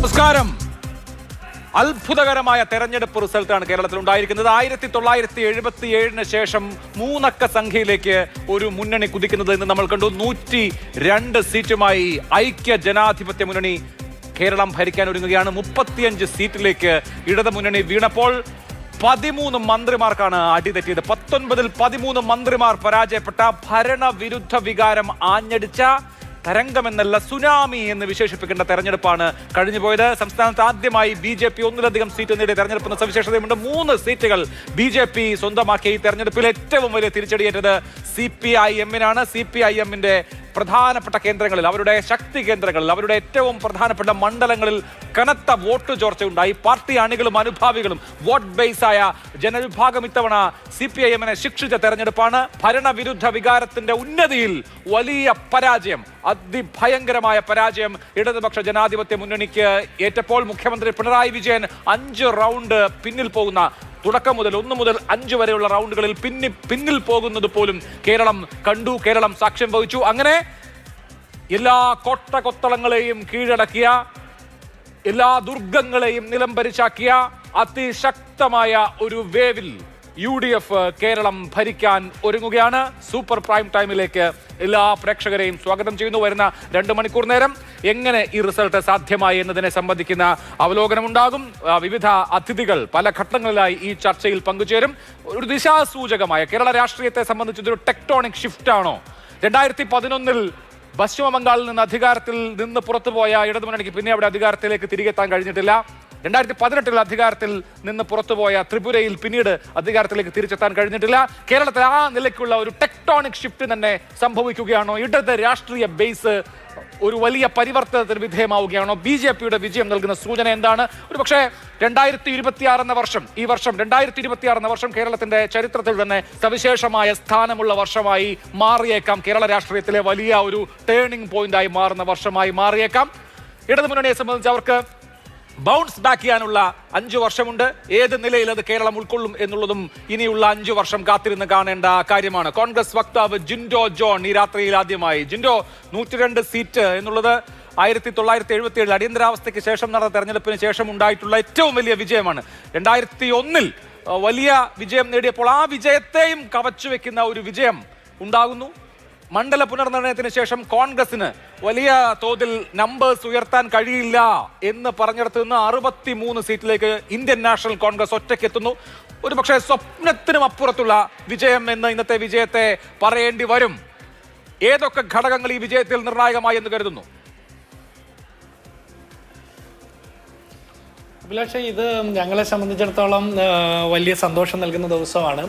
നമസ്കാരം. അത്ഭുതകരമായ തെരഞ്ഞെടുപ്പ് റിസൾട്ടാണ് കേരളത്തിൽ ഉണ്ടായിരിക്കുന്നത്. 1977 ശേഷം 3 അക്ക സംഖ്യയിലേക്ക് ഒരു മുന്നണി കുതിക്കുന്നത് എന്ന് നമ്മൾ കണ്ടു. 102 സീറ്റുമായി ഐക്യ ജനാധിപത്യ മുന്നണി കേരളം ഭരിക്കാൻ ഒരുങ്ങുകയാണ്. 35 സീറ്റിലേക്ക് ഇടത് മുന്നണി വീണപ്പോൾ 13 മന്ത്രിമാർക്കാണ് അടിതെറ്റിയത്. 19-ൽ 13 മന്ത്രിമാർ പരാജയപ്പെട്ട ഭരണവിരുദ്ധ വികാരം ആഞ്ഞടിച്ച തരംഗമെന്നല്ല സുനാമി എന്ന് വിശേഷിപ്പിക്കേണ്ട തെരഞ്ഞെടുപ്പാണ് കഴിഞ്ഞുപോയത്. സംസ്ഥാനത്ത് ആദ്യമായി BJP ഒന്നിലധികം സീറ്റ് നേടിയ തെരഞ്ഞെടുപ്പിന് സവിശേഷതയുണ്ട്. 3 സീറ്റുകൾ BJP സ്വന്തമാക്കിയ ഈ തെരഞ്ഞെടുപ്പിൽ ഏറ്റവും വലിയ തിരിച്ചടിയേറ്റത് CPIM-നാണ്. CPIM-ന്റെ പ്രധാനപ്പെട്ട കേന്ദ്രങ്ങളിൽ, അവരുടെ ശക്തി കേന്ദ്രങ്ങളിൽ, അവരുടെ ഏറ്റവും പ്രധാനപ്പെട്ട മണ്ഡലങ്ങളിൽ കനത്ത വോട്ട് ചോർച്ചയുണ്ടായി. പാർട്ടി അണികളും അനുഭാവികളും വോട്ട് ബേസായ ജനവിഭാഗം ഇത്തവണ CPIM-നെ ശിക്ഷിച്ച തെരഞ്ഞെടുപ്പാണ്. ഭരണവിരുദ്ധ വികാരത്തിന്റെ ഉന്നതിയിൽ വലിയ പരാജയം, അതിഭയങ്കരമായ പരാജയം ഇടതുപക്ഷ ജനാധിപത്യ മുന്നണിക്ക് ഏറ്റപ്പോൾ മുഖ്യമന്ത്രി പിണറായി വിജയൻ 5 റൗണ്ട് പിന്നിൽ പോകുന്ന, തുടക്കം മുതൽ 1 മുതൽ 5 വരെയുള്ള റൗണ്ടുകളിൽ പിന്നിൽ പോകുന്നത് പോലും കേരളം കണ്ടു, കേരളം സാക്ഷ്യം വഹിച്ചു. അങ്ങനെ എല്ലാ കോട്ടകൊത്തളങ്ങളെയും കീഴടക്കിയ, എല്ലാ ദുർഗങ്ങളെയും നിലംപരിശാക്കിയ അതിശക്തമായ ഒരു വേവിൽ UDF കേരളം ഭരിക്കാൻ ഒരുങ്ങുകയാണ്. സൂപ്പർ പ്രൈം ടൈമിലേക്ക് എല്ലാ പ്രേക്ഷകരെയും സ്വാഗതം ചെയ്യുന്നു. വരുന്ന 2 മണിക്കൂർ നേരം എങ്ങനെ ഈ റിസൾട്ട് സാധ്യമായി എന്നതിനെ സംബന്ധിക്കുന്ന അവലോകനമുണ്ടാകും. വിവിധ അതിഥികൾ പല ഘട്ടങ്ങളിലായി ഈ ചർച്ചയിൽ പങ്കുചേരും. ഒരു ദിശാസൂചകമായ കേരള രാഷ്ട്രീയത്തെ സംബന്ധിച്ച് ഇതൊരു ടെക്ടോണിക് ഷിഫ്റ്റ് ആണോ? 2011-ൽ പശ്ചിമ ബംഗാളിൽ നിന്ന് അധികാരത്തിൽ നിന്ന് പുറത്തുപോയ ഇടതുമുന്നണിക്ക് പിന്നെ അവിടെ അധികാരത്തിലേക്ക് തിരികെ എത്താൻ കഴിഞ്ഞിട്ടില്ല. 2018-ൽ അധികാരത്തിൽ നിന്ന് പുറത്തുപോയ ത്രിപുരയിൽ പിന്നീട് അധികാരത്തിലേക്ക് തിരിച്ചെത്താൻ കഴിഞ്ഞിട്ടില്ല. കേരളത്തിൽ ആ നിലയ്ക്കുള്ള ഒരു ടെക്ടോണിക് ഷിഫ്റ്റ് തന്നെ സംഭവിക്കുകയാണോ? ഇടത് രാഷ്ട്രീയ ബേസ് ഒരു വലിയ പരിവർത്തനത്തിന് വിധേയമാവുകയാണോ? BJP-യുടെ വിജയം നൽകുന്ന സൂചന എന്താണ്? ഒരു പക്ഷേ 2026 എന്ന വർഷം, ഈ വർഷം 2026 എന്ന വർഷം കേരളത്തിന്റെ ചരിത്രത്തിൽ തന്നെ സവിശേഷമായ സ്ഥാനമുള്ള വർഷമായി മാറിയേക്കാം. കേരള രാഷ്ട്രീയത്തിലെ വലിയ ഒരു ടേണിംഗ് പോയിന്റായി മാറുന്ന വർഷമായി മാറിയേക്കാം. ഇടതുമുന്നണിയെ സംബന്ധിച്ച് അവർക്ക് ബൗൺസ് ബാക്ക് ചെയ്യാനുള്ള 5 വർഷമുണ്ട്. ഏത് നിലയിൽ അത് കേരളം ഉൾക്കൊള്ളും എന്നുള്ളതും ഇനിയുള്ള 5 വർഷം കാത്തിരുന്ന് കാണേണ്ട കാര്യമാണ്. കോൺഗ്രസ് വക്താവ് ജിൻഡോ ജോൺ ഈ രാത്രിയിൽ ആദ്യമായി. ജിൻഡോ, 102 സീറ്റ് എന്നുള്ളത് 1977 അടിയന്തരാവസ്ഥയ്ക്ക് ശേഷം നടന്ന തെരഞ്ഞെടുപ്പിന് ശേഷം ഉണ്ടായിട്ടുള്ള ഏറ്റവും വലിയ വിജയമാണ്. 2001-ൽ വലിയ വിജയം നേടിയപ്പോൾ ആ വിജയത്തെയും കവച്ചു വെക്കുന്ന ഒരു വിജയം ഉണ്ടാകുന്നു. മണ്ഡല പുനർനിർണയത്തിന് ശേഷം കോൺഗ്രസിന് വലിയ തോതിൽ നമ്പേഴ്സ് ഉയർത്താൻ കഴിയില്ല എന്ന് പറഞ്ഞിടത്ത് നിന്ന് 63 സീറ്റിലേക്ക് ഇന്ത്യൻ നാഷണൽ കോൺഗ്രസ് ഒറ്റയ്ക്കെത്തുന്നു. ഒരു പക്ഷേ സ്വപ്നത്തിനും അപ്പുറത്തുള്ള വിജയം എന്ന് ഇന്നത്തെ വിജയത്തെ പറയേണ്ടി വരും. ഏതൊക്കെ ഘടകങ്ങൾ ഈ വിജയത്തിൽ നിർണായകമായി എന്ന് കരുതുന്നു? അഭിലാഷ്, ഇത് ഞങ്ങളെ സംബന്ധിച്ചിടത്തോളം വലിയ സന്തോഷം നൽകുന്ന ദിവസമാണ്.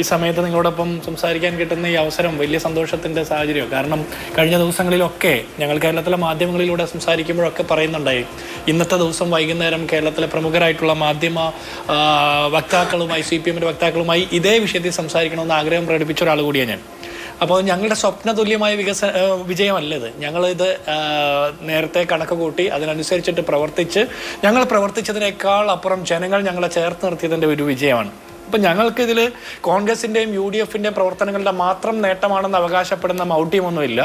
ഈ സമയത്ത് നിങ്ങളോടൊപ്പം സംസാരിക്കാൻ കിട്ടുന്ന ഈ അവസരം വലിയ സന്തോഷത്തിൻ്റെ സാഹചര്യമാണ്. കാരണം കഴിഞ്ഞ ദിവസങ്ങളിലൊക്കെ ഞങ്ങൾ കേരളത്തിലെ മാധ്യമങ്ങളിലൂടെ സംസാരിക്കുമ്പോഴൊക്കെ പറയുന്നുണ്ടായി, ഇന്നത്തെ ദിവസം വൈകുന്നേരം കേരളത്തിലെ പ്രമുഖരായിട്ടുള്ള മാധ്യമ വക്താക്കളുമായി, CPM-ന്റെ വക്താക്കളുമായി ഇതേ വിഷയത്തിൽ സംസാരിക്കണമെന്ന് ആഗ്രഹം പ്രകടിപ്പിച്ച ഒരാൾ കൂടിയാണ് ഞാൻ. അപ്പോൾ ഞങ്ങളുടെ സ്വപ്നതുല്യമായ വിജയമല്ലത്. ഞങ്ങളിത് നേരത്തെ കണക്ക് കൂട്ടി അതിനനുസരിച്ചിട്ട് പ്രവർത്തിച്ച് ഞങ്ങൾ പ്രവർത്തിച്ചതിനേക്കാൾ അപ്പുറം ജനങ്ങൾ ഞങ്ങളെ ചേർത്ത് നിർത്തിയതിൻ്റെ ഒരു വിജയമാണ്. അപ്പം ഞങ്ങൾക്കിതിൽ കോൺഗ്രസിൻ്റെയും UDF-ൻ്റെയും പ്രവർത്തനങ്ങളുടെ മാത്രം നേട്ടമാണെന്ന് അവകാശപ്പെടുന്ന മൗഢ്യമൊന്നുമില്ല.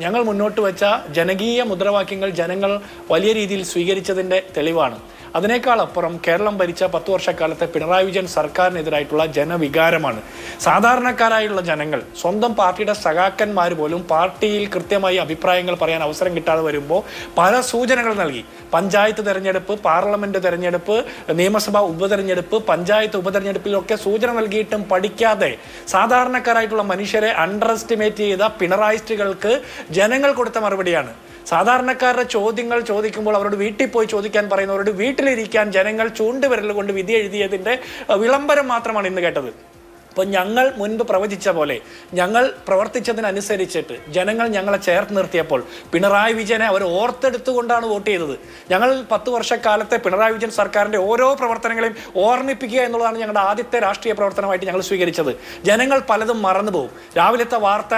ഞങ്ങൾ മുന്നോട്ട് വെച്ച ജനകീയ മുദ്രാവാക്യങ്ങൾ ജനങ്ങൾ വലിയ രീതിയിൽ സ്വീകരിച്ചതിൻ്റെ തെളിവാണ്. അതിനേക്കാൾ അപ്പുറം കേരളം ഭരിച്ച 10 വർഷക്കാലത്തെ പിണറായി വിജയൻ സർക്കാരിനെതിരായിട്ടുള്ള ജനവികാരമാണ്. സാധാരണക്കാരായുള്ള ജനങ്ങൾ, സ്വന്തം പാർട്ടിയുടെ സഖാക്കന്മാർ പോലും പാർട്ടിയിൽ കൃത്യമായി അഭിപ്രായങ്ങൾ പറയാൻ അവസരം കിട്ടാതെ വരുമ്പോൾ പല സൂചനകൾ നൽകി. പഞ്ചായത്ത് തെരഞ്ഞെടുപ്പ്, പാർലമെന്റ് തെരഞ്ഞെടുപ്പ്, നിയമസഭാ ഉപതെരഞ്ഞെടുപ്പ്, പഞ്ചായത്ത് ഉപതെരഞ്ഞെടുപ്പിലൊക്കെ സൂചന നൽകിയിട്ടും പഠിക്കാതെ സാധാരണക്കാരായിട്ടുള്ള മനുഷ്യരെ അണ്ടർ എസ്റ്റിമേറ്റ് ചെയ്ത പിണറായിസ്റ്റുകൾക്ക് ജനങ്ങൾ കൊടുത്ത മറുപടിയാണ്. സാധാരണക്കാരുടെ ചോദ്യങ്ങൾ ചോദിക്കുമ്പോൾ അവരോട് വീട്ടിൽ പോയി ചോദിക്കാൻ പറയുന്നവരോട് വീട്ടിലിരിക്കാൻ ജനങ്ങൾ ചൂണ്ടുവിരൽ കൊണ്ട് വിധി എഴുതിയതിൻ്റെ വിളംബരം മാത്രമാണ് ഇന്ന് കേട്ടത്. അപ്പോൾ ഞങ്ങൾ മുൻപ് പ്രവചിച്ച പോലെ ഞങ്ങൾ പ്രവർത്തിച്ചതിനനുസരിച്ചിട്ട് ജനങ്ങൾ ഞങ്ങളെ ചേർത്ത് നിർത്തിയപ്പോൾ പിണറായി വിജയനെ അവർ ഓർത്തെടുത്തുകൊണ്ടാണ് വോട്ട് ചെയ്തത്. ഞങ്ങൾ 10 വർഷക്കാലത്തെ പിണറായി വിജയൻ സർക്കാരിൻ്റെ ഓരോ പ്രവർത്തനങ്ങളെയും ഓർമ്മിപ്പിക്കുക എന്നുള്ളതാണ് ഞങ്ങളുടെ ആദ്യത്തെ രാഷ്ട്രീയ പ്രവർത്തനമായിട്ട് ഞങ്ങൾ സ്വീകരിച്ചത്. ജനങ്ങൾ പലതും മറന്നുപോകും. രാവിലത്തെ വാർത്ത,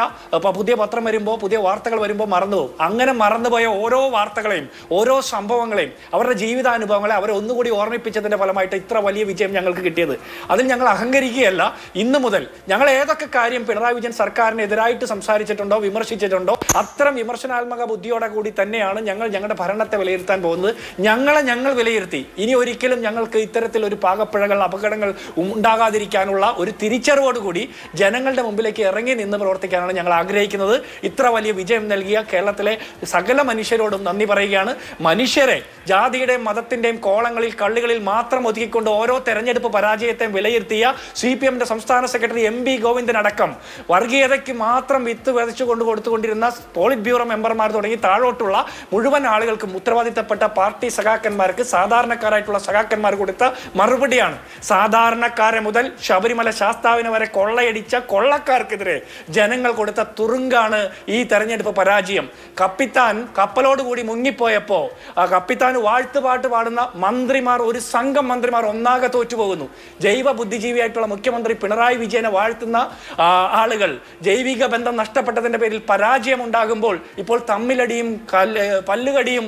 പുതിയ പത്രം വരുമ്പോൾ, പുതിയ വാർത്തകൾ വരുമ്പോൾ മറന്നുപോകും. അങ്ങനെ മറന്നുപോയ ഓരോ വാർത്തകളെയും ഓരോ സംഭവങ്ങളെയും അവരുടെ ജീവിതാനുഭവങ്ങളെ അവരെ ഒന്നുകൂടി ഓർമ്മിപ്പിച്ചതിൻ്റെ ഫലമായിട്ട് ഇത്ര വലിയ വിജയം ഞങ്ങൾക്ക് കിട്ടിയത്. അതിൽ ഞങ്ങൾ അഹങ്കരിക്കുകയല്ല. ഇന്ന് മുതൽ ഞങ്ങൾ ഏതൊക്കെ കാര്യം പിണറായി വിജയൻ സർക്കാരിനെതിരായിട്ട് സംസാരിച്ചിട്ടുണ്ടോ, വിമർശിച്ചിട്ടുണ്ടോ, അത്തരം വിമർശനാത്മക ബുദ്ധിയോടെ കൂടി തന്നെയാണ് ഞങ്ങളുടെ ഭരണത്തെ വിലയിരുത്താൻ പോകുന്നത്. ഞങ്ങൾ വിലയിരുത്തി. ഇനി ഒരിക്കലും ഞങ്ങൾക്ക് ഇത്തരത്തിൽ ഒരു പാകപ്പിഴകൾ, അപകടങ്ങൾ ഉണ്ടാകാതിരിക്കാനുള്ള ഒരു തിരിച്ചറിവോടുകൂടി ജനങ്ങളുടെ മുമ്പിലേക്ക് ഇറങ്ങി നിന്ന് പ്രവർത്തിക്കാനാണ് ഞങ്ങൾ ആഗ്രഹിക്കുന്നത്. ഇത്ര വലിയ വിജയം നൽകിയ കേരളത്തിലെ സകല മനുഷ്യരോടും നന്ദി പറയുകയാണ്. മനുഷ്യരെ ജാതിയുടെയും മതത്തിന്റെയും കോളങ്ങളിൽ, കള്ളികളിൽ മാത്രം ഒതുക്കിക്കൊണ്ട് ഓരോ തെരഞ്ഞെടുപ്പ് പരാജയത്തെയും വിലയിരുത്തിയ CPMന്റെ സംസ്ഥാന സെക്രട്ടറി MB ഗോവിന്ദൻ അടക്കം വർഗീയതയ്ക്ക് മാത്രം വിത്ത് വിതച്ചുകൊണ്ട് കൊടുത്തുകൊണ്ടിരുന്ന പോളിറ്റ് ബ്യൂറോ മെമ്പർമാർ തുടങ്ങി താഴോട്ടുള്ള മുഴുവൻ ആളുകൾക്കും ഉത്തരവാദിത്തപ്പെട്ട പാർട്ടി സഖാക്കന്മാർക്ക്, സാധാരണക്കാരായിട്ടുള്ള സഖാക്കന്മാർ കൊടുത്ത മറുപടിയാണ്. സാധാരണക്കാരെ മുതൽ ശബരിമല ശാസ്താവിനെ വരെ കൊള്ളയടിച്ച കൊള്ളക്കാർക്കെതിരെ ജനങ്ങൾ കൊടുത്ത തുറുങ്കാണ് ഈ തെരഞ്ഞെടുപ്പ് പരാജയം. കപ്പിത്താൻ കപ്പലോടുകൂടി മുങ്ങിപ്പോയപ്പോ ആ കപ്പിത്താൻ വാഴ്ത്തുപാട്ട് പാടുന്ന മന്ത്രിമാർ, ഒരു സംഘം മന്ത്രിമാർ ഒന്നാകെ തോറ്റുപോകുന്നു. ജൈവ ബുദ്ധിജീവിയായിട്ടുള്ള മുഖ്യമന്ത്രി പിണറായി വിജയനെ വാഴ്ത്തുന്ന ആളുകൾ ജൈവിക ബന്ധം നഷ്ടപ്പെട്ടതിന്റെ പേരിൽ പരാജയം ഉണ്ടാകുമ്പോൾ ഇപ്പോൾ തമ്മിലടിയും പല്ലുകടിയും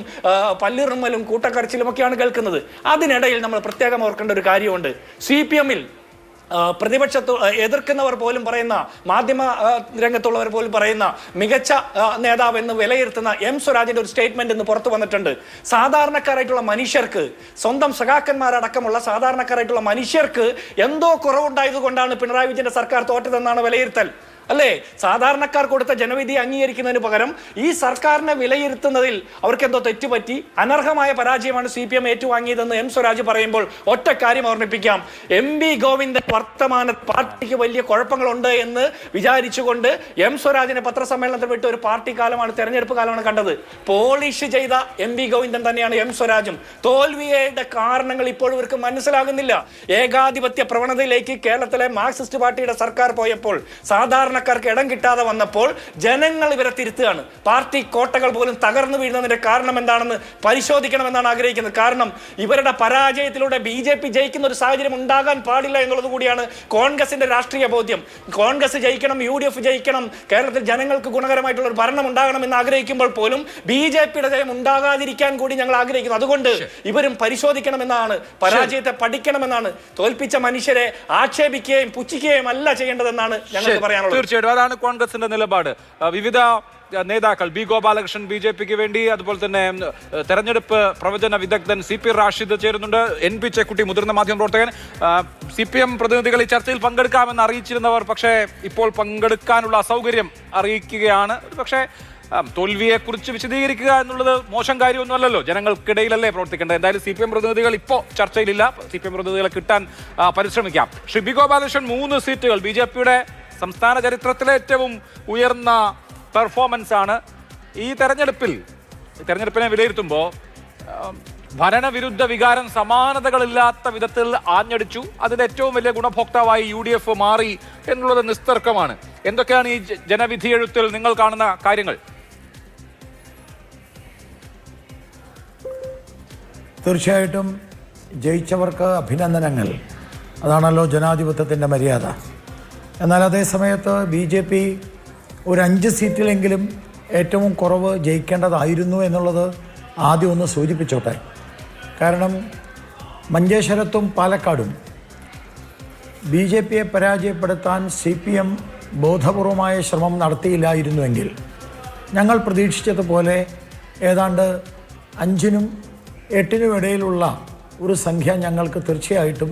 പല്ലിറുമ്മലും കൂട്ടക്കരച്ചിലും ഒക്കെയാണ് കേൾക്കുന്നത്. അതിനിടയിൽ നമ്മൾ പ്രത്യേകം ഓർക്കേണ്ട ഒരു കാര്യമുണ്ട്. CPMൽ പ്രതിപക്ഷത്ത് എതിർക്കുന്നവർ പോലും പറയുന്ന, മാധ്യമ രംഗത്തുള്ളവർ പോലും പറയുന്ന മികച്ച നേതാവ് എന്ന് വിലയിരുത്തുന്ന M സ്വരാജിന്റെ ഒരു സ്റ്റേറ്റ്മെന്റ് ഇന്ന് പുറത്തു വന്നിട്ടുണ്ട്. സാധാരണക്കാരായിട്ടുള്ള മനുഷ്യർക്ക്, സ്വന്തം സഖാക്കന്മാരടക്കമുള്ള സാധാരണക്കാരായിട്ടുള്ള മനുഷ്യർക്ക് എന്തോ കുറവുണ്ടായത് കൊണ്ടാണ് പിണറായി വിജയന്റെ സർക്കാർ തോറ്റതെന്നാണ് വിലയിരുത്തൽ. അല്ലേ? സാധാരണക്കാർ കൊടുത്ത ജനവിധി അംഗീകരിക്കുന്നതിന് പകരം ഈ സർക്കാരിനെ വിലയിരുത്തുന്നതിൽ അവർക്ക് എന്തോ തെറ്റുപറ്റി, അനർഹമായ പരാജയമാണ് CPM ഏറ്റുവാങ്ങിയതെന്ന് M സ്വരാജ് പറയുമ്പോൾ ഒറ്റ കാര്യം ഓർമ്മിപ്പിക്കാം. MB ഗോവിന്ദൻ വർത്തമാന പാർട്ടിക്ക് വലിയ കുഴപ്പങ്ങളുണ്ട് എന്ന് വിചാരിച്ചുകൊണ്ട് M സ്വരാജിനെ പത്രസമ്മേളനത്തിൽ വിട്ട് ഒരു പാർട്ടി കാലമാണ്, തെരഞ്ഞെടുപ്പ് കാലമാണ് കണ്ടത്. പോളിഷ് ചെയ്ത MB ഗോവിന്ദൻ തന്നെയാണ് M സ്വരാജും. തോൽവിയുടെ കാരണങ്ങൾ ഇപ്പോഴും ഇവർക്ക് മനസ്സിലാകുന്നില്ല. ഏകാധിപത്യ പ്രവണതയിലേക്ക് കേരളത്തിലെ മാർക്സിസ്റ്റ് പാർട്ടിയുടെ സർക്കാർ പോയപ്പോൾ, സാധാരണക്കാർക്ക് ഇടം കിട്ടാതെ വന്നപ്പോൾ ജനങ്ങൾ ഇവരെ തിരുത്തുകയാണ്. പാർട്ടി കോട്ടകൾ പോലും തകർന്നു വീഴുന്നതിന്റെ കാരണം എന്താണെന്ന് പരിശോധിക്കണമെന്നാണ് ആഗ്രഹിക്കുന്നത്. കാരണം ഇവരുടെ പരാജയത്തിലൂടെ BJP ജയിക്കുന്ന ഒരു സാഹചര്യം ഉണ്ടാകാൻ പാടില്ല എന്നുള്ളത് കൂടിയാണ് കോൺഗ്രസിന്റെ രാഷ്ട്രീയ ബോധ്യം. കോൺഗ്രസ് ജയിക്കണം, UDF ജയിക്കണം, കേരളത്തിൽ ജനങ്ങൾക്ക് ഗുണകരമായിട്ടുള്ള ഒരു ഭരണം ഉണ്ടാകണം എന്ന് ആഗ്രഹിക്കുമ്പോൾ പോലും BJPയുടെ ജയം ഉണ്ടാകാതിരിക്കാൻ കൂടി ഞങ്ങൾ ആഗ്രഹിക്കുന്നു. അതുകൊണ്ട് ഇവരും പരിശോധിക്കണമെന്നാണ്, പരാജയത്തെ പഠിക്കണമെന്നാണ്, തോൽപ്പിച്ച മനുഷ്യരെ ആക്ഷേപിക്കുകയും പുച്ഛിക്കുകയും അല്ല ചെയ്യേണ്ടതെന്നാണ് ഞങ്ങൾക്ക് പറയാനുള്ളത്. തീർച്ചയായിട്ടും അതാണ് കോൺഗ്രസിന്റെ നിലപാട്. വിവിധ നേതാക്കൾ, B ഗോപാലകൃഷ്ണൻ BJPക്ക് വേണ്ടി, അതുപോലെ തന്നെ തെരഞ്ഞെടുപ്പ് പ്രവചന വിദഗ്ധൻ CP റാഷിദ് ചേരുന്നുണ്ട്, NP ചെക്കുട്ടി മുതിർന്ന മാധ്യമ പ്രവർത്തകൻ. CPM പ്രതിനിധികൾ ഈ ചർച്ചയിൽ പങ്കെടുക്കാമെന്ന് അറിയിച്ചിരുന്നവർ പക്ഷേ ഇപ്പോൾ പങ്കെടുക്കാനുള്ള അസൗകര്യം അറിയിക്കുകയാണ്. പക്ഷേ തോൽവിയെക്കുറിച്ച് വിശദീകരിക്കുക എന്നുള്ളത് മോശം കാര്യമൊന്നുമല്ലല്ലോ, ജനങ്ങൾക്കിടയിലല്ലേ പ്രവർത്തിക്കേണ്ടത്. എന്തായാലും CPM പ്രതിനിധികൾ ഇപ്പോൾ ചർച്ചയിലില്ല. CPM പ്രതിനിധികളെ കിട്ടാൻ പരിശ്രമിക്കാം. ശ്രീ B ഗോപാലകൃഷ്ണൻ, 3 സീറ്റുകൾ BJPയുടെ സംസ്ഥാന ചരിത്രത്തിലെ ഏറ്റവും ഉയർന്ന പെർഫോമൻസ് ആണ്. ഈ തെരഞ്ഞെടുപ്പിനെ വിലയിരുത്തുമ്പോൾ ഭരണവിരുദ്ധ വികാരം സമാനതകളില്ലാത്ത വിധത്തിൽ ആഞ്ഞടിച്ചു. അതിന്റെ ഏറ്റവും വലിയ ഗുണഭോക്താവായി UDF മാറി എന്നുള്ളത് നിസ്തർക്കമാണ്. എന്തൊക്കെയാണ് ഈ ജനവിധി എഴുത്തിൽ നിങ്ങൾ കാണുന്ന കാര്യങ്ങൾ? തീർച്ചയായിട്ടും ജയിച്ചവർക്ക് അഭിനന്ദനങ്ങൾ. അതാണല്ലോ ജനാധിപത്യത്തിൻ്റെ മര്യാദ. എന്നാൽ അതേ സമയത്ത് BJP ഒരു 5 സീറ്റിലെങ്കിലും ഏറ്റവും കുറവ് ജയിക്കേണ്ടതായിരുന്നു എന്നുള്ളത് ആദ്യം ഒന്ന് സൂചിപ്പിച്ചോട്ടെ. കാരണം മഞ്ചേശ്വരത്തും പാലക്കാടും BJPയെ പരാജയപ്പെടുത്താൻ CPM ബോധപൂർവമായ ശ്രമം നടത്തിയില്ലായിരുന്നുവെങ്കിൽ ഞങ്ങൾ പ്രതീക്ഷിച്ചതുപോലെ ഏതാണ്ട് 5നും 8നും ഇടയിലുള്ള ഒരു സംഖ്യ ഞങ്ങൾക്ക് തീർച്ചയായിട്ടും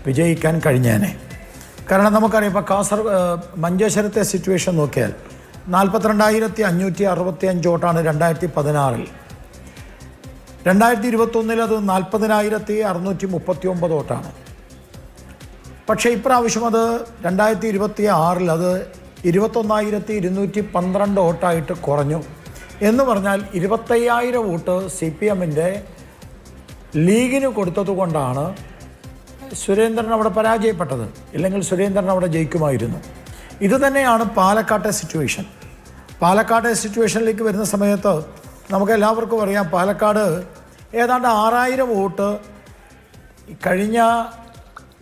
വിജയിക്കാൻ കഴിഞ്ഞേനെ. കാരണം നമുക്കറിയാം, ഇപ്പോൾ മഞ്ചേശ്വരത്തെ സിറ്റുവേഷൻ നോക്കിയാൽ 42,565 വോട്ടാണ് 2016. 2021 അത് 40,639 വോട്ടാണ്. പക്ഷേ ഇപ്രാവശ്യം അത് 2026 അത് 21,212 വോട്ടായിട്ട് കുറഞ്ഞു. എന്ന് പറഞ്ഞാൽ 25,000 വോട്ട് CPMൻ്റെ ലീഗിന് കൊടുത്തതുകൊണ്ടാണ് സുരേന്ദ്രൻ അവിടെ പരാജയപ്പെട്ടത്. ഇല്ലെങ്കിൽ സുരേന്ദ്രൻ അവിടെ ജയിക്കുമായിരുന്നു. ഇത് തന്നെയാണ് പാലക്കാട്ടെ സിറ്റുവേഷൻ. പാലക്കാട്ടെ സിറ്റുവേഷനിലേക്ക് വരുന്ന സമയത്ത് നമുക്ക് എല്ലാവർക്കും അറിയാം, പാലക്കാട് ഏതാണ്ട് 6,000 വോട്ട് കഴിഞ്ഞ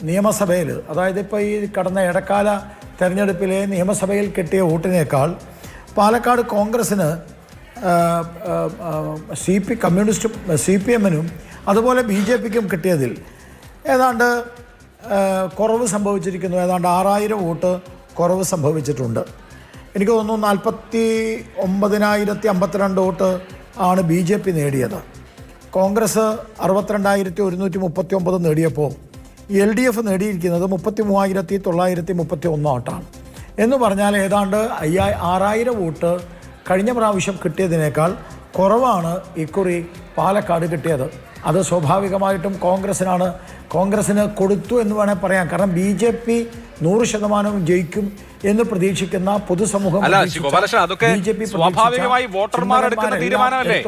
നിയമസഭയിൽ, അതായത് ഇപ്പോൾ ഈ കടന്ന ഇടക്കാല തെരഞ്ഞെടുപ്പിലെ നിയമസഭയിൽ കിട്ടിയ വോട്ടിനേക്കാൾ പാലക്കാട് കോൺഗ്രസ്സിന്, CPMനും അതുപോലെ BJPക്കും കിട്ടിയതിൽ ഏതാണ്ട് കുറവ് സംഭവിച്ചിരിക്കുന്നു. ഏതാണ്ട് 6000 വോട്ട് കുറവ് സംഭവിച്ചിട്ടുണ്ട്. എനിക്ക് തോന്നുന്നു 49,052 വോട്ട് ആണ് BJP നേടിയത്. കോൺഗ്രസ് 62,139 നേടിയപ്പോൾ LDF നേടിയിരിക്കുന്നത് 33,931 വോട്ടാണ്. എന്ന് പറഞ്ഞാൽ ഏതാണ്ട് 6000 വോട്ട് കഴിഞ്ഞ പ്രാവശ്യം കിട്ടിയതിനേക്കാൾ കുറവാണ് ഇക്കുറി പാലക്കാട് കിട്ടിയത്. അത് സ്വാഭാവികമായിട്ടും കോൺഗ്രസിന് കൊടുത്തു എന്ന് വേണേൽ പറയാം. കാരണം BJP 100% ജയിക്കും എന്ന് പ്രതീക്ഷിക്കുന്ന പൊതുസമൂഹം സ്വാഭാവികമായി വോട്ടർമാർ എടുക്കുന്ന തീരുമാനമല്ലേ.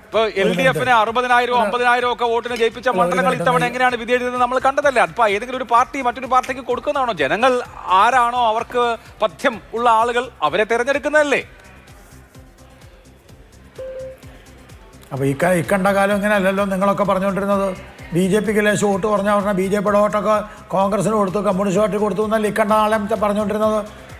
ഇപ്പൊ LDFന് 60,000 50,000 ഒക്കെ വോട്ടിന് ജയിപ്പിച്ച മണ്ഡലങ്ങൾ ഇത്തവണ എങ്ങനെയാണ് വിധി എഴുതുന്നത് നമ്മൾ കണ്ടതല്ലേ. അപ്പൊ ഏതെങ്കിലും ഒരു പാർട്ടി മറ്റൊരു പാർട്ടിക്ക് കൊടുക്കുന്നതാണോ? ജനങ്ങൾ ആരാണോ അവർക്ക് പഥ്യം ഉള്ള ആളുകൾ അവരെ തെരഞ്ഞെടുക്കുന്നതല്ലേ. അപ്പോൾ ഇക്കണ്ട കാലം ഇങ്ങനെയല്ലല്ലോ നിങ്ങളൊക്കെ പറഞ്ഞുകൊണ്ടിരുന്നത്. BJPക്ക് ലേശം വോട്ട് പറഞ്ഞാൽ BJPയുടെ വോട്ടൊക്കെ കോൺഗ്രസിന് കൊടുത്തു, കമ്മ്യൂണിസ്റ്റ് പാർട്ടി കൊടുത്തു എന്നല്ല ഇക്കണ്ട കാലം പറഞ്ഞുകൊണ്ടിരുന്നത്.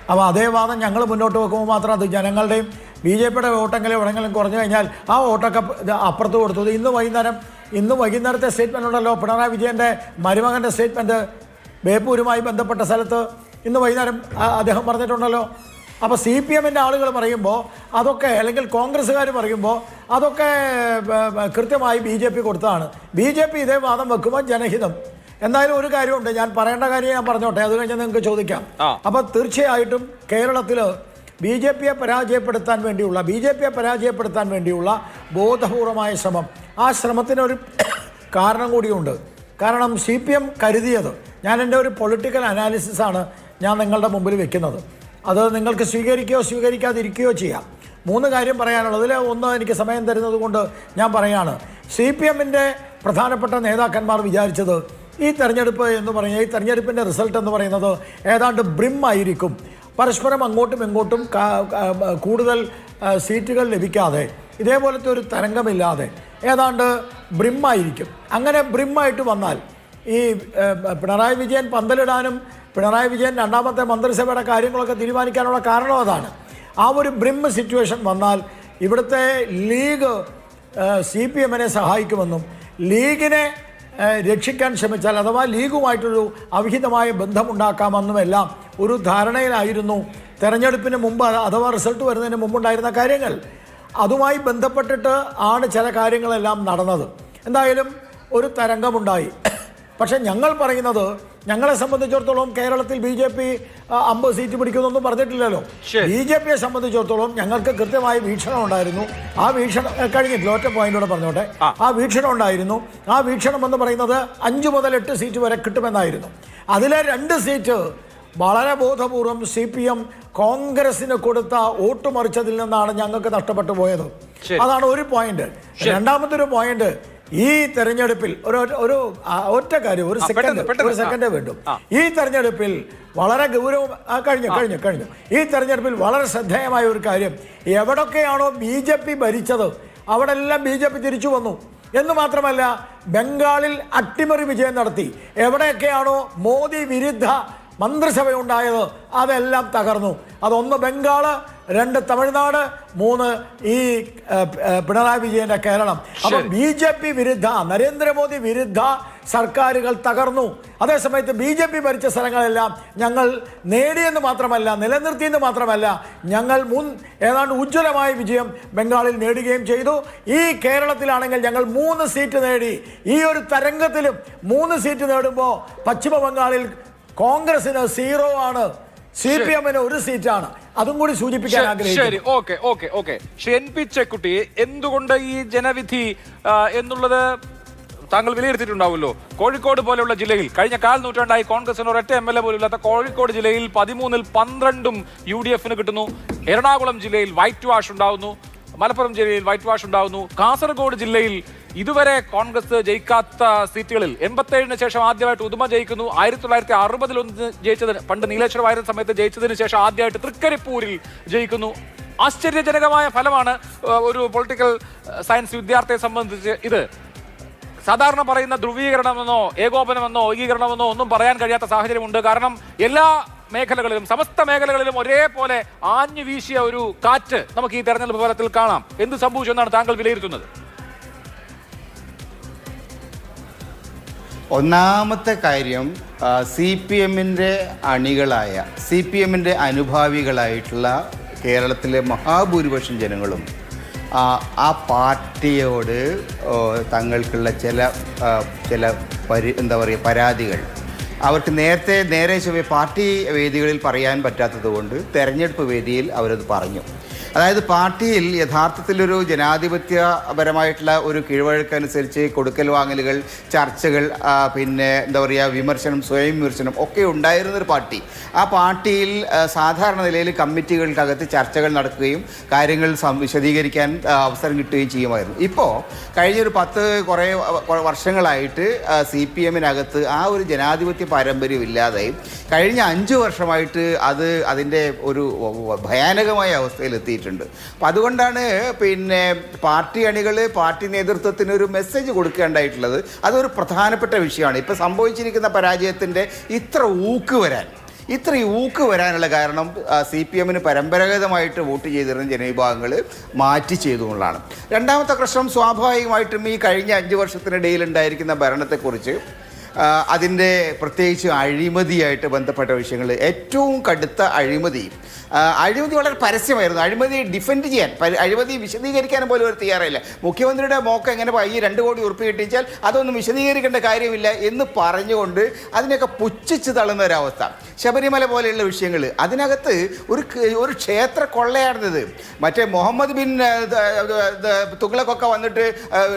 അപ്പോൾ അതേ വാദം ഞങ്ങൾ മുന്നോട്ട് വെക്കുമ്പോൾ മാത്രം അത് ജനങ്ങളുടെയും BJPയുടെ വോട്ടെങ്കിലും എവിടെയെങ്കിലും കുറഞ്ഞു കഴിഞ്ഞാൽ ആ വോട്ടൊക്കെ അപ്പുറത്ത് കൊടുത്തു. ഇന്ന് വൈകുന്നേരത്തെ സ്റ്റേറ്റ്മെൻ്റ് ഉണ്ടല്ലോ, പിണറായി വിജയൻ്റെ മരുമകൻ്റെ സ്റ്റേറ്റ്മെൻറ്റ് ബേപ്പൂരുമായി ബന്ധപ്പെട്ട സ്ഥലത്ത് ഇന്ന് വൈകുന്നേരം അദ്ദേഹം പറഞ്ഞിട്ടുണ്ടല്ലോ. അപ്പോൾ CPMൻ്റെ ആളുകൾ പറയുമ്പോൾ അതൊക്കെ, അല്ലെങ്കിൽ കോൺഗ്രസ്സുകാർ പറയുമ്പോൾ അതൊക്കെ കൃത്യമായി BJP കൊടുത്തതാണ്. BJP ഇതേ വാദം വെക്കുമ്പോൾ ജനഹിതം. എന്തായാലും ഒരു കാര്യമുണ്ട്, ഞാൻ പറയേണ്ട കാര്യം ഞാൻ പറഞ്ഞോട്ടെ, അത് കഴിഞ്ഞ് നിങ്ങൾക്ക് ചോദിക്കാം. അപ്പോൾ തീർച്ചയായിട്ടും കേരളത്തിൽ BJPയെ പരാജയപ്പെടുത്താൻ വേണ്ടിയുള്ള ബോധപൂർവമായ ശ്രമം, ആ ശ്രമത്തിനൊരു കാരണം കൂടിയുണ്ട്. കാരണം CPM കരുതിയത്, ഞാൻ എൻ്റെ ഒരു പൊളിറ്റിക്കൽ അനാലിസിസാണ് ഞാൻ നിങ്ങളുടെ മുമ്പിൽ വെക്കുന്നത്. അത് നിങ്ങൾക്ക് സ്വീകരിക്കുകയോ സ്വീകരിക്കാതിരിക്കുകയോ ചെയ്യാം. 3 കാര്യം പറയാനുള്ളതിൽ ഒന്ന് എനിക്ക് സമയം തരുന്നത് കൊണ്ട് ഞാൻ പറയാണ്. CPMൻ്റെ പ്രധാനപ്പെട്ട നേതാക്കന്മാർ വിചാരിച്ചത് ഈ തെരഞ്ഞെടുപ്പിൻ്റെ റിസൾട്ട് എന്ന് പറയുന്നത് ഏതാണ്ട് ബ്രിമ്മായിരിക്കും. പരസ്പരം അങ്ങോട്ടും ഇങ്ങോട്ടും കൂടുതൽ സീറ്റുകൾ ലഭിക്കാതെ, ഇതേപോലത്തെ ഒരു തരംഗമില്ലാതെ ഏതാണ്ട് ബ്രിമ്മായിരിക്കും. അങ്ങനെ ബ്രിമ്മായിട്ട് വന്നാൽ ഈ പിണറായി വിജയൻ പന്തലിടാനും പിണറായി വിജയൻ രണ്ടാമത്തെ മന്ത്രിസഭയുടെ കാര്യങ്ങളൊക്കെ തീരുമാനിക്കാനുള്ള കാരണം അതാണ്. ആ ഒരു ബ്രിം സിറ്റുവേഷൻ വന്നാൽ ഇവിടുത്തെ ലീഗ് CPMനെ സഹായിക്കുമെന്നും ലീഗിനെ രക്ഷിക്കാൻ ശ്രമിച്ചാൽ അഥവാ ലീഗുമായിട്ടൊരു അവിഹിതമായ ബന്ധമുണ്ടാക്കാമെന്നുമെല്ലാം ഒരു ധാരണയിലായിരുന്നു തെരഞ്ഞെടുപ്പിന് മുമ്പ്, അഥവാ റിസൾട്ട് വരുന്നതിന് മുമ്പുണ്ടായിരുന്ന കാര്യങ്ങൾ. അതുമായി ബന്ധപ്പെട്ടിട്ട് ആണ് ചില കാര്യങ്ങളെല്ലാം നടന്നത്. എന്തായാലും ഒരു തരംഗമുണ്ടായി. പക്ഷെ ഞങ്ങൾ പറയുന്നത്, ഞങ്ങളെ സംബന്ധിച്ചിടത്തോളം കേരളത്തിൽ BJP 50 സീറ്റ് പിടിക്കുന്നൊന്നും പറഞ്ഞിട്ടില്ലല്ലോ. BJPയെ സംബന്ധിച്ചിടത്തോളം ഞങ്ങൾക്ക് കൃത്യമായ വീക്ഷണം ഉണ്ടായിരുന്നു. ആ വീക്ഷണം കഴിഞ്ഞിട്ടില്ല, ഒറ്റ പോയിന്റോടെ പറഞ്ഞോട്ടെ. ആ വീക്ഷണം ഉണ്ടായിരുന്നു. ആ വീക്ഷണം എന്ന് പറയുന്നത് 5 മുതൽ 8 സീറ്റ് വരെ കിട്ടുമെന്നായിരുന്നു. അതിലെ 2 സീറ്റ് വളരെ ബോധപൂർവം CPM കോൺഗ്രസിന് കൊടുത്ത വോട്ട് മറിച്ചതിൽ നിന്നാണ് ഞങ്ങൾക്ക് നഷ്ടപ്പെട്ടു പോയത്. അതാണ് ഒരു പോയിന്റ്. രണ്ടാമത്തെ ഒരു പോയിന്റ്, ഈ തെരഞ്ഞെടുപ്പിൽ ഒറ്റ കാര്യം, ഒരു സെക്കൻഡ് വേണ്ടു. ഈ തെരഞ്ഞെടുപ്പിൽ വളരെ ഗൗരവം കഴിഞ്ഞു. ഈ തെരഞ്ഞെടുപ്പിൽ വളരെ ശ്രദ്ധേയമായ ഒരു കാര്യം, എവിടൊക്കെയാണോ BJP ഭരിച്ചത് അവിടെ എല്ലാം BJP തിരിച്ചു വന്നു എന്ന് മാത്രമല്ല, ബംഗാളിൽ അട്ടിമറി വിജയം നടത്തി. എവിടെയൊക്കെയാണോ മോദി വിരുദ്ധ മന്ത്രിസഭയുണ്ടായത് അതെല്ലാം തകർന്നു. അതൊന്ന് ബംഗാള്, 2 തമിഴ്നാട്, 3 ഈ പിണറായി വിജയന്റെ കേരളം. അപ്പം BJP വിരുദ്ധ, നരേന്ദ്രമോദി വിരുദ്ധ സർക്കാരുകൾ തകർന്നു. അതേസമയത്ത് BJP ഭരിച്ച സ്ഥലങ്ങളെല്ലാം ഞങ്ങൾ നേടിയെന്ന് മാത്രമല്ല, നിലനിർത്തിയെന്ന് മാത്രമല്ല, ഞങ്ങൾ ഏതാണ്ട് ഉജ്ജ്വലമായ വിജയം ബംഗാളിൽ നേടുകയും ചെയ്തു. ഈ കേരളത്തിലാണെങ്കിൽ ഞങ്ങൾ 3 സീറ്റ് നേടി. ഈ ഒരു തരംഗത്തിലും 3 സീറ്റ് നേടുമ്പോൾ പശ്ചിമ ബംഗാളിൽ കോൺഗ്രസിന് 0 ആണ്, CPMന് 1 സീറ്റാണ്. അതും കൂടി സൂചിപ്പിക്കാൻ ആഗ്രഹിക്കുന്നു. NP ചെക്കുട്ടി, എന്തുകൊണ്ട് ഈ ജനവിധി എന്നുള്ളത് താങ്കൾ വിലയിരുത്തിയിട്ടുണ്ടാവുമല്ലോ. കോഴിക്കോട് പോലെയുള്ള ജില്ലയിൽ കഴിഞ്ഞ 1/4 നൂറ്റാണ്ടായി കോൺഗ്രസിന് ഒരൊറ്റ MLA പോലും ഇല്ലാത്ത കോഴിക്കോട് ജില്ലയിൽ 13-ൽ 12 UDFന് കിട്ടുന്നു. എറണാകുളം ജില്ലയിൽ വൈറ്റ് വാഷ് ഉണ്ടാവുന്നു. മലപ്പുറം ജില്ലയിൽ വൈറ്റ് വാഷ് ഉണ്ടാവുന്നു. കാസർഗോഡ് ജില്ലയിൽ ഇതുവരെ കോൺഗ്രസ് ജയിക്കാത്ത സീറ്റുകളിൽ 87-ന് ശേഷം ആദ്യമായിട്ട് ഉദുമ ജയിക്കുന്നു. 1960 ജയിച്ചതിന്, പണ്ട് നീലേശ്വരമായിരുന്ന സമയത്ത് ജയിച്ചതിന് ശേഷം ആദ്യമായിട്ട് തൃക്കരിപ്പൂരിൽ ജയിക്കുന്നു. ആശ്ചര്യജനകമായ ഫലമാണ് ഒരു പൊളിറ്റിക്കൽ സയൻസ് വിദ്യാർത്ഥിയെ സംബന്ധിച്ച്. ഇത് സാധാരണ പറയുന്ന ധ്രുവീകരണമെന്നോ ഏകോപനമെന്നോ ഏകീകരണമെന്നോ ഒന്നും പറയാൻ കഴിയാത്ത സാഹചര്യമുണ്ട്. കാരണം എല്ലാ മേഖലകളിലും, സമസ്ത മേഖലകളിലും ഒരേപോലെ ആഞ്ഞു വീശിയ ഒരു കാറ്റ് നമുക്ക് ഈ തെരഞ്ഞെടുപ്പ് ഫലത്തിൽ കാണാം. എന്ത് സംഭവിച്ചു എന്നാണ് താങ്കൾ വിലയിരുത്തുന്നത്? ഒന്നാമത്തെ കാര്യം CPM-ന്റെ അണികളായ CPM-ന്റെ അനുഭാവികളായിട്ടുള്ള കേരളത്തിലെ മഹാഭൂരിപക്ഷം ജനങ്ങളും ആ പാർട്ടിയോട് തങ്ങൾക്കുള്ള ചില എന്താ പറയുക പരാതികൾ അവർക്ക് നേരെ ചൊവ്വേ പാർട്ടി വേദികളിൽ പറയാൻ പറ്റാത്തത് കൊണ്ട് തെരഞ്ഞെടുപ്പ് വേദിയിൽ അവരത് പറഞ്ഞു. അതായത് പാർട്ടിയിൽ യഥാർത്ഥത്തിലൊരു ജനാധിപത്യപരമായിട്ടുള്ള ഒരു കീഴ്വഴക്കനുസരിച്ച് കൊടുക്കൽ വാങ്ങലുകൾ, ചർച്ചകൾ, പിന്നെ എന്താ പറയുക വിമർശനം, സ്വയം വിമർശനം ഒക്കെ ഉണ്ടായിരുന്നൊരു പാർട്ടി. ആ പാർട്ടിയിൽ സാധാരണ നിലയിൽ കമ്മിറ്റികൾക്കകത്ത് ചർച്ചകൾ നടക്കുകയും കാര്യങ്ങൾ വിശദീകരിക്കാൻ അവസരം കിട്ടുകയും ചെയ്യുമായിരുന്നു. ഇപ്പോൾ കഴിഞ്ഞൊരു കുറേ വർഷങ്ങളായിട്ട് CPM-നകത്ത് ആ ഒരു ജനാധിപത്യ പാരമ്പര്യം ഇല്ലാതെയും കഴിഞ്ഞ 5 വർഷമായിട്ട് അതിൻ്റെ ഒരു ഭയാനകമായ അവസ്ഥയിലെത്തി. അപ്പം അതുകൊണ്ടാണ് പിന്നെ പാർട്ടി അണികൾ പാർട്ടി നേതൃത്വത്തിന് ഒരു മെസ്സേജ് കൊടുക്കേണ്ടതായിട്ടുള്ളത്. അതൊരു പ്രധാനപ്പെട്ട വിഷയമാണ്. ഇപ്പം സംഭവിച്ചിരിക്കുന്ന പരാജയത്തിൻ്റെ ഇത്ര ഊക്ക് വരാനുള്ള കാരണം CPM-ന് പരമ്പരാഗതമായിട്ട് വോട്ട് ചെയ്തിരുന്ന ജനവിഭാഗങ്ങൾ മാറ്റി ചെയ്തു എന്നുള്ളതാണ്. രണ്ടാമത്തെ പ്രശ്നം സ്വാഭാവികമായിട്ടും ഈ കഴിഞ്ഞ 5 വർഷത്തിനിടയിൽ ഉണ്ടായിരിക്കുന്ന ഭരണത്തെക്കുറിച്ച് അതിൻ്റെ പ്രത്യേകിച്ച് അഴിമതിയായിട്ട് ബന്ധപ്പെട്ട വിഷയങ്ങൾ, ഏറ്റവും കടുത്ത അഴിമതി വളരെ പരസ്യമായിരുന്നു. അഴിമതി ഡിഫെൻഡ് ചെയ്യാൻ, അഴിമതി വിശദീകരിക്കാനും പോലും ഒരു തയ്യാറായില്ല. മുഖ്യമന്ത്രിയുടെ മോക്ക് എങ്ങനെ ഈ 2 കോടി ഉറുപ്പിക കിട്ടിച്ചാൽ അതൊന്നും വിശദീകരിക്കേണ്ട കാര്യമില്ല എന്ന് പറഞ്ഞുകൊണ്ട് അതിനെയൊക്കെ പുച്ഛിച്ച് തള്ളുന്ന ഒരവസ്ഥ. ശബരിമല പോലെയുള്ള വിഷയങ്ങൾ, അതിനകത്ത് ഒരു ക്ഷേത്ര കൊള്ളയായിരുന്നത്. മറ്റേ മുഹമ്മദ് ബിൻ തുഗ്ലക്കൊക്കെ വന്നിട്ട്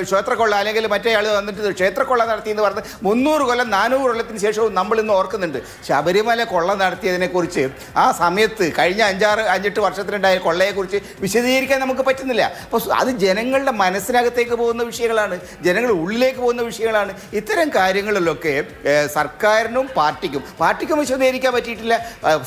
ക്ഷേത്രക്കൊള്ള, അല്ലെങ്കിൽ മറ്റേ ആൾ വന്നിട്ട് ക്ഷേത്രക്കൊള്ള നടത്തിയെന്ന് പറഞ്ഞ് 300 കൊല്ലം 400 കൊല്ലത്തിന് ശേഷവും നമ്മൾ ഇന്ന് ഓർക്കുന്നുണ്ട്. ശബരിമല കൊള്ള നടത്തിയതിനെക്കുറിച്ച് ആ സമയത്ത് കഴിഞ്ഞ 5-8 വർഷത്തിലുണ്ടായ കൊള്ളയെക്കുറിച്ച് വിശദീകരിക്കാൻ നമുക്ക് പറ്റുന്നില്ല. അപ്പോൾ അത് ജനങ്ങളുടെ മനസ്സിനകത്തേക്ക് പോകുന്ന വിഷയങ്ങളാണ്, ജനങ്ങളുടെ ഉള്ളിലേക്ക് പോകുന്ന വിഷയങ്ങളാണ്. ഇത്തരം കാര്യങ്ങളിലൊക്കെ സർക്കാരിനും പാർട്ടിക്കും വിശദീകരിക്കാൻ പറ്റിയിട്ടില്ല,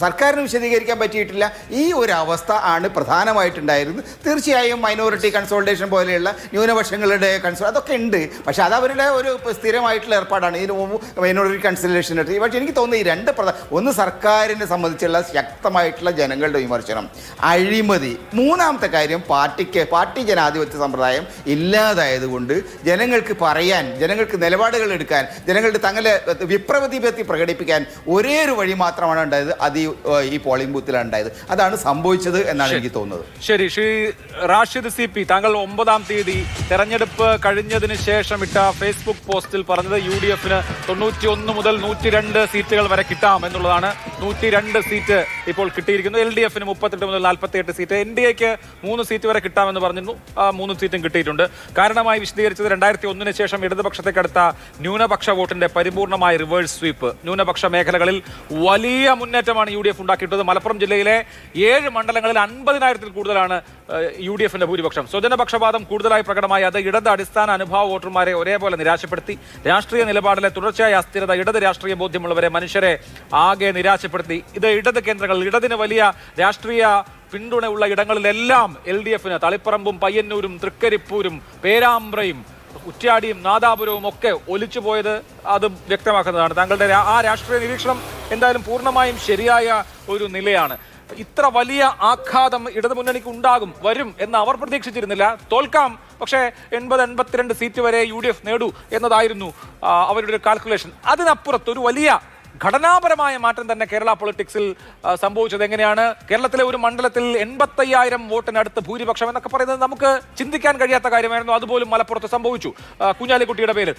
സർക്കാരിനും വിശദീകരിക്കാൻ പറ്റിയിട്ടില്ല. ഈ ഒരു അവസ്ഥ ആണ് പ്രധാനമായിട്ടുണ്ടായിരുന്നത്. തീർച്ചയായും മൈനോറിറ്റി കൺസോൾട്ടേഷൻ പോലെയുള്ള ന്യൂനപക്ഷങ്ങളുടെ അതൊക്കെ ഉണ്ട്. പക്ഷെ അത് അവരുടെ ഒരു സ്ഥിരമായിട്ടുള്ള ഏർപ്പാടാണ്. ഇതിന് മുമ്പ് മൈനോറിറ്റി കൺസൾട്ടേഷൻ. പക്ഷേ എനിക്ക് തോന്നുന്നു ഈ രണ്ട് ഒന്ന് സർക്കാരിനെ സംബന്ധിച്ചുള്ള ശക്തമായിട്ടുള്ള ജനങ്ങളുടെ വിമർശനം, അഴിമതി. മൂന്നാമത്തെ കാര്യം പാർട്ടി ജനാധിപത്യ സമ്പ്രദായം ഇല്ലാതായതുകൊണ്ട് ജനങ്ങൾക്ക് പറയാൻ, ജനങ്ങൾക്ക് നിലപാടുകൾ എടുക്കാൻ, ജനങ്ങളുടെ തങ്ങളെ വിപ്രതിപത്തി പ്രകടിപ്പിക്കാൻ ഒരേ ഒരു വഴി മാത്രമാണ് ഉണ്ടായത്. അത് ഈ പോളിംഗ് ബൂത്തിലാണ് ഉണ്ടായത്. അതാണ് സംഭവിച്ചത് എന്നാണ് എനിക്ക് തോന്നുന്നത്. ശരി, ശ്രീ റാഷിദ് CP, താങ്കൾ 9-ാം തീയതി തെരഞ്ഞെടുപ്പ് കഴിഞ്ഞതിന് ശേഷം ഇട്ട ഫേസ്ബുക്ക് പോസ്റ്റിൽ പറഞ്ഞത് UDF-ന് 91 മുതൽ 102 സീറ്റുകൾ വരെ കിട്ടാം എന്നുള്ളതാണ്. 102 സീറ്റ് ഇപ്പോൾ കിട്ടിയിരിക്കുന്നു. LDF-ന് 38 മുതൽ 48 സീറ്റ്, NDA-ക്ക് 3 സീറ്റ് വരെ കിട്ടാമെന്ന് പറഞ്ഞിരുന്നു. 3 സീറ്റും കിട്ടിയിട്ടുണ്ട്. കാരണമായി വിശദീകരിച്ചത് 2001-ന് ശേഷം ഇടതുപക്ഷത്തേക്കടുത്ത ന്യൂനപക്ഷ വോട്ടിന്റെ പരിപൂർണമായ റിവേഴ്സ് സ്വീപ്പ്. ന്യൂനപക്ഷ മേഖലകളിൽ വലിയ മുന്നേറ്റമാണ് UDF ഉണ്ടാക്കിയിട്ടത്. മലപ്പുറം ജില്ലയിലെ 7 മണ്ഡലങ്ങളിൽ 50,000-ൽ കൂടുതലാണ് UDF-ന്റെ ഭൂരിപക്ഷം. സ്വജനപക്ഷപാതം കൂടുതലായി പ്രകടമായി. അത് ഇടത് അടിസ്ഥാന അനുഭാവ വോട്ടർമാരെ ഒരേപോലെ നിരാശപ്പെടുത്തി. രാഷ്ട്രീയ നിലപാടിലെ തുടർച്ചയായ അസ്ഥിരത ഇടത് രാഷ്ട്രീയ ബോധ്യമുള്ളവരെ, മനുഷ്യരെ ആകെ നിരാശപ്പെടുത്തി. ഇത് ഇടത് കേന്ദ്രങ്ങൾ, ഇടതിന് വലിയ രാഷ്ട്രീയ പിന്തുണയുള്ള ഇടങ്ങളിലെല്ലാം LDF-ന് തളിപ്പറമ്പും പയ്യന്നൂരും തൃക്കരിപ്പൂരും പേരാമ്പ്രയും കുറ്റ്യാടിയും നാദാപുരവും ഒക്കെ ഒലിച്ചു പോയത് അത് വ്യക്തമാക്കുന്നതാണ്. താങ്കളുടെ ആ രാഷ്ട്രീയ നിരീക്ഷണം എന്തായാലും പൂർണ്ണമായും ശരിയായ ഒരു നിലയാണ്. ഇത്ര വലിയ ആഘാതം ഇടതുമുന്നണിക്ക് വരും എന്ന് അവർ പ്രതീക്ഷിച്ചിരുന്നില്ല. തോൽക്കാം, പക്ഷേ 80-82 സീറ്റ് വരെ UDF നേടൂ എന്നതായിരുന്നു അവരുടെ ഒരു കാൽക്കുലേഷൻ. അതിനപ്പുറത്ത് ഒരു വലിയ ഘടനാപരമായ മാറ്റം തന്നെ കേരള പൊളിറ്റിക്സിൽ സംഭവിച്ചത് എങ്ങനെയാണ്? കേരളത്തിലെ ഒരു മണ്ഡലത്തിൽ 85,000 വോട്ടിനടുത്ത് ഭൂരിപക്ഷം എന്നൊക്കെ പറയുന്നത് നമുക്ക് ചിന്തിക്കാൻ കഴിയാത്ത കാര്യമായിരുന്നു. അതുപോലും മലപ്പുറത്ത് സംഭവിച്ചു. കുഞ്ഞാലിക്കുട്ടിയുടെ പേരിൽ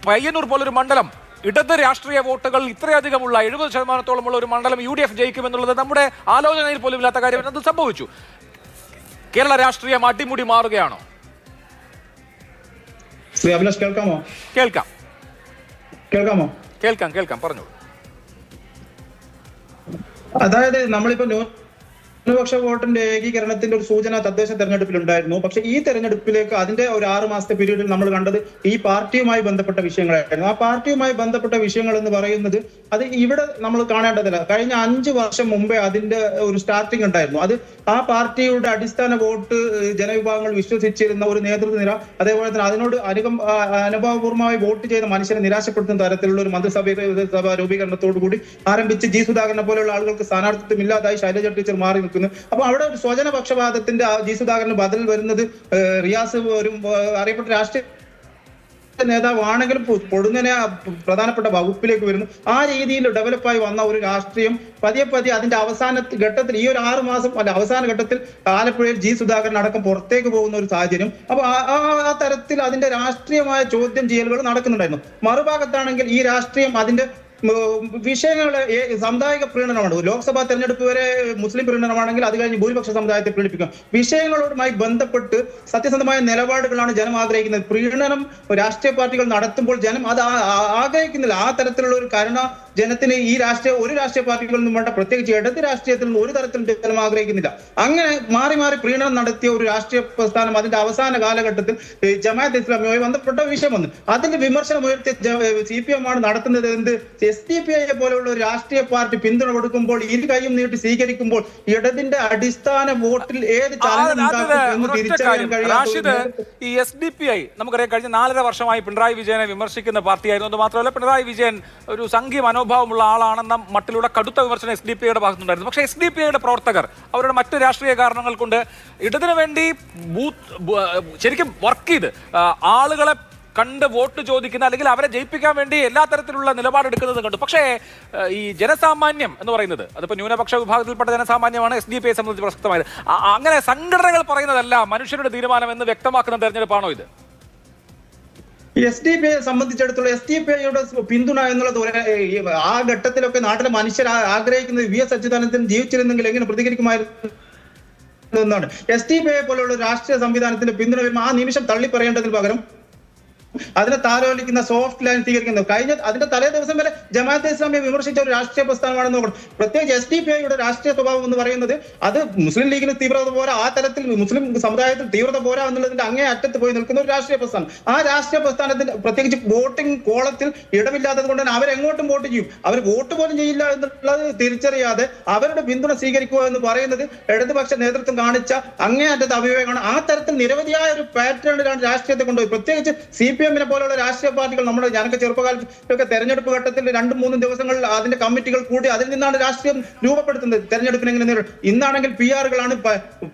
പയ്യന്നൂർ പോലൊരു മണ്ഡലം, ഇടത് രാഷ്ട്രീയ വോട്ടുകൾ ഇത്രയധികമുള്ള 70% ഒരു മണ്ഡലം UDF ജയിക്കുമെന്നുള്ളത് നമ്മുടെ ആലോചനയിൽ പോലും ഇല്ലാത്ത കാര്യം. അത് സംഭവിച്ചു. കേരള രാഷ്ട്രീയം അടിമുടി മാറുകയാണോ? ശ്രീ അഭിലാഷ്, കേൾക്കാമോ? കേൾക്കാം, പറഞ്ഞു. അതായത് നമ്മളിപ്പോ ന്യൂനപക്ഷ വോട്ടിന്റെ ഏകീകരണത്തിന്റെ ഒരു സൂചന തദ്ദേശ തെരഞ്ഞെടുപ്പിൽ ഉണ്ടായിരുന്നു. പക്ഷെ ഈ തെരഞ്ഞെടുപ്പിലേക്ക് അതിന്റെ ഒരു 6 മാസത്തെ പീരീഡിൽ നമ്മൾ കണ്ടത് ഈ പാർട്ടിയുമായി ബന്ധപ്പെട്ട വിഷയങ്ങളായിരുന്നു. ആ പാർട്ടിയുമായി ബന്ധപ്പെട്ട വിഷയങ്ങൾ എന്ന് പറയുന്നത് അത് ഇവിടെ നമ്മൾ കാണേണ്ടതില്ല. കഴിഞ്ഞ 5 വർഷം മുമ്പേ അതിന്റെ ഒരു സ്റ്റാർട്ടിംഗ് ഉണ്ടായിരുന്നു. അത് ആ പാർട്ടിയുടെ അടിസ്ഥാന വോട്ട് ജനവിഭാഗങ്ങൾ വിശ്വസിച്ചിരുന്ന ഒരു നേതൃത്വനിര, അതേപോലെ തന്നെ അതിനോട് അനുഭാവപൂർവ്വമായി വോട്ട് ചെയ്ത മനുഷ്യരെ നിരാശപ്പെടുത്തുന്ന തരത്തിലുള്ള ഒരു മന്ത്രിസഭ രൂപീകരണത്തോടു കൂടി ആരംഭിച്ച് G. സുധാകരനെ പോലെയുള്ള ആളുകൾക്ക് സ്ഥാനാർത്ഥിത്വം ഇല്ലാതായി ശൈലജ ടീച്ചർ മാറി നിൽക്കുന്നു. അപ്പൊ അവിടെ ഒരു സ്വജനപക്ഷപാതത്തിന്റെ G. സുധാകരന് ബദൽ വരുന്നത് റിയാസ്, ഒരു അറിയപ്പെട്ട രാഷ്ട്രീയ നേതാവാണെങ്കിലും പൊടുന്നനെ പ്രധാനപ്പെട്ട വകുപ്പിലേക്ക് വരുന്നു. ആ രീതിയിൽ ഡെവലപ്പായി വന്ന ഒരു രാഷ്ട്രീയം പതിയെ അതിന്റെ അവസാന ഘട്ടത്തിൽ ഈ ഒരു 6 മാസം അവസാന ഘട്ടത്തിൽ ആലപ്പുഴയിൽ ജി സുധാകരൻ അടക്കം പുറത്തേക്ക് പോകുന്ന ഒരു സാഹചര്യം. അപ്പൊ ആ തരത്തിൽ അതിന്റെ രാഷ്ട്രീയമായ ചോദ്യം ചെയ്യലുകൾ നടക്കുന്നുണ്ടായിരുന്നു. മറുഭാഗത്താണെങ്കിൽ ഈ രാഷ്ട്രീയം അതിന്റെ വിഷയങ്ങളെ സാമുദായിക പ്രീണനമാണ്. ലോക്സഭാ തെരഞ്ഞെടുപ്പ് വരെ മുസ്ലിം പ്രീണനമാണെങ്കിൽ അത് കഴിഞ്ഞ് ഭൂരിപക്ഷ സമുദായത്തെ പ്രീണിപ്പിക്കും. വിഷയങ്ങളുമായി ബന്ധപ്പെട്ട് സത്യസന്ധമായ നിലപാടുകളാണ് ജനം ആഗ്രഹിക്കുന്നത്. പ്രീണനം രാഷ്ട്രീയ പാർട്ടികൾ നടത്തുമ്പോൾ ജനം അത് ആഗ്രഹിക്കുന്നില്ല. ആ തരത്തിലുള്ള ഒരു കരുണ ജനത്തിന് ഈ ഒരു രാഷ്ട്രീയ പാർട്ടികളിൽ നിന്നും വേണ്ട, പ്രത്യേകിച്ച് ഇടത് രാഷ്ട്രീയത്തിൽ നിന്ന് ഒരു തരത്തിലും ജനം ആഗ്രഹിക്കുന്നില്ല. അങ്ങനെ മാറി പ്രീണനം നടത്തിയ ഒരു രാഷ്ട്രീയ പ്രസ്ഥാനം അതിന്റെ അവസാന കാലഘട്ടത്തിൽ ജമാഅത്ത് ഇസ്ലാമിയുമായി ബന്ധപ്പെട്ട വിഷയം വന്നു. അതിന്റെ വിമർശനം ഉയർത്തിയ CPM ആണ് നടത്തുന്നത്. എന്ത് SDPI പോലെയുള്ള ഒരു രാഷ്ട്രീയ പാർട്ടി പിന്തുണ കൊടുക്കുമ്പോൾ ഇരു കൈയും നീട്ടി സ്വീകരിക്കുമ്പോൾ ഇടതിന്റെ അടിസ്ഥാന വോട്ടിൽ ഏത് ചലനം എന്ന് തിരിച്ചറിയാൻ കഴിയാത്ത ഈ SDPI നമുക്കറിയാം കഴിഞ്ഞ 4.5 വർഷമായി പിണറായി വിജയനെ വിമർശിക്കുന്ന പാർട്ടിയായിരുന്നു. അത് മാത്രമല്ല പിണറായി വിജയൻ ഒരു സംഘീയ മനോഭാവമുള്ള ആളാണെന്ന മട്ടിലൂടെ കടുത്ത വിമർശനം SDPIയുടെ ഭാഗത്തുനിന്നുണ്ടായിരുന്നു. പക്ഷേ SDPIയുടെ പ്രവർത്തകർ അവരുടെ മറ്റ് രാഷ്ട്രീയ കാരണങ്ങൾ കൊണ്ട് ഇടതിനു വേണ്ടി ശരിക്കും വർക്ക് ചെയ്ത് ആളുകളെ കണ്ട് വോട്ട് ചോദിക്കുന്ന അല്ലെങ്കിൽ അവരെ ജയിപ്പിക്കാൻ വേണ്ടി എല്ലാ തരത്തിലുള്ള നിലപാടെടുക്കുന്നത് കണ്ടു. പക്ഷേ ഈ ജനസാമാന്യം എന്ന് പറയുന്നത് അതിപ്പോൾ ന്യൂനപക്ഷ വിഭാഗത്തിൽപ്പെട്ട ജനസാമാന്യമാണ് SDPI സംബന്ധിച്ച് പ്രസക്തമായത്. അങ്ങനെ സംഘടനകൾ പറയുന്നതല്ല മനുഷ്യരുടെ തീരുമാനം എന്ന് വ്യക്തമാക്കുന്ന തെരഞ്ഞെടുപ്പാണോ ഇത്? SDPI സംബന്ധിച്ചിടത്തോളം SDPIയുടെ പിന്തുണ എന്നുള്ളത് ആ ഘട്ടത്തിലൊക്കെ നാട്ടിലെ മനുഷ്യർ ആഗ്രഹിക്കുന്നത് VS അച്യുതാനന്ദൻ ജീവിച്ചിരുന്നെങ്കിൽ എങ്ങനെ പ്രതികരിക്കുമായിരുന്നു എന്നാണ്. SDPI പോലുള്ള രാഷ്ട്രീയ സംവിധാനത്തിന്റെ പിന്തുണ വരുമ്പോൾ ആ നിമിഷം തള്ളി പറയേണ്ടതിന് പകരം അതിനെ താലോലിക്കുന്ന സോഫ്റ്റ് ലൈൻ സ്വീകരിക്കുന്നത്. അതിന്റെ തലേ ദിവസം വരെ ജമാഅത്തെ ഇസ്ലാമിയെ വിമർശിച്ച ഒരു രാഷ്ട്രീയ പ്രസ്ഥാനമാണെന്ന് നോക്കണം. പ്രത്യേകിച്ച് SDPIയുടെ രാഷ്ട്രീയ സ്വഭാവം എന്ന് പറയുന്നത് അത് മുസ്ലിം ലീഗിന് തീവ്രത പോരാ, ആ തരത്തിൽ മുസ്ലിം സമുദായത്തിൽ തീവ്രത പോരാ എന്നുള്ളതിന്റെ അങ്ങേ അറ്റത്ത് പോയി നിൽക്കുന്ന ഒരു രാഷ്ട്രീയ പ്രസ്ഥാനം. ആ രാഷ്ട്രീയ പ്രസ്ഥാനത്തിന് പ്രത്യേകിച്ച് വോട്ടിംഗ് കോളത്തിൽ ഇടമില്ലാത്തത് കൊണ്ട് തന്നെ അവരെങ്ങോട്ടും വോട്ട് ചെയ്യും. അവർ വോട്ട് പോലും ചെയ്യില്ല എന്നുള്ളത് തിരിച്ചറിയാതെ അവരുടെ പിന്തുണ സ്വീകരിക്കുക എന്ന് പറയുന്നത് ഇടതുപക്ഷ നേതൃത്വം കാണിച്ച അങ്ങേ അറ്റത്ത് അവിവേകമാണ്. ആ തരത്തിൽ നിരവധിയായ ഒരു പാറ്റേണിലാണ് രാഷ്ട്രീയത്തെ കൊണ്ടുപോയി. പ്രത്യേകിച്ച് CPM പോലുള്ള രാഷ്ട്രീയ പാർട്ടികൾ ഞാനൊക്കെ ചെറുപ്പകാലത്തൊക്കെ തെരഞ്ഞെടുപ്പ് ഘട്ടത്തിൽ 2-3 ദിവസങ്ങളിൽ അതിന്റെ കമ്മിറ്റികൾ കൂടി അതിൽ നിന്നാണ് രാഷ്ട്രീയം രൂപപ്പെടുത്തുന്നത്. തെരഞ്ഞെടുപ്പിന് എങ്ങനെ നേരിടും. ഇന്നാണെങ്കിൽ PR-കളാണ്,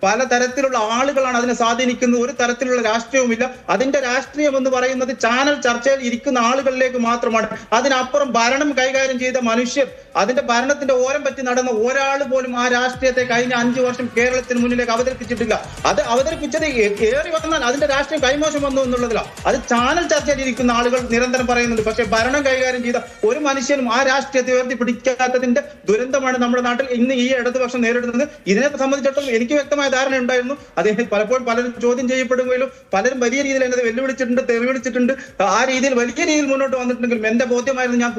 പല തരത്തിലുള്ള ആളുകളാണ് അതിനെ സ്വാധീനിക്കുന്നത്. ഒരു തരത്തിലുള്ള രാഷ്ട്രീയവുമില്ല. അതിന്റെ രാഷ്ട്രീയം എന്ന് പറയുന്നത് ചാനൽ ചർച്ചയിൽ ഇരിക്കുന്ന ആളുകളിലേക്ക് മാത്രമാണ്. അതിനപ്പുറം ഭരണം കൈകാര്യം ചെയ്ത മനുഷ്യർ, അതിന്റെ ഭരണത്തിന്റെ ഓരം പറ്റി നടന്ന ഒരാൾ പോലും ആ രാഷ്ട്രീയത്തെ കഴിഞ്ഞ 5 വർഷം കേരളത്തിന് മുന്നിലേക്ക് അവതരിപ്പിച്ചിട്ടില്ല. അത് അവതരിപ്പിച്ചത് ഏറി വന്നാൽ അതിന്റെ രാഷ്ട്രീയം കൈമോശം വന്നു എന്നുള്ളതിലാണ്. അത് ചാനൽ ചർച്ചയിൽ ഇരിക്കുന്ന ആളുകൾ നിരന്തരം പറയുന്നുണ്ട്. പക്ഷേ ഭരണം കൈകാര്യം ചെയ്ത ഒരു മനുഷ്യനും ആ രാഷ്ട്രീയത്തെ ഉയർത്തിപ്പിടിക്കാത്തതിന്റെ ദുരന്തമാണ് നമ്മുടെ നാട്ടിൽ ഇന്ന് ഈ ഇടതുപക്ഷം നേരിടുന്നത്. ഇതിനെ സംബന്ധിച്ചിടത്തോളം എനിക്ക് വ്യക്തമായ ധാരണ ഉണ്ടായിരുന്നു. അദ്ദേഹം പലപ്പോഴും പലരും ചോദ്യം ചെയ്യപ്പെടുകയും പലരും വലിയ രീതിയിൽ എന്നെ വെല്ലുവിളിച്ചിട്ടുണ്ട്, തെറിവിളിച്ചിട്ടുണ്ട്. ആ രീതിയിൽ വലിയ രീതിയിൽ മുന്നോട്ട് വന്നിട്ടുണ്ടെങ്കിലും എന്റെ ബോധ്യമായിരുന്നു ഞാൻ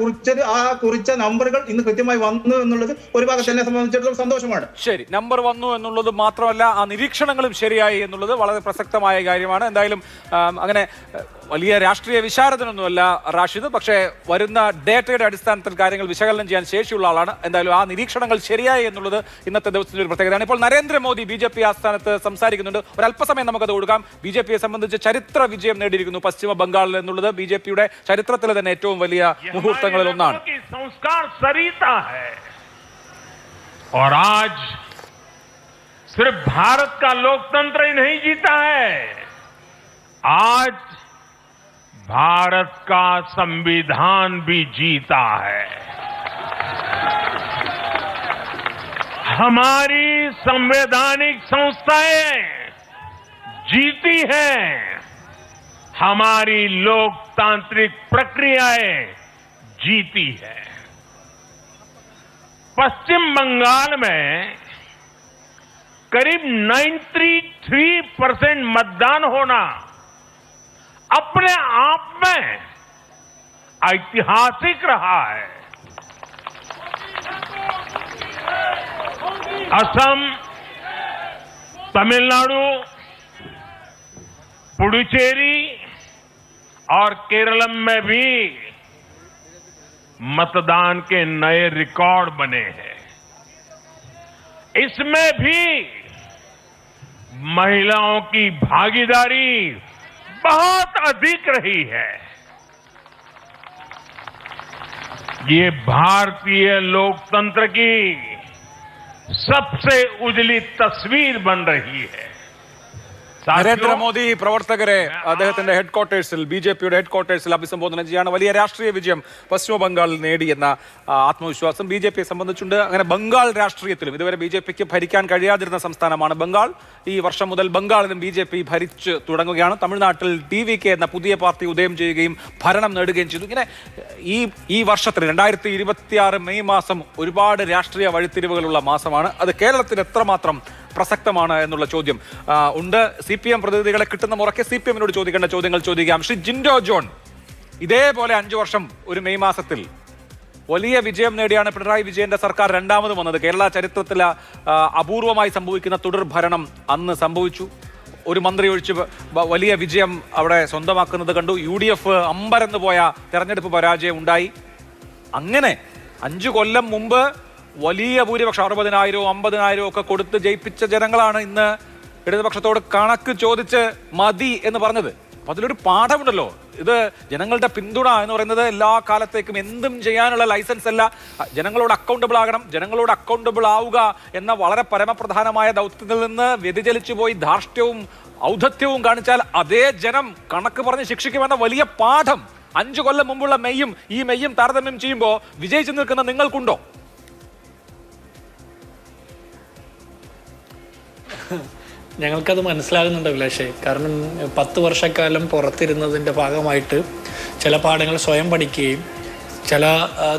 കുറിച്ച നമ്പറുകൾ ഇന്ന് കൃത്യമായി വന്നു എന്നുള്ളത് ഒരു ഭാഗത്ത് എന്നെ സംബന്ധിച്ചിടത്തോളം സന്തോഷമാണ്. ശരി, നമ്പർ വന്നു എന്നുള്ളത് മാത്രമല്ല ആ നിരീക്ഷണങ്ങളും ശരിയായി എന്നുള്ളത് വളരെ പ്രസക്തമായ കാര്യമാണ്. എന്തായാലും അങ്ങനെ വലിയ രാഷ്ട്രീയ വിശാരദനൊന്നുമല്ല റാഷിദ്, പക്ഷേ വരുന്ന ഡേറ്റയുടെ അടിസ്ഥാനത്തിൽ കാര്യങ്ങൾ വിശകലനം ചെയ്യാൻ ശേഷിയുള്ള ആളാണ്. എന്തായാലും ആ നിരീക്ഷണങ്ങൾ ശരിയായി എന്നുള്ളത് ഇന്നത്തെ ദിവസത്തിന്റെ ഒരു പ്രത്യേകതയാണ്. ഇപ്പോൾ നരേന്ദ്രമോദി BJP ആസ്ഥാനത്ത് സംസാരിക്കുന്നുണ്ട്. ഒരല്പസമയം നമുക്കത് കൊടുക്കാം. BJPയെ സംബന്ധിച്ച് ചരിത്ര വിജയം നേടിയിരിക്കുന്നു പശ്ചിമ ബംഗാളിൽ എന്നുള്ളത് BJPയുടെ ചരിത്രത്തിലെ തന്നെ ഏറ്റവും വലിയ മുഹൂർത്തങ്ങളിൽ ഒന്നാണ്. और आज सिर्फ भारत का लोकतंत्र ही नहीं जीता है, आज भारत का संविधान भी जीता है. हमारी संवैधानिक संस्थाएं जीती हैं, हमारी लोकतांत्रिक प्रक्रियाएं जीती है. पश्चिम बंगाल में करीब 93% मतदान होना अपने आप में ऐतिहासिक रहा है. असम, तमिलनाडु, पुडुचेरी और केरल में भी मतदान के नए रिकॉर्ड बने हैं. इसमें भी महिलाओं की भागीदारी बहुत अधिक रही है. ये भारतीय लोकतंत्र की सबसे उजली तस्वीर बन रही है. നരേന്ദ്രമോദി പ്രവർത്തകരെ അദ്ദേഹത്തിന്റെ ഹെഡ്ക്വാർട്ടേഴ്സിൽ BJPയുടെ ഹെഡ്ക്വാർട്ടേഴ്സിൽ അഭിസംബോധന ചെയ്യാണ്. വലിയ രാഷ്ട്രീയ വിജയം പശ്ചിമ ബംഗാളിൽ നേടിയെന്ന ആത്മവിശ്വാസം BJPയെ സംബന്ധിച്ചുണ്ട്. അങ്ങനെ ബംഗാൾ രാഷ്ട്രീയത്തിലും ഇതുവരെ BJPക്ക് ഭരിക്കാൻ കഴിയാതിരുന്ന സംസ്ഥാനമാണ് ബംഗാൾ. ഈ വർഷം മുതൽ ബംഗാളിലും BJP ഭരിച്ചു തുടങ്ങുകയാണ്. തമിഴ്നാട്ടിൽ DVK എന്ന പുതിയ പാർട്ടി ഉദയം ചെയ്യുകയും ഭരണം നേടുകയും ചെയ്തു. ഇങ്ങനെ ഈ വർഷത്തിൽ 2026 മെയ് മാസം ഒരുപാട് രാഷ്ട്രീയ വഴിത്തിരിവുകളുള്ള മാസമാണ്. അത് കേരളത്തിൽ എത്രമാത്രം പ്രസക്തമാണ് എന്നുള്ള ചോദ്യം ഉണ്ട്. CPM പ്രതിനിധികളെ കിട്ടുന്ന മുറയ്ക്ക് CPMനോട് ചോദിക്കേണ്ട ചോദ്യങ്ങൾ ചോദിക്കാം. ശ്രീ ജിൻഡോ ജോൺ, ഇതേപോലെ 5 വർഷം ഒരു മെയ് മാസത്തിൽ വലിയ വിജയം നേടിയാണ് പിണറായി വിജയന്റെ സർക്കാർ രണ്ടാമത് വന്നത്. കേരള ചരിത്രത്തിൽ അപൂർവമായി സംഭവിക്കുന്ന തുടർ ഭരണം അന്ന് സംഭവിച്ചു. ഒരു മന്ത്രി ഒഴിച്ച് വലിയ വിജയം അവിടെ സ്വന്തമാക്കുന്നത് കണ്ടു. UDF അമ്പരന്ന് പോയ തെരഞ്ഞെടുപ്പ് പരാജയം ഉണ്ടായി. അങ്ങനെ 5 കൊല്ലം മുമ്പ് വലിയ ഭൂരിപക്ഷം 60,000 50,000 ഒക്കെ കൊടുത്ത് ജയിപ്പിച്ച ജനങ്ങളാണ് ഇന്ന് ഇടതുപക്ഷത്തോട് കണക്ക് ചോദിച്ച് മതി എന്ന് പറഞ്ഞത്. അപ്പൊ അതിലൊരു പാഠമുണ്ടല്ലോ. ഇത് ജനങ്ങളുടെ പിന്തുണ എന്ന് പറയുന്നത് എല്ലാ കാലത്തേക്കും എന്തും ചെയ്യാനുള്ള ലൈസൻസ് അല്ല. ജനങ്ങളോട് അക്കൗണ്ടബിൾ ആകണം. ജനങ്ങളോട് അക്കൗണ്ടബിൾ ആവുക എന്ന വളരെ പരമപ്രധാനമായ ദൗത്യത്തിൽ നിന്ന് വ്യതിചലിച്ചു പോയി ധാർഷ്ട്യവും ഔദ്ധത്യവും കാണിച്ചാൽ അതേ ജനം കണക്ക് പറഞ്ഞ് ശിക്ഷിക്കുമെന്ന വലിയ പാഠം 5 കൊല്ലം മുമ്പുള്ള മെയ്യും ഈ മെയ്യും താരതമ്യം ചെയ്യുമ്പോൾ വിജയിച്ചു നിൽക്കുന്ന നിങ്ങൾക്കുണ്ടോ? ഞങ്ങൾക്കത് മനസ്സിലാകുന്നുണ്ട് അഭിലാഷേ. കാരണം 10 വർഷക്കാലം പുറത്തിരുന്നതിൻ്റെ ഭാഗമായിട്ട് ചില പാഠങ്ങൾ സ്വയം പഠിക്കുകയും ചില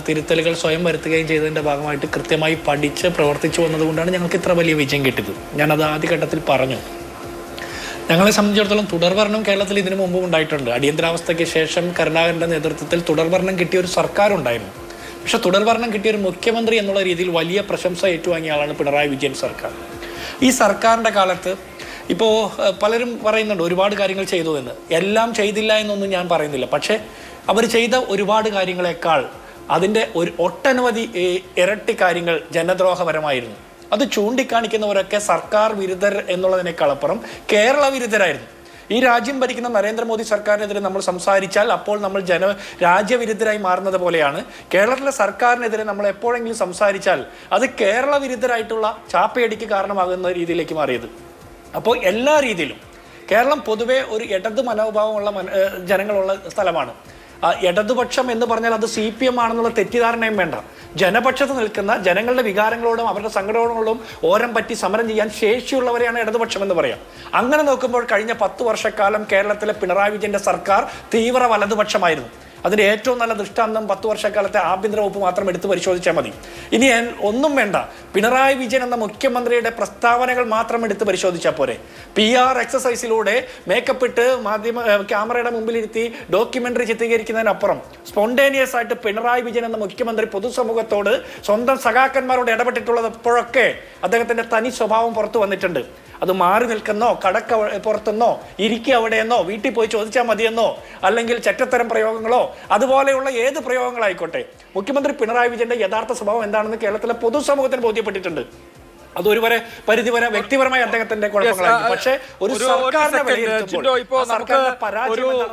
തിരുത്തലുകൾ സ്വയം വരുത്തുകയും ചെയ്തതിൻ്റെ ഭാഗമായിട്ട് കൃത്യമായി പഠിച്ച് പ്രവർത്തിച്ചു വന്നതുകൊണ്ടാണ് ഞങ്ങൾക്ക് ഇത്ര വലിയ വിജയം കിട്ടിയത്. ഞാനത് ആദ്യഘട്ടത്തിൽ പറഞ്ഞു. ഞങ്ങളെ സംബന്ധിച്ചിടത്തോളം തുടർഭരണം കേരളത്തിൽ ഇതിനു മുമ്പും ഉണ്ടായിട്ടുണ്ട്. അടിയന്തരാവസ്ഥയ്ക്ക് ശേഷം കരുണാകരൻ്റെ നേതൃത്വത്തിൽ തുടർഭരണം കിട്ടിയ ഒരു സർക്കാരുണ്ടായിരുന്നു. പക്ഷെ തുടർഭരണം കിട്ടിയ ഒരു മുഖ്യമന്ത്രി എന്നുള്ള രീതിയിൽ വലിയ പ്രശംസ ഏറ്റുവാങ്ങിയ ആളാണ് പിണറായി വിജയൻ സർക്കാർ. ഈ സർക്കാരിൻ്റെ കാലത്ത് ഇപ്പോൾ പലരും പറയുന്നുണ്ട് ഒരുപാട് കാര്യങ്ങൾ ചെയ്തു എന്ന്. എല്ലാം ചെയ്തില്ല എന്നൊന്നും ഞാൻ പറയുന്നില്ല. പക്ഷേ അവർ ചെയ്ത ഒരുപാട് കാര്യങ്ങളെക്കാൾ അതിൻ്റെ ഒട്ടനവധി ഇരട്ടി കാര്യങ്ങൾ ജനദ്രോഹപരമായിരുന്നു. അത് ചൂണ്ടിക്കാണിക്കുന്നവരൊക്കെ സർക്കാർ വിരുദ്ധർ എന്നുള്ളതിനേക്കാളപ്പുറം കേരള വിരുദ്ധരായിരുന്നു. ഈ രാജ്യം ഭരിക്കുന്ന നരേന്ദ്രമോദി സർക്കാരിനെതിരെ നമ്മൾ സംസാരിച്ചാൽ അപ്പോൾ നമ്മൾ രാജ്യവിരുദ്ധരായി മാറുന്നത് പോലെയാണ്. കേരളത്തിലെ സർക്കാരിനെതിരെ നമ്മൾ എപ്പോഴെങ്കിലും സംസാരിച്ചാൽ അത് കേരള വിരുദ്ധരായിട്ടുള്ള ചാപ്പയടിക്ക് കാരണമാകുന്ന രീതിയിലേക്ക് മാറിയത്. അപ്പോൾ എല്ലാ രീതിയിലും കേരളം പൊതുവെ ഒരു ഇടത് മനോഭാവമുള്ള ജനങ്ങളുള്ള സ്ഥലമാണ്. ഇടതുപക്ഷം എന്ന് പറഞ്ഞാൽ അത് CPM ആണെന്നുള്ള തെറ്റിദ്ധാരണയും വേണ്ട. ജനപക്ഷത്ത് നിൽക്കുന്ന ജനങ്ങളുടെ വികാരങ്ങളോടും അവരുടെ സങ്കടങ്ങളോടും ഓരം പറ്റി സമരം ചെയ്യാൻ ശേഷിയുള്ളവരെയാണ് ഇടതുപക്ഷം എന്ന് പറയാം. അങ്ങനെ നോക്കുമ്പോൾ കഴിഞ്ഞ 10 വർഷക്കാലം കേരളത്തിലെ പിണറായി വിജയന്റെ സർക്കാർ തീവ്ര വലതുപക്ഷമായിരുന്നു. അതിന്റെ ഏറ്റവും നല്ല ദൃഷ്ടാന്തം 10 വർഷക്കാലത്തെ ആഭ്യന്തര വകുപ്പ് മാത്രം എടുത്ത് പരിശോധിച്ചാൽ മതി. ഇനി ഒന്നും വേണ്ട, പിണറായി വിജയൻ എന്ന മുഖ്യമന്ത്രിയുടെ പ്രസ്താവനകൾ മാത്രം എടുത്ത് പരിശോധിച്ചാൽ പോരെ. PR എക്സസൈസിലൂടെ മേക്കപ്പ് ഇട്ട് ക്യാമറയുടെ മുമ്പിലിരുത്തി ഡോക്യുമെന്ററി ചിത്രീകരിക്കുന്നതിനപ്പുറം സ്പോണ്ടേനിയസ് ആയിട്ട് പിണറായി വിജയൻ എന്ന മുഖ്യമന്ത്രി പൊതുസമൂഹത്തോട് സ്വന്തം സഖാക്കന്മാരോട് ഇടപെട്ടിട്ടുള്ളത് എപ്പോഴൊക്കെ അദ്ദേഹത്തിന്റെ തനി സ്വഭാവം പുറത്തു വന്നിട്ടുണ്ട്. അത് മാറി നിൽക്കുന്നോ, കടക്ക പുറത്തുനിന്നോ, ഇരിക്കുക അവിടെയെന്നോ, വീട്ടിൽ പോയി ചോദിച്ചാൽ മതിയെന്നോ, അല്ലെങ്കിൽ ചെറ്റത്തരം പ്രയോഗങ്ങളോ അതുപോലെയുള്ള ഏത് പ്രയോഗങ്ങളായിക്കോട്ടെ, മുഖ്യമന്ത്രി പിണറായി വിജയന്റെ യഥാർത്ഥ സ്വഭാവം എന്താണെന്ന് കേരളത്തിലെ പൊതുസമൂഹത്തിന് ബോധ്യപ്പെട്ടിട്ടുണ്ട്. അതൊരു വ്യക്തിപരമായ വ്യക്തിപരമായ അദ്ദേഹത്തിന്റെ കുഴപ്പങ്ങളായിരുന്നു. പക്ഷേ ഒരു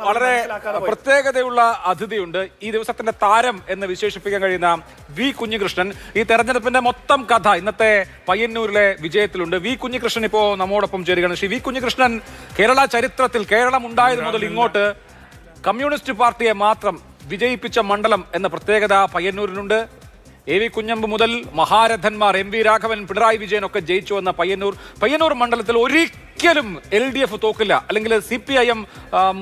വളരെ പ്രത്യേകതയുള്ള അതിഥിയുണ്ട്. ഈ ദിവസത്തിന്റെ താരം എന്ന് വിശേഷിപ്പിക്കാൻ കഴിയുന്ന വി കുഞ്ഞികൃഷ്ണൻ. ഈ തെരഞ്ഞെടുപ്പിന്റെ മൊത്തം കഥ ഇന്നത്തെ പയ്യന്നൂരിലെ വിജയത്തിലുണ്ട്. വി കുഞ്ഞികൃഷ്ണൻ ഇപ്പോ നമ്മോടൊപ്പം ചേരുകയാണ്. ശ്രീ വി കുഞ്ഞികൃഷ്ണൻ, കേരള ചരിത്രത്തിൽ കേരളം ഉണ്ടായത് മുതൽ ഇങ്ങോട്ട് കമ്മ്യൂണിസ്റ്റ് പാർട്ടിയെ മാത്രം വിജയിപ്പിച്ച മണ്ഡലം എന്ന പ്രത്യേകത പയ്യന്നൂരിനുണ്ട്. AV കുഞ്ഞമ്പ് മുതൽ മഹാരഥന്മാർ MV രാഘവൻ, പിണറായി വിജയനൊക്കെ ജയിച്ചു വന്ന പയ്യന്നൂർ മണ്ഡലത്തിൽ ഒരിക്കലും LDF തോക്കില്ല, അല്ലെങ്കിൽ CPIM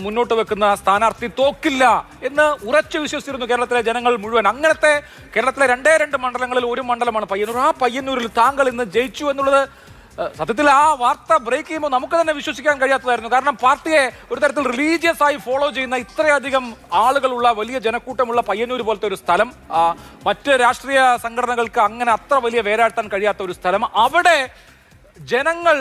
മുന്നോട്ട് വെക്കുന്ന സ്ഥാനാർത്ഥി തോക്കില്ല എന്ന് ഉറച്ചു വിശ്വസിച്ചിരുന്നു കേരളത്തിലെ ജനങ്ങൾ മുഴുവൻ. അങ്ങനത്തെ കേരളത്തിലെ 2 മണ്ഡലങ്ങളിൽ ഒരു മണ്ഡലമാണ് പയ്യന്നൂർ. ആ പയ്യന്നൂരിൽ താങ്കൾ ഇന്ന് ജയിച്ചു എന്നുള്ളത് സത്യത്തിൽ ആ വാർത്ത ബ്രേക്ക് ചെയ്യുമ്പോൾ നമുക്ക് തന്നെ വിശ്വസിക്കാൻ കഴിയാത്തതായിരുന്നു. കാരണം പാർട്ടിയെ ഒരു തരത്തിൽ റിലീജിയസ് ആയി ഫോളോ ചെയ്യുന്ന ഇത്രയധികം ആളുകളുള്ള വലിയ ജനക്കൂട്ടമുള്ള പയ്യന്നൂർ പോലത്തെ ഒരു സ്ഥലം, മറ്റ് രാഷ്ട്രീയ സംഘടനകൾക്ക് അങ്ങനെ അത്ര വലിയ വേരാട്ടാൻ കഴിയാത്ത ഒരു സ്ഥലം, അവിടെ ജനങ്ങൾ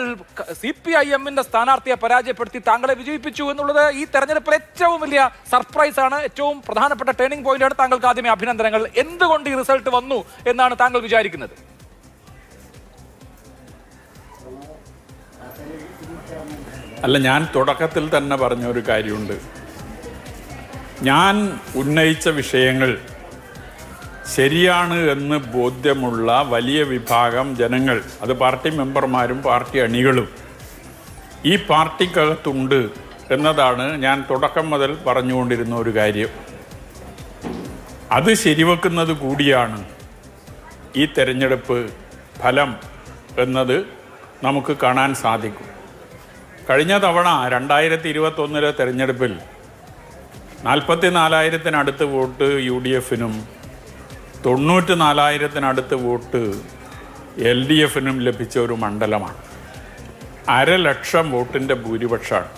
CPIMന്റെ സ്ഥാനാർത്ഥിയെ പരാജയപ്പെടുത്തി താങ്കളെ വിജയിപ്പിച്ചു എന്നുള്ളത് ഈ തെരഞ്ഞെടുപ്പിൽ ഏറ്റവും വലിയ സർപ്രൈസ് ആണ്. ഏറ്റവും പ്രധാനപ്പെട്ട ടേണിംഗ് പോയിന്റ് ആണ്. താങ്കൾക്ക് ആദ്യമേ അഭിനന്ദനങ്ങൾ. എന്തുകൊണ്ട് ഈ റിസൾട്ട് വന്നു എന്നാണ് താങ്കൾ വിചാരിക്കുന്നത്? അല്ല, ഞാൻ തുടക്കത്തിൽ തന്നെ പറഞ്ഞ ഒരു കാര്യമുണ്ട്. ഞാൻ ഉന്നയിച്ച വിഷയങ്ങൾ ശരിയാണ് എന്ന് ബോധ്യമുള്ള വലിയ വിഭാഗം ജനങ്ങൾ, അത് പാർട്ടി മെമ്പർമാരും പാർട്ടി അണികളും ഈ പാർട്ടിക്കകത്തുണ്ട് എന്നതാണ് ഞാൻ തുടക്കം മുതൽ പറഞ്ഞുകൊണ്ടിരുന്ന ഒരു കാര്യം. അത് ശരിവെക്കുന്നത് കൂടിയാണ് ഈ തെരഞ്ഞെടുപ്പ് ഫലം എന്നത് നമുക്ക് കാണാൻ സാധിക്കും. കഴിഞ്ഞ തവണ 2021 തെരഞ്ഞെടുപ്പിൽ 44,000 വോട്ട് UDFനും 94,000 വോട്ട് LDFനും ലഭിച്ച ഒരു മണ്ഡലമാണ്. 1,00,000 വോട്ടിൻ്റെ ഭൂരിപക്ഷമാണ്.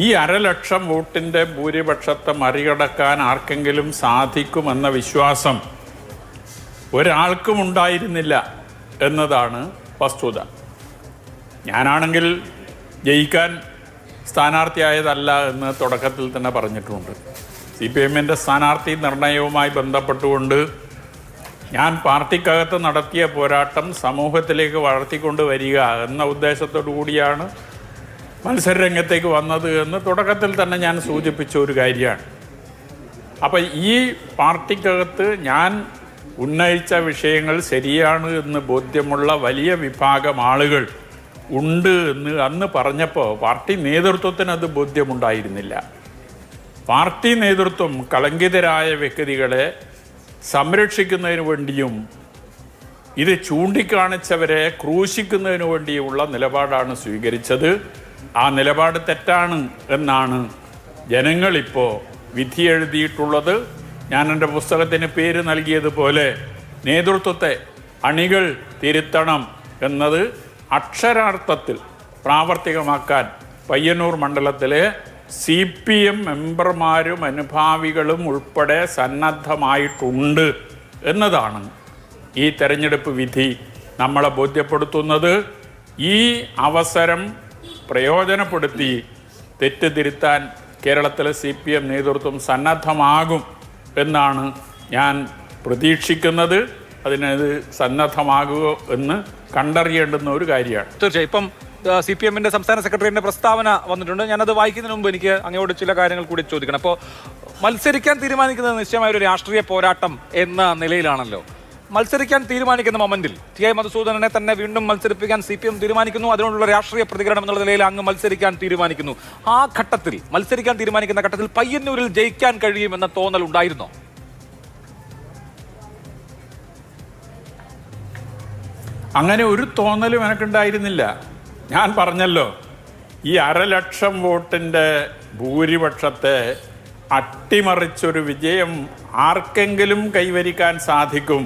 ഈ 1,00,000 വോട്ടിൻ്റെ ഭൂരിപക്ഷത്തെ മറികടക്കാൻ ആർക്കെങ്കിലും സാധിക്കുമെന്ന വിശ്വാസം ഒരാൾക്കും ഉണ്ടായിരുന്നില്ല എന്നതാണ് വസ്തുത. ഞാനാണെങ്കിൽ ജയിക്കാൻ സ്ഥാനാർത്ഥിയായതല്ല എന്ന് തുടക്കത്തിൽ തന്നെ പറഞ്ഞിട്ടുണ്ട്. CPMൻ്റെ സ്ഥാനാർത്ഥി നിർണയവുമായി ബന്ധപ്പെട്ടുകൊണ്ട് ഞാൻ പാർട്ടിക്കകത്ത് നടത്തിയ പോരാട്ടം സമൂഹത്തിലേക്ക് വളർത്തിക്കൊണ്ട് വരിക എന്ന ഉദ്ദേശത്തോടു കൂടിയാണ് മത്സരരംഗത്തേക്ക് വന്നത് എന്ന് തുടക്കത്തിൽ തന്നെ ഞാൻ സൂചിപ്പിച്ച ഒരു കാര്യമാണ്. അപ്പം ഈ പാർട്ടിക്കകത്ത് ഞാൻ ഉന്നയിച്ച വിഷയങ്ങൾ ശരിയാണ് എന്ന് ബോധ്യമുള്ള വലിയ വിഭാഗം ആളുകൾ ഉണ്ട് എന്ന് അന്ന് പറഞ്ഞപ്പോൾ പാർട്ടി നേതൃത്വത്തിന് അത് ബോധ്യമുണ്ടായിരുന്നില്ല. പാർട്ടി നേതൃത്വം കളങ്കിതരായ വ്യക്തികളെ സംരക്ഷിക്കുന്നതിന് വേണ്ടിയും ഇത് ചൂണ്ടിക്കാണിച്ചവരെ ക്രൂശിക്കുന്നതിന് വേണ്ടിയുള്ള നിലപാടാണ് സ്വീകരിച്ചത്. ആ നിലപാട് തെറ്റാണ് എന്നാണ് ജനങ്ങളിപ്പോൾ വിധിയെഴുതിയിട്ടുള്ളത്. ഞാൻ എൻ്റെ പുസ്തകത്തിന് പേര് നൽകിയതുപോലെ നേതൃത്വത്തെ അണികൾ തിരുത്തണം എന്നത് അക്ഷരാർത്ഥത്തിൽ പ്രാവർത്തികമാക്കാൻ പയ്യന്നൂർ മണ്ഡലത്തിലെ CPM മെമ്പർമാരും അനുഭാവികളും ഉൾപ്പെടെ സന്നദ്ധമായിട്ടുണ്ട് എന്നതാണ് ഈ തെരഞ്ഞെടുപ്പ് വിധി നമ്മളെ ബോധ്യപ്പെടുത്തുന്നത്. ഈ അവസരം പ്രയോജനപ്പെടുത്തി തെറ്റ് തിരുത്താൻ കേരളത്തിലെ CPM നേതൃത്വം സന്നദ്ധമാകും എന്നാണ് ഞാൻ പ്രതീക്ഷിക്കുന്നത്. അതിനത് സന്നദ്ധമാകുക എന്ന് കണ്ടറിയേണ്ടുന്ന ഒരു കാര്യമാണ്. തീർച്ചയായും ഇപ്പം CPMന്റെ സംസ്ഥാന സെക്രട്ടറിയുടെ പ്രസ്താവന വന്നിട്ടുണ്ട്. ഞാനത് വായിക്കുന്നതിന് മുമ്പ് എനിക്ക് അങ്ങോട്ട് ചില കാര്യങ്ങൾ കൂടി ചോദിക്കണം. അപ്പോൾ മത്സരിക്കാൻ തീരുമാനിക്കുന്നത് നിശ്ചയമായ ഒരു രാഷ്ട്രീയ പോരാട്ടം എന്ന നിലയിലാണല്ലോ. മത്സരിക്കാൻ തീരുമാനിക്കുന്ന മൊമെന്റിൽ TI മധുസൂദനനെ തന്നെ വീണ്ടും മത്സരിപ്പിക്കാൻ CPM തീരുമാനിക്കുന്നു. അതിനോടുള്ള രാഷ്ട്രീയ പ്രതികരണം എന്നുള്ള നിലയിൽ അങ്ങ് മത്സരിക്കാൻ തീരുമാനിക്കുന്നു. ആ ഘട്ടത്തിൽ മത്സരിക്കാൻ തീരുമാനിക്കുന്ന ഘട്ടത്തിൽ പയ്യന്നൂരിൽ ജയിക്കാൻ കഴിയുമെന്ന തോന്നൽ ഉണ്ടായിരുന്നോ? അങ്ങനെ ഒരു തോന്നലും എനിക്കുണ്ടായിരുന്നില്ല. ഞാൻ പറഞ്ഞല്ലോ, ഈ 1,00,000 വോട്ടിൻ്റെ ഭൂരിപക്ഷത്തെ അട്ടിമറിച്ചൊരു വിജയം ആർക്കെങ്കിലും കൈവരിക്കാൻ സാധിക്കും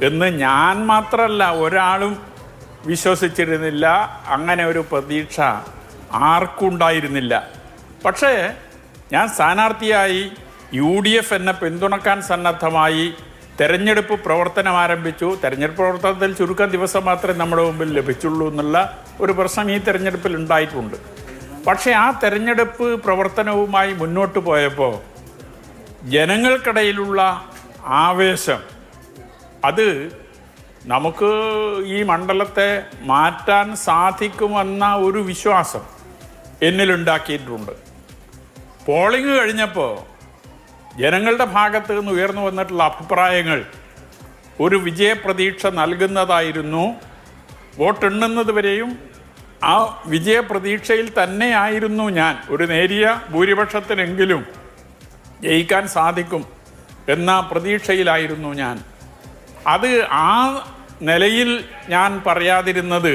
എന്ന് ഞാൻ മാത്രമല്ല ഒരാളും വിശ്വസിച്ചിരുന്നില്ല. അങ്ങനെ ഒരു പ്രതീക്ഷ ആർക്കും ഉണ്ടായിരുന്നില്ല. പക്ഷേ ഞാൻ സ്ഥാനാർത്ഥിയായി UDF എന്നെ പിന്തുണക്കാൻ സന്നദ്ധമായി തെരഞ്ഞെടുപ്പ് പ്രവർത്തനം ആരംഭിച്ചു. തെരഞ്ഞെടുപ്പ് പ്രവർത്തനത്തിൽ ചുരുക്കം ദിവസം മാത്രമേ നമ്മുടെ മുമ്പിൽ ലഭിച്ചുള്ളൂ എന്നുള്ള ഒരു പ്രശ്നം ഈ തെരഞ്ഞെടുപ്പിൽ ഉണ്ടായിട്ടുണ്ട്. പക്ഷേ ആ തെരഞ്ഞെടുപ്പ് പ്രവർത്തനവുമായി മുന്നോട്ട് പോയപ്പോൾ ജനങ്ങൾക്കിടയിലുള്ള ആവേശം അത് നമുക്ക് ഈ മണ്ഡലത്തെ മാറ്റാൻ സാധിക്കുമെന്ന ഒരു വിശ്വാസം എന്നിലുണ്ടാക്കിയിട്ടുണ്ട്. പോളിംഗ് കഴിഞ്ഞപ്പോൾ ജനങ്ങളുടെ ഭാഗത്ത് നിന്ന് ഉയർന്നു വന്നിട്ടുള്ള അഭിപ്രായങ്ങൾ ഒരു വിജയപ്രതീക്ഷ നൽകുന്നതായിരുന്നു. വോട്ടെണ്ണുന്നത് വരെയും ആ വിജയപ്രതീക്ഷയിൽ തന്നെയായിരുന്നു ഞാൻ. ഒരു നേരിയ ഭൂരിപക്ഷത്തിനെങ്കിലും ജയിക്കാൻ സാധിക്കും എന്ന പ്രതീക്ഷയിലായിരുന്നു ഞാൻ. അത് ആ നിലയിൽ ഞാൻ പറയാതിരുന്നത്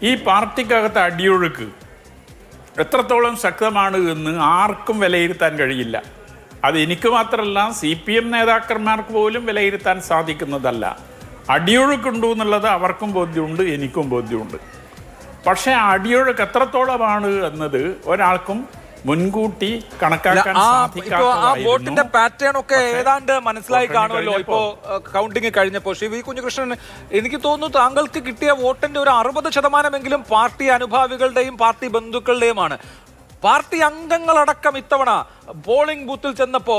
ഈ പാർട്ടിക്കകത്ത് അടിയൊഴുക്ക് എത്രത്തോളം ശക്തമാണ് എന്ന് ആർക്കും വിലയിരുത്താൻ കഴിയില്ല. അത് എനിക്ക് മാത്രമല്ല, CPM നേതാക്കന്മാർക്ക് പോലും വിലയിരുത്താൻ സാധിക്കുന്നതല്ല. അടിയൊഴുക്കുണ്ടു എന്നുള്ളത് അവർക്കും ബോധ്യമുണ്ട്, എനിക്കും ബോധ്യമുണ്ട്. പക്ഷേ അടിയൊഴുക്ക് എത്രത്തോളമാണ് എന്നത് ഒരാൾക്കും മുൻകൂട്ടി കണക്കാക്കാൻ വോട്ടിന്റെ പാറ്റേൺ ഒക്കെ ഏതാണ്ട് മനസ്സിലായി കാണുമല്ലോ. ഇപ്പോ കൗണ്ടിങ് കഴിഞ്ഞപ്പോൾ ശ്രീ വി കുഞ്ഞികൃഷ്ണൻ, എനിക്ക് തോന്നുന്നു താങ്കൾക്ക് കിട്ടിയ വോട്ടിന്റെ ഒരു 60% പാർട്ടി അനുഭാവികളുടെയും പാർട്ടി ബന്ധുക്കളുടെയുമാണ്. പാർട്ടി അംഗങ്ങളടക്കം ഇത്തവണ പോളിംഗ് ബൂത്തിൽ ചെന്നപ്പോ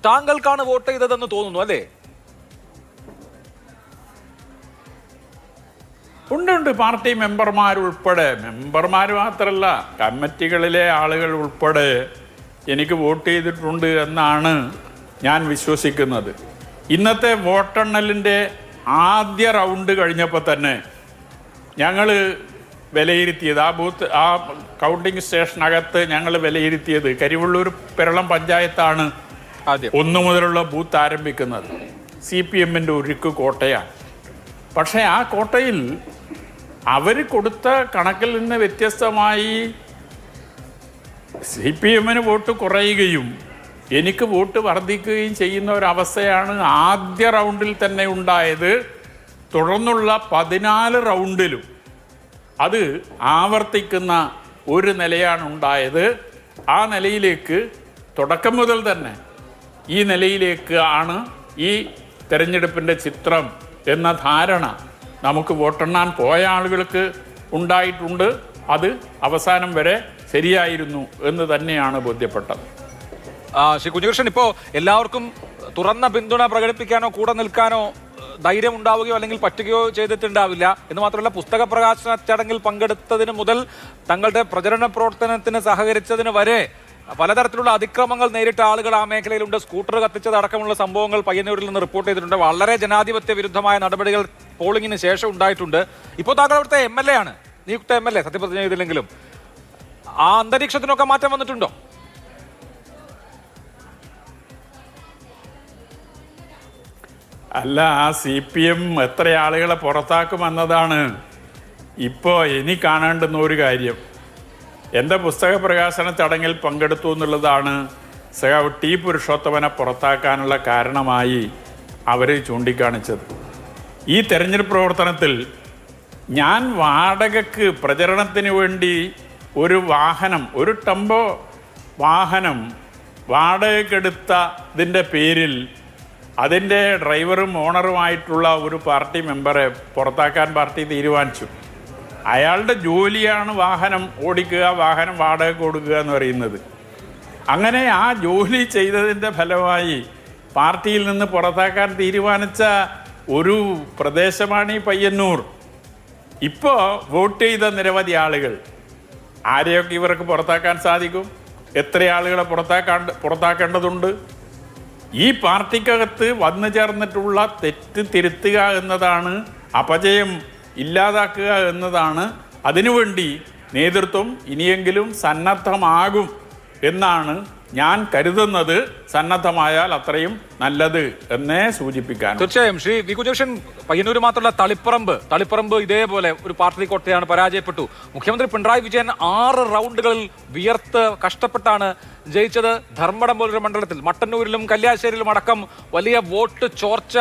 താങ്കൾക്കാണ് വോട്ട് ചെയ്തതെന്ന് തോന്നുന്നു, അല്ലേ? ഉണ്ട്. പാർട്ടി മെമ്പർമാരുൾപ്പെടെ, മെമ്പർമാർ മാത്രമല്ല കമ്മിറ്റികളിലെ ആളുകൾ ഉൾപ്പെടെ എനിക്ക് വോട്ട് ചെയ്തിട്ടുണ്ട് എന്നാണ് ഞാൻ വിശ്വസിക്കുന്നത്. ഇന്നത്തെ വോട്ടെണ്ണലിൻ്റെ ആദ്യ റൗണ്ട് കഴിഞ്ഞപ്പോൾ തന്നെ ഞങ്ങൾ വിലയിരുത്തിയത്, ആ കൗണ്ടിങ് സ്റ്റേഷനകത്ത് ഞങ്ങൾ വിലയിരുത്തിയത് കരിവള്ളൂർ പെരളം പഞ്ചായത്താണ് ആദ്യം 1 മുതലുള്ള ബൂത്ത് ആരംഭിക്കുന്നത്. CPM-ൻ്റെ ഉരുക്ക് കോട്ടയാണ്. പക്ഷേ ആ കോട്ടയിൽ അവർ കൊടുത്ത കണക്കിൽ നിന്ന് വ്യത്യസ്തമായി CPM-ന് വോട്ട് കുറയുകയും എനിക്ക് വോട്ട് വർദ്ധിക്കുകയും ചെയ്യുന്ന ഒരവസ്ഥയാണ് ആദ്യ റൗണ്ടിൽ തന്നെ ഉണ്ടായത്. തുടർന്നുള്ള 14 റൗണ്ടിലും അത് ആവർത്തിക്കുന്ന ഒരു നിലയാണ് ഉണ്ടായത്. ആ നിലയിലേക്ക് തുടക്കം മുതൽ തന്നെ ഈ നിലയിലേക്ക് ആണ് ഈ തെരഞ്ഞെടുപ്പിൻ്റെ ചിത്രം എന്ന ധാരണ നമുക്ക് വോട്ടെണ്ണാൻ പോയ ആളുകൾക്ക് ഉണ്ടായിട്ടുണ്ട്. അത് അവസാനം വരെ ശരിയായിരുന്നു എന്ന് തന്നെയാണ് ബോധ്യപ്പെട്ടത്. ശ്രീ കുഞ്ഞികൃഷ്ണൻ, ഇപ്പോൾ എല്ലാവർക്കും തുറന്ന പിന്തുണ പ്രകടിപ്പിക്കാനോ കൂടെ നിൽക്കാനോ ധൈര്യം ഉണ്ടാവുകയോ അല്ലെങ്കിൽ പറ്റുകയോ ചെയ്തിട്ടുണ്ടാവില്ല എന്ന് മാത്രമല്ല, പുസ്തക പ്രകാശന ചടങ്ങിൽ പങ്കെടുത്തതിന് മുതൽ തങ്ങളുടെ പ്രചരണ പ്രവർത്തനത്തിന് സഹകരിച്ചതിന് വരെ പലതരത്തിലുള്ള അതിക്രമങ്ങൾ നേരിട്ട ആളുകൾ ആ മേഖലയിലുണ്ട്. സ്കൂട്ടർ കത്തിച്ചതടക്കമുള്ള സംഭവങ്ങൾ പയ്യന്നൂരിൽ നിന്ന് റിപ്പോർട്ട് ചെയ്തിട്ടുണ്ട്. വളരെ ജനാധിപത്യ വിരുദ്ധമായ നടപടികൾ പോളിംഗിന് ശേഷം ഉണ്ടായിട്ടുണ്ട്. ഇപ്പോൾ താങ്കൾ അവിടുത്തെ MLA ആണ്, നിയുക്ത MLA, സത്യപ്രതിജ്ഞ ചെയ്തില്ലെങ്കിലും. ആ അന്തരീക്ഷത്തിനൊക്കെ മാറ്റം വന്നിട്ടുണ്ടോ? അല്ല, ആ CPM എത്ര ആളുകളെ പുറത്താക്കുമെന്നതാണ് ഇപ്പോൾ ഇനി കാണേണ്ടുന്ന ഒരു കാര്യം. എൻ്റെ പുസ്തക പ്രകാശന ചടങ്ങിൽ പങ്കെടുത്തു എന്നുള്ളതാണ് സഖാവ് T. പുരുഷോത്തമനെ പുറത്താക്കാനുള്ള കാരണമായി അവർ ചൂണ്ടിക്കാണിച്ചത്. ഈ തെരഞ്ഞെടുപ്പ് പ്രവർത്തനത്തിൽ ഞാൻ വാടകയ്ക്ക് പ്രചരണത്തിന് വേണ്ടി ഒരു വാഹനം, ഒരു ടെമ്പോ വാഹനം വാടകയ്ക്കെടുത്തതിൻ്റെ പേരിൽ അതിൻ്റെ ഡ്രൈവറും ഓണറുമായിട്ടുള്ള ഒരു പാർട്ടി മെമ്പറെ പുറത്താക്കാൻ പാർട്ടി തീരുമാനിച്ചു. അയാളുടെ ജോലിയാണ് വാഹനം ഓടിക്കുക, വാഹനം വാടകയ്ക്ക് കൊടുക്കുക എന്ന് പറയുന്നത്. അങ്ങനെ ആ ജോലി ചെയ്തതിൻ്റെ ഫലമായി പാർട്ടിയിൽ നിന്ന് പുറത്താക്കാൻ തീരുമാനിച്ച ഒരു പ്രദേശമാണ് ഈ പയ്യന്നൂർ. ഇപ്പോൾ വോട്ട് ചെയ്ത നിരവധി ആളുകൾ, ആരെയൊക്കെ ഇവർക്ക് പുറത്താക്കാൻ സാധിക്കും? എത്ര ആളുകളെ പുറത്താക്കേണ്ടതുണ്ട്? ഈ പാർട്ടിക്കകത്ത് വന്നു ചേർന്നിട്ടുള്ള തെറ്റ് തിരുത്തുക എന്നതാണ്, അപജയം ഇല്ലാതാക്കുക എന്നതാണ്. അതിനുവേണ്ടി നേതൃത്വം ഇനിയെങ്കിലും സന്നദ്ധമാകും എന്നാണ് ഞാൻ കരുതുന്നത്. സന്നദ്ധമായാൽ അത്രയും നല്ലത് എന്നേ സൂചിപ്പിക്കാൻ. തീർച്ചയായും ശ്രീ വി. കുഞ്ഞകൃഷ്ണൻ, പയ്യന്നൂർ മാത്രമല്ല തളിപ്പറമ്പ് ഇതേപോലെ ഒരു പാർട്ടി കോട്ടയാണ്, പരാജയപ്പെട്ടു. മുഖ്യമന്ത്രി പിണറായി വിജയൻ 6 റൗണ്ടുകളിൽ വിയർത്ത് കഷ്ടപ്പെട്ടാണ് ജയിച്ചത്. ധർമ്മടം പോലൊരു മണ്ഡലത്തിൽ മട്ടന്നൂരിലും കല്യാശ്ശേരിയിലും അടക്കം വലിയ വോട്ട് ചോർച്ച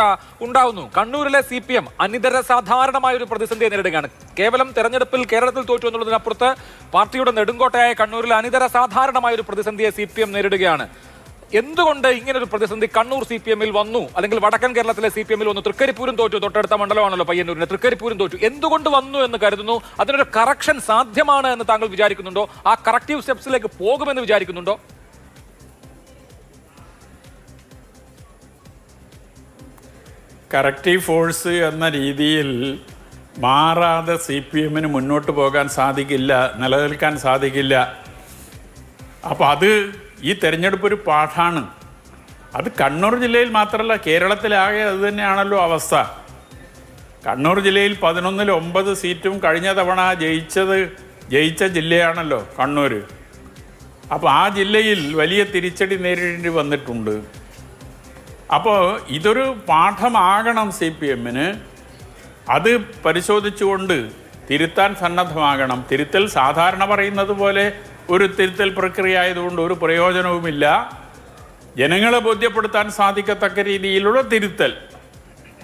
ഉണ്ടാവുന്നു. കണ്ണൂരിലെ CPM അനിതര സാധാരണമായ ഒരു പ്രതിസന്ധിയെ നേരിടുകയാണ്. കേവലം തെരഞ്ഞെടുപ്പിൽ കേരളത്തിൽ തോറ്റു എന്നുള്ളതിനപ്പുറത്ത് പാർട്ടിയുടെ നെടുങ്കോട്ടയായ കണ്ണൂരിൽ അനിതര സാധാരണമായ ഒരു പ്രതിസന്ധിയെ CPM നേരിടുകയാണ്. എന്തുകൊണ്ട് ഇങ്ങനൊരു പ്രതിസന്ധി കണ്ണൂർ CPM-ൽ വന്നു, അല്ലെങ്കിൽ വടക്കൻ കേരളത്തിലെ CPM-ൽ വന്നു? തൃക്കരിപ്പൂരും തോറ്റു, തൊട്ടടുത്ത മണ്ഡലമാണല്ലോ പയ്യന്നൂരിന്. തൃക്കരിപ്പൂരും തോറ്റു. എന്തുകൊണ്ട് വന്നു എന്ന് കരുതുന്നു? അതിനൊരു കറക്ഷൻ സാധ്യമാണ് എന്ന് താങ്കൾ വിചാരിക്കുന്നുണ്ടോ? ആ കറക്റ്റീവ് സ്റ്റെപ്സിലേക്ക് പോകുമെന്ന് വിചാരിക്കുന്നുണ്ടോ? കറക്റ്റീവ് ഫോഴ്സ് എന്ന രീതിയിൽ മാറാതെ CPM-ന് മുന്നോട്ട് പോകാൻ സാധിക്കില്ല, നിലനിൽക്കാൻ സാധിക്കില്ല. അപ്പോൾ അത് ഈ തെരഞ്ഞെടുപ്പ് ഒരു പാഠമാണ്. അത് കണ്ണൂർ ജില്ലയിൽ മാത്രമല്ല, കേരളത്തിലാകെ അത് തന്നെയാണല്ലോ അവസ്ഥ. കണ്ണൂർ ജില്ലയിൽ 11-ൽ 9 സീറ്റും കഴിഞ്ഞ തവണ ജയിച്ച ജില്ലയാണല്ലോ കണ്ണൂർ. അപ്പോൾ ആ ജില്ലയിൽ വലിയ തിരിച്ചടി നേരിടേണ്ടി വന്നിട്ടുണ്ട്. അപ്പോൾ ഇതൊരു പാഠമാകണം CPM-ന്. അത് പരിശോധിച്ചുകൊണ്ട് തിരുത്താൻ സന്നദ്ധമാകണം. തിരുത്തൽ സാധാരണ പറയുന്നത് പോലെ ഒരു തിരുത്തൽ പ്രക്രിയ ആയതുകൊണ്ട് ഒരു പ്രയോജനവുമില്ല. ജനങ്ങളെ ബോധ്യപ്പെടുത്താൻ സാധിക്കത്തക്ക രീതിയിലുള്ള തിരുത്തൽ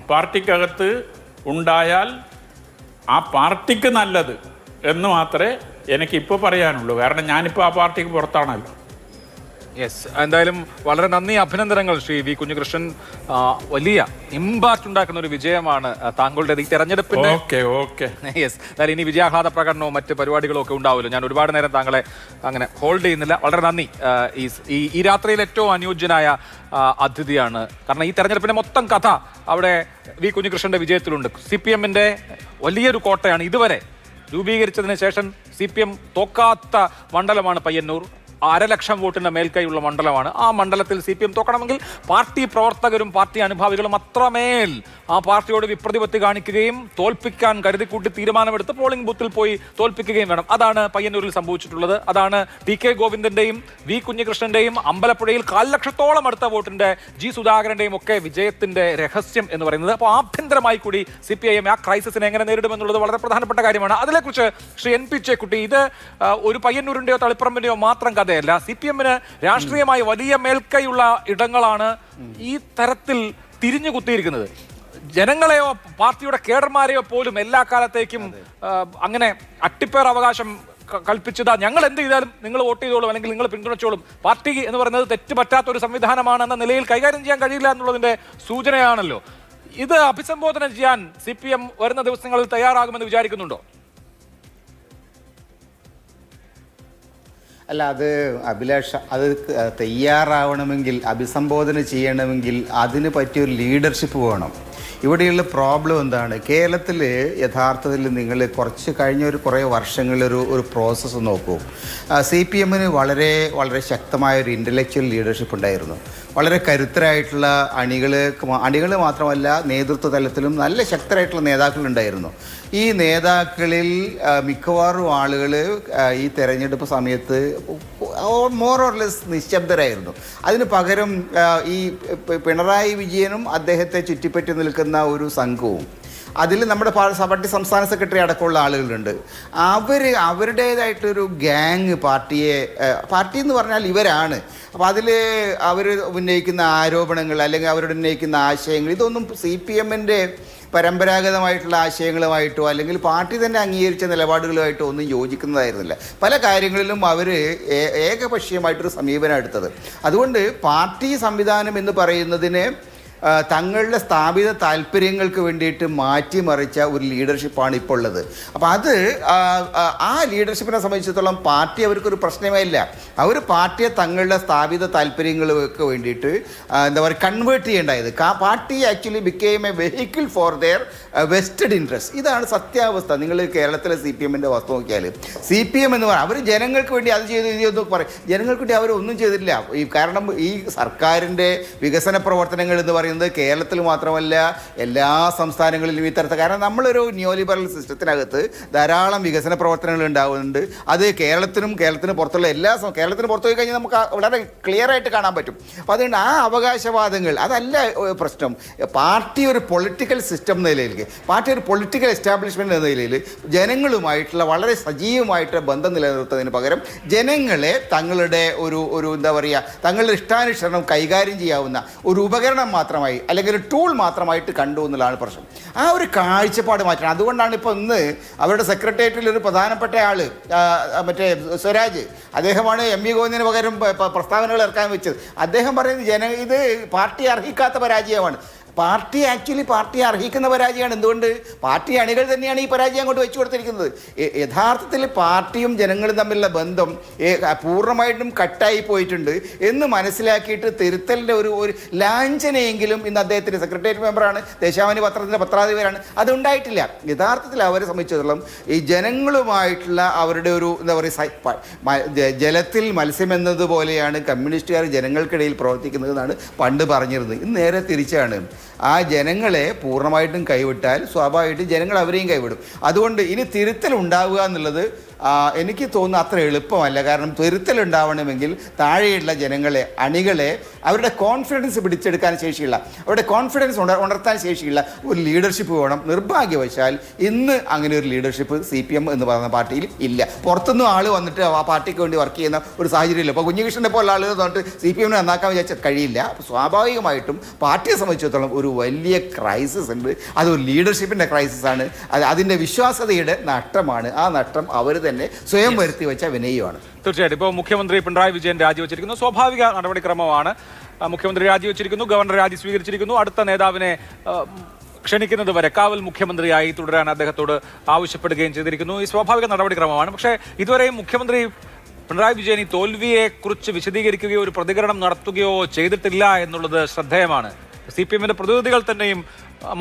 പാർട്ടിക്കകത്ത് ഉണ്ടായാൽ ആ പാർട്ടിക്ക് നല്ലത് എന്ന് മാത്രമേ എനിക്കിപ്പോൾ പറയാനുള്ളൂ. കാരണം ഞാനിപ്പോൾ ആ പാർട്ടിക്ക് പുറത്താണല്ലോ. യെസ്, എന്തായാലും വളരെ നന്ദി, അഭിനന്ദനങ്ങൾ ശ്രീ വി. കുഞ്ഞികൃഷ്ണൻ. വലിയ ഇമ്പാക്ട് ഉണ്ടാക്കുന്ന ഒരു വിജയമാണ് താങ്കളുടെ ഈ തെരഞ്ഞെടുപ്പിന്റെ. യെസ്, എന്തായാലും ഇനി വിജയാഹ്ലാദ പ്രകടനവും മറ്റ് പരിപാടികളും ഒക്കെ ഉണ്ടാവുമല്ലോ. ഞാൻ ഒരുപാട് നേരം താങ്കളെ അങ്ങനെ ഹോൾഡ് ചെയ്യുന്നില്ല. വളരെ നന്ദി. ഈ രാത്രിയിൽ ഏറ്റവും അനുയോജ്യനായ അതിഥിയാണ്. കാരണം ഈ തെരഞ്ഞെടുപ്പിന്റെ മൊത്തം കഥ അവിടെ വി. കുഞ്ഞികൃഷ്ണന്റെ വിജയത്തിലുണ്ട്. CPM-ന്റെ വലിയൊരു കോട്ടയാണ്. ഇതുവരെ രൂപീകരിച്ചതിന് ശേഷം CPM തോക്കാത്ത മണ്ഡലമാണ് പയ്യന്നൂർ. 1,00,000 വോട്ടിന്റെ മേൽക്കൈയുള്ള മണ്ഡലമാണ്. ആ മണ്ഡലത്തിൽ CPM തോക്കണമെങ്കിൽ പാർട്ടി പ്രവർത്തകരും പാർട്ടി അനുഭാവികളും അത്രമേൽ ആ പാർട്ടിയോട് വിപ്രതിപത്തി കാണിക്കുകയും തോൽപ്പിക്കാൻ കരുതിക്കൂട്ടി തീരുമാനമെടുത്ത് പോളിംഗ് ബൂത്തിൽ പോയി തോൽപ്പിക്കുകയും വേണം. അതാണ് പയ്യന്നൂരിൽ സംഭവിച്ചിട്ടുള്ളത്. അതാണ് TK ഗോവിന്ദന്റെയും V കുഞ്ഞികൃഷ്ണന്റെയും അമ്പലപ്പുഴയിൽ 1,00,000-ഓളം അടുത്ത വോട്ടിന്റെ G സുധാകരന്റെയും ഒക്കെ വിജയത്തിന്റെ രഹസ്യം എന്ന് പറയുന്നത്. അപ്പോൾ ആഭ്യന്തരമായി കൂടി CPIM ആ ക്രൈസിസിനെ എങ്ങനെ നേരിടുമെന്നുള്ളത് വളരെ പ്രധാനപ്പെട്ട കാര്യമാണ്. അതിനെക്കുറിച്ച് ശ്രീ NP ചേക്കുട്ടി, ഇത് ഒരു പയ്യന്നൂരിന്റെയോ തളിപ്പറമ്പിന്റെയോ മാത്രം കഥയല്ല. CPM-ന് രാഷ്ട്രീയമായി വലിയ മേൽക്കൈയുള്ള ഇടങ്ങളാണ് ഈ തരത്തിൽ തിരിഞ്ഞു കുത്തിയിരിക്കുന്നത്. ജനങ്ങളെയോ പാർട്ടിയുടെ കേഡർമാരെയോ പോലും എല്ലാ കാലത്തേക്കും അങ്ങനെ അട്ടിപ്പേർ അവകാശം കൽപ്പിച്ചതാ, ഞങ്ങൾ എന്ത് ചെയ്താലും നിങ്ങൾ വോട്ട് ചെയ്തോളും അല്ലെങ്കിൽ നിങ്ങൾ പിന്തുണച്ചോളും, പാർട്ടി എന്ന് പറയുന്നത് തെറ്റ് പറ്റാത്ത ഒരു സംവിധാനമാണെന്ന നിലയിൽ കൈകാര്യം ചെയ്യാൻ കഴിയില്ല എന്നുള്ളതിന്റെ സൂചനയാണല്ലോ. ഇത് അഭിസംബോധന ചെയ്യാൻ CPM വരുന്ന ദിവസങ്ങളിൽ തയ്യാറാകുമെന്ന് വിചാരിക്കുന്നുണ്ടോ? അല്ല, അത് അഭിലാഷ്, അത് തയ്യാറാവണമെങ്കിൽ, അഭിസംബോധന ചെയ്യണമെങ്കിൽ അതിന് പറ്റിയൊരു ലീഡർഷിപ്പ് വേണം. ഇവിടെയുള്ള പ്രോബ്ലം എന്താണ്? കേരളത്തിൽ യഥാർത്ഥത്തിൽ നിങ്ങൾ കുറേ വർഷങ്ങളിലൊരു പ്രോസസ്സ് നോക്കൂ. CPM-ന് വളരെ വളരെ ശക്തമായ ഒരു ഇൻ്റലക്ച്വൽ ലീഡർഷിപ്പ് ഉണ്ടായിരുന്നു. വളരെ കരുത്തരായിട്ടുള്ള അണികൾ മാത്രമല്ല, നേതൃത്വ തലത്തിലും നല്ല ശക്തരായിട്ടുള്ള നേതാക്കളുണ്ടായിരുന്നു. ഈ നേതാക്കളിൽ മിക്കവാറും ആളുകൾ ഈ തെരഞ്ഞെടുപ്പ് സമയത്ത് മോർ ഓർ ലെസ് നിശബ്ദരായിരുന്നു. അതിന് പകരം ഈ പിണറായി വിജയനും അദ്ദേഹത്തെ ചുറ്റിപ്പറ്റി നിൽക്കുന്ന ഒരു സംഘവും, അതിൽ നമ്മുടെ പാർട്ടി സംസ്ഥാന സെക്രട്ടറി അടക്കമുള്ള ആളുകളുണ്ട്. അവരുടേതായിട്ടൊരു ഗ്യാങ് പാർട്ടി എന്ന് പറഞ്ഞാൽ ഇവരാണ്. അപ്പോൾ അതിൽ അവർ ഉന്നയിക്കുന്ന ആരോപണങ്ങൾ അല്ലെങ്കിൽ അവരുടെ ഉന്നയിക്കുന്ന ആശയങ്ങൾ, ഇതൊന്നും CPM-ൻ്റെ പരമ്പരാഗതമായിട്ടുള്ള ആശയങ്ങളുമായിട്ടോ അല്ലെങ്കിൽ പാർട്ടി തന്നെ അംഗീകരിച്ച നിലപാടുകളുമായിട്ടോ ഒന്നും യോജിക്കുന്നതായിരുന്നില്ല. പല കാര്യങ്ങളിലും അവർ ഏകപക്ഷീയമായിട്ടൊരു സമീപനം എടുത്തത്. അതുകൊണ്ട് പാർട്ടി സംവിധാനം എന്ന് പറയുന്നതിനെ തങ്ങളുടെ സ്ഥാപിത താല്പര്യങ്ങൾക്ക് വേണ്ടിയിട്ട് മാറ്റിമറിച്ച ഒരു ലീഡർഷിപ്പാണ് ഇപ്പോൾ ഉള്ളത്. അപ്പോൾ ആ ലീഡർഷിപ്പിനെ സംബന്ധിച്ചിടത്തോളം പാർട്ടി അവർക്കൊരു പ്രശ്നമേ ഇല്ല. അവർ പാർട്ടിയെ തങ്ങളുടെ സ്ഥാപിത താല്പര്യങ്ങൾക്ക് വേണ്ടിയിട്ട് കൺവേർട്ട് ചെയ്യേണ്ടായത്. Party actually became a vehicle for their vested interest. ഇതാണ് സത്യാവസ്ഥ. നിങ്ങൾ കേരളത്തിലെ CPM-ൻ്റെ വസ്തു നോക്കിയാൽ CPM എന്ന് പറഞ്ഞാൽ അവർ ജനങ്ങൾക്ക് വേണ്ടി അത് ചെയ്തു, ഇത് ചെയ്തു പറയും. ജനങ്ങൾക്ക് വേണ്ടി അവരൊന്നും ചെയ്തിട്ടില്ല. കാരണം ഈ സർക്കാരിൻ്റെ വികസന പ്രവർത്തനങ്ങൾ എന്ന് പറയുന്നത് കേരളത്തിൽ മാത്രമല്ല, എല്ലാ സംസ്ഥാനങ്ങളിലും ഇത്തരത്തിൽ. കാരണം നമ്മളൊരു ന്യൂ ലിബറൽ സിസ്റ്റത്തിനകത്ത് ധാരാളം വികസന പ്രവർത്തനങ്ങൾ ഉണ്ടാകുന്നുണ്ട്. അത് കേരളത്തിന് പുറത്തുള്ള കേരളത്തിന് പുറത്തു പോയി കഴിഞ്ഞാൽ നമുക്ക് വളരെ ക്ലിയർ ആയിട്ട് കാണാൻ പറ്റും. അപ്പോൾ അതുകൊണ്ട് ആ അവകാശവാദങ്ങൾ അതല്ല പ്രശ്നം. പാർട്ടി ഒരു പൊളിറ്റിക്കൽ സിസ്റ്റം എന്ന നിലയിൽ, പാർട്ടി ഒരു പൊളിറ്റിക്കൽ എസ്റ്റാബ്ലിഷ്മെൻറ്റ് എന്ന നിലയിൽ ജനങ്ങളുമായിട്ടുള്ള വളരെ സജീവമായിട്ട് ബന്ധം നിലനിർത്തുന്നതിന് പകരം ജനങ്ങളെ തങ്ങളുടെ തങ്ങളുടെ ഇഷ്ടാനുസരണം കൈകാര്യം ചെയ്യാവുന്ന ഒരു ഉപകരണം മാത്രമായി അല്ലെങ്കിൽ ഒരു ടൂൾ മാത്രമായിട്ട് കണ്ടു എന്നുള്ളതാണ് പ്രശ്നം. ആ ഒരു കാഴ്ചപ്പാട് മാറ്റണം. അതുകൊണ്ടാണ് ഇപ്പോൾ ഇന്ന് അവരുടെ സെക്രട്ടേറിയറ്റിൽ ഒരു പ്രധാനപ്പെട്ട ആൾ മറ്റേ സ്വരാജ്, അദ്ദേഹമാണ് MV ഗോവിന്ദന് പകരം പ്രസ്താവനകൾ ഇറക്കാൻ വെച്ചത്. അദ്ദേഹം പറയുന്നത് ഇത് പാർട്ടി അർഹിക്കാത്ത പരാജയമാണ്. പാർട്ടി അർഹിക്കുന്ന പരാജയമാണ്. എന്തുകൊണ്ട്? പാർട്ടി അണികൾ തന്നെയാണ് ഈ പരാജയം അങ്ങോട്ട് വെച്ചു കൊടുത്തിരിക്കുന്നത്. യഥാർത്ഥത്തിൽ പാർട്ടിയും ജനങ്ങളും തമ്മിലുള്ള ബന്ധം പൂർണ്ണമായിട്ടും കട്ടായി പോയിട്ടുണ്ട് എന്ന് മനസ്സിലാക്കിയിട്ട് തിരുത്തലിൻ്റെ ഒരു ലാഞ്ചനയെങ്കിലും ഇന്ന് അദ്ദേഹത്തിൻ്റെ സെക്രട്ടേറിയറ്റ് മെമ്പറാണ്, ദേശാഭിമാനി പത്രത്തിൻ്റെ പത്രാധിപരാണ്. അതുണ്ടായിട്ടില്ല. യഥാർത്ഥത്തിൽ അവരെ സംബന്ധിച്ചിടത്തോളം ഈ ജനങ്ങളുമായിട്ടുള്ള അവരുടെ ഒരു ജലത്തിൽ മത്സ്യമെന്നതുപോലെയാണ് കമ്മ്യൂണിസ്റ്റുകാർ ജനങ്ങൾക്കിടയിൽ പ്രവർത്തിക്കുന്നതെന്നാണ് പണ്ട് പറഞ്ഞിരുന്നത്. ഇന്ന് നേരെ തിരിച്ചാണ്. ആ ജനങ്ങളെ പൂർണ്ണമായിട്ടും കൈവിട്ടാൽ സ്വാഭാവികമായിട്ടും ജനങ്ങൾ അവരെയും കൈവിടും. അതുകൊണ്ട് ഇനി തിരുത്തൽ ഉണ്ടാവുക എന്നുള്ളത് എനിക്ക് തോന്നുന്നു അത്ര എളുപ്പമല്ല. കാരണം തിരുത്തലുണ്ടാവണമെങ്കിൽ താഴെയുള്ള ജനങ്ങളെ, അണികളെ, അവരുടെ കോൺഫിഡൻസ് പിടിച്ചെടുക്കാൻ ശേഷിയുള്ള, അവരുടെ കോൺഫിഡൻസ് ഉണർത്താൻ ശേഷിയുള്ള ഒരു ലീഡർഷിപ്പ് വേണം. നിർഭാഗ്യവശാൽ ഇന്ന് അങ്ങനെ ഒരു ലീഡർഷിപ്പ് CPM എന്ന് പറയുന്ന പാർട്ടിയിൽ ഇല്ല. പുറത്തുനിന്നും ആൾ വന്നിട്ട് ആ പാർട്ടിക്ക് വേണ്ടി വർക്ക് ചെയ്യുന്ന ഒരു സാഹചര്യമില്ല. ഇപ്പോൾ കുഞ്ഞികൃഷ്ണനെ പോലെ ആളുകൾ വന്നിട്ട് CPM-നെ നന്നാക്കാൻ വിചാരിച്ചാൽ കഴിയില്ല. അപ്പോൾ സ്വാഭാവികമായിട്ടും പാർട്ടിയെ സംബന്ധിച്ചിടത്തോളം ഒരു വലിയ ക്രൈസിസ് ഉണ്ട്. അതൊരു ലീഡർഷിപ്പിൻ്റെ ക്രൈസിസാണ്. അതിൻ്റെ വിശ്വാസ്യതയുടെ നഷ്ടമാണ്. ആ നഷ്ടം അവർ തന്നെ സ്വയം വരുത്തി വെച്ച വിനയമാണ്. തീർച്ചയായിട്ടും. ഇപ്പോൾ മുഖ്യമന്ത്രി പിണറായി വിജയൻ രാജിവെച്ചിരിക്കുന്നു. സ്വാഭാവിക നടപടിക്രമമാണ്. മുഖ്യമന്ത്രി രാജിവെച്ചിരിക്കുന്നു, ഗവർണർ രാജി സ്വീകരിച്ചിരിക്കുന്നു. അടുത്ത നേതാവിനെ ക്ഷണിക്കുന്നത് വരെ കാവൽ മുഖ്യമന്ത്രിയായി തുടരാൻ അദ്ദേഹത്തോട് ആവശ്യപ്പെടുകയും ചെയ്തിരിക്കുന്നു. ഈ സ്വാഭാവിക നടപടിക്രമമാണ്. പക്ഷേ ഇതുവരെയും മുഖ്യമന്ത്രി പിണറായി വിജയൻ ഈ തോൽവിയെക്കുറിച്ച് വിശദീകരിക്കുകയോ ഒരു പ്രതികരണം നടത്തുകയോ ചെയ്തിട്ടില്ല എന്നുള്ളത് ശ്രദ്ധേയമാണ്. CPM-ന്റെ പ്രതിനിധികൾ തന്നെയും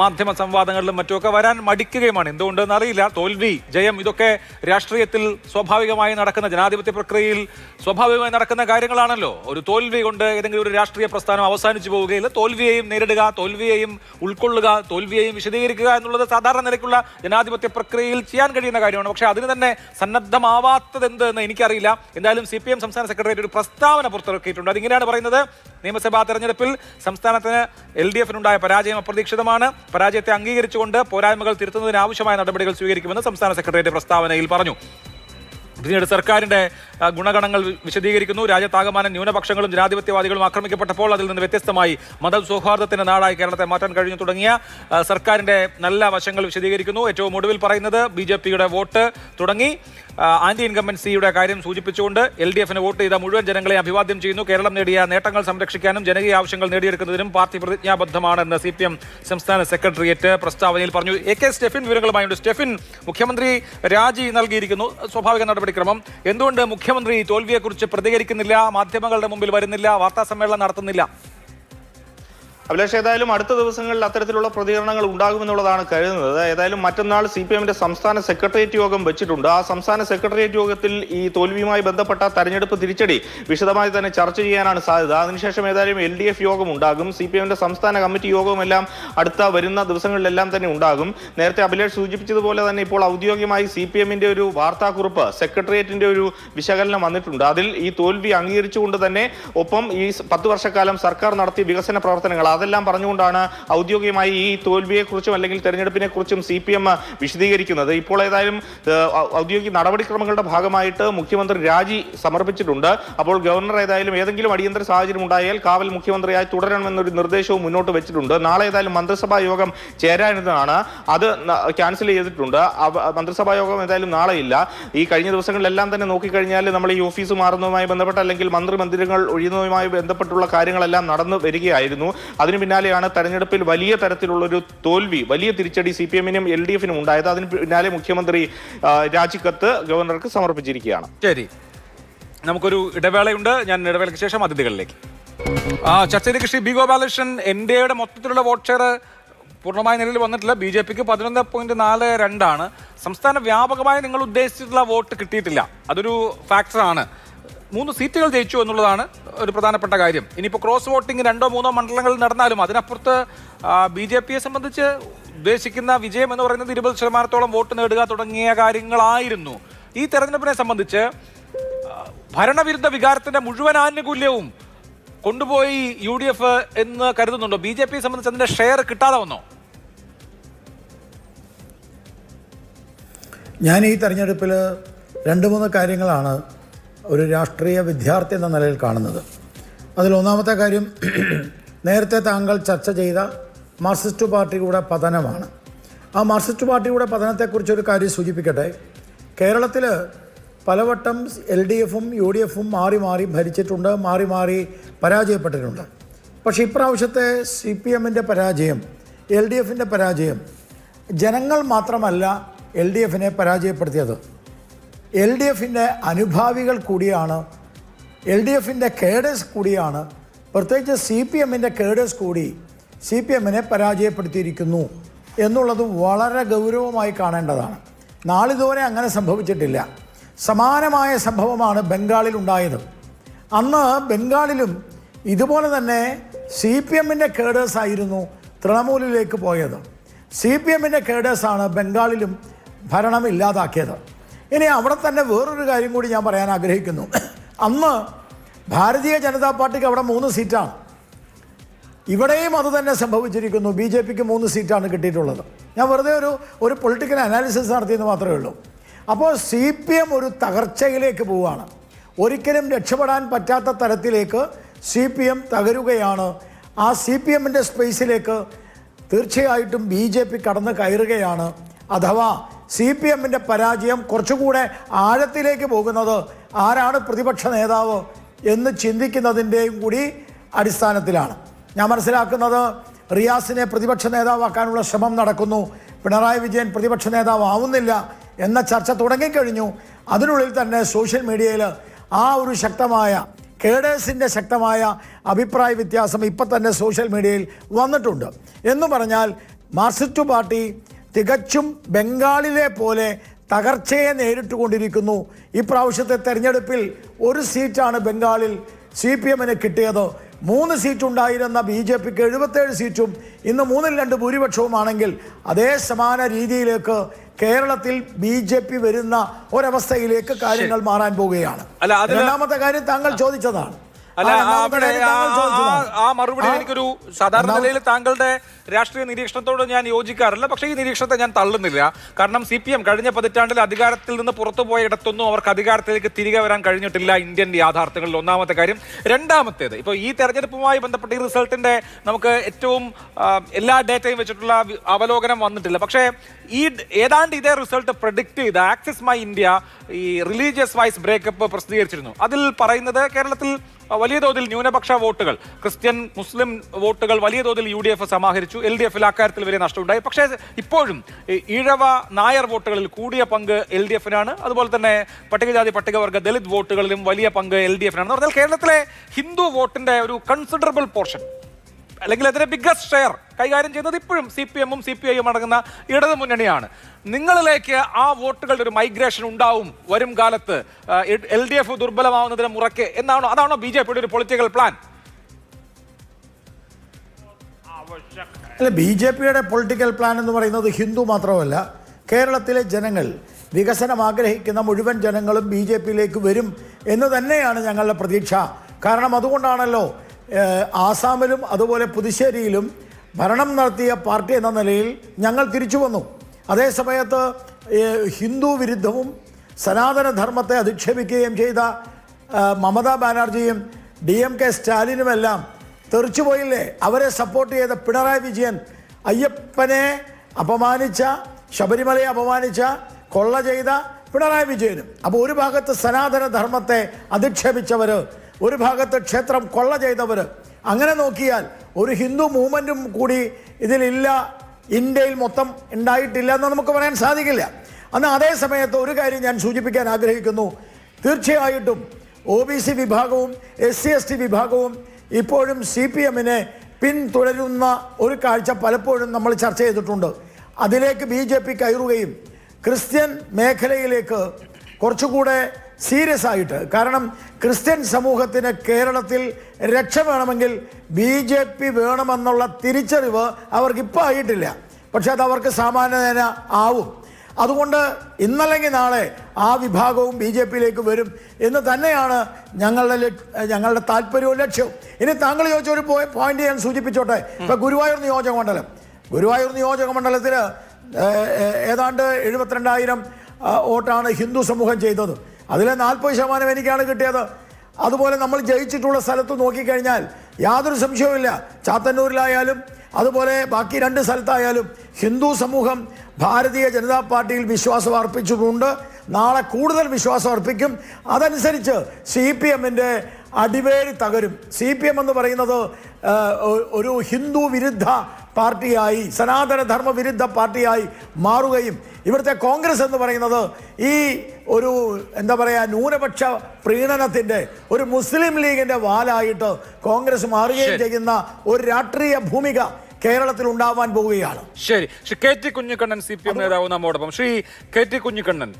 മാധ്യമ സംവാദങ്ങളിലും മറ്റുമൊക്കെ വരാൻ മടിക്കുകയുമാണ്. എന്തുകൊണ്ടെന്ന് അറിയില്ല. തോൽവി, ജയം, ഇതൊക്കെ രാഷ്ട്രീയത്തിൽ സ്വാഭാവികമായി നടക്കുന്ന, ജനാധിപത്യ പ്രക്രിയയിൽ സ്വാഭാവികമായി നടക്കുന്ന കാര്യങ്ങളാണല്ലോ. ഒരു തോൽവി കൊണ്ട് ഏതെങ്കിലും ഒരു രാഷ്ട്രീയ പ്രസ്ഥാനം അവസാനിച്ചു പോവുകയില്ല. തോൽവിയെയും നേരിടുക, തോൽവിയെയും ഉൾക്കൊള്ളുക, തോൽവിയെയും വിശദീകരിക്കുക എന്നുള്ളത് സാധാരണ നിലയ്ക്കുള്ള ജനാധിപത്യ പ്രക്രിയയിൽ ചെയ്യാൻ കഴിയുന്ന കാര്യമാണ്. പക്ഷേ അതിന് തന്നെ സന്നദ്ധമാവാത്തത് എന്ത് എന്ന് എനിക്കറിയില്ല. എന്തായാലും CPM സംസ്ഥാന സെക്രട്ടേറിയറ്റ് ഒരു പ്രസ്താവന പുറത്തിറക്കിയിട്ടുണ്ട്. അതിങ്ങനെയാണ് പറയുന്നത്: നിയമസഭാ തെരഞ്ഞെടുപ്പിൽ സംസ്ഥാനത്തിന് LDF-നുണ്ടായ പരാജയം അപ്രതീക്ഷിതമാണ്. പരാജയത്തെ അംഗീകരിച്ചുകൊണ്ട് പോരായ്മകൾ തിരുത്തുന്നതിന് ആവശ്യമായ നടപടികൾ സ്വീകരിക്കുമെന്ന് സംസ്ഥാന സെക്രട്ടേറിയറ്റ് പ്രസ്താവനയിൽ പറഞ്ഞു. പിന്നീട് സർക്കാരിന്റെ ഗുണഗണങ്ങൾ വിശദീകരിക്കുന്നു. രാജ്യത്താകമാനം ന്യൂനപക്ഷങ്ങളും ജനാധിപത്യവാദികളും ആക്രമിക്കപ്പെട്ടപ്പോൾ അതിൽ നിന്ന് വ്യത്യസ്തമായി മതസൗഹാർദ്ദത്തിന്റെ നാടായി കേരളത്തെ മാറ്റാൻ കഴിഞ്ഞു തുടങ്ങിയ സർക്കാരിന്റെ നല്ല വശങ്ങൾ വിശദീകരിക്കുന്നു. ഏറ്റവും ഒടുവിൽ പറയുന്നത് BJP-യുടെ വോട്ട് തുടങ്ങി ആന്റി ഇൻകംബൻസിയുടെ കാര്യം സൂചിപ്പിച്ചുകൊണ്ട് LDF-ന് വോട്ട് ചെയ്ത മുഴുവൻ ജനങ്ങളെ അഭിവാദ്യം ചെയ്യുന്നു. കേരളം നേടിയ നേട്ടങ്ങൾ സംരക്ഷിക്കാനും ജനകീയ ആവശ്യങ്ങൾ നേടിയെടുക്കുന്നതിനും പാർട്ടി പ്രതിജ്ഞാബദ്ധമാണെന്ന് CPM സംസ്ഥാന സെക്രട്ടേറിയറ്റ് പ്രസ്താവനയിൽ പറഞ്ഞു. AK സ്റ്റെഫിൻ വിവരങ്ങളുമായുണ്ട്. സ്റ്റെഫിൻ, മുഖ്യമന്ത്രി രാജി നൽകിയിരിക്കുന്നു. സ്വാഭാവിക നടപടിക്രമം. എന്തുകൊണ്ട് മുഖ്യമന്ത്രി തോൽവിയെക്കുറിച്ച് പ്രതികരിക്കുന്നില്ല, മാധ്യമങ്ങളുടെ മുമ്പിൽ വരുന്നില്ല, വാർത്താ സമ്മേളനം നടത്തുന്നില്ല? അഭിലാഷ്, ഏതായാലും അടുത്ത ദിവസങ്ങളിൽ അത്തരത്തിലുള്ള പ്രതികരണങ്ങൾ ഉണ്ടാകുമെന്നുള്ളതാണ് കരുതുന്നത്. ഏതായാലും മറ്റന്നാൾ CPM-ന്റെ സംസ്ഥാന സെക്രട്ടേറിയറ്റ് യോഗം വെച്ചിട്ടുണ്ട്. ആ സംസ്ഥാന സെക്രട്ടേറിയറ്റ് യോഗത്തിൽ ഈ തോൽവിയുമായി ബന്ധപ്പെട്ട തെരഞ്ഞെടുപ്പ് തിരിച്ചടി വിശദമായി തന്നെ ചർച്ച ചെയ്യാനാണ് സാധ്യത. അതിനുശേഷം ഏതായാലും LDF യോഗം ഉണ്ടാകും. CPM-ന്റെ സംസ്ഥാന കമ്മിറ്റി യോഗവും എല്ലാം അടുത്ത വരുന്ന ദിവസങ്ങളിലെല്ലാം തന്നെ ഉണ്ടാകും. നേരത്തെ അഭിലാഷ് സൂചിപ്പിച്ചതുപോലെ തന്നെ ഇപ്പോൾ ഔദ്യോഗികമായി CPM-ന്റെ ഒരു വാർത്താക്കുറിപ്പ്, സെക്രട്ടേറിയറ്റിന്റെ ഒരു വിശകലനം വന്നിട്ടുണ്ട്. അതിൽ ഈ തോൽവി അംഗീകരിച്ചുകൊണ്ട് തന്നെ ഒപ്പം ഈ 10 വർഷക്കാലം സർക്കാർ നടത്തിയ വികസന പ്രവർത്തനങ്ങൾ അതെല്ലാം പറഞ്ഞുകൊണ്ടാണ് ഔദ്യോഗികമായി ഈ തോൽവിയെക്കുറിച്ചും അല്ലെങ്കിൽ തെരഞ്ഞെടുപ്പിനെ കുറിച്ചും CPM വിശദീകരിക്കുന്നത്. ഇപ്പോൾ ഏതായാലും ഔദ്യോഗിക നടപടിക്രമങ്ങളുടെ ഭാഗമായിട്ട് മുഖ്യമന്ത്രി രാജി സമർപ്പിച്ചിട്ടുണ്ട്. അപ്പോൾ ഗവർണർ ഏതായാലും ഏതെങ്കിലും അടിയന്തര സാഹചര്യം ഉണ്ടായാൽ കാവൽ മുഖ്യമന്ത്രിയായി തുടരണമെന്നൊരു നിർദ്ദേശവും മുന്നോട്ട് വെച്ചിട്ടുണ്ട്. നാളെ ഏതായാലും മന്ത്രിസഭാ യോഗം ചേരാനിരുന്നതാണ്. അത് ക്യാൻസൽ ചെയ്തിട്ടുണ്ട്. മന്ത്രിസഭാ യോഗം ഏതായാലും നാളെ ഇല്ല. ഈ കഴിഞ്ഞ ദിവസങ്ങളിലെല്ലാം തന്നെ നോക്കിക്കഴിഞ്ഞാൽ നമ്മൾ ഈ ഓഫീസ് മാറുന്നതുമായി ബന്ധപ്പെട്ട് അല്ലെങ്കിൽ മന്ത്രിമന്ദിരങ്ങൾ ഒഴിയുന്നതുമായി ബന്ധപ്പെട്ടുള്ള കാര്യങ്ങളെല്ലാം നടന്നു വരികയായിരുന്നു. അതിനു പിന്നാലെയാണ് തെരഞ്ഞെടുപ്പിൽ വലിയ തരത്തിലുള്ളൊരു തോൽവി, വലിയ തിരിച്ചടി CPM-നും LDF-നും ഉണ്ടായത്. അതിന് പിന്നാലെ മുഖ്യമന്ത്രി രാജിക്കത്ത് ഗവർണർക്ക് സമർപ്പിച്ചിരിക്കുകയാണ്. ശരി, നമുക്കൊരു ഇടവേളയുണ്ട്. ഞാൻ ഇടവേളയ്ക്ക് ശേഷം അതിഥികളിലേക്ക് ചർച്ചയിലേക്ക്. ശ്രീ B. ഗോപാലകൃഷ്ണൻ, NDAയുടെ മൊത്തത്തിലുള്ള വോട്ട് ഷെയർ പൂർണ്ണമായ നിലയിൽ വന്നിട്ടില്ല. BJP-ക്ക് 11.42 സംസ്ഥാന വ്യാപകമായി നിങ്ങൾ ഉദ്ദേശിച്ചിട്ടുള്ള വോട്ട് കിട്ടിയിട്ടില്ല. അതൊരു ഫാക്ടറാണ്. 3 സീറ്റുകൾ ജയിച്ചു എന്നുള്ളതാണ് ഒരു പ്രധാനപ്പെട്ട കാര്യം. ഇനിയിപ്പോൾ ക്രോസ് വോട്ടിംഗ് 2 or 3 മണ്ഡലങ്ങളിൽ നടന്നാലും അതിനപ്പുറത്ത് BJP-യെ സംബന്ധിച്ച് ഉദ്ദേശിക്കുന്ന വിജയം എന്ന് പറയുന്നത് 20% വോട്ട് നേടുക തുടങ്ങിയ കാര്യങ്ങളായിരുന്നു. ഈ തെരഞ്ഞെടുപ്പിനെ സംബന്ധിച്ച് ഭരണവിരുദ്ധ വികാരത്തിന്റെ മുഴുവൻ ആനുകൂല്യവും കൊണ്ടുപോയി UDF എന്ന് കരുതുന്നുണ്ടോ? BJP-യെ സംബന്ധിച്ച് അതിന്റെ ഷെയർ കിട്ടാതെ വന്നോ? ഞാൻ ഈ തെരഞ്ഞെടുപ്പിൽ 2-3 കാര്യങ്ങളാണ് ഒരു രാഷ്ട്രീയ വിദ്യാർത്ഥി എന്ന നിലയിൽ കാണുന്നത്. അതിലൊന്നാമത്തെ കാര്യം, നേരത്തെ താങ്കൾ ചർച്ച ചെയ്ത മാർക്സിസ്റ്റ് പാർട്ടിയുടെ പതനമാണ്. ആ മാർക്സിസ്റ്റ് പാർട്ടിയുടെ പതനത്തെക്കുറിച്ചൊരു കാര്യം സൂചിപ്പിക്കട്ടെ. കേരളത്തിൽ പലവട്ടം LDF-ഉം UDF-ഉം മാറി മാറി ഭരിച്ചിട്ടുണ്ട്, മാറി മാറി പരാജയപ്പെട്ടിട്ടുണ്ട്. പക്ഷേ ഇപ്രാവശ്യത്തെ CPM-ന്റെ പരാജയം, LDF-ന്റെ പരാജയം ജനങ്ങൾ മാത്രമല്ല LDF-നെ പരാജയപ്പെടുത്തിയത്. LDF-ന്റെ അനുഭാവികൾ കൂടിയാണ്, LDF-ന്റെ കേഡേഴ്സ് കൂടിയാണ്, പ്രത്യേകിച്ച് CPM-ന്റെ കേഡേഴ്സ് കൂടി CPM-നെ പരാജയപ്പെടുത്തിയിരിക്കുന്നു എന്നുള്ളത് വളരെ ഗൗരവമായി കാണേണ്ടതാണ്. നാളിതുവരെ അങ്ങനെ സംഭവിച്ചിട്ടില്ല. സമാനമായ സംഭവമാണ് ബംഗാളിൽ ഉണ്ടായത്. അന്ന് ബംഗാളിലും ഇതുപോലെ തന്നെ CPM-ന്റെ കേഡേഴ്സ് ആയിരുന്നു തൃണമൂലിലേക്ക് പോയത്. CPM-ന്റെ കേഡേഴ്സാണ് ബംഗാളിലും ഭരണം ഇല്ലാതാക്കിയത്. ഇനി അവിടെ തന്നെ വേറൊരു കാര്യം കൂടി ഞാൻ പറയാൻ ആഗ്രഹിക്കുന്നു. അന്ന് ഭാരതീയ ജനതാ പാർട്ടിക്ക് അവിടെ 3 സീറ്റാണ്. ഇവിടെയും അത് തന്നെ സംഭവിച്ചിരിക്കുന്നു. BJP-ക്ക് 3 സീറ്റാണ് കിട്ടിയിട്ടുള്ളത്. ഞാൻ വെറുതെ ഒരു പൊളിറ്റിക്കൽ അനാലിസിസ് നടത്തിയെന്ന് മാത്രമേ ഉള്ളൂ. അപ്പോൾ CPM ഒരു തകർച്ചയിലേക്ക് പോവുകയാണ്. ഒരിക്കലും രക്ഷപ്പെടാൻ പറ്റാത്ത തരത്തിലേക്ക് CPM തകരുകയാണ്. ആ CPM-ന്റെ സ്പേസിലേക്ക് തീർച്ചയായിട്ടും BJP കടന്ന് കയറുകയാണ്. അഥവാ CPM-ന്റെ പരാജയം കുറച്ചുകൂടെ ആഴത്തിലേക്ക് പോകുന്നത് ആരാണ് പ്രതിപക്ഷ നേതാവ് എന്ന് ചിന്തിക്കുന്നതിൻ്റെയും കൂടി അടിസ്ഥാനത്തിലാണ്. ഞാൻ മനസ്സിലാക്കുന്നത് റിയാസിനെ പ്രതിപക്ഷ നേതാവാക്കാനുള്ള ശ്രമം നടക്കുന്നു. പിണറായി വിജയൻ പ്രതിപക്ഷ നേതാവ് ആവുന്നില്ല എന്ന ചർച്ച തുടങ്ങിക്കഴിഞ്ഞു. അതിനുള്ളിൽ തന്നെ സോഷ്യൽ മീഡിയയിൽ ആ ഒരു ശക്തമായ കേഡേഴ്സിൻ്റെ ശക്തമായ അഭിപ്രായ വ്യത്യാസം ഇപ്പം തന്നെ സോഷ്യൽ മീഡിയയിൽ വന്നിട്ടുണ്ട്. എന്ന് പറഞ്ഞാൽ മാർക്സിസ്റ്റ് പാർട്ടി തികച്ചും ബംഗാളിലെ പോലെ തകർച്ചയെ നേരിട്ടുകൊണ്ടിരിക്കുന്നു. ഈ പ്രാവശ്യത്തെ തെരഞ്ഞെടുപ്പിൽ ഒരു സീറ്റാണ് ബംഗാളിൽ CPM-ന് കിട്ടിയത്. 3 സീറ്റുണ്ടായിരുന്ന BJP-ക്ക് 77 സീറ്റും ഇന്ന് 3-2 ഭൂരിപക്ഷവുമാണെങ്കിൽ അതേ സമാന രീതിയിലേക്ക് കേരളത്തിൽ BJP വരുന്ന ഒരവസ്ഥയിലേക്ക് കാര്യങ്ങൾ മാറാൻ പോവുകയാണ്. രണ്ടാമത്തെ കാര്യം താങ്കൾ ചോദിച്ചതാണ്. അല്ല, ആ മറുപടി എനിക്കൊരു സാധാരണ നിലയിൽ താങ്കളുടെ രാഷ്ട്രീയ നിരീക്ഷണത്തോട് ഞാൻ യോജിക്കാറില്ല. പക്ഷേ ഈ നിരീക്ഷണത്തെ ഞാൻ തള്ളുന്നില്ല. കാരണം CPM കഴിഞ്ഞ പതിറ്റാണ്ടിൽ അധികാരത്തിൽ നിന്ന് പുറത്തുപോയ ഇടത്തൊന്നും അവർക്ക് അധികാരത്തിലേക്ക് തിരികെ വരാൻ കഴിഞ്ഞിട്ടില്ല. ഇന്ത്യൻ യാഥാർത്ഥ്യങ്ങളിൽ ഒന്നാമത്തെ കാര്യം. രണ്ടാമത്തേത്, ഇപ്പോൾ ഈ തെരഞ്ഞെടുപ്പുമായി ബന്ധപ്പെട്ട ഈ റിസൾട്ടിന്റെ നമുക്ക് ഏറ്റവും എല്ലാ ഡേറ്റയും വെച്ചിട്ടുള്ള അവലോകനം വന്നിട്ടില്ല. പക്ഷേ ഈ ഏതാണ്ട് ഇതേ റിസൾട്ട് പ്രഡിക്റ്റ് ചെയ്ത ആക്സിസ് മൈ ഇന്ത്യ ഈ റിലീജിയസ് വൈസ് ബ്രേക്കപ്പ് പ്രസിദ്ധീകരിച്ചിരുന്നു. അതിൽ പറയുന്നത് കേരളത്തിൽ വലിയ തോതിൽ ന്യൂനപക്ഷ വോട്ടുകൾ, ക്രിസ്ത്യൻ മുസ്ലിം വോട്ടുകൾ വലിയ തോതിൽ UDF സമാഹരിച്ചു. LDF-ൽ അക്കാര്യത്തിൽ വലിയ നഷ്ടമുണ്ടായി. പക്ഷേ ഇപ്പോഴും ഈഴവ നായർ വോട്ടുകളിൽ കൂടിയ പങ്ക് LDF-നാണ്. അതുപോലെ തന്നെ പട്ടികജാതി പട്ടികവർഗ ദലിത് വോട്ടുകളിലും വലിയ പങ്ക് LDF-നാണ്. എന്ന് പറഞ്ഞാൽ കേരളത്തിലെ ഹിന്ദു വോട്ടിന്റെ ഒരു കൺസിഡറബിൾ പോർഷൻ അല്ലെങ്കിൽ അതിന്റെ ബിഗ്ഗസ്റ്റ് ഷെയർ കൈകാര്യം ചെയ്യുന്നത് ഇപ്പോഴും CPM-ഉം CPI-യും അടങ്ങുന്ന ഇടതു മുന്നണിയാണ്. നിങ്ങളിലേക്ക് ആ വോട്ടുകളുടെ ഒരു മൈഗ്രേഷൻ ഉണ്ടാവും വരും കാലത്ത്, LDF ദുർബലമാവുന്നതിന് മുറയ്ക്ക് എന്നാണോ? അതാണോ BJP-യുടെ ഒരു പൊളിറ്റിക്കൽ പ്ലാൻ? അല്ല, BJP-യുടെ പൊളിറ്റിക്കൽ പ്ലാൻ എന്ന് പറയുന്നത് ഹിന്ദു മാത്രമല്ല, കേരളത്തിലെ ജനങ്ങൾ, വികസനം ആഗ്രഹിക്കുന്ന മുഴുവൻ ജനങ്ങളും BJP-യിലേക്ക് വരും എന്ന് തന്നെയാണ് ഞങ്ങളുടെ പ്രതീക്ഷ. കാരണം അതുകൊണ്ടാണല്ലോ ആസാമിലും അതുപോലെ പുതുശ്ശേരിയിലും ഭരണം നടത്തിയ പാർട്ടി എന്ന നിലയിൽ ഞങ്ങൾ തിരിച്ചു വന്നു. അതേസമയത്ത് ഹിന്ദു വിരുദ്ധവും സനാതനധർമ്മത്തെ അധിക്ഷേപിക്കുകയും ചെയ്ത മമതാ ബാനർജിയും DMK സ്റ്റാലിനുമെല്ലാം തെറിച്ചുപോയില്ലേ? അവരെ സപ്പോർട്ട് ചെയ്ത പിണറായി വിജയൻ അയ്യപ്പനെ അപമാനിച്ച, ശബരിമലയെ അപമാനിച്ച, കൊള്ള ചെയ്ത പിണറായി വിജയനും. അപ്പോൾ ഒരു ഭാഗത്ത് സനാതനധർമ്മത്തെ അധിക്ഷേപിച്ചവർ, ഒരു ഭാഗത്ത് ക്ഷേത്രം കൊള്ള ചെയ്തവർ. അങ്ങനെ നോക്കിയാൽ ഒരു ഹിന്ദു മൂവ്മെൻറ്റും കൂടി ഇതിലില്ല, ഇന്ത്യയിൽ മൊത്തം ഉണ്ടായിട്ടില്ല എന്ന് നമുക്ക് പറയാൻ സാധിക്കില്ല. അതേ സമയത്ത് ഒരു കാര്യം ഞാൻ സൂചിപ്പിക്കാൻ ആഗ്രഹിക്കുന്നു. തീർച്ചയായിട്ടും OBC വിഭാഗവും SC/ST വിഭാഗവും ഇപ്പോഴും CPM-നെ പിന്തുടരുന്ന ഒരു കാഴ്ച പലപ്പോഴും നമ്മൾ ചർച്ച ചെയ്തിട്ടുണ്ട്. അതിലേക്ക് BJP കയറുകയും ക്രിസ്ത്യൻ മേഖലയിലേക്ക് കുറച്ചുകൂടെ സീരിയസ് ആയിട്ട്, കാരണം ക്രിസ്ത്യൻ സമൂഹത്തിന് കേരളത്തിൽ രക്ഷ വേണമെങ്കിൽ BJP വേണമെന്നുള്ള തിരിച്ചറിവ് അവർക്കിപ്പോൾ ആയിട്ടില്ല. പക്ഷെ അത് അവർക്ക് സാമാന്യേന ആവും. അതുകൊണ്ട് ഇന്നല്ലെങ്കിൽ നാളെ ആ വിഭാഗവും BJP-യിലേക്ക് വരും എന്ന് തന്നെയാണ് ഞങ്ങളുടെ താല്പര്യവും ലക്ഷ്യവും. ഇനി താങ്കൾ ചോദിച്ച ഒരു പോയിന്റ് ഞാൻ സൂചിപ്പിച്ചോട്ടെ. ഇപ്പം ഗുരുവായൂർ നിയോജക മണ്ഡലത്തിൽ ഏതാണ്ട് 72,000 വോട്ടാണ് ഹിന്ദു സമൂഹം ചെയ്തത്. അതിലെ 40% എനിക്കാണ് കിട്ടിയത്. അതുപോലെ നമ്മൾ ജയിച്ചിട്ടുള്ള സ്ഥലത്ത് നോക്കിക്കഴിഞ്ഞാൽ യാതൊരു സംശയവുമില്ല, ചാത്തന്നൂരിലായാലും അതുപോലെ ബാക്കി 2 സ്ഥലത്തായാലും ഹിന്ദു സമൂഹം ഭാരതീയ ജനതാ പാർട്ടിയിൽ വിശ്വാസം അർപ്പിച്ചിട്ടുണ്ട്. നാളെ കൂടുതൽ വിശ്വാസം അർപ്പിക്കും. അതനുസരിച്ച് CPM-ന്റെ അടിവേരി തകരും. CPM എന്ന് പറയുന്നത് ഒരു ഹിന്ദു വിരുദ്ധ പാർട്ടിയായി, സനാതനധർമ്മ വിരുദ്ധ പാർട്ടിയായി മാറുകയും ഇവിടുത്തെ കോൺഗ്രസ് എന്ന് പറയുന്നത് ഈ ഒരു എന്താ പറയുക ന്യൂനപക്ഷ പ്രീണനത്തിൻ്റെ ഒരു മുസ്ലിം ലീഗിൻ്റെ വാലായിട്ട് കോൺഗ്രസ് മാറുകയും ചെയ്യുന്ന ഒരു രാഷ്ട്രീയ ഭൂമിക കേരളത്തിൽ ഉണ്ടാവാൻ പോവുകയാണ്. ശരി, ശ്രീ KT കുഞ്ഞിക്കണ്ണൻ CPM നേതാവ് നമ്മോടൊപ്പം. ശ്രീ KT കുഞ്ഞിക്കണ്ണൻ,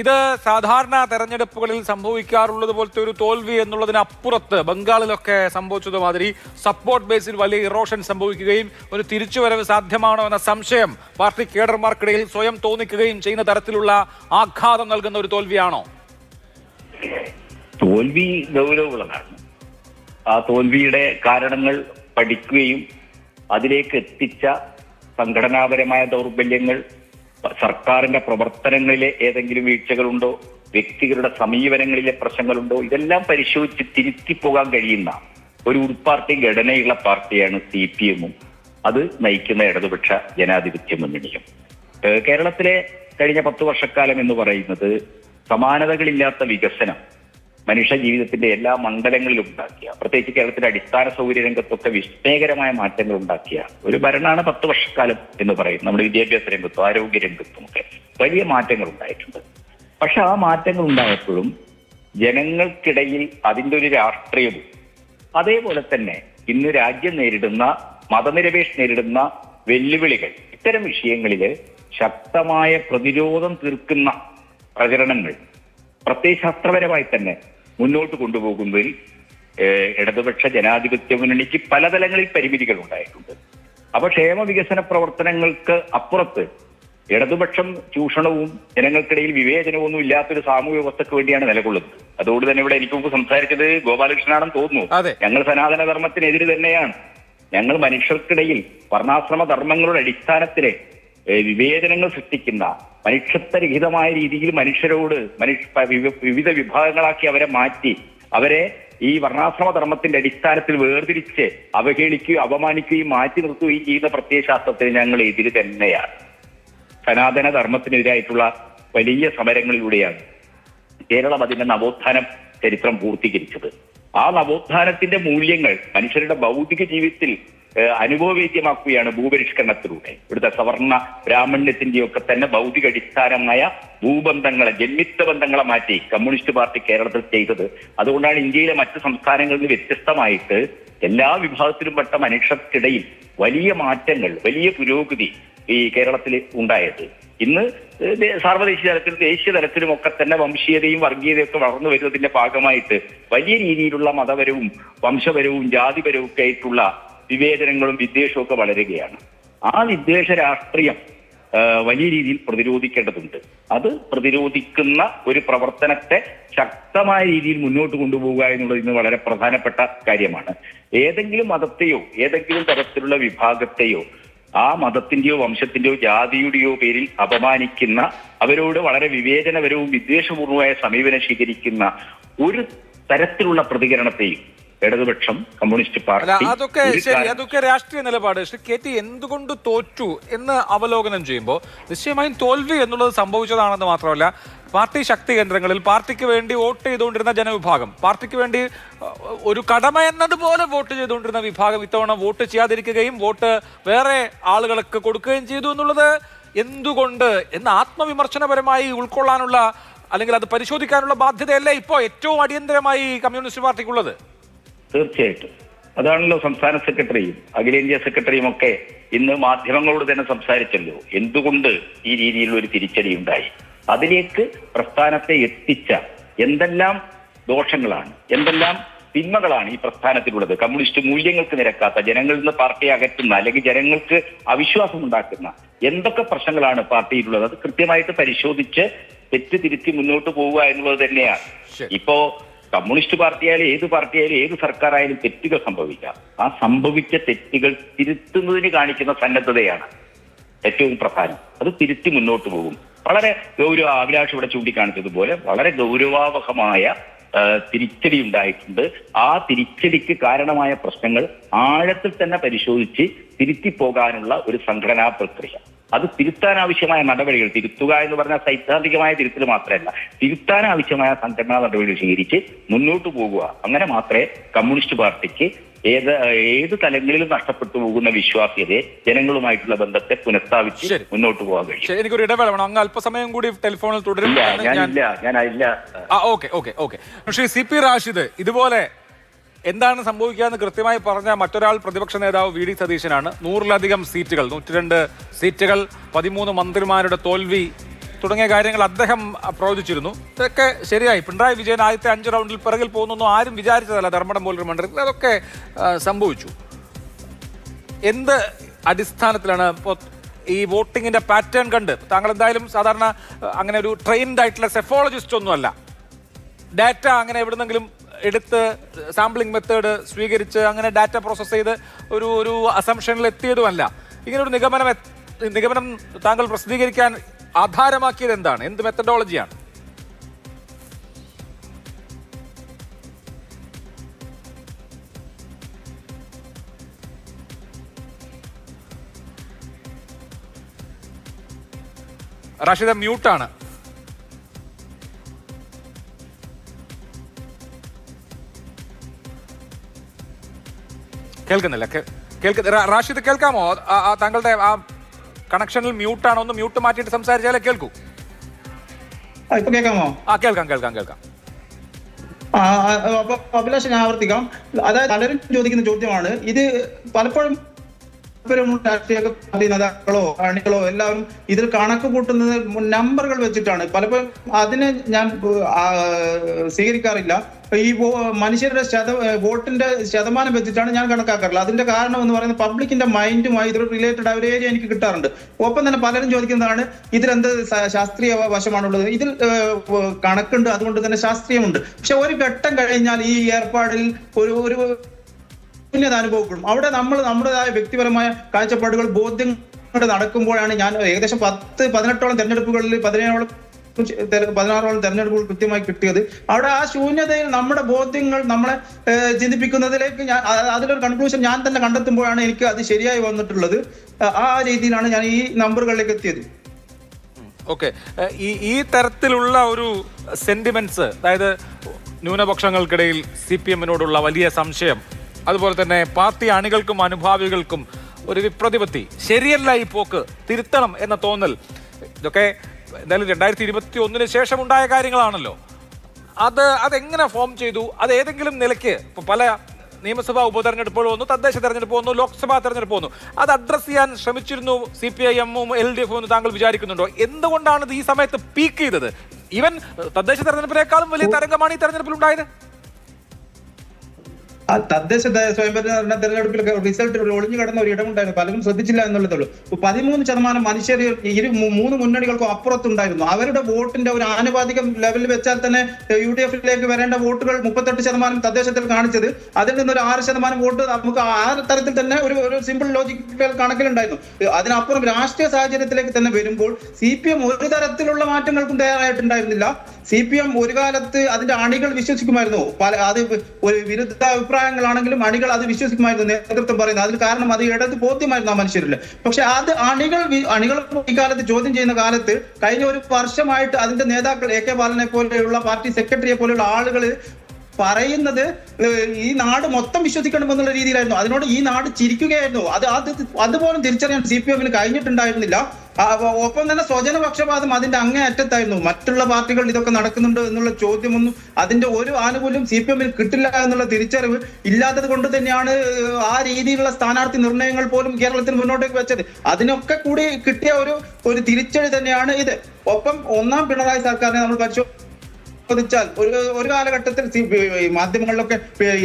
ഇത് സാധാരണ തെരഞ്ഞെടുപ്പുകളിൽ സംഭവിക്കാറുള്ളത് പോലത്തെ ഒരു തോൽവി എന്നുള്ളതിനപ്പുറത്ത് ബംഗാളിലൊക്കെ സംഭവിച്ചതുമാതിരി സപ്പോർട്ട് ബേസിൽ വലിയ ഇറോഷൻ സംഭവിക്കുകയും ഒരു തിരിച്ചുവരവ് സാധ്യമാണോ എന്ന സംശയം പാർട്ടി കേഡർമാർക്കിടയിൽ സ്വയം തോന്നിക്കുകയും ചെയ്യുന്ന തരത്തിലുള്ള ആഘാതം നൽകുന്ന ഒരു തോൽവിയാണോ? തോൽവി ഗൗരവമുള്ളതാണ്. ആ തോൽവിയുടെ കാരണങ്ങൾ പഠിക്കുകയും അതിലേക്ക് എത്തിച്ച സംഘടനാപരമായ ദൗർബല്യങ്ങൾ, സർക്കാരിന്റെ പ്രവർത്തനങ്ങളിലെ ഏതെങ്കിലും വീഴ്ചകളുണ്ടോ, വ്യക്തികളുടെ സമീപനങ്ങളിലെ പ്രശ്നങ്ങളുണ്ടോ, ഇതെല്ലാം പരിശോധിച്ച് തിരുത്തി പോകാൻ കഴിയുന്ന ഒരു ഉൾപാർട്ടി ഘടനയുള്ള പാർട്ടിയാണ് CPM-ഉം അത് നയിക്കുന്ന ഇടതുപക്ഷ ജനാധിപത്യ മുന്നണിയും. കേരളത്തിലെ കഴിഞ്ഞ 10 വർഷക്കാലം എന്ന് പറയുന്നത് സമാനതകളില്ലാത്ത വികസനം മനുഷ്യ ജീവിതത്തിന്റെ എല്ലാ മണ്ഡലങ്ങളിലും ഉണ്ടാക്കിയ, പ്രത്യേകിച്ച് കേരളത്തിലെ അടിസ്ഥാന സൗകര്യ രംഗത്തൊക്കെ വിസ്മയകരമായ മാറ്റങ്ങൾ ഉണ്ടാക്കിയ ഒരു ഭരണമാണ് 10 വർഷക്കാലം എന്ന് പറയും. നമ്മുടെ വിദ്യാഭ്യാസ രംഗത്തും ആരോഗ്യ രംഗത്തും ഒക്കെ വലിയ മാറ്റങ്ങൾ ഉണ്ടായിട്ടുണ്ട്. പക്ഷെ ആ മാറ്റങ്ങൾ ഉണ്ടായപ്പോഴും ജനങ്ങൾക്കിടയിൽ അതിൻ്റെ ഒരു രാഷ്ട്രീയവും, അതേപോലെ തന്നെ ഇന്ന് രാജ്യം നേരിടുന്ന, മതനിരപേക്ഷ നേരിടുന്ന വെല്ലുവിളികൾ, ഇത്തരം വിഷയങ്ങളിൽ ശക്തമായ പ്രതിരോധം തീർക്കുന്ന പ്രചരണങ്ങൾ പ്രത്യയശാസ്ത്രപരമായി തന്നെ മുന്നോട്ട് കൊണ്ടുപോകുന്നതിൽ ഇടതുപക്ഷ ജനാധിപത്യ മുന്നണിക്ക് പലതലങ്ങളിൽ പരിമിതികൾ ഉണ്ടായിട്ടുണ്ട്. അപ്പൊ ക്ഷേമ വികസന പ്രവർത്തനങ്ങൾക്ക് അപ്പുറത്ത് ഇടതുപക്ഷം ചൂഷണവും ജനങ്ങൾക്കിടയിൽ വിവേചനവും ഇല്ലാത്തൊരു സാമൂഹ്യ വ്യവസ്ഥയ്ക്ക് വേണ്ടിയാണ് നിലകൊള്ളുന്നത്. അതുകൊണ്ട് തന്നെ ഇവിടെ എനിക്ക് മുമ്പ് സംസാരിച്ചത് ഗോപാലകൃഷ്ണനാണെന്ന് തോന്നുന്നു. ഞങ്ങൾ സനാതന ധർമ്മത്തിനെതിരെ തന്നെയാണ്. ഞങ്ങൾ മനുഷ്യർക്കിടയിൽ വർണ്ണാശ്രമ ധർമ്മങ്ങളുടെ അടിസ്ഥാനത്തിലെ വിവേചനങ്ങൾ സൃഷ്ടിക്കുന്ന മനുഷ്യത്വരഹിതമായ രീതിയിൽ മനുഷ്യരോട് വിവിധ വിഭാഗങ്ങളാക്കി അവരെ മാറ്റി അവരെ ഈ വർണ്ണാശ്രമ ധർമ്മത്തിന്റെ അടിസ്ഥാനത്തിൽ വേർതിരിച്ച് അവഹേളിക്കുകയും അപമാനിക്കുകയും മാറ്റി നിർത്തുകയും ചെയ്യുന്ന പ്രത്യയശാസ്ത്രത്തിന് ഞങ്ങൾ എതിര് തന്നെയാണ്. സനാതന ധർമ്മത്തിനെതിരായിട്ടുള്ള വലിയ സമരങ്ങളിലൂടെയാണ് കേരളം അതിന്റെ നവോത്ഥാനം ചരിത്രം പൂർത്തീകരിച്ചത്. ആ നവോത്ഥാനത്തിന്റെ മൂല്യങ്ങൾ മനുഷ്യരുടെ ഭൗതിക ജീവിതത്തിൽ അനുഭവവേദ്യമാക്കുകയാണ് ഭൂപരിഷ്കരണത്തിലൂടെ. ഇവിടുത്തെ സവർണ ബ്രാഹ്മണ്യത്തിന്റെയൊക്കെ തന്നെ ഭൗതിക അടിസ്ഥാനമായ ഭൂബന്ധങ്ങളെ, ജന്മിത്വ ബന്ധങ്ങളെ മാറ്റി കമ്മ്യൂണിസ്റ്റ് പാർട്ടി കേരളത്തിൽ ചെയ്തത്. അതുകൊണ്ടാണ് ഇന്ത്യയിലെ മറ്റ് സംസ്ഥാനങ്ങളിൽ നിന്ന് വ്യത്യസ്തമായിട്ട് എല്ലാ വിഭാഗത്തിലും പെട്ട മനുഷ്യർക്കിടയിൽ വലിയ മാറ്റങ്ങൾ, വലിയ പുരോഗതി ഈ കേരളത്തിൽ ഉണ്ടായത്. ഇന്ന് സാർവദേശീയ തലത്തിലും ദേശീയ തലത്തിലും ഒക്കെ തന്നെ വംശീയതയും വർഗീയതയും ഒക്കെ വളർന്നു വരുന്നതിന്റെ ഭാഗമായിട്ട് വലിയ രീതിയിലുള്ള മതപരവും വംശപരവും ജാതിപരവും ഒക്കെ ആയിട്ടുള്ള വിവേചനങ്ങളും വിദ്വേഷവും ഒക്കെ വളരുകയാണ്. ആ വിദ്വേഷ രാഷ്ട്രീയം വലിയ രീതിയിൽ പ്രതിരോധിക്കേണ്ടതുണ്ട്. അത് പ്രതിരോധിക്കുന്ന ഒരു പ്രവർത്തനത്തെ ശക്തമായ രീതിയിൽ മുന്നോട്ട് കൊണ്ടുപോവുക എന്നുള്ളത് ഇന്ന് വളരെ പ്രധാനപ്പെട്ട കാര്യമാണ്. ഏതെങ്കിലും മതത്തെയോ ഏതെങ്കിലും തരത്തിലുള്ള വിഭാഗത്തെയോ ആ മതത്തിന്റെയോ വംശത്തിന്റെയോ ജാതിയുടെയോ പേരിൽ അപമാനിക്കുന്ന, അവരോട് വളരെ വിവേചനപരവും വിദ്വേഷപൂർവമായ സമീപനം സ്വീകരിക്കുന്ന ഒരു തരത്തിലുള്ള പ്രതികരണത്തെയും ഇടതുപക്ഷം, കമ്മ്യൂണിസ്റ്റ് പാർട്ടി അതൊക്കെ രാഷ്ട്രീയ നിലപാട്. ശ്രീ കെ ടി എന്തുകൊണ്ട് തോറ്റു എന്ന് അവലോകനം ചെയ്യുമ്പോൾ നിശ്ചയമായും തോൽവി എന്നുള്ളത് സംഭവിച്ചതാണെന്ന് മാത്രമല്ല, പാർട്ടി ശക്തി കേന്ദ്രങ്ങളിൽ പാർട്ടിക്ക് വേണ്ടി വോട്ട് ചെയ്തുകൊണ്ടിരുന്ന ജനവിഭാഗം, പാർട്ടിക്ക് വേണ്ടി ഒരു കടമ എന്നതുപോലെ വോട്ട് ചെയ്തുകൊണ്ടിരുന്ന വിഭാഗം ഇത്തവണ വോട്ട് ചെയ്യാതിരിക്കുകയും വോട്ട് വേറെ ആളുകൾക്ക് കൊടുക്കുകയും ചെയ്തു എന്നുള്ളത് എന്തുകൊണ്ട് എന്ന് ആത്മവിമർശനപരമായി ഉൾക്കൊള്ളാനുള്ള അല്ലെങ്കിൽ അത് പരിശോധിക്കാനുള്ള ബാധ്യതയല്ലേ ഇപ്പോൾ ഏറ്റവും അടിയന്തരമായി കമ്മ്യൂണിസ്റ്റ് പാർട്ടിക്കുള്ളത്? തീർച്ചയായിട്ടും അതാണല്ലോ സംസ്ഥാന സെക്രട്ടറിയും അഖിലേന്ത്യാ സെക്രട്ടറിയും ഒക്കെ ഇന്ന് മാധ്യമങ്ങളോട് തന്നെ സംസാരിച്ചല്ലോ. എന്തുകൊണ്ട് ഈ രീതിയിലുള്ള ഒരു തിരിച്ചടി ഉണ്ടായി, അതിലേക്ക് പ്രസ്ഥാനത്തെ എത്തിച്ച എന്തെല്ലാം ദോഷങ്ങളാണ്, എന്തെല്ലാം തിന്മകളാണ് ഈ പ്രസ്ഥാനത്തിലുള്ളത്. കമ്മ്യൂണിസ്റ്റ് മൂല്യങ്ങൾക്ക് നിരക്കാത്ത, ജനങ്ങളിൽ നിന്ന് പാർട്ടിയെ അകറ്റുന്ന, അല്ലെങ്കിൽ ജനങ്ങൾക്ക് അവിശ്വാസം ഉണ്ടാക്കുന്ന എന്തൊക്കെ പ്രശ്നങ്ങളാണ് പാർട്ടിയിലുള്ളത്, അത് കൃത്യമായിട്ട് പരിശോധിച്ച് തെറ്റ് തിരുത്തി മുന്നോട്ട് പോവുക എന്നുള്ളത് തന്നെയാണ്. ഇപ്പോ കമ്മ്യൂണിസ്റ്റ് പാർട്ടിയായാലും ഏത് പാർട്ടിയായാലും ഏത് സർക്കാരായാലും തെറ്റുകൾ സംഭവിക്കാം. ആ സംഭവിച്ച തെറ്റുകൾ തിരുത്തുന്നതിന് കാണിക്കുന്ന സന്നദ്ധതയാണ് ഏറ്റവും പ്രധാനം. അത് തിരുത്തി മുന്നോട്ട് പോകും. വളരെ അഭിലാഷ് ഇവിടെ ചൂണ്ടിക്കാണിച്ചതുപോലെ വളരെ ഗൗരവാവഹമായ തിരിച്ചടി ഉണ്ടായിട്ടുണ്ട്. ആ തിരിച്ചടിക്ക് കാരണമായ പ്രശ്നങ്ങൾ ആഴത്തിൽ തന്നെ പരിശോധിച്ച് തിരുത്തിപ്പോകാനുള്ള ഒരു സംഘടനാ പ്രക്രിയ, അത് തിരുത്താനാവശ്യമായ നടപടികൾ, തിരുത്തുക എന്ന് പറഞ്ഞാൽ സൈദ്ധാന്തികമായ തിരുത്തൽ മാത്രമല്ല, തിരുത്താനാവശ്യമായ സംഘടനാ നടപടികൾ സ്വീകരിച്ച് മുന്നോട്ട് പോകുക. അങ്ങനെ മാത്രമേ കമ്മ്യൂണിസ്റ്റ് പാർട്ടിക്ക് ഏത് തലങ്ങളിലും നഷ്ടപ്പെട്ടു പോകുന്ന വിശ്വാസ്യതയെ, ജനങ്ങളുമായിട്ടുള്ള ബന്ധത്തെ പുനഃസ്ഥാപിച്ച് മുന്നോട്ട് പോകാൻ കഴിയും. എനിക്കൊരു ഇടവേള വേണം. അങ്ങ് അല്പസമയം കൂടി ടെലിഫോണിൽ തുടരും. ശ്രീ സി പി റാഷിദ്, ഇതുപോലെ എന്താണ് സംഭവിക്കുക കൃത്യമായി പറഞ്ഞ മറ്റൊരാൾ പ്രതിപക്ഷ നേതാവ് വി ഡി സതീശനാണ്. 100-ലധികം സീറ്റുകൾ, 102 സീറ്റുകൾ, 13 മന്ത്രിമാരുടെ തോൽവി തുടങ്ങിയ കാര്യങ്ങൾ അദ്ദേഹം പ്രവചിച്ചിരുന്നു. ഇതൊക്കെ ശരിയായി. പിണറായി വിജയൻ ആദ്യത്തെ 5 റൗണ്ടിൽ പിറകിൽ പോകുന്നൊന്നും ആരും വിചാരിച്ചതല്ല. ധർമ്മടം പോലൊരു മണ്ഡലത്തിൽ അതൊക്കെ സംഭവിച്ചു. എന്ത് അടിസ്ഥാനത്തിലാണ് ഇപ്പോൾ ഈ വോട്ടിങ്ങിന്റെ പാറ്റേൺ കണ്ട്, താങ്കൾ എന്തായാലും സാധാരണ അങ്ങനെ ഒരു ട്രെയിൻഡ് ആയിട്ടുള്ള സെഫോളജിസ്റ്റ് ഒന്നുമല്ല, ഡാറ്റ അങ്ങനെ എവിടുന്നെങ്കിലും എടുത്ത് സാമ്പിളിംഗ് മെത്തേഡ് സ്വീകരിച്ച് അങ്ങനെ ഡാറ്റ പ്രോസസ്സ് ചെയ്ത് ഒരു അസംഷനിൽ എത്തിയതുമല്ല. ഇങ്ങനൊരു നിഗമനം താങ്കൾ പ്രസിദ്ധീകരിക്കാൻ ആധാരമാക്കിയത് എന്താണ്? എന്ത് മെത്തഡോളജിയാണ്? റാഷിദ മ്യൂട്ടാണ്. കേൾക്കുന്നില്ല. റാഷിദ് കേൾക്കാമോ? താങ്കളുടെ ആ കണക്ഷനിൽ മ്യൂട്ടാണോ? ഒന്ന് മ്യൂട്ട് മാറ്റിയിട്ട് സംസാരിച്ചാലേ കേൾക്കൂ. ഇപ്പൊ കേൾക്കാമോ? കേൾക്കാം. അഭിലാഷ്, ഞാൻ ആവർത്തിക്കാം. അതായത് പലരും ചോദിക്കുന്ന ചോദ്യമാണ് ഇത്. പലപ്പോഴും രാഷ്ട്രീയ പാർട്ടി നേതാക്കളോ അണികളോ എല്ലാവരും ഇതിൽ കണക്ക് കൂട്ടുന്നത് നമ്പറുകൾ വെച്ചിട്ടാണ്. പലപ്പോഴും അതിനെ ഞാൻ സ്വീകരിക്കാറില്ല. ഈ മനുഷ്യരുടെ വോട്ടിന്റെ ശതമാനം വെച്ചിട്ടാണ് ഞാൻ കണക്കാക്കാറില്ല. അതിന്റെ കാരണം എന്ന് പറയുന്നത് പബ്ലിക്കിന്റെ മൈൻഡുമായി ഇതിൽ റിലേറ്റഡ് ഒരു ഏരിയ എനിക്ക് കിട്ടാറുണ്ട്. ഒപ്പം തന്നെ പലരും ചോദിക്കുന്നതാണ് ഇതിലെന്ത് ശാസ്ത്രീയ വശമാണുള്ളത്. ഇതിൽ കണക്കുണ്ട്, അതുകൊണ്ട് തന്നെ ശാസ്ത്രീയമുണ്ട്. പക്ഷെ ഒരു ഘട്ടം കഴിഞ്ഞാൽ ഈ ഏർപ്പാടിൽ ഒരു അനുഭവപ്പെടും. അവിടെ നമ്മൾ നമ്മുടേതായ വ്യക്തിപരമായ കാഴ്ചപ്പാടുകൾ ബോധ്യങ്ങൾ നടക്കുമ്പോഴാണ് ഞാൻ ഏകദേശം 18ഓളം തെരഞ്ഞെടുപ്പുകളിൽ 16ഓളം തെരഞ്ഞെടുപ്പുകൾ കൃത്യമായി കിട്ടിയത്. അവിടെ ആ ശൂന്യതയിൽ നമ്മുടെ ബോധ്യങ്ങൾ നമ്മളെ ചിന്തിപ്പിക്കുന്നതിലേക്ക് ഞാൻ അതിലൊരു കൺക്ലൂഷൻ ഞാൻ തന്നെ കണ്ടെത്തുമ്പോഴാണ് എനിക്ക് അത് ശരിയായി വന്നിട്ടുള്ളത്. ആ രീതിയിലാണ് ഞാൻ ഈ നമ്പറുകളിലേക്ക് എത്തിയത്. ഓക്കെ, ഈ തരത്തിലുള്ള ഒരു സെന്റിമെന്റ്സ്, അതായത് ന്യൂനപക്ഷങ്ങൾക്കിടയിൽ CPM-നോടുള്ള വലിയ സംശയം, അതുപോലെ തന്നെ പാർട്ടി അണികൾക്കും അനുഭാവികൾക്കും ഒരു വിപ്രതിപത്തി, ശരിയല്ല ഈ പോക്ക്, തിരുത്തണം എന്ന തോന്നൽ, ഇതൊക്കെ എന്തായാലും 2021 ശേഷം ഉണ്ടായ കാര്യങ്ങളാണല്ലോ. അതെങ്ങനെ ഫോം ചെയ്തു? അത് ഏതെങ്കിലും നിലയ്ക്ക് ഇപ്പോൾ പല നിയമസഭാ ഉപതെരഞ്ഞെടുപ്പുകൾ വന്നു, തദ്ദേശ തെരഞ്ഞെടുപ്പ് വന്നു, ലോക്സഭാ തെരഞ്ഞെടുപ്പ് വന്നു, അത് അഡ്രസ് ചെയ്യാൻ ശ്രമിച്ചിരുന്നു CPIM-ഉം LDF-ഉം എന്ന് താങ്കൾ വിചാരിക്കുന്നുണ്ടോ? എന്തുകൊണ്ടാണ് ഇത് ഈ സമയത്ത് പീക്ക് ചെയ്തത്? ഈവൻ തദ്ദേശ തെരഞ്ഞെടുപ്പിനേക്കാളും വലിയ തരംഗമാണ് ഈ തെരഞ്ഞെടുപ്പിൽ ഉണ്ടായത്. തദ്ദേശ സ്വയംഭരണ തെരഞ്ഞെടുപ്പിലൊക്കെ റിസൾട്ട് ഒളിഞ്ഞു കിടന്ന ഒരു ഇടമുണ്ടായിരുന്നു, പലരും ശ്രദ്ധിച്ചില്ല എന്നുള്ളതുള്ളൂ. 13% മനുഷ്യർ 3 മുന്നണികൾക്കും അപ്പുറത്തുണ്ടായിരുന്നു. അവരുടെ വോട്ടിന്റെ ഒരു ആനുപാതിക ലെവലിൽ വെച്ചാൽ തന്നെ UDF-ലേക്ക് വരേണ്ട വോട്ടുകൾ 38% തദ്ദേശത്തിൽ കാണിച്ചത്, അതിൽ നിന്നൊരു 6% വോട്ട് നമുക്ക് ആ തരത്തിൽ തന്നെ ഒരു സിമ്പിൾ ലോജിക്കൽ കണക്കിലുണ്ടായിരുന്നു. അതിനപ്പുറം രാഷ്ട്രീയ സാഹചര്യത്തിലേക്ക് തന്നെ വരുമ്പോൾ CPM ഒരു തരത്തിലുള്ള മാറ്റങ്ങൾക്കും തയ്യാറായിട്ടുണ്ടായിരുന്നില്ല. CPM ഒരു കാലത്ത് അതിന്റെ അണികൾ വിശ്വസിക്കുമായിരുന്നു, അത് ഒരു വിരുദ്ധ അഭിപ്രായങ്ങളാണെങ്കിലും അണികൾ അത് വിശ്വസിക്കുമായിരുന്നു, നേതൃത്വം പറയുന്നത്. അതിന് കാരണം അത് ഇടത് ബോധ്യമായിരുന്നു ആ മനുഷ്യരിൽ. പക്ഷെ അത് അണികൾ ഈ കാലത്ത് ചോദ്യം ചെയ്യുന്ന കാലത്ത് കഴിഞ്ഞ ഒരു വർഷമായിട്ട് അതിന്റെ നേതാക്കൾ AK ബാലനെ പോലെയുള്ള പാർട്ടി സെക്രട്ടറിയെ പോലെയുള്ള ആളുകൾ പറയുന്നത് ഈ നാട് മൊത്തം വിശ്വസിക്കണമെന്നുള്ള രീതിയിലായിരുന്നു. അതിനോട് ഈ നാട് ചിരിക്കുകയായിരുന്നു. അതുപോലും തിരിച്ചറിയാൻ CPM-ന് കഴിഞ്ഞിട്ടുണ്ടായിരുന്നില്ല. ഒപ്പം തന്നെ സ്വജനപക്ഷപാതം അതിന്റെ അങ്ങേ അറ്റത്തായിരുന്നു. മറ്റുള്ള പാർട്ടികൾ ഇതൊക്കെ നടക്കുന്നുണ്ട് എന്നുള്ള ചോദ്യമൊന്നും അതിന്റെ ഒരു ആനുകൂല്യം CPM-ന് കിട്ടില്ല എന്നുള്ള തിരിച്ചറിവ് ഇല്ലാത്തത് കൊണ്ട് തന്നെയാണ് ആ രീതിയിലുള്ള സ്ഥാനാർത്ഥി നിർണയങ്ങൾ പോലും കേരളത്തിൽ മുന്നോട്ടേക്ക് വെച്ചത്. അതിനൊക്കെ കൂടി കിട്ടിയ ഒരു തിരിച്ചടി തന്നെയാണ് ഇത്. ഒപ്പം ഒന്നാം പിണറായി സർക്കാരിനെ നമ്മൾ ചോദിച്ചാൽ ഒരു കാലഘട്ടത്തിൽ മാധ്യമങ്ങളിലൊക്കെ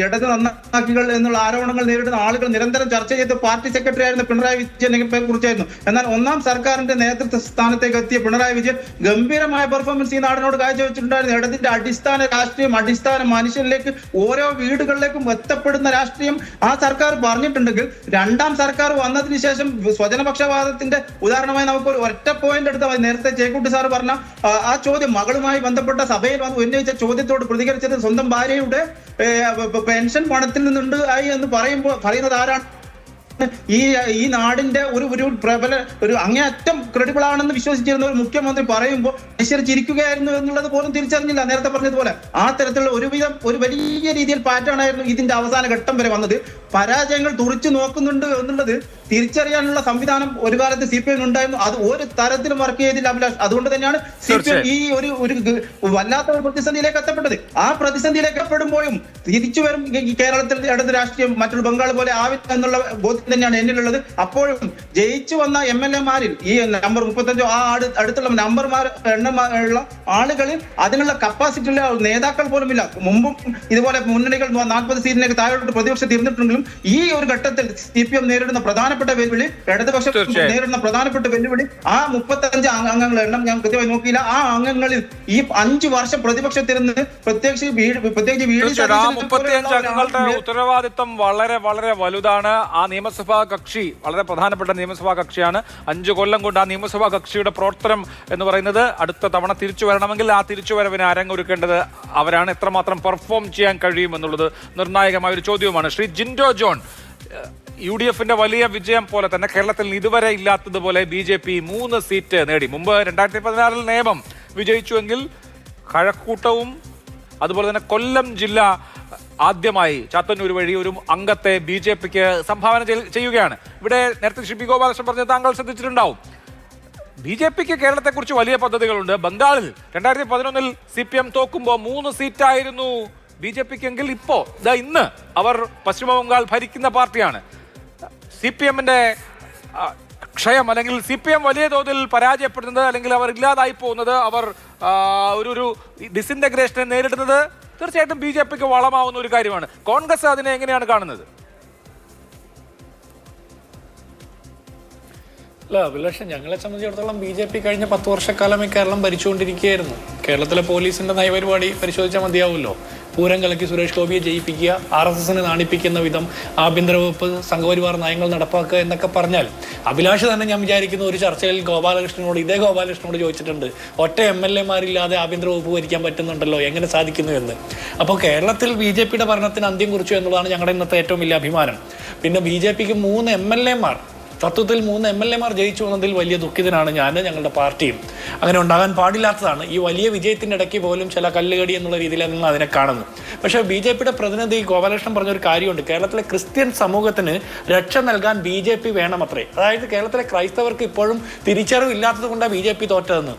ഇടത് നന്നാക്കികൾ എന്നുള്ള ആരോപണങ്ങൾ നേരിടുന്ന ആളുകൾ നിരന്തരം ചർച്ച ചെയ്ത് പാർട്ടി സെക്രട്ടറി ആയിരുന്ന പിണറായി വിജയനെ കുറിച്ചായിരുന്നു. എന്നാൽ ഒന്നാം സർക്കാരിന്റെ നേതൃത്വ സ്ഥാനത്തേക്ക് എത്തിയ പിണറായി വിജയൻ ഗംഭീരമായ പെർഫോമൻസ് ഈ നാടിനോട് കാഴ്ചവെച്ചിട്ടുണ്ടായിരുന്നു. ഇടതിന്റെ അടിസ്ഥാന രാഷ്ട്രീയം, അടിസ്ഥാന മനുഷ്യരിലേക്ക് ഓരോ വീടുകളിലേക്കും എത്തപ്പെടുന്ന രാഷ്ട്രീയം ആ സർക്കാർ പറഞ്ഞിട്ടുണ്ടെങ്കിൽ, രണ്ടാം സർക്കാർ വന്നതിന് ശേഷം സ്വജനപക്ഷപാതത്തിന്റെ ഉദാഹരണമായി നമുക്ക് ഒരു ഒറ്റ പോയിന്റ് എടുത്താൽ, നേരത്തെ ചേക്കുട്ടി സാർ പറഞ്ഞ ആ ചോദ്യം, മകളുമായി ബന്ധപ്പെട്ട സഭയിൽ ഉന്നയിച്ച ചോദ്യത്തോട് പ്രതികരിച്ചത് സ്വന്തം ഭാര്യയുടെ പെൻഷൻ പണത്തിൽ നിന്നുണ്ട് എന്ന് പറയുന്നത് ആരാണ്? ഈ നാടിന്റെ ഒരു അങ്ങേയറ്റം ക്രെഡിബിൾ ആണെന്ന് വിശ്വസിച്ചിരുന്ന ഒരു മുഖ്യമന്ത്രി പറയുമ്പോൾ മനുഷ്യർ ചിരിക്കുകയായിരുന്നു എന്നുള്ളത് പോലും തിരിച്ചറിഞ്ഞില്ല. നേരത്തെ പറഞ്ഞതുപോലെ ആ തരത്തിലുള്ള ഒരു വലിയ രീതിയിൽ പാറ്റേൺ ആയിരുന്നു ഇതിന്റെ അവസാന ഘട്ടം വരെ വന്നത്. പരാജയങ്ങൾ തുറിച്ചു നോക്കുന്നുണ്ട് എന്നുള്ളത് തിരിച്ചറിയാനുള്ള സംവിധാനം ഒരു കാലത്ത് CPM ഉണ്ടായിരുന്നു. അത് ഒരു തരത്തിലും വർക്ക് ചെയ്തില്ല അഭിലാഷ്. അതുകൊണ്ട് തന്നെയാണ് CPM ഈ ഒരു വല്ലാത്ത ഒരു പ്രതിസന്ധിയിലേക്ക് എത്തപ്പെട്ടത്. ആ പ്രതിസന്ധിയിലേക്ക് എത്തപ്പെടുമ്പോഴും തിരിച്ചു വരും ഈ കേരളത്തിൽ ഇടത് രാഷ്ട്രീയം മറ്റുള്ള ബംഗാൾ പോലെ ആവില്ല എന്നുള്ള ബോധ്യം തന്നെയാണ് എന്നിലുള്ളത്. അപ്പോഴും ജയിച്ചു വന്ന MLA-മാരിൽ ഈ നമ്പർ 35 ആ അടുത്തുള്ള നമ്പർമാർ എണ്ണമുള്ള ആളുകളിൽ അതിനുള്ള കപ്പാസിറ്റി ഉള്ള നേതാക്കൾ പോലും ഇല്ല. മുമ്പും ഇതുപോലെ മുന്നണികൾ 40 സീറ്റിലേക്ക് താഴോട്ട് പ്രതിപക്ഷം തീർന്നിട്ടുണ്ടെങ്കിലും ഈ ഒരു ഘട്ടത്തിൽ CPM നേരിടുന്ന പ്രധാനപ്പെട്ട വെല്ലുവിളി, ഇടതുപക്ഷം നേരിടുന്ന പ്രധാനപ്പെട്ട വെല്ലുവിളി ആ 35 അംഗങ്ങളുടെ എണ്ണം ഞാൻ കൃത്യമായി നോക്കിയില്ല. ആ അംഗങ്ങളിൽ ഈ 5 വർഷം പ്രതിപക്ഷത്തിരുന്ന് പ്രത്യേകിച്ച് ഉത്തരവാദിത്വം വളരെ വളരെ വലുതാണ്. ആ നിയമസഭാ കക്ഷി വളരെ പ്രധാനപ്പെട്ട നിയമസഭാ കക്ഷിയാണ്. 5 കൊല്ലം കൊണ്ട് ആ നിയമസഭാ കക്ഷിയുടെ പ്രവർത്തനം എന്ന് പറയുന്നത് അടുത്ത തവണ തിരിച്ചു വരണമെങ്കിൽ ആ തിരിച്ചുവരവിന് അരങ്ങൊരുക്കേണ്ടത് അവരാണ്. എത്രമാത്രം പെർഫോം ചെയ്യാൻ കഴിയുമെന്നുള്ളത് നിർണായകമായ ഒരു ചോദ്യവുമാണ്. ശ്രീ ജിൻഡോ ജോൺ, UDF-ന്റെ വലിയ വിജയം പോലെ തന്നെ കേരളത്തിൽ ഇതുവരെ ഇല്ലാത്തതുപോലെ BJP 3 സീറ്റ് നേടി. മുമ്പ് 2016 നിയമം വിജയിച്ചുവെങ്കിൽ കഴക്കൂട്ടവും അതുപോലെ തന്നെ കൊല്ലം ജില്ല ആദ്യമായി ചാത്തന്നൂർ വഴി ഒരു അംഗത്തെ BJP-ക്ക് സംഭാവന ചെയ്യുകയാണ്. ഇവിടെ നേരത്തെ ശ്രീ ഗോപാലകൃഷ്ണൻ പറഞ്ഞത് താങ്കൾ ശ്രദ്ധിച്ചിട്ടുണ്ടാവും. BJP-ക്ക് കേരളത്തെക്കുറിച്ച് വലിയ പദ്ധതികളുണ്ട്. ബംഗാളിൽ 2011 CPM തോക്കുമ്പോൾ 3 സീറ്റായിരുന്നു BJP-ക്കെങ്കിൽ ഇന്ന് അവർ പശ്ചിമ ബംഗാൾ ഭരിക്കുന്ന പാർട്ടിയാണ്. CPM-ന്റെ ക്ഷയം അല്ലെങ്കിൽ CPM വലിയ തോതിൽ പരാജയപ്പെടുന്നത് അല്ലെങ്കിൽ അവർ ഇല്ലാതായി പോകുന്നത്, അവർ ഒരു ഡിസിൻറ്റഗ്രേഷനെ നേരിടുന്നത് തീർച്ചയായിട്ടും BJP-ക്ക് വളമാവുന്ന ഒരു കാര്യമാണ്. കോൺഗ്രസ് അതിനെ എങ്ങനെയാണ് കാണുന്നത്? അല്ല അഭിലാഷ്, ഞങ്ങളെ സംബന്ധിച്ചിടത്തോളം BJP കഴിഞ്ഞ 10 വർഷക്കാലമേ കേരളം ഭരിച്ചുകൊണ്ടിരിക്കുകയായിരുന്നു. കേരളത്തിലെ പോലീസിന്റെ നയപരിപാടി പരിശോധിച്ചാൽ മതിയാവുമല്ലോ. പൂരം കലക്കി സുരേഷ് ഗോപിയെ ജയിപ്പിക്കുക, RSS-നെ നാണിപ്പിക്കുന്ന വിധം ആഭ്യന്തര വകുപ്പ് സംഘപരിവാർ നയങ്ങൾ നടപ്പാക്കുക എന്നൊക്കെ പറഞ്ഞാൽ അഭിലാഷ് തന്നെ ഞാൻ വിചാരിക്കുന്ന ഒരു ചർച്ചയിൽ ഇതേ ഗോപാലകൃഷ്ണനോട് ചോദിച്ചിട്ടുണ്ട്, ഒറ്റ MLA-മാരില്ലാതെ ആഭ്യന്തര വകുപ്പ് ഭരിക്കാൻ പറ്റുന്നുണ്ടല്ലോ, എങ്ങനെ സാധിക്കുന്നു എന്ന്. അപ്പോൾ കേരളത്തിൽ BJP-യുടെ ഭരണത്തിന് അന്ത്യം കുറിച്ചു എന്നുള്ളതാണ് ഞങ്ങളുടെ ഇന്നത്തെ ഏറ്റവും വലിയ അഭിമാനം. പിന്നെ BJP-ക്ക് 3 MLA-മാർ, തത്വത്തിൽ 3 MLA-മാർ ജയിച്ചു വന്നതിൽ വലിയ ദുഃഖിതനാണ് ഞാൻ, ഞങ്ങളുടെ പാർട്ടിയും. അങ്ങനെ ഉണ്ടാകാൻ പാടില്ലാത്തതാണ്. ഈ വലിയ വിജയത്തിൻ്റെ ഇടയ്ക്ക് പോലും ചില കല്ലുകടി എന്നുള്ള രീതിയിലാണ് നിങ്ങൾ അതിനെ കാണുന്നത്. പക്ഷേ BJP-യുടെ പ്രതിനിധി ഗോപാലകൃഷ്ണൻ പറഞ്ഞൊരു കാര്യമുണ്ട്, കേരളത്തിലെ ക്രിസ്ത്യൻ സമൂഹത്തിന് രക്ഷ നൽകാൻ BJP വേണമത്രേ. അതായത് കേരളത്തിലെ ക്രൈസ്തവർക്ക് ഇപ്പോഴും തിരിച്ചറിവില്ലാത്തത് കൊണ്ടാണ് BJP തോറ്റതെന്ന്.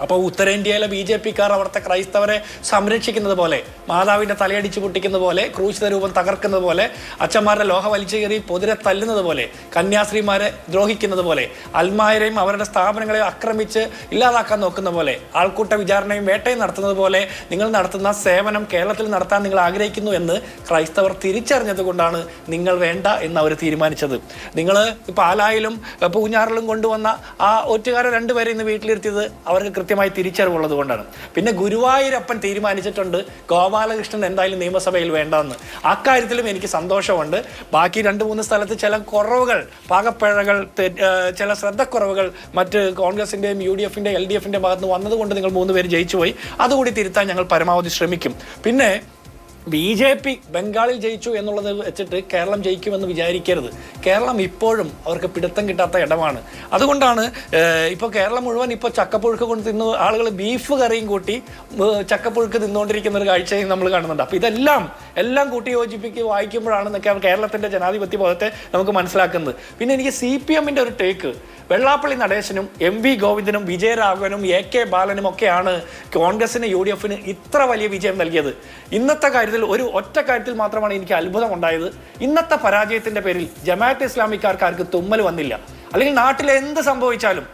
അപ്പോൾ ഉത്തരേന്ത്യയിലെ BJP-ക്കാർ അവിടുത്തെ ക്രൈസ്തവരെ സംരക്ഷിക്കുന്നത് പോലെ, മാതാവിൻ്റെ തലയടിച്ച് പൊട്ടിക്കുന്നത് പോലെ, ക്രൂശിത രൂപം തകർക്കുന്നത് പോലെ, അച്ഛന്മാരുടെ ലോഹ വലിച്ചു കയറി പൊതിരെ തല്ലുന്നത് പോലെ, കന്യാസ്ത്രീമാരെ ദ്രോഹിക്കുന്നത് പോലെ, അൽമായരെയും അവരുടെ സ്ഥാപനങ്ങളെ ആക്രമിച്ച് ഇല്ലാതാക്കാൻ നോക്കുന്ന പോലെ, ആൾക്കൂട്ട വിചാരണയും വേട്ടയും നടത്തുന്നത് പോലെ നിങ്ങൾ നടത്തുന്ന സേവനം കേരളത്തിൽ നടത്താൻ നിങ്ങൾ ആഗ്രഹിക്കുന്നു എന്ന് ക്രൈസ്തവർ തിരിച്ചറിഞ്ഞത് കൊണ്ടാണ് നിങ്ങൾ വേണ്ട എന്ന് അവർ തീരുമാനിച്ചത്. നിങ്ങൾ പാലായിലും പൂഞ്ഞാറിലും കൊണ്ടുവന്ന ആ ഒറ്റുകാരെ 2 പേരെ ഇന്ന് വീട്ടിലിരുത്തിയത് അവർക്ക് കൃത്യമായി തിരിച്ചറിവുള്ളത് കൊണ്ടാണ്. പിന്നെ ഗുരുവായൂരപ്പൻ തീരുമാനിച്ചിട്ടുണ്ട് ഗോപാലകൃഷ്ണൻ എന്തായാലും നിയമസഭയിൽ വേണ്ടെന്ന്. അക്കാര്യത്തിലും എനിക്ക് സന്തോഷമുണ്ട്. ബാക്കി 2-3 സ്ഥലത്ത് ചില കുറവുകൾ, പാകപ്പിഴകൾ, ചില ശ്രദ്ധക്കുറവുകൾ മറ്റ് കോൺഗ്രസിൻ്റെയും UDF-ൻ്റെയും LDF-ൻ്റെ ഭാഗത്ത് നിന്ന് വന്നതുകൊണ്ട് നിങ്ങൾ 3 പേര് ജയിച്ചു പോയി. അതുകൂടി തിരുത്താൻ ഞങ്ങൾ പരമാവധി ശ്രമിക്കും. പിന്നെ BJP ബംഗാളിൽ ജയിച്ചു എന്നുള്ളത് വെച്ചിട്ട് കേരളം ജയിക്കുമെന്ന് വിചാരിക്കരുത്. കേരളം ഇപ്പോഴും അവർക്ക് പിടുത്തം കിട്ടാത്ത ഇടമാണ്. അതുകൊണ്ടാണ് ഇപ്പോൾ കേരളം മുഴുവൻ ഇപ്പോൾ ചക്കപ്പുഴുക്ക് കൊണ്ട് തിന്ന് ആളുകൾ ബീഫ് കറിയും കൂട്ടി ചക്കപ്പുഴുക്ക് തിന്നുകൊണ്ടിരിക്കുന്ന ഒരു കാഴ്ചയും നമ്മൾ കാണുന്നുണ്ട്. അപ്പോൾ എല്ലാം കൂട്ടി വായിക്കുമ്പോഴാണ് കേരളത്തിൻ്റെ ജനാധിപത്യ ബോധത്തെ നമുക്ക് മനസ്സിലാക്കുന്നത്. പിന്നെ എനിക്ക് CPM-ൻ്റെ ഒരു ടേക്ക്, വെള്ളാപ്പള്ളി നടേശനും MV ഗോവിന്ദനും വിജയരാഘവനും AK ബാലനും ഒക്കെയാണ് കോൺഗ്രസിന് UDF-ന് ഇത്ര വലിയ വിജയം നൽകിയത്. ഇന്നത്തെ കാര്യത്തിൽ ഒറ്റ കാര്യത്തിൽ മാത്രമാണ് എനിക്ക് അത്ഭുതം ഉണ്ടായത്. ഇന്നത്തെ പരാജയത്തിന്റെ പേരിൽ ജമാഅത്തെ ഇസ്ലാമിക്കാർക്ക് തുമ്മൽ വന്നില്ല. അല്ലെങ്കിൽ നാട്ടിൽ എന്ത് സംഭവിച്ചാലും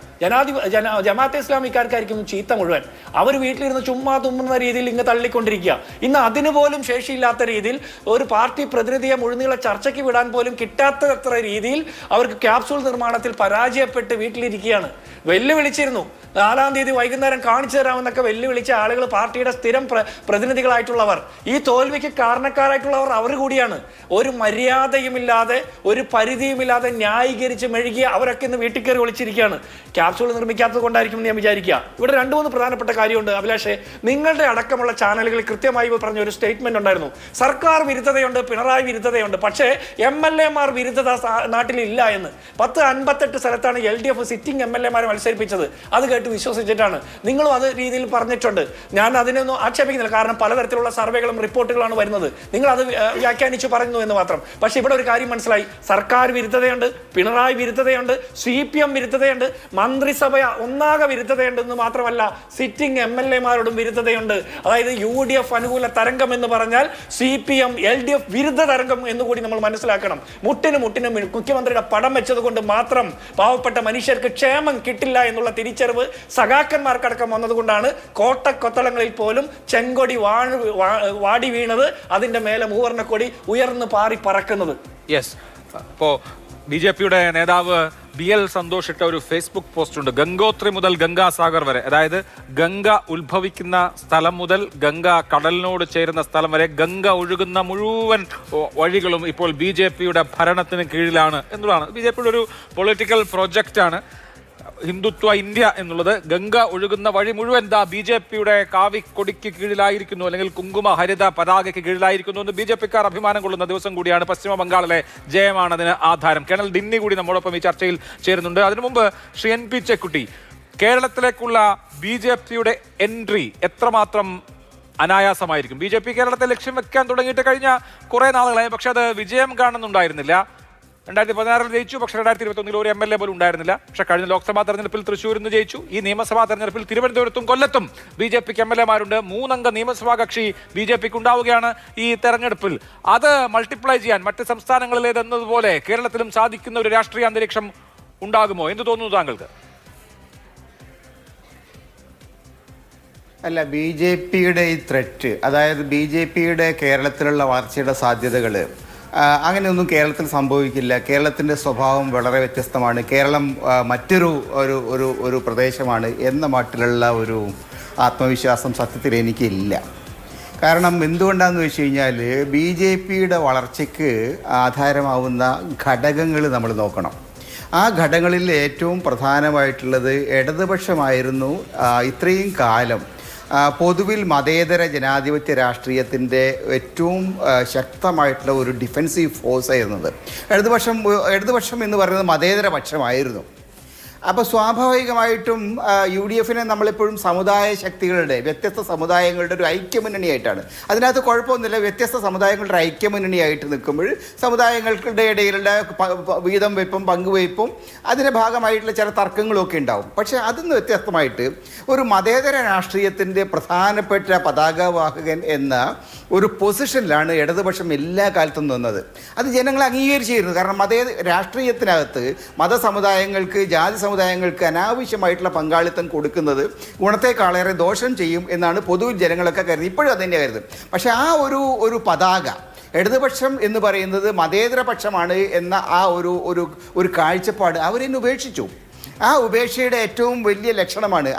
ജമാഅത്തെ ഇസ്ലാമിക്കാർക്കായിരിക്കും ചീത്ത മുഴുവൻ. അവർ വീട്ടിലിരുന്ന് ചുമ്മാ തുമ്മുന്ന രീതിയിൽ ഇങ്ങ് തള്ളിക്കൊണ്ടിരിക്കുക. ഇന്ന് അതിന് പോലും ശേഷിയില്ലാത്ത രീതിയിൽ ഒരു പാർട്ടി പ്രതിനിധിയെ മുഴുനീള ചർച്ചയ്ക്ക് വിടാൻ പോലും കിട്ടാത്തത്ര രീതിയിൽ അവർക്ക് ക്യാപ്സൂൾ നിർമ്മാണത്തിൽ പരാജയപ്പെട്ട് വീട്ടിലിരിക്കുകയാണ്. വെല്ലുവിളിച്ചിരുന്നു, 4-ാം തീയതി വൈകുന്നേരം കാണിച്ചു തരാമെന്നൊക്കെ വെല്ലുവിളിച്ച ആളുകൾ, പാർട്ടിയുടെ സ്ഥിരം പ്രതിനിധികളായിട്ടുള്ളവർ, ഈ തോൽവിക്ക് കാരണക്കാരായിട്ടുള്ളവർ അവർ കൂടിയാണ്. ഒരു മര്യാദയുമില്ലാതെ ഒരു പരിധിയുമില്ലാതെ ന്യായീകരിച്ച് മെഴുകിയ അവരൊക്കെ ഇന്ന് വീട്ടിൽ കയറി ഒളിച്ചിരിക്കുകയാണ്. ക്യാപ്സൂൾ നിർമ്മിക്കാത്തത് കൊണ്ടായിരിക്കും ഞാൻ വിചാരിക്കുക. ഇവിടെ 2-3 പ്രധാനപ്പെട്ട കാര്യമുണ്ട് അഭിലാഷേ. നിങ്ങളുടെ അടക്കമുള്ള ചാനലുകളിൽ കൃത്യമായി പറഞ്ഞ ഒരു സ്റ്റേറ്റ്മെന്റ് ഉണ്ടായിരുന്നു, സർക്കാർ വിരുദ്ധതയുണ്ട്, പിണറായി വിരുദ്ധതയുണ്ട്, പക്ഷേ MLA-മാർ വിരുദ്ധത നാട്ടിലില്ല എന്ന്. 58 സ്ഥലത്താണ് LDF സിറ്റിംഗ് MLA-മാരെ മത്സരിപ്പിച്ചത്. അത് കേട്ട് വിശ്വസിച്ചിട്ടാണ്. നിങ്ങളും അത് രീതിയിൽ പറഞ്ഞിട്ടുണ്ട്. ഞാൻ അതിനൊന്നും ആക്ഷേപിക്കുന്നില്ല, കാരണം പലതരത്തിലുള്ള സർവേകളും റിപ്പോർട്ടുകളാണ് വരുന്നത്. നിങ്ങൾ അത് വ്യാഖ്യാനിച്ചു പറയുന്നു എന്ന് മാത്രം. പക്ഷെ ഇവിടെ ഒരു കാര്യം മനസ്സിലായി, സർക്കാർ വിരുദ്ധതയുണ്ട്, പിണറായി വിരുദ്ധതയുണ്ട്, CPM വിരുദ്ധതയുണ്ട്, മന്ത്രിസഭ ഒന്നാകെ വിരുദ്ധതയുണ്ടെന്ന് മാത്രമല്ല സിറ്റിംഗ് MLA-മാരോടും വിരുദ്ധതയുണ്ട്. അതായത് UDF അനുകൂല തരംഗം എന്ന് പറഞ്ഞാൽ CPM LDF വിരുദ്ധ തരംഗം എന്നുകൂടി നമ്മൾ മനസ്സിലാക്കണം. മുട്ടിന് മുഖ്യമന്ത്രിയുടെ പടം വെച്ചത് കൊണ്ട് മാത്രം പാവപ്പെട്ട മനുഷ്യർക്ക് ക്ഷേമം കിട്ടില്ല എന്നുള്ള തിരിച്ചറിവ് സഖാക്കന്മാർക്കടക്കം വന്നതുകൊണ്ടാണ് കോട്ടക്കൊത്തളങ്ങളിൽ പോലും ചെങ്കൊടി വാടി വീണത്, അതിന്റെ മേലെ മൂവർണ്ണക്കൊടി ഉയർന്നു പാറി പറക്കുന്നത്. യെസ്, അപ്പോൾ BJP-യുടെ നേതാവ് BL സന്തോഷ് ഇട്ട ഒരു ഫേസ്ബുക്ക് പോസ്റ്റ് ഉണ്ട്. ഗംഗോത്രി മുതൽ ഗംഗാസാഗർ വരെ, അതായത് ഗംഗ ഉത്ഭവിക്കുന്ന സ്ഥലം മുതൽ ഗംഗ കടലിനോട് ചേരുന്ന സ്ഥലം വരെ ഗംഗ ഒഴുകുന്ന മുഴുവൻ വഴികളും ഇപ്പോൾ BJP-യുടെ ഭരണത്തിന് കീഴിലാണ് എന്നുള്ളതാണ്. BJP-യുടെ ഒരു പൊളിറ്റിക്കൽ പ്രൊജക്റ്റാണ് ഹിന്ദുത്വ ഇന്ത്യ എന്നുള്ളത്. ഗംഗ ഒഴുകുന്ന വഴി മുഴുവൻ BJP-യുടെ കാവിക്കൊടിക്ക് കീഴിലായിരിക്കുന്നു, അല്ലെങ്കിൽ കുങ്കുമ ഹരിത പതാകയ്ക്ക് കീഴിലായിരിക്കുന്നു എന്ന് BJP-ക്കാർ അഭിമാനം കൊള്ളുന്ന ദിവസം കൂടിയാണ്. പശ്ചിമ ബംഗാളിലെ ജയമാണ് അതിന് ആധാരം. കേണൽ ദിന്നി കൂടി നമ്മോടൊപ്പം ഈ ചർച്ചയിൽ ചേരുന്നുണ്ട്. അതിനു മുമ്പ് ശ്രീ NP ചെക്കുട്ടി, കേരളത്തിലേക്കുള്ള BJP-യുടെ എൻട്രി എത്രമാത്രം അനായാസമായിരിക്കും? BJP കേരളത്തെ ലക്ഷ്യം വെക്കാൻ തുടങ്ങിയിട്ട് കഴിഞ്ഞ കുറെ നാളുകളായി, പക്ഷെ അത് വിജയം കാണുന്നുണ്ടായിരുന്നില്ല. 2016 ജയിച്ചു. പക്ഷേ 2021 ഒരു MLA പോലും ഉണ്ടായിരുന്നില്ല. പക്ഷേ കഴിഞ്ഞ ലോക്സഭാ തെരഞ്ഞെടുപ്പിൽ തൃശ്ശൂരിൽ നിന്ന് ജയിച്ചു. ഈ നിയമസഭാ തെരഞ്ഞെടുപ്പിൽ തിരുവനന്തപുരത്തും കൊല്ലത്തും BJPക്ക് MLA-മാരുണ്ട്. 3 അംഗ നിയമസഭാ കക്ഷി BJPക്ക് ഉണ്ടാവുകയാണ് ഈ തെരഞ്ഞെടുപ്പിൽ. അത് മൾട്ടിപ്ലൈ ചെയ്യാൻ മറ്റ് സംസ്ഥാനങ്ങളിലേതെന്നതുപോലെ കേരളത്തിലും സാധിക്കുന്ന ഒരു രാഷ്ട്രീയ അന്തരീക്ഷം ഉണ്ടാകുമോ? എന്ത് തോന്നുന്നു താങ്കൾക്ക്? അല്ല, BJPയുടെ ഈ ത്രെറ്റ്, അതായത് BJPയുടെ കേരളത്തിലുള്ള വളർച്ചയുടെ സാധ്യതകൾ, അങ്ങനെയൊന്നും കേരളത്തിൽ സംഭവിക്കില്ല. കേരളത്തിൻ്റെ സ്വഭാവം വളരെ വ്യത്യസ്തമാണ്. കേരളം മറ്റൊരു ഒരു പ്രദേശമാണ് എന്ന മട്ടിലുള്ള ഒരു ആത്മവിശ്വാസം സത്യത്തിൽ എനിക്കില്ല. കാരണം എന്തുകൊണ്ടാണെന്ന് വെച്ച് കഴിഞ്ഞാൽ BJPയുടെ വളർച്ചയ്ക്ക് ആധാരമാവുന്ന ഘടകങ്ങൾ നമ്മൾ നോക്കണം. ആ ഘടകങ്ങളിൽ ഏറ്റവും പ്രധാനമായിട്ടുള്ളത് ഇടതുപക്ഷമായിരുന്നു ഇത്രയും കാലം പൊതുവിൽ മതേതര ജനാധിപത്യ രാഷ്ട്രീയത്തിൻ്റെ ഏറ്റവും ശക്തമായിട്ടുള്ള ഒരു ഡിഫെൻസീവ് ഫോഴ്സ് ആയിരുന്നത്. ഇടതുപക്ഷം എന്ന് പറയുന്നത് മതേതര പക്ഷമായിരുന്നു. അപ്പോൾ സ്വാഭാവികമായിട്ടും UDFനെ നമ്മളെപ്പോഴും സമുദായ ശക്തികളുടെ, വ്യത്യസ്ത സമുദായങ്ങളുടെ ഒരു ഐക്യമുന്നണിയായിട്ടാണ്. അതിനകത്ത് കുഴപ്പമൊന്നുമില്ല. വ്യത്യസ്ത സമുദായങ്ങളുടെ ഐക്യമുന്നണിയായിട്ട് നിൽക്കുമ്പോൾ സമുദായങ്ങളുടെ ഇടയിലുള്ള വീതം വെപ്പും പങ്കുവയ്പ്പും അതിൻ്റെ ഭാഗമായിട്ടുള്ള ചില തർക്കങ്ങളൊക്കെ ഉണ്ടാവും. പക്ഷേ അതിന്ന് വ്യത്യസ്തമായിട്ട് ഒരു മതേതര രാഷ്ട്രീയത്തിൻ്റെ പ്രധാനപ്പെട്ട പതാകവാഹകൻ എന്ന ഒരു പൊസിഷനിലാണ് ഇടതുപക്ഷം എല്ലാ കാലത്തും നിന്നത്. അത് ജനങ്ങൾ അംഗീകരിച്ചിരുന്നു. കാരണം രാഷ്ട്രീയത്തിനകത്ത് മതസമുദായങ്ങൾക്ക്, ജാതി സമുദായങ്ങൾക്ക് അനാവശ്യമായിട്ടുള്ള പങ്കാളിത്തം കൊടുക്കുന്നത് ഗുണത്തെക്കാളേറെ ദോഷം ചെയ്യും എന്നാണ് പൊതുവിൽ ജനങ്ങളൊക്കെ കരുതി. ഇപ്പോഴും അത് തന്നെ കരുതും. പക്ഷേ ആ ഒരു പതാക, ഇടതുപക്ഷം എന്ന് പറയുന്നത് മതേതര പക്ഷമാണ് എന്ന ആ ഒരു കാഴ്ചപ്പാട് അവരെന്നെ ഉപേക്ഷിച്ചു. ആ ഉപേക്ഷയുടെ ഏറ്റവും വലിയ ലക്ഷണമാണ്,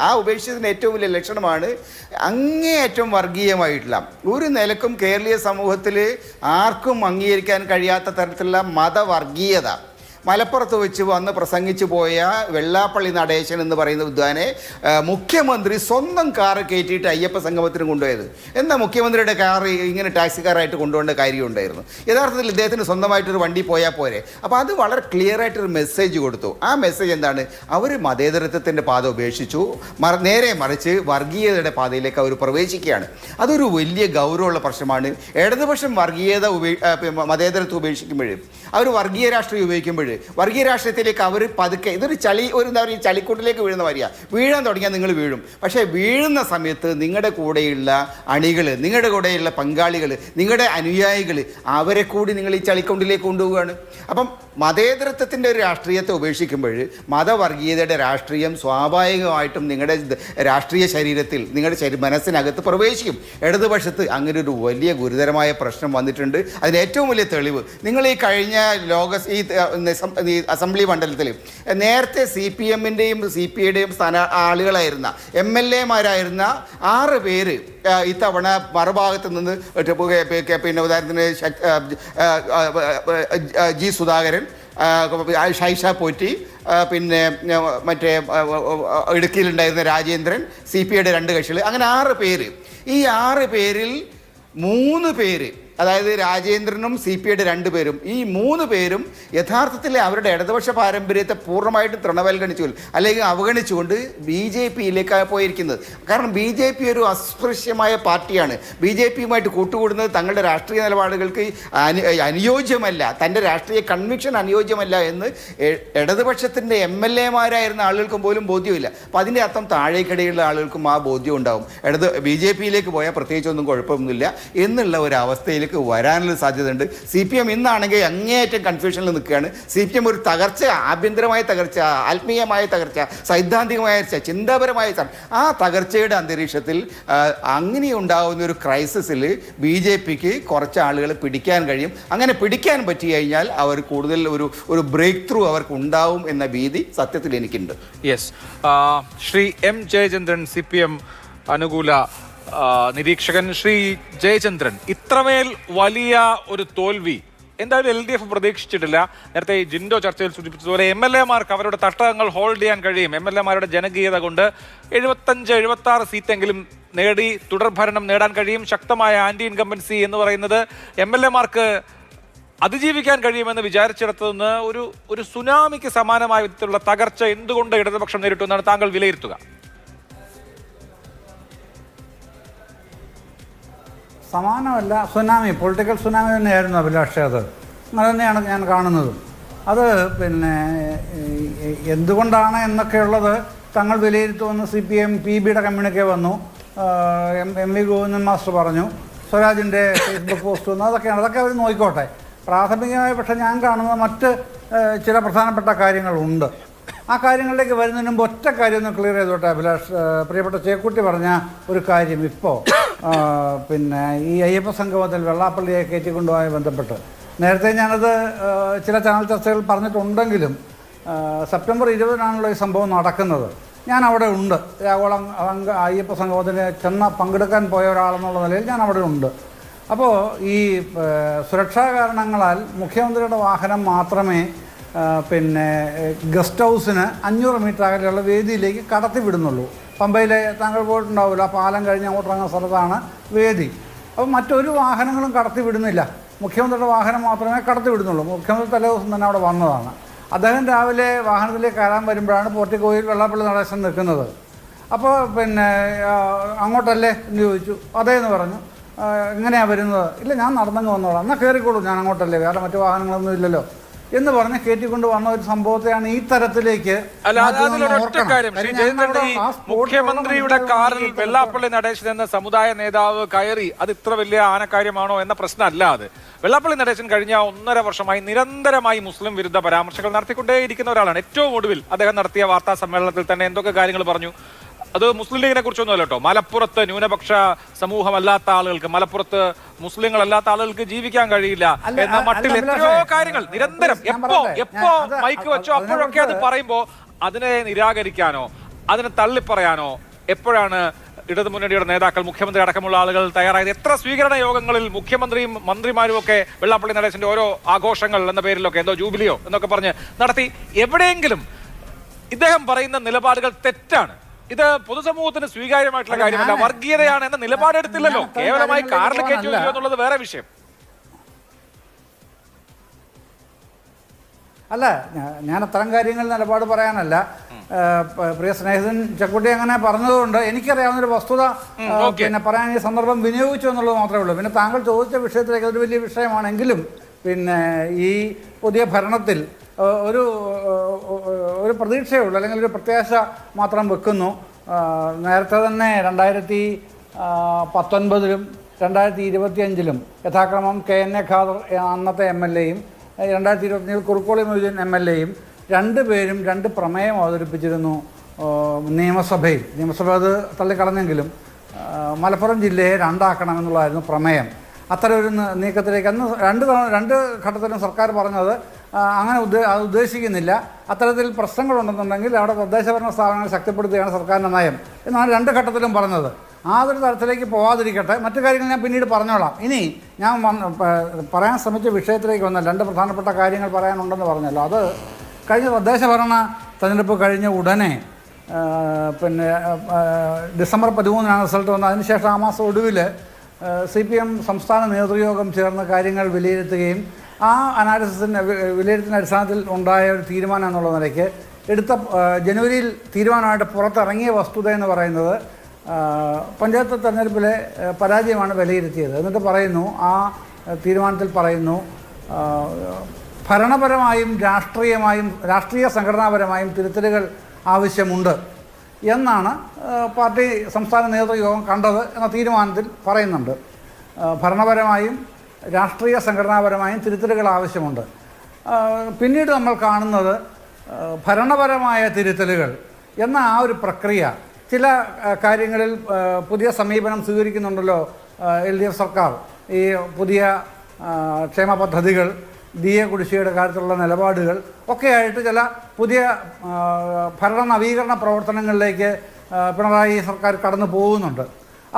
അങ്ങേയറ്റം വർഗീയമായിട്ടുള്ള, ഒരു നിലക്കും കേരളീയ സമൂഹത്തിൽ ആർക്കും അംഗീകരിക്കാൻ കഴിയാത്ത തരത്തിലുള്ള മതവർഗീയത. മലപ്പുറത്ത് വെച്ച് വന്ന് പ്രസംഗിച്ചു പോയ വെള്ളാപ്പള്ളി നടേശൻ എന്ന് പറയുന്ന വിദ്വാനെ മുഖ്യമന്ത്രി സ്വന്തം കാറ് കയറ്റിയിട്ട് അയ്യപ്പ സംഗമത്തിന് കൊണ്ടുപോയത്. എന്താ മുഖ്യമന്ത്രിയുടെ കാറ് ഇങ്ങനെ ടാക്സിക്കാരായിട്ട് കൊണ്ടുപോകേണ്ട കാര്യമുണ്ടായിരുന്നു? യഥാർത്ഥത്തിൽ ഇദ്ദേഹത്തിന് സ്വന്തമായിട്ടൊരു വണ്ടി പോയാൽ പോരെ. അപ്പോൾ അത് വളരെ ക്ലിയർ ആയിട്ടൊരു മെസ്സേജ് കൊടുത്തു. ആ മെസ്സേജ് എന്താണ്? അവർ മതേതരത്വത്തിൻ്റെ പാത ഉപേക്ഷിച്ചു, നേരെ മറിച്ച് വർഗീയതയുടെ പാതയിലേക്ക് അവർ പ്രവേശിക്കുകയാണ്. അതൊരു വലിയ ഗൗരവമുള്ള പ്രശ്നമാണ്. ഇടതുപക്ഷം മതേതരത്വം ഉപേക്ഷിക്കുമ്പോൾ, അവർ വർഗീയ രാഷ്ട്രീയം ഉപയോഗിക്കുമ്പോൾ, വർഗീയ രാഷ്ട്രീയത്തിലേക്ക് അവർ പതുക്കെ, ഇതൊരു ചളിക്കൂട്ടിലേക്ക് വീഴുന്ന വരികയാണ്. വീഴാൻ തുടങ്ങിയാൽ നിങ്ങൾ വീഴും. പക്ഷേ വീഴുന്ന സമയത്ത് നിങ്ങളുടെ കൂടെയുള്ള അണികൾ, നിങ്ങളുടെ കൂടെയുള്ള പങ്കാളികൾ, നിങ്ങളുടെ അനുയായികൾ, അവരെ കൂടി നിങ്ങൾ ഈ ചളിക്കുണ്ടിലേക്ക് കൊണ്ടുപോവുകയാണ്. അപ്പം മതേതരത്വത്തിൻ്റെ ഒരു രാഷ്ട്രീയത്തെ ഉപേക്ഷിക്കുമ്പോൾ മതവർഗീയതയുടെ രാഷ്ട്രീയം സ്വാഭാവികമായിട്ടും നിങ്ങളുടെ രാഷ്ട്രീയ ശരീരത്തിൽ, നിങ്ങളുടെ മനസ്സിനകത്ത് പ്രവേശിക്കും. ഇടതുപക്ഷത്ത് അങ്ങനെ ഒരു വലിയ ഗുരുതരമായ പ്രശ്നം വന്നിട്ടുണ്ട്. അതിന് ഏറ്റവും വലിയ തെളിവ്, നിങ്ങൾ ഈ കഴിഞ്ഞ ഈ അസംബ്ലി മണ്ഡലത്തിൽ നേരത്തെ CPMൻ്റെയും CPIയുടെയും ആളുകളായിരുന്ന MLA-മാരായിരുന്ന 6 പേര് ഇത്തവണ മറുഭാഗത്ത് നിന്ന്, പിന്നെ ഉദാഹരണത്തിന് G. സുധാകരൻ, ഷൈഷ പോറ്റി, പിന്നെ മറ്റേ ഇടുക്കിയിലുണ്ടായിരുന്ന രാജേന്ദ്രൻ, CPIയുടെ 2 കക്ഷികൾ, അങ്ങനെ 6 പേര്. ഈ 6 പേരിൽ 3 പേര്, അതായത് രാജേന്ദ്രനും CPIയുടെ 2 പേരും, ഈ 3 പേരും യഥാർത്ഥത്തിൽ അവരുടെ ഇടതുപക്ഷ പാരമ്പര്യത്തെ പൂർണ്ണമായിട്ടും തൃണവൽഗണിച്ചു അല്ലെങ്കിൽ അവഗണിച്ചുകൊണ്ട് BJPയിലേക്കാണ് പോയിരിക്കുന്നത്. കാരണം BJP ഒരു അസ്പൃശ്യമായ പാർട്ടിയാണ്. BJPയുമായിട്ട് കൂട്ടുകൂടുന്നത് തങ്ങളുടെ രാഷ്ട്രീയ നിലപാടുകൾക്ക് അനുയോജ്യമല്ല, തൻ്റെ രാഷ്ട്രീയ കൺവിക്ഷൻ അനുയോജ്യമല്ല എന്ന് ഇടതുപക്ഷത്തിൻ്റെ MLA-മാരായിരുന്ന ആളുകൾക്കും പോലും ബോധ്യമില്ല. അപ്പം അതിൻ്റെ അർത്ഥം താഴേക്കിടയിലുള്ള ആളുകൾക്കും ആ ബോധ്യം ഉണ്ടാവും. BJPയിലേക്ക് പോയാൽ പ്രത്യേകിച്ചൊന്നും കുഴപ്പമൊന്നുമില്ല എന്നുള്ള ഒരു അവസ്ഥയിൽ വരാനുള്ള സാധ്യതയുണ്ട്. CPM ഇന്നാണെങ്കിൽ അങ്ങേയറ്റം കൺഫ്യൂഷനിൽ നിൽക്കുകയാണ്. CPM ഒരു തകർച്ച, ആഭ്യന്തരമായ തകർച്ച, ആത്മീയമായ തകർച്ച, സൈദ്ധാന്തികമായ ചിന്താപരമായ ആ തകർച്ചയുടെ അന്തരീക്ഷത്തിൽ അങ്ങനെയുണ്ടാകുന്ന ഒരു ക്രൈസിസിൽ BJPക്ക് കുറച്ച് ആളുകളെ പിടിക്കാൻ കഴിയും. അങ്ങനെ പിടിക്കാൻ പറ്റി കഴിഞ്ഞാൽ അവർ കൂടുതൽ ഒരു ബ്രേക്ക് ത്രൂ അവർക്ക് ഉണ്ടാവും എന്ന ഭീതി സത്യത്തിൽ എനിക്കുണ്ട്. Yes, Shri M. Jayachandran, CPM അനുകൂല നിരീക്ഷകൻ. ശ്രീ ജയചന്ദ്രൻ, ഇത്രമേൽ വലിയ ഒരു തോൽവി എന്തായാലും LDF പ്രതീക്ഷിച്ചിട്ടില്ല. നേരത്തെ ജിൻഡോ ചർച്ചയിൽ സൂചിപ്പിച്ചതുപോലെ MLA-മാർക്ക് അവരുടെ തട്ടകങ്ങൾ ഹോൾഡ് ചെയ്യാൻ കഴിയും. MLA-മാരുടെ ജനകീയത കൊണ്ട് 75-76 സീറ്റെങ്കിലും നേടി തുടർഭരണം നേടാൻ കഴിയും. ശക്തമായ ആന്റി ഇൻകംബൻസി എന്ന് പറയുന്നത് MLA-മാർക്ക് അതിജീവിക്കാൻ കഴിയുമെന്ന് വിചാരിച്ചിടത്തുനിന്ന് ഒരു സുനാമിക്ക് സമാനമായ വിധത്തിലുള്ള തകർച്ച എന്തുകൊണ്ട് ഇടതുപക്ഷം നേരിട്ടു എന്നാണ് താങ്കൾ വിലയിരുത്തുക? സമാനമല്ല, സുനാമി, പൊളിറ്റിക്കൽ സുനാമി തന്നെയായിരുന്നു അഭിലാഷേ. അത് തന്നെയാണ് ഞാൻ കാണുന്നത്. അത് പിന്നെ എന്തുകൊണ്ടാണ് എന്നൊക്കെയുള്ളത് തങ്ങൾ വിലയിരുത്തുമെന്ന് CPM PBയുടെ കമ്മ്യൂണിക്കെ വന്നു. MV ഗോവിന്ദൻ മാസ്റ്റർ പറഞ്ഞു, സ്വരാജിൻ്റെ ഫേസ്ബുക്ക് പോസ്റ്റ് വന്നു. അതൊക്കെ അവർ നോക്കിക്കോട്ടെ. പ്രാഥമികമായി പക്ഷേ ഞാൻ കാണുന്ന മറ്റ് ചില പ്രധാനപ്പെട്ട കാര്യങ്ങളുണ്ട്. ആ കാര്യങ്ങളിലേക്ക് വരുന്നതിന് മുമ്പ് ഒറ്റ കാര്യം ഒന്ന് ക്ലിയർ ചെയ്തോട്ടെ അഭിലാഷ്. പ്രിയപ്പെട്ട ചേക്കുട്ടി പറഞ്ഞ ഒരു കാര്യം, ഇപ്പോൾ പിന്നെ ഈ അയ്യപ്പ സംഗമത്തിൽ വെള്ളാപ്പള്ളിയെ കയറ്റിക്കൊണ്ടുമായി ബന്ധപ്പെട്ട് നേരത്തെ ഞാനത് ചില ചാനൽ ചർച്ചകൾ പറഞ്ഞിട്ടുണ്ടെങ്കിലും സെപ്റ്റംബർ 20-നാണല്ലോ ഈ സംഭവം നടക്കുന്നത്. ഞാൻ അവിടെ ഉണ്ട്. ആഗോള അയ്യപ്പ സംഗമത്തിന് പങ്കെടുക്കാൻ പോയ ഒരാളെന്നുള്ള നിലയിൽ ഞാൻ അവിടെ ഉണ്ട്. അപ്പോൾ ഈ സുരക്ഷാ കാരണങ്ങളാൽ മുഖ്യമന്ത്രിയുടെ വാഹനം മാത്രമേ പിന്നെ ഗസ്റ്റ് ഹൗസിന് 500 മീറ്റർ അകലെയുള്ള വേദിയിലേക്ക് കടത്തി വിടുന്നുള്ളൂ. പമ്പയിലെ താങ്കൾ പോയിട്ടുണ്ടാവില്ല, ആ പാലം കഴിഞ്ഞ് അങ്ങോട്ടിറങ്ങുന്ന സ്ഥലത്താണ് വേദി. അപ്പോൾ മറ്റൊരു വാഹനങ്ങളും കടത്തി വിടുന്നില്ല. മുഖ്യമന്ത്രിയുടെ വാഹനം മാത്രമേ കടത്തി വിടുന്നുള്ളൂ. മുഖ്യമന്ത്രി തലേദിവസം തന്നെ അവിടെ വന്നതാണ്. അദ്ദേഹം രാവിലെ വാഹനത്തിലേക്ക് കയറാൻ വരുമ്പോഴാണ് പോർട്ടിക്കോയിൽ വെള്ളാപ്പള്ളി നടേശൻ നിൽക്കുന്നത്. അപ്പോൾ പിന്നെ അങ്ങോട്ടല്ലേ എന്ന് ചോദിച്ചു. അതേന്ന് പറഞ്ഞു. എങ്ങനെയാണ് വരുന്നത്? ഇല്ല, ഞാൻ നടന്നങ്ങ് വന്നോളാം. എന്നാൽ കയറിക്കോളൂ, ഞാൻ അങ്ങോട്ടല്ലേ, വേറെ മറ്റു വാഹനങ്ങളൊന്നും ഇല്ലല്ലോ എന്ന് പറഞ്ഞ് കയറ്റിക്കൊണ്ട് വന്ന ഒരു സംഭവത്തെയാണ് ഈ തരത്തിലേക്ക്. മുഖ്യമന്ത്രിയുടെ കാറിൽ വെള്ളാപ്പള്ളി നടേശൻ എന്ന സമുദായ നേതാവ് കയറി, അത് ഇത്ര വലിയ ആനക്കാര്യമാണോ എന്ന പ്രശ്നമല്ല അത്. വെള്ളാപ്പള്ളി നടേശൻ കഴിഞ്ഞ 1.5 വർഷമായി നിരന്തരമായി മുസ്ലിം വിരുദ്ധ പരാമർശങ്ങൾ നടത്തിക്കൊണ്ടേയിരിക്കുന്ന ഒരാളാണ്. ഏറ്റവും ഒടുവിൽ അദ്ദേഹം നടത്തിയ വാർത്താ സമ്മേളനത്തിൽ തന്നെ എന്തൊക്കെ കാര്യങ്ങൾ പറഞ്ഞു. അത് മുസ്ലിം ലീഗിനെ കുറിച്ചൊന്നുമല്ല കേട്ടോ. മലപ്പുറത്ത് ന്യൂനപക്ഷ സമൂഹമല്ലാത്ത ആളുകൾക്ക്, മലപ്പുറത്ത് മുസ്ലിങ്ങളല്ലാത്ത ആളുകൾക്ക് ജീവിക്കാൻ കഴിയില്ല എന്ന മട്ടിൽ എത്രയോ കാര്യങ്ങൾ നിരന്തരം എപ്പോ മൈക്ക് വെച്ചോ അപ്പോഴൊക്കെ അത് പറയുമ്പോ അതിനെ നിരാകരിക്കാനോ അതിനെ തള്ളിപ്പറയാനോ എപ്പോഴാണ് ഇടതുമുന്നണിയുടെ നേതാക്കൾ, മുഖ്യമന്ത്രി അടക്കമുള്ള ആളുകൾ തയ്യാറായത്? എത്ര സ്വീകരണ യോഗങ്ങളിൽ മുഖ്യമന്ത്രിയും മന്ത്രിമാരും ഒക്കെ വെള്ളാപ്പള്ളി നടേശന്റെ ഓരോ ആഘോഷങ്ങൾ എന്ന പേരിലൊക്കെ എന്തോ ജൂബിലിയോ എന്നൊക്കെ പറഞ്ഞ് നടത്തി. എവിടെയെങ്കിലും ഇദ്ദേഹം പറയുന്ന നിലപാടുകൾ തെറ്റാണ്, ഇത് പൊതുസമൂഹത്തിന് സ്വീകാര്യമായിട്ടുള്ള കാര്യമല്ല, വർഗീയതയാണ് എന്ന നിലപാടെടുത്തില്ലല്ലോ. കേവലമായി കാറിൽ കയറ്റി എന്നുള്ളത് വേറെ വിഷയം. അല്ല, ഞാൻ അത്തരം കാര്യങ്ങൾ നിലപാട് പറയാനല്ല. പ്രിയ സ്നേഹിതൻ ചക്കുട്ടി അങ്ങനെ പറഞ്ഞതുകൊണ്ട് എനിക്കറിയാവുന്നൊരു വസ്തുത പിന്നെ പറയാൻ ഈ സന്ദർഭം വിനിയോഗിച്ചു എന്നുള്ളത് മാത്രമേ ഉള്ളൂ. പിന്നെ താങ്കൾ ചോദിച്ച വിഷയത്തിലേക്ക് അതൊരു വലിയ വിഷയമാണെങ്കിലും പിന്നെ ഈ പുതിയ ഭരണത്തിൽ ഒരു പ്രതീക്ഷയുള്ളൂ, അല്ലെങ്കിൽ ഒരു പ്രത്യാശ മാത്രം വെക്കുന്നു. നേരത്തെ തന്നെ 2019-ലും 2025-ലും യഥാക്രമം KN ഖാദർ അന്നത്തെ MLA-യും 2027 കുറുക്കോളി മൊയ്തീൻ MLA-യും രണ്ടുപേരും 2 പ്രമേയം അവതരിപ്പിച്ചിരുന്നു നിയമസഭയിൽ. നിയമസഭ അത് തള്ളിക്കളഞ്ഞെങ്കിലും മലപ്പുറം ജില്ലയെ 2 ആക്കണമെന്നുള്ളതായിരുന്നു പ്രമേയം. അത്തരം ഒരു നീക്കത്തിലേക്ക് അന്ന് രണ്ട് ഘട്ടത്തിലും സർക്കാർ പറഞ്ഞത് അങ്ങനെ ഉദ്ദേശിക്കുന്നില്ല. അത്തരത്തിൽ പ്രശ്നങ്ങളുണ്ടെന്നുണ്ടെങ്കിൽ അവിടെ തദ്ദേശഭരണ സ്ഥാപനങ്ങൾ ശക്തിപ്പെടുത്തുകയാണ് സർക്കാരിൻ്റെ നയം എന്നാണ് 2 ഘട്ടത്തിലും പറഞ്ഞത്. ആ ഒരു തരത്തിലേക്ക് പോകാതിരിക്കട്ടെ, മറ്റു കാര്യങ്ങൾ ഞാൻ പിന്നീട് പറഞ്ഞോളാം. ഇനി ഞാൻ പറയാൻ ശ്രമിച്ച വിഷയത്തിലേക്ക് വന്നാൽ 2 പ്രധാനപ്പെട്ട കാര്യങ്ങൾ പറയാനുണ്ടെന്ന് പറഞ്ഞല്ലോ. അത് കഴിഞ്ഞ തദ്ദേശഭരണ തെരഞ്ഞെടുപ്പ് കഴിഞ്ഞ ഉടനെ പിന്നെ ഡിസംബർ 13-നാണ് റിസൾട്ട് വന്നത്. അതിനുശേഷം ആ മാസം ഒടുവിൽ CPM സംസ്ഥാന നേതൃയോഗം ചേർന്ന് കാര്യങ്ങൾ വിലയിരുത്തുകയും ആ അനാലിസിസിൻ്റെ വിലയിരുത്തുന്ന അടിസ്ഥാനത്തിൽ ഉണ്ടായ ഒരു തീരുമാനം എന്നുള്ള നിലയ്ക്ക് ജനുവരിയിൽ തീരുമാനമായിട്ട് പുറത്തിറങ്ങിയ വസ്തുത എന്ന് പറയുന്നത് പഞ്ചായത്ത് തെരഞ്ഞെടുപ്പിലെ പരാജയമാണ് വിലയിരുത്തിയത്. എന്നിട്ട് പറയുന്നു, ആ തീരുമാനത്തിൽ പറയുന്നു, ഭരണപരമായും രാഷ്ട്രീയ സംഘടനാപരമായും തിരുത്തലുകൾ ആവശ്യമുണ്ട് എന്നാണ് പാർട്ടി സംസ്ഥാന നേതൃയോഗം കണ്ടത് എന്ന തീരുമാനത്തിൽ പറയുന്നുണ്ട്. ഭരണപരമായും രാഷ്ട്രീയ സംഘടനാപരമായും തിരുത്തലുകൾ ആവശ്യമുണ്ട്. പിന്നീട് നമ്മൾ കാണുന്നത് ഭരണപരമായ തിരുത്തലുകൾ എന്ന ആ ഒരു പ്രക്രിയ ചില കാര്യങ്ങളിൽ പുതിയ സമീപനം സ്വീകരിക്കുന്നുണ്ടല്ലോ LDF സർക്കാർ. ഈ പുതിയ ക്ഷേമ പദ്ധതികൾ, DA കുടിശ്ശികയുടെ കാര്യത്തിലുള്ള നിലപാടുകൾ ഒക്കെയായിട്ട് ചില പുതിയ ഭരണ നവീകരണ പ്രവർത്തനങ്ങളിലേക്ക് പിണറായി സർക്കാർ കടന്നു പോകുന്നുണ്ട്.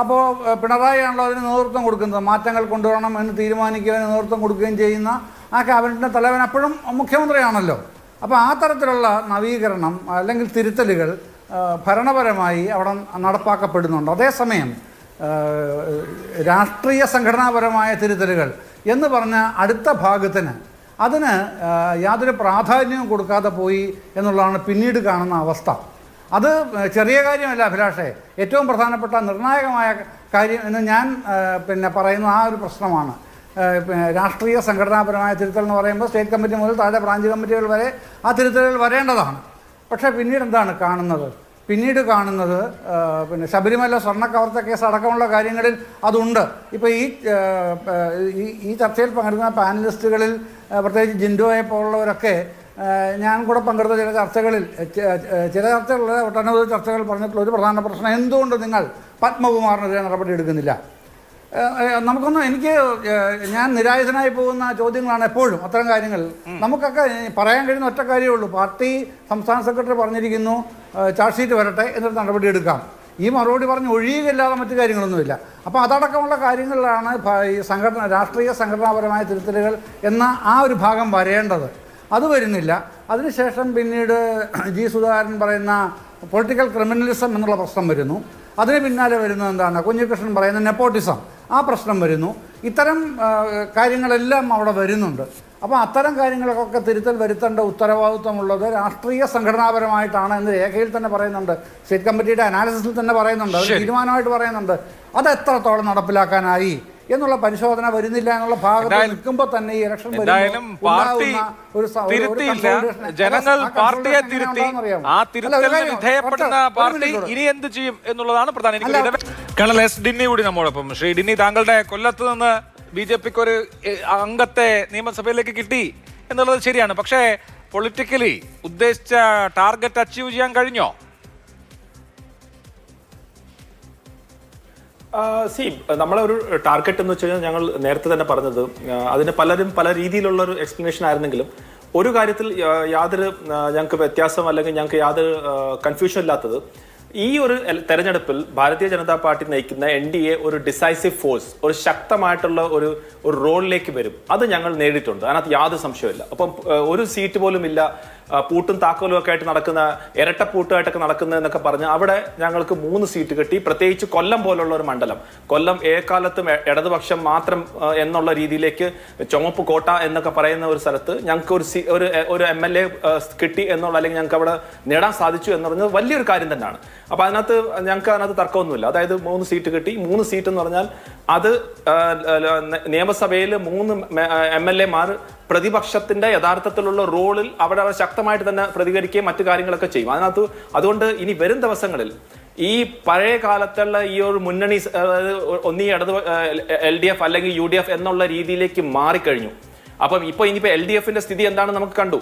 അപ്പോൾ പിണറായി ആണല്ലോ അതിന് നേതൃത്വം കൊടുക്കുന്നത്. മാറ്റങ്ങൾ കൊണ്ടുവരണം എന്ന് തീരുമാനിക്കുകയും നേതൃത്വം കൊടുക്കുകയും ചെയ്യുന്ന ആ ക്യാബിനറ്റിൻ്റെ തലവൻ അപ്പോഴും മുഖ്യമന്ത്രിയാണല്ലോ. അപ്പോൾ ആ തരത്തിലുള്ള നവീകരണം അല്ലെങ്കിൽ തിരുത്തലുകൾ ഭരണപരമായി അവിടെ നടപ്പാക്കപ്പെടുന്നുണ്ട്. അതേസമയം രാഷ്ട്രീയ സംഘടനാപരമായ തിരുത്തലുകൾ എന്ന് പറഞ്ഞ അടുത്ത ഭാഗത്തിന് അതിന് യാതൊരു പ്രാധാന്യവും കൊടുക്കാതെ പോയി എന്നുള്ളതാണ് പിന്നീട് കാണുന്ന അവസ്ഥ. അത് ചെറിയ കാര്യമല്ല അഭിലാഷേ, ഏറ്റവും പ്രധാനപ്പെട്ട നിർണായകമായ കാര്യം എന്ന് ഞാൻ പിന്നെ പറയുന്ന ആ ഒരു പ്രശ്നമാണ്. രാഷ്ട്രീയ സംഘടനാപരമായ തിരുത്തൽ എന്ന് പറയുമ്പോൾ സ്റ്റേറ്റ് കമ്മിറ്റി മുതൽ താഴെ ബ്രാഞ്ച് കമ്മിറ്റികൾ വരെ ആ തിരുത്തലുകൾ വരേണ്ടതാണ്. പക്ഷേ പിന്നീട് എന്താണ് കാണുന്നത്? പിന്നീട് കാണുന്നത് പിന്നെ ശബരിമല സ്വർണ്ണക്കവർച്ച കേസ് അടക്കമുള്ള കാര്യങ്ങളിൽ അതുണ്ട്. ഇപ്പോൾ ഈ ചർച്ചയിൽ പങ്കെടുക്കുന്ന പാനലിസ്റ്റുകളിൽ പ്രത്യേകിച്ച് ജിൻഡോയെ പോലുള്ളവരൊക്കെ ഞാൻ കൂടെ പങ്കെടുത്ത ചില ചർച്ചകളിൽ ഒട്ടനവധി ചർച്ചകൾ പറഞ്ഞിട്ടുള്ള ഒരു പ്രധാന പ്രശ്നം, എന്തുകൊണ്ട് നിങ്ങൾ പത്മകുമാറിനെതിരെ നടപടി എടുക്കുന്നില്ല? ഞാൻ നിരായുധനായി പോകുന്ന ചോദ്യങ്ങളാണ് എപ്പോഴും അത്തരം കാര്യങ്ങൾ. നമുക്കൊക്കെ പറയാൻ കഴിയുന്ന ഒറ്റ കാര്യമേ ഉള്ളൂ, പാർട്ടി സംസ്ഥാന സെക്രട്ടറി പറഞ്ഞിരിക്കുന്നു ചാർജ് ഷീറ്റ് വരട്ടെ എന്നിട്ട് നടപടി എടുക്കാം. ഈ മറുപടി പറഞ്ഞ് ഒഴിയുകയില്ലാതെ മറ്റു കാര്യങ്ങളൊന്നുമില്ല. അപ്പോൾ അതടക്കമുള്ള കാര്യങ്ങളിലാണ് ഈ രാഷ്ട്രീയ സംഘടനാപരമായ തിരുത്തലുകൾ എന്ന ആ ഒരു ഭാഗം വരേണ്ടത്. അത് വരുന്നില്ല. അതിനുശേഷം പിന്നീട് ജി സുധാകരൻ പറയുന്ന പൊളിറ്റിക്കൽ ക്രിമിനലിസം എന്നുള്ള പ്രശ്നം വരുന്നു. അതിന് പിന്നാലെ വരുന്നത് എന്താണ്, കുഞ്ഞികൃഷ്ണൻ പറയുന്ന നെപ്പോട്ടിസം, ആ പ്രശ്നം വരുന്നു. ഇത്തരം കാര്യങ്ങളെല്ലാം അവിടെ വരുന്നുണ്ട്. അപ്പോൾ അത്തരം കാര്യങ്ങൾക്കൊക്കെ തിരുത്തൽ വരുത്തേണ്ട ഉത്തരവാദിത്വമുള്ളത് രാഷ്ട്രീയ സംഘടനാപരമായിട്ടാണ് എന്ന് രേഖയിൽ തന്നെ പറയുന്നുണ്ട്. സ്റ്റേറ്റ് കമ്മിറ്റിയുടെ അനാലിസിസിൽ തന്നെ പറയുന്നുണ്ട്, അത് തീരുമാനമായിട്ട് പറയുന്നുണ്ട്. അത് എത്രത്തോളം നടപ്പിലാക്കാനായി എന്നുള്ള പരിശോധന വരുന്നില്ല എന്നുള്ള ഭാഗത്ത് നിൽക്കുമ്പോൾ തന്നെ ഈ ഇലക്ഷൻ ജനങ്ങൾ പാർട്ടിയെ തിരുത്തി ആ തിരുത്തലിന് വിധേയപ്പെടുന്ന പാർട്ടി ഇനി എന്ത് ചെയ്യും എന്നുള്ളതാണ് പ്രധാനം. കേണൽ എസ് ഡിന്നി കൂടി നമ്മോടൊപ്പം. ശ്രീ ഡിന്നി, താങ്കളുടെ കൊല്ലത്ത് നിന്ന് BJPക്ക് ഒരു അംഗത്തെ നിയമസഭയിലേക്ക് കിട്ടി എന്നുള്ളത് ശരിയാണ്. പക്ഷേ പൊളിറ്റിക്കലി ഉദ്ദേശിച്ച ടാർഗറ്റ് അച്ചീവ് ചെയ്യാൻ കഴിഞ്ഞോ? നമ്മളെ ഒരു ടാർഗറ്റ് എന്ന് വെച്ച് കഴിഞ്ഞാൽ ഞങ്ങൾ നേരത്തെ തന്നെ പറഞ്ഞത്, അതിന് പലരും പല രീതിയിലുള്ള ഒരു എക്സ്പ്ലനേഷൻ ആയിരുന്നെങ്കിലും ഒരു കാര്യത്തിൽ യാതൊരു ഞങ്ങൾക്ക് വ്യത്യാസം അല്ലെങ്കിൽ ഞങ്ങൾക്ക് യാതൊരു കൺഫ്യൂഷൻ ഇല്ലാത്തത്, ഈ ഒരു തെരഞ്ഞെടുപ്പിൽ ഭാരതീയ ജനതാ പാർട്ടി നയിക്കുന്ന NDA ഒരു ഡിസൈസീവ് ഫോഴ്സ്, ഒരു ശക്തമായിട്ടുള്ള ഒരു റോളിലേക്ക് വരും. അത് ഞങ്ങൾ നേടിയിട്ടുണ്ട്, അതിനകത്ത് യാതൊരു സംശയമില്ല. അപ്പം ഒരു സീറ്റ് പോലും ഇല്ല, പൂട്ടും താക്കോലും ഒക്കെ ആയിട്ട് നടക്കുന്ന, ഇരട്ടപ്പൂട്ടായിട്ടൊക്കെ നടക്കുന്ന എന്നൊക്കെ പറഞ്ഞ് അവിടെ ഞങ്ങൾക്ക് 3 സീറ്റ് കിട്ടി. പ്രത്യേകിച്ച് കൊല്ലം പോലുള്ള ഒരു മണ്ഡലം, കൊല്ലം ഏകാലത്തും ഇടതുപക്ഷം മാത്രം എന്നുള്ള രീതിയിലേക്ക് ചുമപ്പ് കോട്ട എന്നൊക്കെ പറയുന്ന ഒരു സ്ഥലത്ത് ഞങ്ങൾക്ക് ഒരു MLA കിട്ടി എന്നുള്ള, അല്ലെങ്കിൽ ഞങ്ങൾക്ക് അവിടെ നേടാൻ സാധിച്ചു എന്ന് പറഞ്ഞത് വലിയൊരു കാര്യം തന്നെയാണ്. അപ്പൊ ഞങ്ങൾക്ക് അതിനകത്ത് തർക്കമൊന്നുമില്ല. അതായത് 3 സീറ്റ് കിട്ടി. 3 സീറ്റ് എന്ന് പറഞ്ഞാൽ അത് നിയമസഭയിൽ 3 MLA-മാർ പ്രതിപക്ഷത്തിന്റെ യഥാർത്ഥത്തിലുള്ള റോളിൽ അവിടെ ശക്തമായിട്ട് തന്നെ പ്രതികരിക്കുകയും മറ്റു കാര്യങ്ങളൊക്കെ ചെയ്യും. അതുകൊണ്ട് ഇനി വരും ദിവസങ്ങളിൽ ഈ പഴയ കാലത്തുള്ള ഈ ഒരു മുന്നണി ഒന്നീ LDF അല്ലെങ്കിൽ UDF എന്നുള്ള രീതിയിലേക്ക് മാറിക്കഴിഞ്ഞു. അപ്പം ഇനിയിപ്പോ LDF-ന്റെ സ്ഥിതി എന്താണെന്ന് നമുക്ക് കണ്ടു.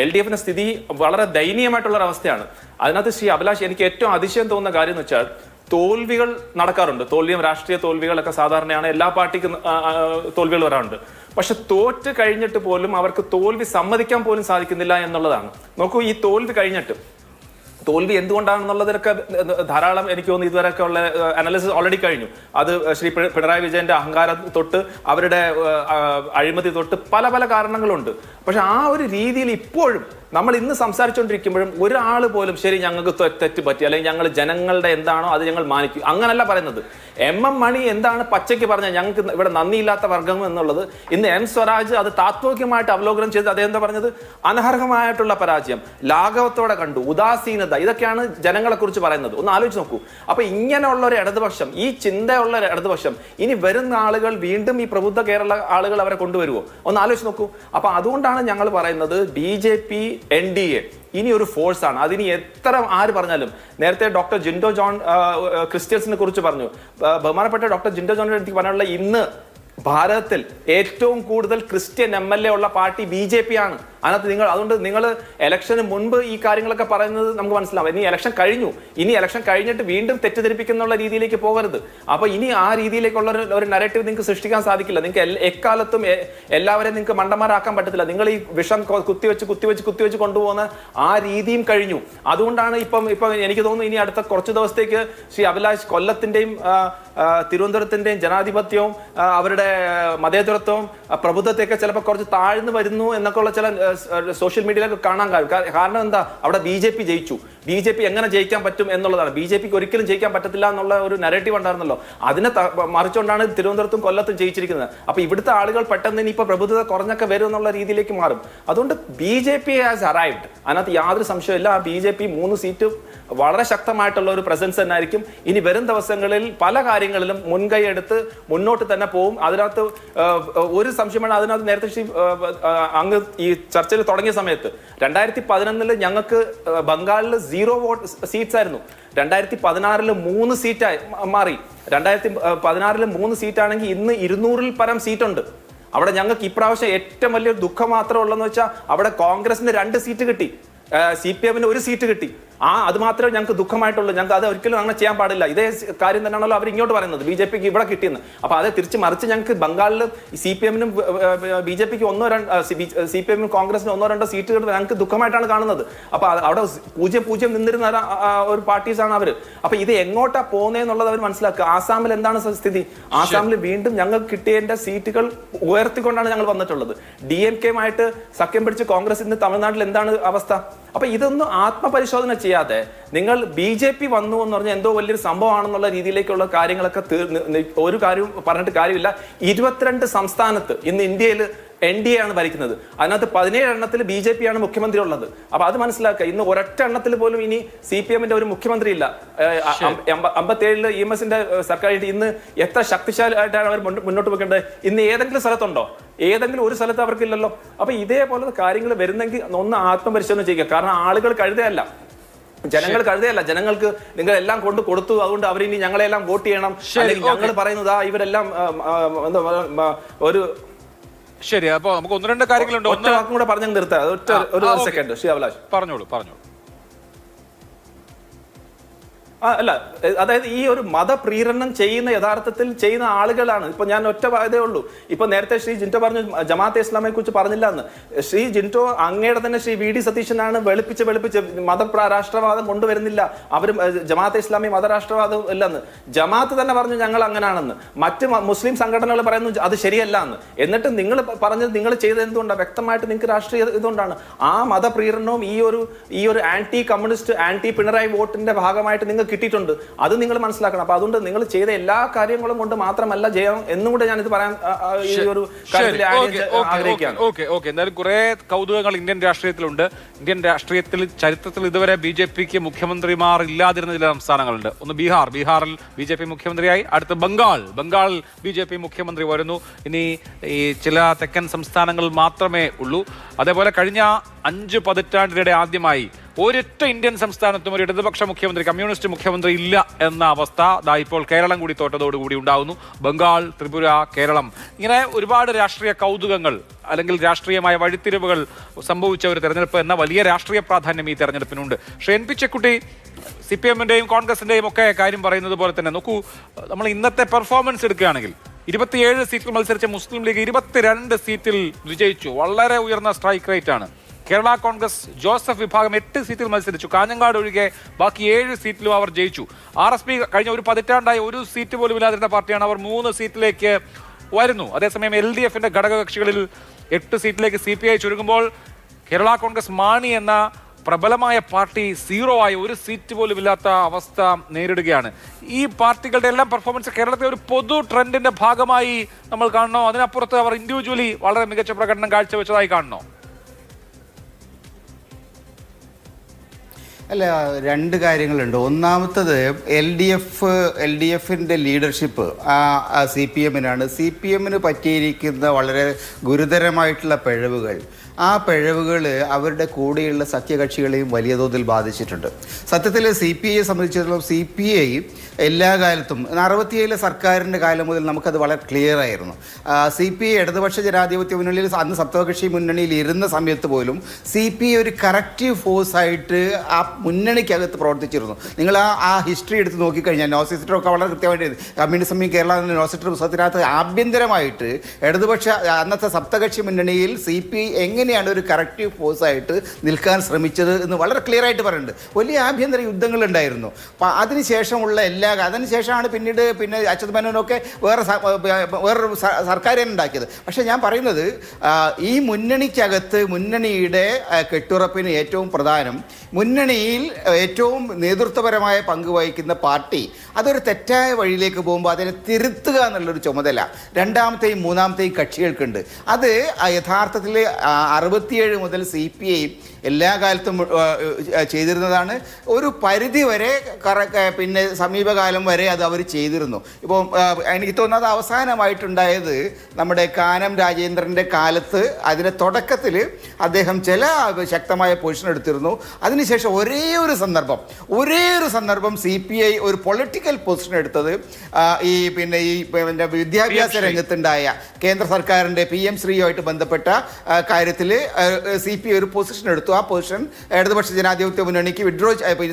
LDF-ന്റെ സ്ഥിതി വളരെ ദയനീയമായിട്ടുള്ള ഒരു അവസ്ഥയാണ്. അതിനകത്ത് ശ്രീ അഭിലാഷ്, എനിക്ക് ഏറ്റവും അതിശയം തോന്നുന്ന കാര്യം എന്ന് വെച്ചാൽ, തോൽവികൾ നടക്കാറുണ്ട്, രാഷ്ട്രീയ തോൽവികളൊക്കെ സാധാരണയാണ്, എല്ലാ പാർട്ടിക്കും തോൽവികൾ വരാറുണ്ട്. പക്ഷെ തോറ്റ് കഴിഞ്ഞിട്ട് പോലും അവർക്ക് തോൽവി സമ്മതിക്കാൻ പോലും സാധിക്കുന്നില്ല എന്നുള്ളതാണ്. നോക്കൂ, ഈ തോൽവി കഴിഞ്ഞിട്ട് തോൽവി എന്തുകൊണ്ടാണെന്നുള്ളതൊക്കെ ധാരാളം എനിക്ക് തോന്നുന്നു ഇതുവരെയൊക്കെ ഉള്ള അനാലിസിസ് ഓൾറെഡി കഴിഞ്ഞു. അത് ശ്രീ പിണറായി വിജയന്റെ അഹങ്കാരം തൊട്ട് അവരുടെ അഴിമതി തൊട്ട് പല പല കാരണങ്ങളുണ്ട്. പക്ഷെ ആ ഒരു രീതിയിൽ ഇപ്പോഴും നമ്മൾ ഇന്ന് സംസാരിച്ചുകൊണ്ടിരിക്കുമ്പോഴും ഒരാൾ പോലും ശരി ഞങ്ങൾക്ക് തെറ്റ് പറ്റി അല്ലെങ്കിൽ ഞങ്ങൾ ജനങ്ങളുടെ എന്താണോ അത് ഞങ്ങൾ മാനിക്കും അങ്ങനല്ല പറയുന്നത്. MM മണി എന്താണ് പച്ചയ്ക്ക് പറഞ്ഞത്, ഞങ്ങൾക്ക് ഇവിടെ നന്ദിയില്ലാത്ത വർഗം എന്നുള്ളത്. ഇന്ന് M സ്വരാജ് അത് താത്വികമായിട്ട് അവലോകനം ചെയ്ത് അദ്ദേഹം എന്താ പറഞ്ഞത്, അനർഹമായിട്ടുള്ള പരാജയം, ലാഘവത്തോടെ കണ്ടു, ഉദാസീനത, ഇതൊക്കെയാണ് ജനങ്ങളെ കുറിച്ച് പറയുന്നത്. ഒന്ന് ആലോചിച്ച് നോക്കൂ. അപ്പൊ ഇങ്ങനെയുള്ള ഒരു ഇടതുപക്ഷം, ഈ ചിന്തയുള്ള ഒരു ഇടതുപക്ഷം ഇനി വരുന്ന ആളുകൾ വീണ്ടും ഈ പ്രബുദ്ധ കേരള ആളുകൾ അവരെ കൊണ്ടുവരുമോ? ഒന്ന് ആലോചിച്ച് നോക്കൂ. അപ്പൊ അതുകൊണ്ടാണ് ഞങ്ങൾ പറയുന്നത് BJP NDA ഇനി ഒരു ഫോഴ്സ് ആണ്. അതിനി എത്ര ആര് പറഞ്ഞാലും, നേരത്തെ ഡോക്ടർ ജിൻഡോ ജോൺ ക്രിസ്ത്യൻസിനെ കുറിച്ച് പറഞ്ഞു, ബഹുമാനപ്പെട്ട ഡോക്ടർ ജിൻഡോ ജോണിന്റെ അടുത്ത് പറയാനുള്ള, ഇന്ന് ഭാരതത്തിൽ ഏറ്റവും കൂടുതൽ ക്രിസ്ത്യൻ MLA ഉള്ള പാർട്ടി BJP ആണ്. അതുകൊണ്ട് നിങ്ങൾ ഇലക്ഷന് മുൻപ് ഈ കാര്യങ്ങളൊക്കെ പറയുന്നത് നമുക്ക് മനസ്സിലാവും. ഇനി ഇലക്ഷൻ കഴിഞ്ഞു, ഇനി ഇലക്ഷൻ കഴിഞ്ഞിട്ട് വീണ്ടും തെറ്റിദ്ധരിപ്പിക്കുന്ന രീതിയിലേക്ക് പോകരുത്. അപ്പൊ ഇനി ആ രീതിയിലേക്കുള്ള ഒരു നരേറ്റീവ് നിങ്ങൾക്ക് സൃഷ്ടിക്കാൻ സാധിക്കില്ല. നിങ്ങൾക്ക് എക്കാലത്തും എല്ലാവരെയും നിങ്ങൾക്ക് മണ്ടന്മാരാക്കാൻ പറ്റത്തില്ല. നിങ്ങൾ ഈ വിഷം കുത്തിവെച്ച് കൊണ്ടുപോകുന്ന ആ രീതിയും കഴിഞ്ഞു. അതുകൊണ്ടാണ് ഇപ്പം എനിക്ക് തോന്നുന്നു ഇനി അടുത്ത കുറച്ച് ദിവസത്തേക്ക് ശ്രീ അഭിലാഷ് കൊല്ലത്തിന്റെയും തിരുവനന്തപുരത്തിന്റെയും ജനാധിപത്യവും അവരുടെ മതേതരത്വവും പ്രബുദ്ധത്തെയൊക്കെ ചിലപ്പോൾ കുറച്ച് താഴ്ന്നു വരുന്നു എന്നൊക്കെ ഉള്ള ചില സോഷ്യൽ മീഡിയയിലൊക്കെ കാണാൻ കാരണം എന്താ, അവിടെ BJP ജയിച്ചു. BJP എങ്ങനെ ജയിക്കാൻ പറ്റും എന്നുള്ളതാണ്. BJPക്ക് ഒരിക്കലും ജയിക്കാൻ പറ്റത്തില്ല എന്നുള്ള ഒരു നരേറ്റീവ് ഉണ്ടായിരുന്നല്ലോ, അതിനെ മറിച്ചുകൊണ്ടാണ് തിരുവനന്തപുരത്തും കൊല്ലത്തും ജയിച്ചിരിക്കുന്നത്. അപ്പൊ ഇവിടുത്തെ ആളുകൾ പെട്ടെന്ന് ഇനിയിപ്പോ പ്രബുദ്ധത കുറഞ്ഞൊക്കെ വരും എന്നുള്ള രീതിയിലേക്ക് മാറും. അതുകൊണ്ട് BJP ഹാസ് അറൈവ്ഡ്. അതിനകത്ത് യാതൊരു സംശയമില്ല. ആ BJP 3 സീറ്റ് വളരെ ശക്തമായിട്ടുള്ള ഒരു പ്രസൻസ് തന്നെ ആയിരിക്കും. ഇനി വരും ദിവസങ്ങളിൽ പല കാര്യങ്ങളിലും മുൻകൈ എടുത്ത് മുന്നോട്ട് തന്നെ പോകും. അതിനകത്ത് ഒരു സംശയമാണ്. അതിനകത്ത് നേരത്തെ അങ്ങ് ഈ ചർച്ചയിൽ തുടങ്ങിയ സമയത്ത് 2011 ഞങ്ങൾക്ക് ബംഗാളിൽ 0 വോട്ട് സീറ്റ്സ് ആയിരുന്നു. 2016 3 സീറ്റായി മാറി. 2016 3 സീറ്റാണെങ്കിൽ ഇന്ന് 200-ൽ പരം സീറ്റുണ്ട്. അവിടെ ഞങ്ങൾക്ക് ഇപ്രാവശ്യം ഏറ്റവും വലിയൊരു ദുഃഖം മാത്രമേ ഉള്ളതെന്ന് വെച്ചാൽ അവിടെ കോൺഗ്രസിന് 2 സീറ്റ് കിട്ടി, CPM-ന് 1 സീറ്റ് കിട്ടി. അത് മാത്രമേ ഞങ്ങൾക്ക് ദുഃഖമായിട്ടുള്ളൂ. ഞങ്ങൾക്ക് അത് ഒരിക്കലും അങ്ങനെ ചെയ്യാൻ പാടില്ല. ഇതേ കാര്യം തന്നെയാണല്ലോ അവർ ഇങ്ങോട്ട് പറയുന്നത്, BJP-ക്ക് ഇവിടെ കിട്ടിയെന്ന്. അപ്പോൾ അത് തിരിച്ച് മറിച്ച് ഞങ്ങൾക്ക് ബംഗാളിൽ CPM-നും BJP-ക്ക് CPM-നും കോൺഗ്രസിന് 1-2 സീറ്റുകൾ ഞങ്ങൾക്ക് ദുഃഖമായിട്ടാണ് കാണുന്നത്. അപ്പോൾ അവിടെ 0-0 നിന്നിരുന്ന ഒരു പാർട്ടീസാണ് അവർ. അപ്പോൾ ഇത് എങ്ങോട്ടാ പോകുന്നതെന്നുള്ളത് അവർ മനസ്സിലാക്കുക. ആസാമിൽ എന്താണ് സ്ഥിതി? ആസാമിൽ വീണ്ടും ഞങ്ങൾക്ക് കിട്ടിയതിന്റെ സീറ്റുകൾ ഉയർത്തിക്കൊണ്ടാണ് ഞങ്ങൾ വന്നിട്ടുള്ളത്. DMK-മായിട്ട് സഖ്യം പിടിച്ച് കോൺഗ്രസ് ഇന്ന് തമിഴ്നാട്ടിൽ എന്താണ് അവസ്ഥ? അപ്പൊ ഇതൊന്നും ആത്മപരിശോധന ചെയ്യാതെ നിങ്ങൾ BJP വന്നു എന്ന് പറഞ്ഞാൽ എന്തോ വലിയൊരു സംഭവമാണെന്നുള്ള രീതിയിലേക്കുള്ള കാര്യങ്ങളൊക്കെ ഒരു കാര്യവും പറഞ്ഞിട്ട് കാര്യമില്ല. 22 സംസ്ഥാനത്ത് ഇന്ന് ഇന്ത്യയിൽ NDA ആണ് ഭരിക്കുന്നത്. അതിനകത്ത് 17 എണ്ണത്തിൽ BJP ആണ് മുഖ്യമന്ത്രി ഉള്ളത്. അപ്പൊ അത് മനസ്സിലാക്കുക. ഇന്ന് ഒരൊറ്റ എണ്ണത്തിൽ പോലും ഇനി CPM-ന്റെ ഒരു മുഖ്യമന്ത്രി ഇല്ല. 57 EMS-ന്റെ സർക്കാർ ഇന്ന് എത്ര ശക്തിശാലിയായിട്ടാണ് അവർ മുന്നോട്ട് വെക്കേണ്ടത്? ഇന്ന് ഏതെങ്കിലും സ്ഥലത്തുണ്ടോ? ഏതെങ്കിലും ഒരു സ്ഥലത്ത് അവർക്കില്ലല്ലോ. അപ്പൊ ഇതേപോലത്തെ കാര്യങ്ങൾ വരുന്നെങ്കിൽ ഒന്ന് ആത്മപരിശോധന ചെയ്യുക. കാരണം ആളുകൾ കഴുതയല്ല, ജനങ്ങൾ കഴുതയല്ല. ജനങ്ങൾക്ക് നിങ്ങൾ എല്ലാം കൊണ്ട് കൊടുത്തു, അതുകൊണ്ട് അവരിനി ഞങ്ങളെല്ലാം വോട്ട് ചെയ്യണം. ഞങ്ങൾ പറയുന്നത് ഇവരെല്ലാം ഒരു ശരി. അപ്പൊ നമുക്ക് 1-2 കാര്യങ്ങളുണ്ട്. ഒറ്റ വാക്കും കൂടെ പറഞ്ഞു നിർത്താം. ഒരു സെക്കൻഡ് ശ്രീ അഭിലാഷ് പറഞ്ഞോളൂ. അല്ല, അതായത് ഈ ഒരു മതപ്രീരണം യഥാർത്ഥത്തിൽ ചെയ്യുന്ന ആളുകളാണ്. ഇപ്പൊ ഞാൻ ഒറ്റ ഇതേ ഉള്ളൂ. ഇപ്പൊ നേരത്തെ ശ്രീ ജിൻറ്റോ പറഞ്ഞു ജമാഅത്തെ ഇസ്ലാമിയെ കുറിച്ച് പറഞ്ഞില്ല എന്ന്. ശ്രീ ജിൻറ്റോ അങ്ങയുടെ തന്നെ ശ്രീ VD സതീശനാണ് വെളുപ്പിച്ച് മതരാഷ്ട്രവാദം കൊണ്ടുവരുന്നില്ല, അവരും ജമാഅത്തെ ഇസ്ലാമി മതരാഷ്ട്രവാദം ഇല്ലെന്ന്. ജമാഅത്ത് തന്നെ പറഞ്ഞു ഞങ്ങൾ അങ്ങനെയാണെന്ന്. മറ്റ് മുസ്ലിം സംഘടനകൾ പറയുന്നു അത് ശരിയല്ല എന്ന്. എന്നിട്ട് നിങ്ങൾ പറഞ്ഞത് നിങ്ങൾ ചെയ്തത് എന്തുകൊണ്ടാണ്? വ്യക്തമായിട്ട് നിങ്ങൾക്ക് രാഷ്ട്രീയ ഇതുകൊണ്ടാണ്. ആ മതപ്രീരണവും ഈ ഒരു ആന്റി കമ്മ്യൂണിസ്റ്റ് ആന്റി പിണറായി വോട്ടിന്റെ ഭാഗമായിട്ട് നിങ്ങൾ കിട്ടിയിട്ടുണ്ട്. അത് നിങ്ങൾ മനസ്സിലാക്കണം. അപ്പൊ അതുകൊണ്ട് നിങ്ങൾ ചെയ്ത എല്ലാ കാര്യങ്ങളും കൊണ്ട് മാത്രമല്ല ജയം എന്നും കൂടെ ഞാനിത് പറയാൻ ഈ ഒരു ആഗ്രഹിക്കുകയാണ്. എന്തായാലും കുറെ കൗതുകങ്ങൾ ഇന്ത്യൻ രാഷ്ട്രീയത്തിലുണ്ട്. ഇന്ത്യൻ രാഷ്ട്രീയത്തിൽ ചരിത്രത്തിൽ ഇതുവരെ BJP-ക്ക് മുഖ്യമന്ത്രിമാർ ഇല്ലാതിരുന്ന ചില സംസ്ഥാനങ്ങളുണ്ട്. ഒന്ന് ബീഹാറിൽ BJP മുഖ്യമന്ത്രിയായി. അടുത്ത് ബംഗാളിൽ BJP മുഖ്യമന്ത്രി വരുന്നു. ഇനി ഈ ചില തെക്കൻ സംസ്ഥാനങ്ങളിൽ മാത്രമേ ഉള്ളൂ. അതേപോലെ കഴിഞ്ഞ 5 പതിറ്റാണ്ടിനിടെ ആദ്യമായി ഒരൊറ്റ ഇന്ത്യൻ സംസ്ഥാനത്തും ഒരു ഇടതുപക്ഷ മുഖ്യമന്ത്രി, കമ്മ്യൂണിസ്റ്റ് മുഖ്യമന്ത്രി ഇല്ല എന്ന അവസ്ഥ ഇപ്പോൾ കേരളം കൂടി തോറ്റതോടുകൂടി ഉണ്ടാവുന്നു. ബംഗാൾ, ത്രിപുര, കേരളം, ഇങ്ങനെ ഒരുപാട് രാഷ്ട്രീയ കൗതുകങ്ങൾ അല്ലെങ്കിൽ രാഷ്ട്രീയമായ വഴിത്തിരിവുകൾ സംഭവിച്ച ഒരു തെരഞ്ഞെടുപ്പ് എന്ന വലിയ രാഷ്ട്രീയ പ്രാധാന്യം ഈ തെരഞ്ഞെടുപ്പിനുണ്ട്. ശ്രീ NP ചെക്കുട്ടി, CPM-ന്റെയും കോൺഗ്രസിന്റെയും ഒക്കെ കാര്യം പറയുന്നത് പോലെ തന്നെ നോക്കൂ, നമ്മൾ ഇന്നത്തെ പെർഫോമൻസ് എടുക്കുകയാണെങ്കിൽ 27 സീറ്റിൽ മത്സരിച്ച മുസ്ലിം ലീഗ് 22 സീറ്റിൽ വിജയിച്ചു. വളരെ ഉയർന്ന സ്ട്രൈക്ക് റേറ്റ് ആണ്. കേരള കോൺഗ്രസ് ജോസഫ് വിഭാഗം 8 സീറ്റിൽ മത്സരിച്ചു. കാഞ്ഞങ്ങാട് ഒഴികെ ബാക്കി 7 സീറ്റിലും അവർ ജയിച്ചു. RSP കഴിഞ്ഞ ഒരു പതിറ്റാണ്ടായി 1 സീറ്റ് പോലും ഇല്ലാതിരുന്ന പാർട്ടിയാണ്. അവർ 3 സീറ്റിലേക്ക് വരുന്നു. അതേസമയം LDF-ന്റെ ഘടകകക്ഷികളിൽ 8 സീറ്റിലേക്ക് CPI ചുരുങ്ങുമ്പോൾ കേരള കോൺഗ്രസ് മാണി എന്ന പ്രബലമായ പാർട്ടി 0 ആയി 1 സീറ്റ് പോലും ഇല്ലാത്ത അവസ്ഥ നേരിടുകയാണ്. ഈ പാർട്ടികളുടെ എല്ലാം പെർഫോമൻസ് കേരളത്തിലെ ഒരു പൊതു ട്രെൻഡിന്റെ ഭാഗമായി നമ്മൾ കാണണോ? അതിനപ്പുറത്ത് അവർ ഇൻഡിവിജ്വലി വളരെ മികച്ച പ്രകടനം കാഴ്ചവെച്ചതായി കാണണോ? അല്ല, 2 കാര്യങ്ങളുണ്ട്. ഒന്നാമത്തത് LDF-ന്റെ ലീഡർഷിപ്പ് CPM-നാണ്. CPM-ന് പറ്റിയിരിക്കുന്ന വളരെ ഗുരുതരമായിട്ടുള്ള പിഴവുകൾ, ആ പിഴവുകൾ അവരുടെ കൂടെയുള്ള സഖ്യകക്ഷികളെയും വലിയ തോതിൽ ബാധിച്ചിട്ടുണ്ട്. സത്യത്തിൽ CPIയെ സംബന്ധിച്ചിടത്തോളം CPI എല്ലാ കാലത്തും 67 സർക്കാരിൻ്റെ കാലം മുതൽ നമുക്കത് വളരെ ക്ലിയർ ആയിരുന്നു. CPI ഇടതുപക്ഷ ജനാധിപത്യ മുന്നണിയിൽ അന്ന് സപ്തകക്ഷി മുന്നണിയിൽ ഇരുന്ന സമയത്ത് പോലും CPI ഒരു കറക്റ്റീവ് ഫോഴ്സായിട്ട് ആ മുന്നണിക്കകത്ത് പ്രവർത്തിച്ചിരുന്നു. നിങ്ങൾ ആ ഹിസ്റ്ററി എടുത്ത് നോക്കിക്കഴിഞ്ഞാൽ നോസിസ്റ്ററൊക്കെ വളരെ കൃത്യമായിട്ട് കമ്മ്യൂണിസം കേരള നോസിസ്റ്റർ പുസ്തകത്തിനകത്ത് ആഭ്യന്തരമായിട്ട് ഇടതുപക്ഷ അന്നത്തെ സപ്തകക്ഷി മുന്നണിയിൽ CPI എങ്ങനെയാണ് ഒരു കറക്റ്റീവ് ഫോഴ്സായിട്ട് നിൽക്കാൻ ശ്രമിച്ചത് എന്ന് വളരെ ക്ലിയർ ആയിട്ട് പറയുന്നുണ്ട്. വലിയ ആഭ്യന്തര യുദ്ധങ്ങളുണ്ടായിരുന്നു. അപ്പം അതിനുശേഷമുള്ള അതിനുശേഷമാണ് പിന്നെ അച്യുത് മേനോനൊക്കെ വേറൊരു സർക്കാർ ഉണ്ടാക്കിയത്. പക്ഷേ ഞാൻ പറയുന്നത് ഈ മുന്നണിക്കകത്ത് മുന്നണിയുടെ കെട്ടുറപ്പിന് ഏറ്റവും പ്രധാനം മുന്നണിയിൽ ഏറ്റവും നേതൃത്വപരമായ പങ്ക് വഹിക്കുന്ന പാർട്ടി അതൊരു തെറ്റായ വഴിയിലേക്ക് പോകുമ്പോൾ അതിനെ തിരുത്തുക എന്നുള്ളൊരു ചുമതല രണ്ടാമത്തെയും മൂന്നാമത്തെയും കക്ഷികൾക്കുണ്ട്. അത് യഥാർത്ഥത്തിൽ 67 മുതൽ CPI എല്ലാ കാലത്തും ചെയ്തിരുന്നതാണ്. ഒരു പരിധി വരെ പിന്നെ സമീപകാലം വരെ അത് അവർ ചെയ്തിരുന്നു. ഇപ്പോൾ എനിക്ക് തോന്നുന്നത് അവസാനമായിട്ടുണ്ടായത് നമ്മുടെ കാനം രാജേന്ദ്രൻ്റെ കാലത്ത് അതിൻ്റെ തുടക്കത്തിൽ അദ്ദേഹം ചില ശക്തമായ പൊസിഷൻ എടുത്തിരുന്നു. അതിനുശേഷം ഒരേ ഒരു സന്ദർഭം CPI ഒരു പൊളിറ്റിക്കൽ പൊസിഷൻ എടുത്തത് ഈ വിദ്യാഭ്യാസ രംഗത്തുണ്ടായ കേന്ദ്ര സർക്കാരിൻ്റെ PM ശ്രീയുമായിട്ട് ബന്ധപ്പെട്ട കാര്യത്തിൽ CPI ഒരു പൊസിഷൻ എടുത്തു. ആ പൊസിഷൻ ഇടതുപക്ഷ ജനാധിപത്യ മുന്നണിക്ക്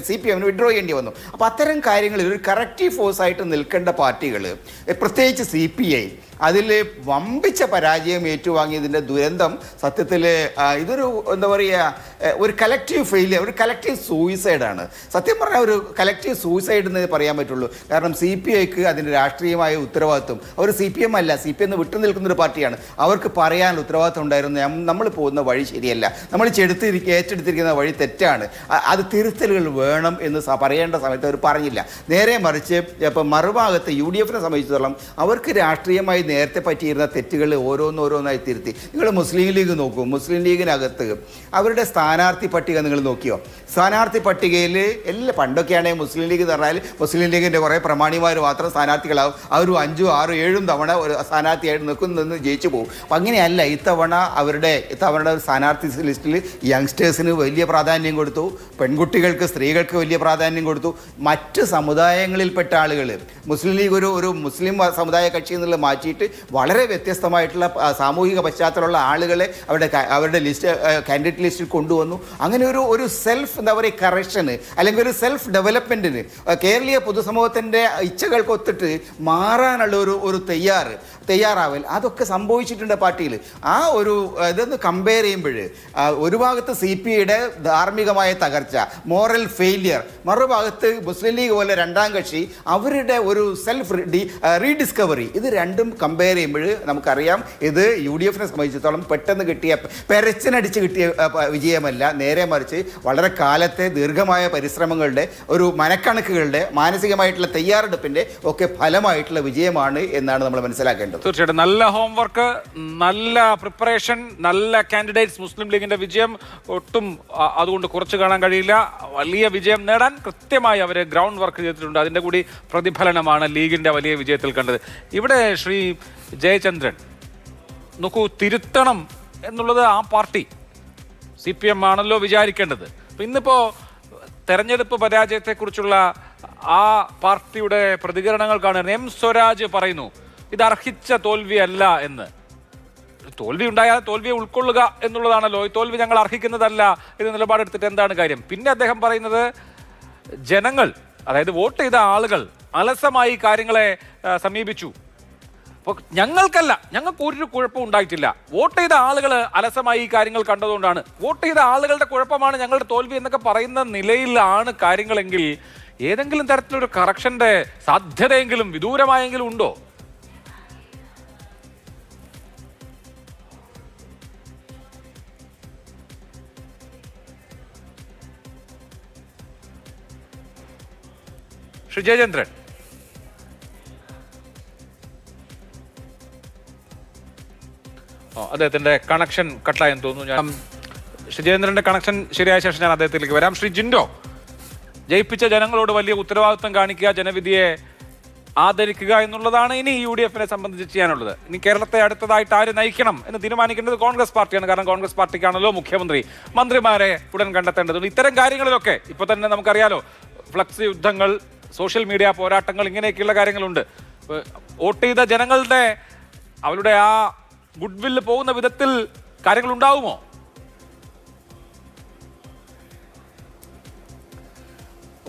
CPM വിഡ്രോ ചെയ്യേണ്ടി വന്നു. അപ്പോൾ അത്തരം കാര്യങ്ങളിൽ ഒരു കറക്റ്റീവ് ഫോഴ്സായിട്ട് നിൽക്കേണ്ട പാർട്ടികൾ, പ്രത്യേകിച്ച് CPI, അതിൽ വമ്പിച്ച പരാജയം ഏറ്റുവാങ്ങിയതിൻ്റെ ദുരന്തം സത്യത്തിൽ ഇതൊരു എന്താ പറയുക, ഒരു കലക്റ്റീവ് ഫെയിലിയർ, ഒരു കലക്റ്റീവ് സൂയിസൈഡാണ്. സത്യം പറഞ്ഞാൽ ഒരു കലക്റ്റീവ് സൂയിസൈഡ് എന്ന് പറയാൻ പറ്റുള്ളൂ. കാരണം CPIക്ക് അതിൻ്റെ രാഷ്ട്രീയമായ ഉത്തരവാദിത്വം, അവർ CPM അല്ല, CPM വിട്ടു നിൽക്കുന്നൊരു പാർട്ടിയാണ്. അവർക്ക് പറയാനുള്ള ഉത്തരവാദിത്വം ഉണ്ടായിരുന്നു. നമ്മൾ പോകുന്ന വഴി ശരിയല്ല, നമ്മൾ ഏറ്റെടുത്തിരിക്കുന്ന വഴി തെറ്റാണ്, അത് തിരുത്തലുകൾ വേണം എന്ന് പറയേണ്ട സമയത്ത് അവർ പറഞ്ഞില്ല. നേരെ മറിച്ച് ഇപ്പം മറുഭാഗത്ത് UDFനെ സംബന്ധിച്ചിടത്തോളം അവർക്ക് രാഷ്ട്രീയമായി നേരത്തെ പറ്റിയിരുന്ന തെറ്റുകൾ ഓരോന്നായി തിരുത്തി. നിങ്ങൾ മുസ്ലിം ലീഗ് നോക്കൂ, മുസ്ലിം ലീഗിനകത്ത് അവരുടെ സ്ഥാനാർത്ഥി പട്ടിക നിങ്ങൾ നോക്കിയോ? സ്ഥാനാർത്ഥി പട്ടികയിൽ പണ്ടൊക്കെയാണെങ്കിൽ മുസ്ലിം ലീഗ് എന്ന് പറഞ്ഞാൽ മുസ്ലിം ലീഗിൻ്റെ കുറേ പ്രമാണിമാർ മാത്രം സ്ഥാനാർത്ഥികളാവും. അവർ 5, 6, 7 തവണ ഒരു സ്ഥാനാർത്ഥിയായിട്ട് നിൽക്കുന്നതെന്ന് ജയിച്ചു പോകും. അപ്പം അങ്ങനെയല്ല. ഇത്തവണ അവരുടെ സ്ഥാനാർത്ഥി ലിസ്റ്റിൽ യങ്സ്റ്റേഴ്സിന് വലിയ പ്രാധാന്യം കൊടുത്തു, പെൺകുട്ടികൾക്ക്, സ്ത്രീകൾക്ക് വലിയ പ്രാധാന്യം കൊടുത്തു. മറ്റ് സമുദായങ്ങളിൽപ്പെട്ട ആളുകൾ, മുസ്ലിം ലീഗ് ഒരു മുസ്ലിം സമുദായ കക്ഷി എന്നുള്ളത് മാറ്റിയിട്ട് വളരെ വ്യത്യസ്തമായിട്ടുള്ള സാമൂഹിക പശ്ചാത്തലമുള്ള ആളുകളെ അവരുടെ ലിസ്റ്റ്, കാൻഡിഡേറ്റ് ലിസ്റ്റിൽ കൊണ്ടുവന്നു. അങ്ങനെ ഒരു സെൽഫ് എന്താ പറയുക കറക്ഷന്, അല്ലെങ്കിൽ ഒരു സെൽഫ് ഡെവലപ്മെൻറ്റിന് കേരളീയ പൊതുസമൂഹത്തിൻ്റെ ഇച്ഛകൾക്കൊത്തിട്ട് മാറാനുള്ള ഒരു തയ്യാറാവൽ അതൊക്കെ സംഭവിച്ചിട്ടുണ്ട് പാർട്ടിയിൽ. ആ ഒരു ഇതൊന്ന് കമ്പയർ ചെയ്യുമ്പോൾ ഒരു ഭാഗത്ത് CPIയുടെ ധാർമ്മികമായ തകർച്ച, മോറൽ ഫെയിലിയർ, മറുഭാഗത്ത് മുസ്ലിം ലീഗ് പോലെ രണ്ടാം കക്ഷി അവരുടെ ഒരു സെൽഫ് റീഡിസ്കവറി, ഇത് രണ്ടും കമ്പയർ ചെയ്യുമ്പോൾ നമുക്കറിയാം ഇത് UDFനെ സംബന്ധിച്ചിടത്തോളം പെട്ടെന്ന് കിട്ടിയ, പെരച്ചനടിച്ച് കിട്ടിയ വിജയമല്ല. നേരെ മറിച്ച് വളരെ കാലത്തെ ദീർഘമായ പരിശ്രമങ്ങളുടെ, ഒരു മനക്കണക്കുകളുടെ, മാനസികമായിട്ടുള്ള തയ്യാറെടുപ്പിൻ്റെ ഒക്കെ ഫലമായിട്ടുള്ള വിജയമാണ് എന്നാണ് നമ്മൾ മനസ്സിലാക്കേണ്ടത്. തീർച്ചയായിട്ടും നല്ല ഹോംവർക്ക്, നല്ല പ്രിപ്പറേഷൻ, നല്ല കാൻഡിഡേറ്റ്സ്. മുസ്ലിം ലീഗിന്റെ വിജയം ഒട്ടും അതുകൊണ്ട് കുറച്ച് കാണാൻ കഴിയില്ല. വലിയ വിജയം നേടാൻ കൃത്യമായി അവർ ഗ്രൗണ്ട് വർക്ക് ചെയ്തിട്ടുണ്ട്. അതിൻ്റെ കൂടി പ്രതിഫലനമാണ് ലീഗിന്റെ വലിയ വിജയത്തിൽ കണ്ടത്. ഇവിടെ ശ്രീ ജയചന്ദ്രൻ നോക്കൂ, തിരുത്തണം എന്നുള്ളത് ആ പാർട്ടി CPM ആണല്ലോ വിചാരിക്കേണ്ടത്. ഇന്നിപ്പോൾ തെരഞ്ഞെടുപ്പ് പരാജയത്തെക്കുറിച്ചുള്ള ആ പാർട്ടിയുടെ പ്രതികരണങ്ങൾ കാണുന്നത് M സ്വരാജ് പറയുന്നു ഇത് അർഹിച്ച തോൽവിയല്ല എന്ന്. തോൽവി ഉണ്ടായാൽ തോൽവിയെ ഉൾക്കൊള്ളുക എന്നുള്ളതാണല്ലോ. ഈ തോൽവി ഞങ്ങൾ അർഹിക്കുന്നതല്ല എന്ന് നിലപാടെടുത്തിട്ട് എന്താണ് കാര്യം? പിന്നെ അദ്ദേഹം പറയുന്നത് ജനങ്ങൾ, അതായത് വോട്ട് ചെയ്ത ആളുകൾ അലസമായി കാര്യങ്ങളെ സമീപിച്ചു. അപ്പോൾ ഞങ്ങൾക്കല്ല, ഞങ്ങൾക്ക് ഒരു കുഴപ്പവും ഉണ്ടായിട്ടില്ല. വോട്ട് ചെയ്ത ആളുകൾ അലസമായി ഈ കാര്യങ്ങൾ കണ്ടതുകൊണ്ടാണ്, വോട്ട് ചെയ്ത ആളുകളുടെ കുഴപ്പമാണ് ഞങ്ങളുടെ തോൽവി എന്നൊക്കെ പറയുന്ന നിലയിലാണ് കാര്യങ്ങളെങ്കിൽ ഏതെങ്കിലും തരത്തിലൊരു കറക്ഷന്റെ സാധ്യതയെങ്കിലും വിദൂരമായെങ്കിലും ഉണ്ടോ? ശ്രീ ജയചന്ദ്രൻ, അദ്ദേഹത്തിന്റെ കണക്ഷൻ കട്ടായെന്ന് തോന്നുന്നു. ഞാൻ ശ്രീ ജയചന്ദ്രന്റെ കണക്ഷൻ ശരിയായ ശേഷം ഞാൻ അദ്ദേഹത്തിലേക്ക് വരാം. ശ്രീ ജിൻഡോ, ജയിപ്പിച്ച ജനങ്ങളോട് വലിയ ഉത്തരവാദിത്വം കാണിക്കുക, ജനവിധിയെ ആദരിക്കുക എന്നുള്ളതാണ് ഇനി UDFനെ സംബന്ധിച്ച് ചെയ്യാനുള്ളത്. ഇനി കേരളത്തെ അടുത്തതായിട്ട് ആര് നയിക്കണം എന്ന് തീരുമാനിക്കേണ്ടത് കോൺഗ്രസ് പാർട്ടിയാണ്. കാരണം കോൺഗ്രസ് പാർട്ടിക്കാണല്ലോ മുഖ്യമന്ത്രി, മന്ത്രിമാരെ ഉടൻ കണ്ടെത്തേണ്ടതുണ്ട്. ഇത്തരം കാര്യങ്ങളിലൊക്കെ ഇപ്പോൾ തന്നെ നമുക്കറിയാലോ, ഫ്ലക്സ് യുദ്ധങ്ങൾ, സോഷ്യൽ മീഡിയ പോരാട്ടങ്ങൾ, ഇങ്ങനെയൊക്കെയുള്ള കാര്യങ്ങളുണ്ട്. വോട്ട് ചെയ്ത ജനങ്ങളുടെ അവരുടെ ആ ഗുഡ് വില്ല് പോകുന്ന വിധത്തിൽ കാര്യങ്ങൾ ഉണ്ടാവുമോ?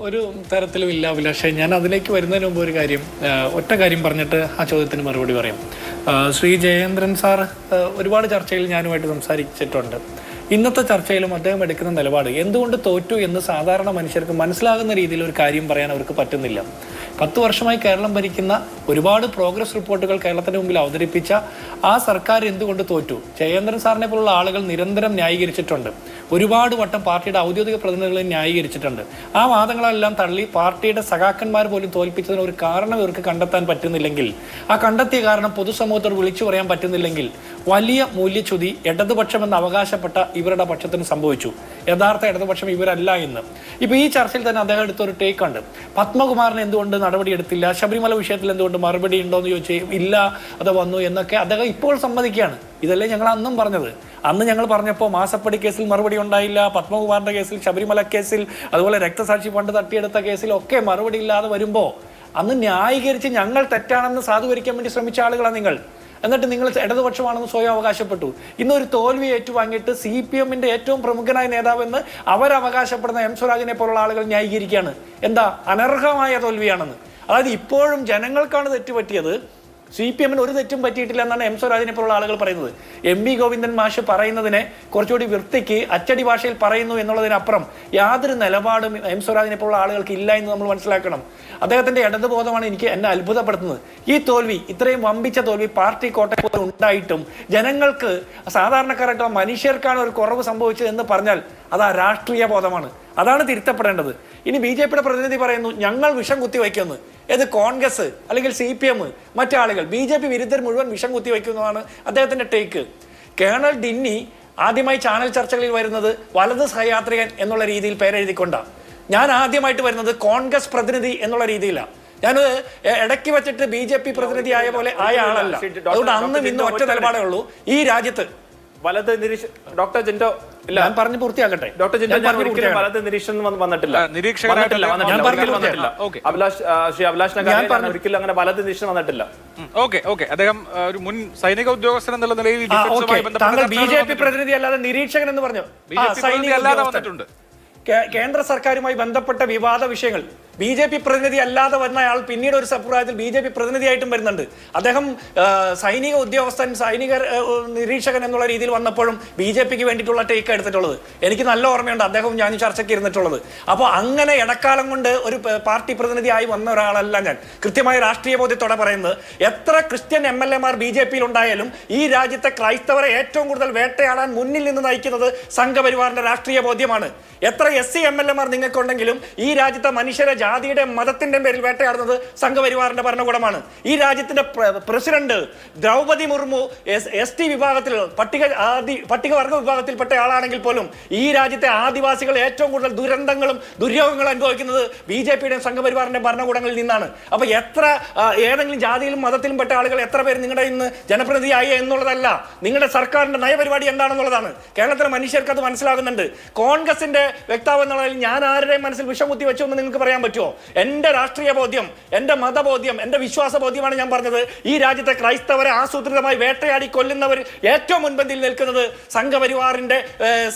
ഒരു തരത്തിലും ഇല്ല അഭിലാഷേ. ഞാൻ അതിലേക്ക് വരുന്നതിന് മുമ്പ് ഒറ്റ കാര്യം പറഞ്ഞിട്ട് ആ ചോദ്യത്തിന് മറുപടി പറയാം. ശ്രീ ജയേന്ദ്രൻ സാർ ഒരുപാട് ചർച്ചയിൽ ഞാനുമായിട്ട് സംസാരിച്ചിട്ടുണ്ട്. ഇന്നത്തെ ചർച്ചയിലും അദ്ദേഹം എടുക്കുന്ന നിലപാട് എന്തുകൊണ്ട് തോറ്റു എന്ന് സാധാരണ മനുഷ്യർക്ക് മനസ്സിലാകുന്ന രീതിയിൽ ഒരു കാര്യം പറയാൻ അവർക്ക് പറ്റുന്നില്ല. 10 വർഷമായി കേരളം ഭരിക്കുന്ന ഒരുപാട് പ്രോഗ്രസ് റിപ്പോർട്ടുകൾ കേരളത്തിന് മുമ്പിൽ അവതരിപ്പിച്ച ആ സർക്കാർ എന്തുകൊണ്ട് തോറ്റു? ജയേന്ദ്രൻ സാറിനെ പോലുള്ള ആളുകൾ നിരന്തരം ന്യായീകരിച്ചിട്ടുണ്ട്. ഒരുപാട് വട്ടം പാർട്ടിയുടെ ഔദ്യോഗിക പ്രതിനിധികളെ ന്യായീകരിച്ചിട്ടുണ്ട്. ആ വാദങ്ങളെല്ലാം തള്ളി പാർട്ടിയുടെ സഖാക്കന്മാർ പോലും തോൽപ്പിച്ചതിന് ഒരു കാരണം ഇവർക്ക് കണ്ടെത്താൻ പറ്റുന്നില്ലെങ്കിൽ, ആ കണ്ടെത്തിയ കാരണം പൊതുസമൂഹത്തോട് വിളിച്ചു പറയാൻ പറ്റുന്നില്ലെങ്കിൽ വലിയ മൂല്യച്യുതി ഇടതുപക്ഷമെന്ന് അവകാശപ്പെട്ട ഇവരുടെ പക്ഷത്തിന് സംഭവിച്ചു. യഥാർത്ഥ ഇടതുപക്ഷം ഇവരല്ല എന്ന്. ഇപ്പൊ ഈ ചർച്ചയിൽ തന്നെ അദ്ദേഹം എടുത്തൊരു ടേക്ക് ഉണ്ട്. പത്മകുമാറിന് എന്തുകൊണ്ട് നടപടി എടുത്തില്ല, ശബരിമല വിഷയത്തിൽ എന്തുകൊണ്ട് മറുപടി ഉണ്ടോ എന്ന് ചോദിച്ചു, ഇല്ല അത് വന്നു എന്നൊക്കെ അദ്ദേഹം ഇപ്പോൾ സമ്മതിക്കുകയാണ്. ഇതല്ലേ ഞങ്ങൾ അന്നും പറഞ്ഞത്. അന്ന് ഞങ്ങൾ പറഞ്ഞപ്പോൾ മാസപ്പടി കേസിൽ മറുപടി ഉണ്ടായില്ല, പത്മകുമാറിന്റെ കേസിൽ, ശബരിമല കേസിൽ, അതുപോലെ രക്തസാക്ഷി ഫണ്ട് തട്ടിയെടുത്ത കേസിലൊക്കെ മറുപടി ഇല്ലാതെ വരുമ്പോൾ അന്ന് ന്യായീകരിച്ച് ഞങ്ങൾ തെറ്റാണെന്ന് സാധൂകരിക്കാൻ വേണ്ടി ശ്രമിച്ച ആളുകളാണ് നിങ്ങൾ. എന്നിട്ട് നിങ്ങൾ ഇടതുപക്ഷമാണെന്ന് സ്വയം അവകാശപ്പെട്ടു. ഇന്നൊരു തോൽവി ഏറ്റുവാങ്ങിയിട്ട് CPM-ന്റെ ഏറ്റവും പ്രമുഖനായ നേതാവെന്ന് അവരവകാശപ്പെടുന്ന എം സ്വരാജിനെ പോലുള്ള ആളുകൾ ന്യായീകരിക്കുകയാണ്. എന്താ അനർഹമായ തോൽവിയാണെന്ന്. അതായത് ഇപ്പോഴും ജനങ്ങൾക്കാണ് തെറ്റുപറ്റിയത്, CPM-ന് ഒരു തെറ്റും പറ്റിയിട്ടില്ല എന്നാണ് എം സ്വരാജിനെ പോലുള്ള ആളുകൾ പറയുന്നത്. MV ഗോവിന്ദൻ മാഷ് പറയുന്നതിനെ കുറച്ചുകൂടി വൃത്തിക്ക് അച്ചടി ഭാഷയിൽ പറയുന്നു എന്നുള്ളതിനപ്പുറം യാതൊരു നിലപാടും എം സ്വരാജിനെ പോലുള്ള ആളുകൾക്ക് ഇല്ല എന്ന് നമ്മൾ മനസ്സിലാക്കണം. അദ്ദേഹത്തിന്റെ ഇടതുബോധമാണ് എന്നെ അത്ഭുതപ്പെടുത്തുന്നത്. ഈ തോൽവി, ഇത്രയും വമ്പിച്ച തോൽവി പാർട്ടി കോട്ടയിൽ ഉണ്ടായിട്ടും ജനങ്ങൾക്ക്, സാധാരണക്കാരായിട്ടുള്ള മനുഷ്യർക്കാണ് ഒരു കുറവ് സംഭവിച്ചത് എന്ന് പറഞ്ഞാൽ അത് ആ രാഷ്ട്രീയ ബോധമാണ്. അതാണ് തിരുത്തപ്പെടേണ്ടത്. ഇനി BJP-യുടെ പ്രതിനിധി പറയുന്നു ഞങ്ങൾ വിഷം കുത്തിവെക്കുന്നു. ഏത് കോൺഗ്രസ് അല്ലെങ്കിൽ CPM മറ്റാളുകൾ BJP വിരുദ്ധർ മുഴുവൻ വിഷം കുത്തിവെക്കുന്നതാണ് അദ്ദേഹത്തിന്റെ ടേക്ക്. കേണൽ ഡിന്നി ആദ്യമായി ചാനൽ ചർച്ചകളിൽ വരുന്നത് വലത് സഹയാത്രികൻ എന്നുള്ള രീതിയിൽ പേരെഴുതിക്കൊണ്ടാണ്. ഞാൻ ആദ്യമായിട്ട് വരുന്നത് കോൺഗ്രസ് പ്രതിനിധി എന്നുള്ള രീതിയിലാണ്. ഞാൻ ഇടയ്ക്ക് വെച്ചിട്ട് BJP പ്രതിനിധി ആയ പോലെ ആയ ആളല്ല. അതുകൊണ്ട് അന്നും ഇന്നും ഒറ്റ നിലപാടേ ഉള്ളൂ. ഈ രാജ്യത്ത് വലത് ഡോക്ടർ ജിൻഡോ ഇല്ല, ഞാൻ പറഞ്ഞു പൂർത്തിയാക്കട്ടെ. ഡോക്ടർ ജിൻഡോ ഞാൻ ഒരിക്കലും വലത് നിരീക്ഷണം വന്നിട്ടില്ല. അഭിലാഷ് നഗർ ഒരിക്കലും അങ്ങനെ വലത് നിരീക്ഷണം വന്നിട്ടില്ല. അദ്ദേഹം ഒരു മുൻ സൈനിക ഉദ്യോഗസ്ഥൻ എന്നുള്ള നിലയിൽ BJP പ്രതിനിധി അല്ലാതെ നിരീക്ഷകൻ എന്ന് പറഞ്ഞു. വന്നിട്ടുണ്ട്. കേന്ദ്ര സർക്കാരുമായി ബന്ധപ്പെട്ട വിവാദ വിഷയങ്ങൾ BJP പ്രതിനിധി അല്ലാതെ വന്ന ആൾ പിന്നീട് ഒരു സപ്രായത്തിൽ BJP പ്രതിനിധിയായിട്ടും വരുന്നുണ്ട്. അദ്ദേഹം സൈനിക ഉദ്യോഗസ്ഥൻ, സൈനിക നിരീക്ഷകൻ എന്നുള്ള രീതിയിൽ വന്നപ്പോഴും BJP-ക്ക് വേണ്ടിയിട്ടുള്ള ടേക്ക് എടുത്തിട്ടുള്ളത് എനിക്ക് നല്ല ഓർമ്മയുണ്ട്. അദ്ദേഹവും ഞാൻ ചർച്ചയ്ക്ക് ഇരുന്നിട്ടുള്ളത്. അപ്പോൾ അങ്ങനെ ഇടക്കാലം കൊണ്ട് ഒരു പാർട്ടി പ്രതിനിധിയായി വന്ന ഒരാളല്ല ഞാൻ. കൃത്യമായ രാഷ്ട്രീയ ബോധ്യത്തോടെ പറയുന്നത്, എത്ര ക്രിസ്ത്യൻ MLA-മാർ BJP-യിൽ ഉണ്ടായാലും ഈ രാജ്യത്തെ ക്രൈസ്തവരെ ഏറ്റവും കൂടുതൽ വേട്ടയാടാൻ മുന്നിൽ നിന്ന് നയിക്കുന്നത് സംഘപരിവാറിന്റെ രാഷ്ട്രീയ ബോധ്യമാണ്. എത്ര SC MLA-മാർ നിങ്ങൾക്കുണ്ടെങ്കിലും ഈ രാജ്യത്തെ മനുഷ്യരെ ജാതിയുടെ മതത്തിന്റെ പേരിൽ വേട്ടയാടുന്നത് സംഘപരിവാറിന്റെ ഭരണകൂടമാണ്. ഈ രാജ്യത്തിന്റെ പ്രസിഡന്റ് ദ്രൗപദി മുർമു ST വിഭാഗത്തിൽ പട്ടികവർഗ വിഭാഗത്തിൽപ്പെട്ട ആളാണെങ്കിൽ പോലും ഈ രാജ്യത്തെ ആദിവാസികൾ ഏറ്റവും കൂടുതൽ ദുരന്തങ്ങളും ദുര്യോഗങ്ങളും അനുഭവിക്കുന്നത് BJP-യുടെയും സംഘപരിവാറിന്റെ ഭരണകൂടങ്ങളിൽ നിന്നാണ്. അപ്പൊ എത്ര ഏതെങ്കിലും ജാതിയിലും മതത്തിലും പെട്ട ആളുകൾ എത്ര പേര് നിങ്ങളുടെ ഇന്ന് ജനപ്രതിനിധിയായി എന്നുള്ളതല്ല, നിങ്ങളുടെ സർക്കാരിന്റെ നയപരിപാടി എന്താണെന്നുള്ളതാണ്. കേരളത്തിലെ മനുഷ്യർക്ക് അത് മനസ്സിലാകുന്നുണ്ട്. കോൺഗ്രസിന്റെ വ്യക്താവ് എന്നുള്ളതിൽ ഞാൻ ആരുടെയും മനസ്സിൽ വിഷമുത്തി വെച്ചു എന്ന് നിങ്ങൾക്ക് പറയാൻ പറ്റുമോ? എന്റെ രാഷ്ട്രീയ ബോധ്യം, എന്റെ മതബോധ്യം, എന്റെ വിശ്വാസ ബോധ്യമാണ് ഞാൻ പറഞ്ഞത്. ഈ രാജ്യത്തെ ക്രൈസ്തവരെ ആസൂത്രിതമായി വേട്ടയാടി കൊല്ലുന്നവർ ഏറ്റവും മുൻപന്തിയിൽ നിൽക്കുന്നത് സംഘപരിവാറിന്റെ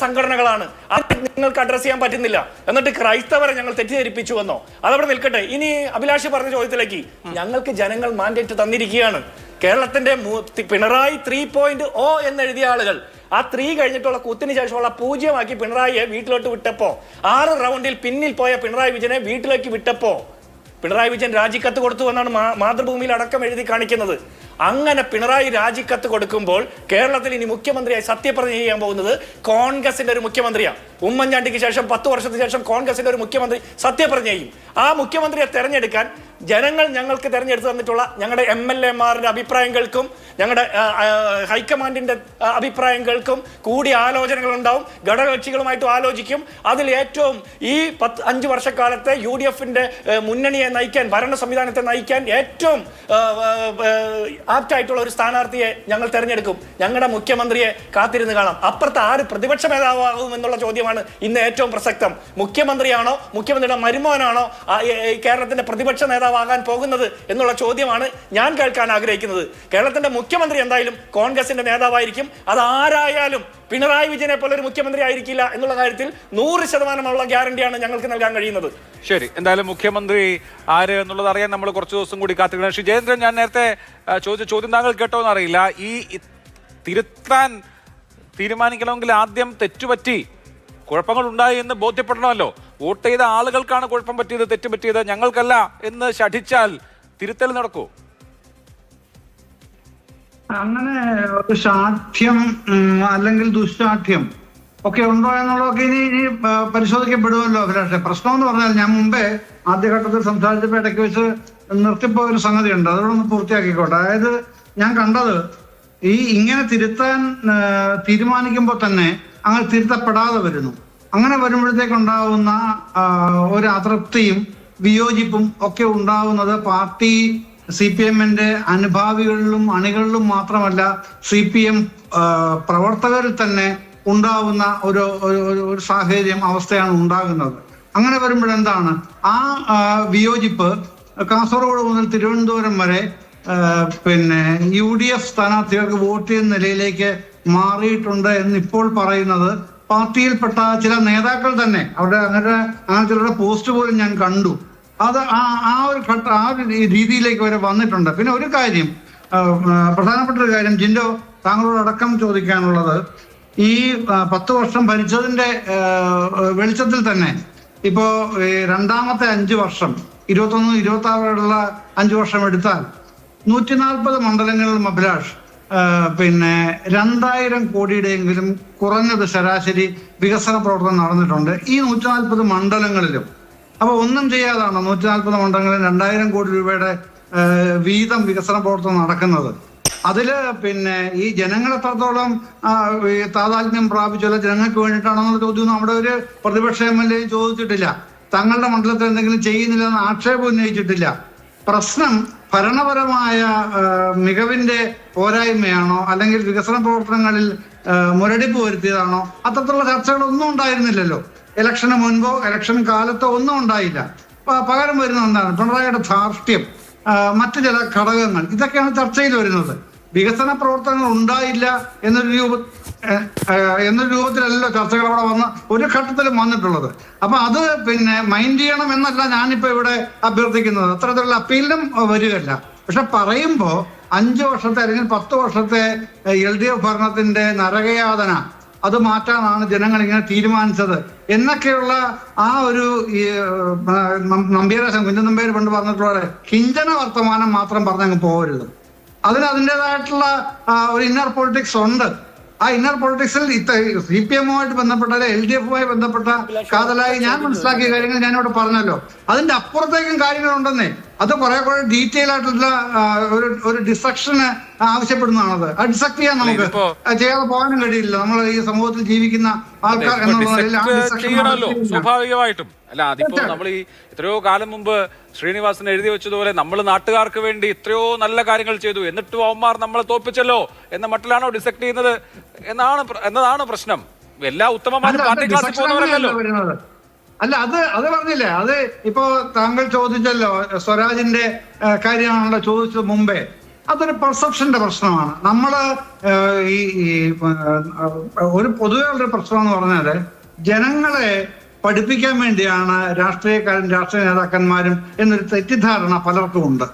സംഘടനകളാണ്. അത് നിങ്ങൾക്ക് അഡ്രസ് ചെയ്യാൻ പറ്റുന്നില്ല. എന്നിട്ട് ക്രൈസ്തവരെ ഞങ്ങൾ തെറ്റിദ്ധരിപ്പിച്ചു എന്നോ? അതവിടെ നിൽക്കട്ടെ. ഇനി അഭിലാഷ് പറഞ്ഞ ചോദ്യത്തിലേക്ക്, ഞങ്ങൾക്ക് ജനങ്ങൾ മാൻഡേറ്റ് തന്നിരിക്കുകയാണ്. കേരളത്തിന്റെ പിണറായി 3.0 എന്നെഴുതിയ ആളുകൾ ആ 3 കഴിഞ്ഞിട്ടുള്ള കുത്തിന് ശേഷമുള്ള 0 പിണറായിയെ വീട്ടിലോട്ട് വിട്ടപ്പോ, 6 റൗണ്ടിൽ പിന്നിൽ പോയ പിണറായി വിജയനെ വീട്ടിലേക്ക് വിട്ടപ്പോ പിണറായി വിജയൻ രാജിക്കത്ത് കൊടുത്തു എന്നാണ് മാതൃഭൂമിയിൽ അടക്കം എഴുതി കാണിക്കുന്നത്. അങ്ങനെ പിണറായി രാജിക്കത്ത് കൊടുക്കുമ്പോൾ കേരളത്തിൽ ഇനി മുഖ്യമന്ത്രിയായി സത്യപ്രതിജ്ഞ ചെയ്യാൻ പോകുന്നത് കോൺഗ്രസിന്റെ ഒരു മുഖ്യമന്ത്രിയാണ്. ഉമ്മൻചാണ്ടിക്ക് ശേഷം 10 വർഷത്തിന് ശേഷം കോൺഗ്രസിന്റെ ഒരു മുഖ്യമന്ത്രി സത്യപ്രതിജ്ഞ ചെയ്യും. ആ മുഖ്യമന്ത്രിയെ തെരഞ്ഞെടുക്കാൻ ജനങ്ങൾ ഞങ്ങൾക്ക് തെരഞ്ഞെടുത്ത് തന്നിട്ടുള്ള ഞങ്ങളുടെ MLA-മാരുടെ അഭിപ്രായങ്ങൾക്കും ഞങ്ങളുടെ ഹൈക്കമാൻഡിന്റെ അഭിപ്രായങ്ങൾക്കും കൂടി ആലോചനകൾ ഉണ്ടാവും. ഘടകകക്ഷികളുമായിട്ടും ആലോചിക്കും. അതിൽ ഏറ്റവും ഈ 5 വർഷക്കാലത്തെ UDF-ന്റെ മുന്നണിയെ നയിക്കാൻ, ഭരണ സംവിധാനത്തെ നയിക്കാൻ ഏറ്റവും ആപ്റ്റായിട്ടുള്ള ഒരു സ്ഥാനാർത്ഥിയെ ഞങ്ങൾ തെരഞ്ഞെടുക്കും. ഞങ്ങളുടെ മുഖ്യമന്ത്രിയെ കാത്തിരുന്ന് കാണാം. അപ്പുറത്ത് ആര് പ്രതിപക്ഷ നേതാവാകും എന്നുള്ള ചോദ്യമാണ് ഇന്ന് ഏറ്റവും പ്രസക്തം. മുഖ്യമന്ത്രിയാണോ, മുഖ്യമന്ത്രിയുടെ മരുമോനാണോ കേരളത്തിന്റെ പ്രതിപക്ഷ നേതാവാകാൻ പോകുന്നത് എന്നുള്ള ചോദ്യമാണ് ഞാൻ കേൾക്കാൻ ആഗ്രഹിക്കുന്നത്. കേരളത്തിന്റെ മുഖ്യമന്ത്രി എന്തായാലും കോൺഗ്രസിന്റെ നേതാവായിരിക്കും. അതാരായാലും പിണറായി വിജയനെ പോലെ ഒരു മുഖ്യമന്ത്രി ആയിരിക്കില്ല എന്നുള്ള കാര്യത്തിൽ 100% ഗ്യാരണ്ടിയാണ് ഞങ്ങൾക്ക് നൽകാൻ കഴിയുന്നത്. ശരി, എന്തായാലും മുഖ്യമന്ത്രി ആര് എന്നുള്ളത് അറിയാൻ നമ്മൾ കുറച്ച് ദിവസം കൂടി കാത്തിരിക്കണം. ശ്രീ ജയേന്ദ്രൻ, ഞാൻ നേരത്തെ ചോദിച്ച ചോദ്യം താങ്കൾ കേട്ടോ എന്നറിയില്ല. ഈ തിരുത്താൻ തീരുമാനിക്കണമെങ്കിൽ ആദ്യം തെറ്റുപറ്റി, കുഴപ്പങ്ങൾ ഉണ്ടായി എന്ന് ബോധ്യപ്പെടണമല്ലോ. വോട്ട് ചെയ്ത ആളുകൾക്കാണ് കുഴപ്പം പറ്റിയത്, തെറ്റ് പറ്റിയത്, ഞങ്ങൾക്കല്ല എന്ന് ശഠിച്ചാൽ തിരുത്തൽ നടക്കൂ? അങ്ങനെ ഒരു ശാഠ്യം അല്ലെങ്കിൽ ദുശാഠ്യം ഒക്കെ ഉണ്ടോ എന്നുള്ളതൊക്കെ ഇനി പരിശോധിക്കപ്പെടുമല്ലോ അഭിലാഷെ. പ്രശ്നം എന്ന് പറഞ്ഞാൽ, ഞാൻ മുമ്പേ ആദ്യഘട്ടത്തിൽ സംസാരിച്ചപ്പോൾ ഇടയ്ക്ക് വെച്ച് നിർത്തിപ്പോയ ഒരു സംഗതിയുണ്ട്, അതോടൊന്ന് പൂർത്തിയാക്കിക്കോട്ടെ. അതായത് ഞാൻ കണ്ടത് ഇങ്ങനെ തിരുത്താൻ തീരുമാനിക്കുമ്പോൾ തന്നെ അങ്ങനെ തിരുത്തപ്പെടാതെ വരുന്നു. അങ്ങനെ വരുമ്പോഴത്തേക്കുണ്ടാവുന്ന ഒരു അതൃപ്തിയും വിയോജിപ്പും ഒക്കെ ഉണ്ടാവുന്നത് പാർട്ടി CPM-ന്റെ അനുഭാവികളിലും അണികളിലും മാത്രമല്ല CPM പ്രവർത്തകരിൽ തന്നെ ഉണ്ടാവുന്ന ഒരു സാഹചര്യം അവസ്ഥയാണ് ഉണ്ടാകുന്നത്. അങ്ങനെ വരുമ്പോഴെന്താണ് ആ വിയോജിപ്പ് കാസർഗോഡ് മുതൽ തിരുവനന്തപുരം വരെ UDF സ്ഥാനാർത്ഥികൾക്ക് വോട്ട് ചെയ്യുന്ന നിലയിലേക്ക് മാറിയിട്ടുണ്ട് എന്നിപ്പോൾ പറയുന്നത് പാർട്ടിയിൽപ്പെട്ട ചില നേതാക്കൾ തന്നെ. അങ്ങനെ ചിലരുടെ പോസ്റ്റ് പോലും ഞാൻ കണ്ടു. അത് ആ ഒരു രീതിയിലേക്ക് വരെ വന്നിട്ടുണ്ട്. പിന്നെ ഒരു കാര്യം, പ്രധാനപ്പെട്ട ഒരു കാര്യം ജിൻഡോ താങ്കളോട് അടക്കം ചോദിക്കാനുള്ളത്, ഈ 10 വർഷം ഭരിച്ചതിന്റെ വെളിച്ചത്തിൽ തന്നെ ഇപ്പോ രണ്ടാമത്തെ 5 വർഷം 21, 26 5 വർഷം എടുത്താൽ 140 മണ്ഡലങ്ങളിലും അഭിലാഷ് 2000 കോടിയുടെയെങ്കിലും കുറഞ്ഞത് ശരാശരി വികസന പ്രവർത്തനം നടന്നിട്ടുണ്ട് ഈ 140 മണ്ഡലങ്ങളിലും. അപ്പൊ ഒന്നും ചെയ്യാതാണ് 140 മണ്ഡലങ്ങളിൽ 2000 കോടി രൂപയുടെ വീതം വികസന പ്രവർത്തനം നടക്കുന്നത്. അതില് ഈ ജനങ്ങൾ എത്രത്തോളം താതാത്മ്യം പ്രാപിച്ചുള്ള ജനങ്ങൾക്ക് വേണ്ടിയിട്ടാണെന്നുള്ള ചോദ്യമൊന്നും അവിടെ ഒരു പ്രതിപക്ഷ MLA ചോദിച്ചിട്ടില്ല. തങ്ങളുടെ മണ്ഡലത്തിൽ എന്തെങ്കിലും ചെയ്യുന്നില്ല എന്ന് ആക്ഷേപം ഉന്നയിച്ചിട്ടില്ല. പ്രശ്നം ഭരണപരമായ മികവിന്റെ പോരായ്മയാണോ അല്ലെങ്കിൽ വികസന പ്രവർത്തനങ്ങളിൽ മുരടിപ്പ് വരുത്തിയതാണോ? അത്തരത്തിലുള്ള ചർച്ചകളൊന്നും ഉണ്ടായിരുന്നില്ലല്ലോ. ഇലക്ഷന് മുൻപോ ഇലക്ഷൻ കാലത്തോ ഒന്നും ഉണ്ടായില്ല. പകരം വരുന്ന എന്താണ്? പിണറായിയുടെ ധാർഷ്ട്യം, മറ്റു ചില ഘടകങ്ങൾ, ഇതൊക്കെയാണ് ചർച്ചയിൽ വരുന്നത്. വികസന പ്രവർത്തനങ്ങൾ ഉണ്ടായില്ല എന്നൊരു രൂപത്തിലല്ലോ ചർച്ചകൾ അവിടെ വന്ന് ഒരു ഘട്ടത്തിലും വന്നിട്ടുള്ളത്. അപ്പൊ അത് മൈൻഡ് ചെയ്യണം എന്നല്ല ഞാനിപ്പോ ഇവിടെ അഭ്യർത്ഥിക്കുന്നത്. അത്തരത്തിലുള്ള അപ്പീലിനും വരികയല്ല. പക്ഷെ പറയുമ്പോ 5 വർഷത്തെ അല്ലെങ്കിൽ 10 വർഷത്തെ LDF ഭരണത്തിന്റെ നരകയാതന അത് മാറ്റാനാണ് ജനങ്ങൾ ഇങ്ങനെ തീരുമാനിച്ചത് എന്നൊക്കെയുള്ള ആ ഒരു കുഞ്ചൻ നമ്പ്യാർ പണ്ട് പറഞ്ഞിട്ടുള്ള കിഞ്ചന വർത്തമാനം മാത്രം പറഞ്ഞങ്ങ് പോകരുത്. അതിൻ്റെതായിട്ടുള്ള ഒരു ഇന്നർ പൊളിറ്റിക്സ് ഉണ്ട്. ആ ഇന്നർ പൊളിറ്റിക്സിൽ CPM-വുമായിട്ട് ബന്ധപ്പെട്ട LDF-വുമായി ബന്ധപ്പെട്ട കാതലായി ഞാൻ മനസ്സിലാക്കിയ കാര്യങ്ങൾ ഞാനിവിടെ പറഞ്ഞല്ലോ. അതിന്റെ അപ്പുറത്തേക്കും കാര്യങ്ങളുണ്ടെന്നേ. അത് കുറെ ഡീറ്റെയിൽ ആയിട്ടുള്ള ഒരു ഡിസ്ട്രക്ഷന് ആവശ്യപ്പെടുന്നതാണത്. ആ ഡിസ്ട്രക്ട് ചെയ്യാൻ നമുക്ക് ചെയ്യാതെ പോകാനും കഴിയില്ല. നമ്മൾ ഈ സമൂഹത്തിൽ ജീവിക്കുന്ന ആൾക്കാർ ചെയ്യണമല്ലോ സ്വാഭാവികമായിട്ടും. അല്ല, അതിപ്പോ നമ്മൾ ഈ എത്രയോ കാലം മുമ്പ് ശ്രീനിവാസൻ എഴുതി വെച്ചതുപോലെ നമ്മൾ നാട്ടുകാർക്ക് വേണ്ടി എത്രയോ നല്ല കാര്യങ്ങൾ ചെയ്തു, എന്നിട്ടും അവന്മാർ നമ്മളെ തോൽപ്പിച്ചല്ലോ എന്ന മട്ടിലാണോ ഡിസക്ട് ചെയ്യുന്നത് എന്നതാണ് പ്രശ്നം. എല്ലാ ഉത്തമമാരും പാർട്ടി ക്ലാസ്സിൽ പോകുന്നവരല്ലോ. അല്ല, അത് പറഞ്ഞില്ലേ, അത് ഇപ്പോ താങ്കൾ ചോദിച്ചല്ലോ, സ്വരാജിന്റെ കാര്യമാണല്ലോ ചോദിച്ചത് മുമ്പേ. അതൊരു പെർസെപ്ഷന്റെ പ്രശ്നമാണ്. നമ്മള് ഒരു പൊതുവെ ഉള്ളൊരു പ്രശ്നം എന്ന് പറഞ്ഞാല് ജനങ്ങളെ പഠിപ്പിക്കാൻ വേണ്ടിയാണ് രാഷ്ട്രീയ നേതാക്കന്മാരും എന്നൊരു തെറ്റിദ്ധാരണ പലർക്കും ഉണ്ട്.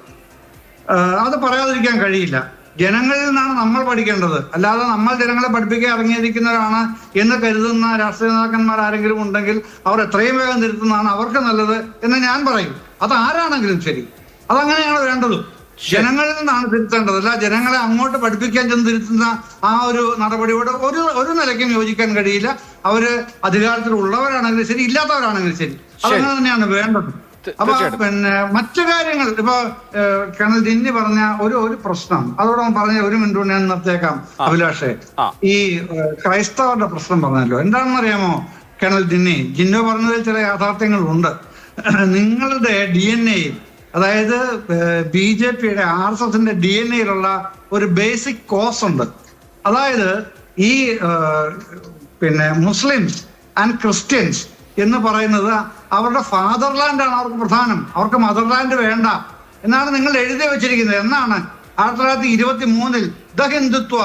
അത് പറയാതിരിക്കാൻ കഴിയില്ല. ജനങ്ങളിൽ നിന്നാണ് നമ്മൾ പഠിക്കേണ്ടത്. അല്ലാതെ നമ്മൾ ജനങ്ങളെ പഠിപ്പിക്കാൻ ഇറങ്ങിയിരിക്കുന്നവരാണ് എന്ന് കരുതുന്ന രാഷ്ട്രീയ നേതാക്കന്മാർ ആരെങ്കിലും ഉണ്ടെങ്കിൽ അവർ എത്രയും വേഗം തിരുത്തുന്നതാണ് അവർക്ക് നല്ലത് എന്ന് ഞാൻ പറയും. അത് ആരാണെങ്കിലും ശരി, അതങ്ങനെയാണ് വേണ്ടത്. ജനങ്ങളിൽ നിന്നാണ് തിരുത്തേണ്ടത്. അല്ല ജനങ്ങളെ അങ്ങോട്ട് പഠിപ്പിക്കാൻ ചെന്ന് തിരുത്തുന്ന ആ ഒരു നടപടിയോട് ഒരു നിലയ്ക്കും യോജിക്കാൻ കഴിയില്ല. അവര് അധികാരത്തിൽ ഉള്ളവരാണെങ്കിലും ശരി, ഇല്ലാത്തവരാണെങ്കിലും ശരി, അതങ്ങനെ തന്നെയാണ് വേണ്ടത്. അപ്പൊ മറ്റു കാര്യങ്ങൾ ഇപ്പൊ കേണൽ ജിന്നി പറഞ്ഞ ഒരു പ്രശ്നം, അതോടൊപ്പം പറഞ്ഞ 1 മിനിറ്റ് ഞാൻ നിർത്തിയേക്കാം അഭിലാഷേ. ഈ ക്രൈസ്തവരുടെ പ്രശ്നം പറഞ്ഞല്ലോ. എന്താണെന്ന് അറിയാമോ കേണൽ ജിന്നോ പറഞ്ഞതിൽ ചില യാഥാർത്ഥ്യങ്ങളുണ്ട്. നിങ്ങളുടെ DNA, അതായത് BJP-യുടെ RSSന്റെ DNA-യിലുള്ള ഒരു ബേസിക് കോസ് ഉണ്ട്. അതായത് ഈ മുസ്ലിംസ് ആൻഡ് ക്രിസ്ത്യൻസ് എന്ന് പറയുന്നത് അവരുടെ ഫാദർലാൻഡാണ് അവർക്ക് പ്രധാനം. അവർക്ക് മദർലാൻഡ് വേണ്ട എന്നാണ് നിങ്ങൾ എഴുതി വെച്ചിരിക്കുന്നത്. എന്നാണ് 1923 ദ ഹിന്ദുത്വ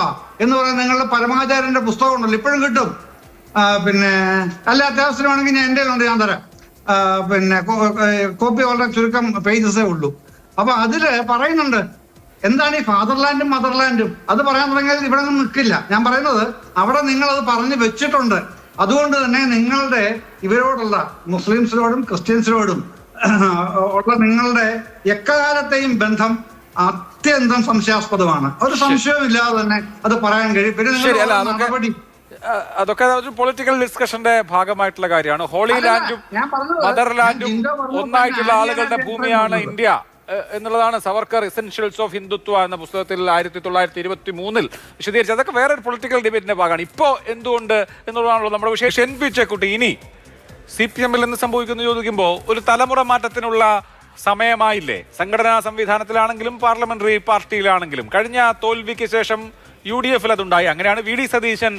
എന്ന് പറയുന്ന നിങ്ങളുടെ പരമാചാര്യന്റെ പുസ്തകം ഉണ്ടല്ലോ, ഇപ്പോഴും കിട്ടും. അല്ല അത്യാവശ്യം വേണമെങ്കിൽ ഞാൻ എൻ്റെ ഉണ്ട്, ഞാൻ തരാം. കോപ്പി വളരെ ചുരുക്കം പേജസേ ഉള്ളൂ. അപ്പൊ അതില് പറയുന്നുണ്ട് എന്താണ് ഈ ഫാദർലാൻഡും മദർലാൻഡും. അത് പറയാൻ തുടങ്ങിയാൽ ഇവിടെ ഒന്നും നിൽക്കില്ല. ഞാൻ പറയുന്നത് അവിടെ നിങ്ങളത് പറഞ്ഞു വെച്ചിട്ടുണ്ട്. അതുകൊണ്ട് തന്നെ നിങ്ങളുടെ ഇവരോടുള്ള മുസ്ലിംസിനോടും ക്രിസ്ത്യൻസിനോടും ഉള്ള നിങ്ങളുടെ എക്കാലത്തെയും ബന്ധം അത്യന്തം സംശയാസ്പദമാണ്. ഒരു സംശയവും ഇല്ലാതെ തന്നെ അത് പറയാൻ കഴിയും. പിന്നെ നടപടി അതൊക്കെ ഒരു പൊളിറ്റിക്കൽ ഡിസ്കഷന്റെ ഭാഗമായിട്ടുള്ള കാര്യമാണ്. ഹോളി ലാൻഡും മദർലാൻഡും ഒന്നായിട്ടുള്ള ആളുകളുടെ ഭൂമിയാണ് ഇന്ത്യ എന്നുള്ളതാണ് സവർക്കർ എസെൻഷ്യൽസ് ഓഫ് ഹിന്ദുത്വ എന്ന പുസ്തകത്തിൽ 1923 വിശദീകരിച്ചത്. അതൊക്കെ വേറൊരു പൊളിറ്റിക്കൽ ഡിബേറ്റിന്റെ ഭാഗമാണ്. ഇപ്പോൾ എന്തുകൊണ്ട് എന്നുള്ളതാണല്ലോ നമ്മുടെ വിഷയം. ഷെൻപി ചെക്കുട്ടി, ഇനി CPM-ൽ എന്ത് സംഭവിക്കുന്നു ചോദിക്കുമ്പോൾ ഒരു തലമുറ മാറ്റത്തിനുള്ള സമയമായില്ലേ? സംഘടനാ സംവിധാനത്തിലാണെങ്കിലും പാർലമെന്ററി പാർട്ടിയിലാണെങ്കിലും കഴിഞ്ഞ തോൽവിക്ക് ശേഷം UDF-ൽ അതുണ്ടായി. അങ്ങനെയാണ് VD സതീശൻ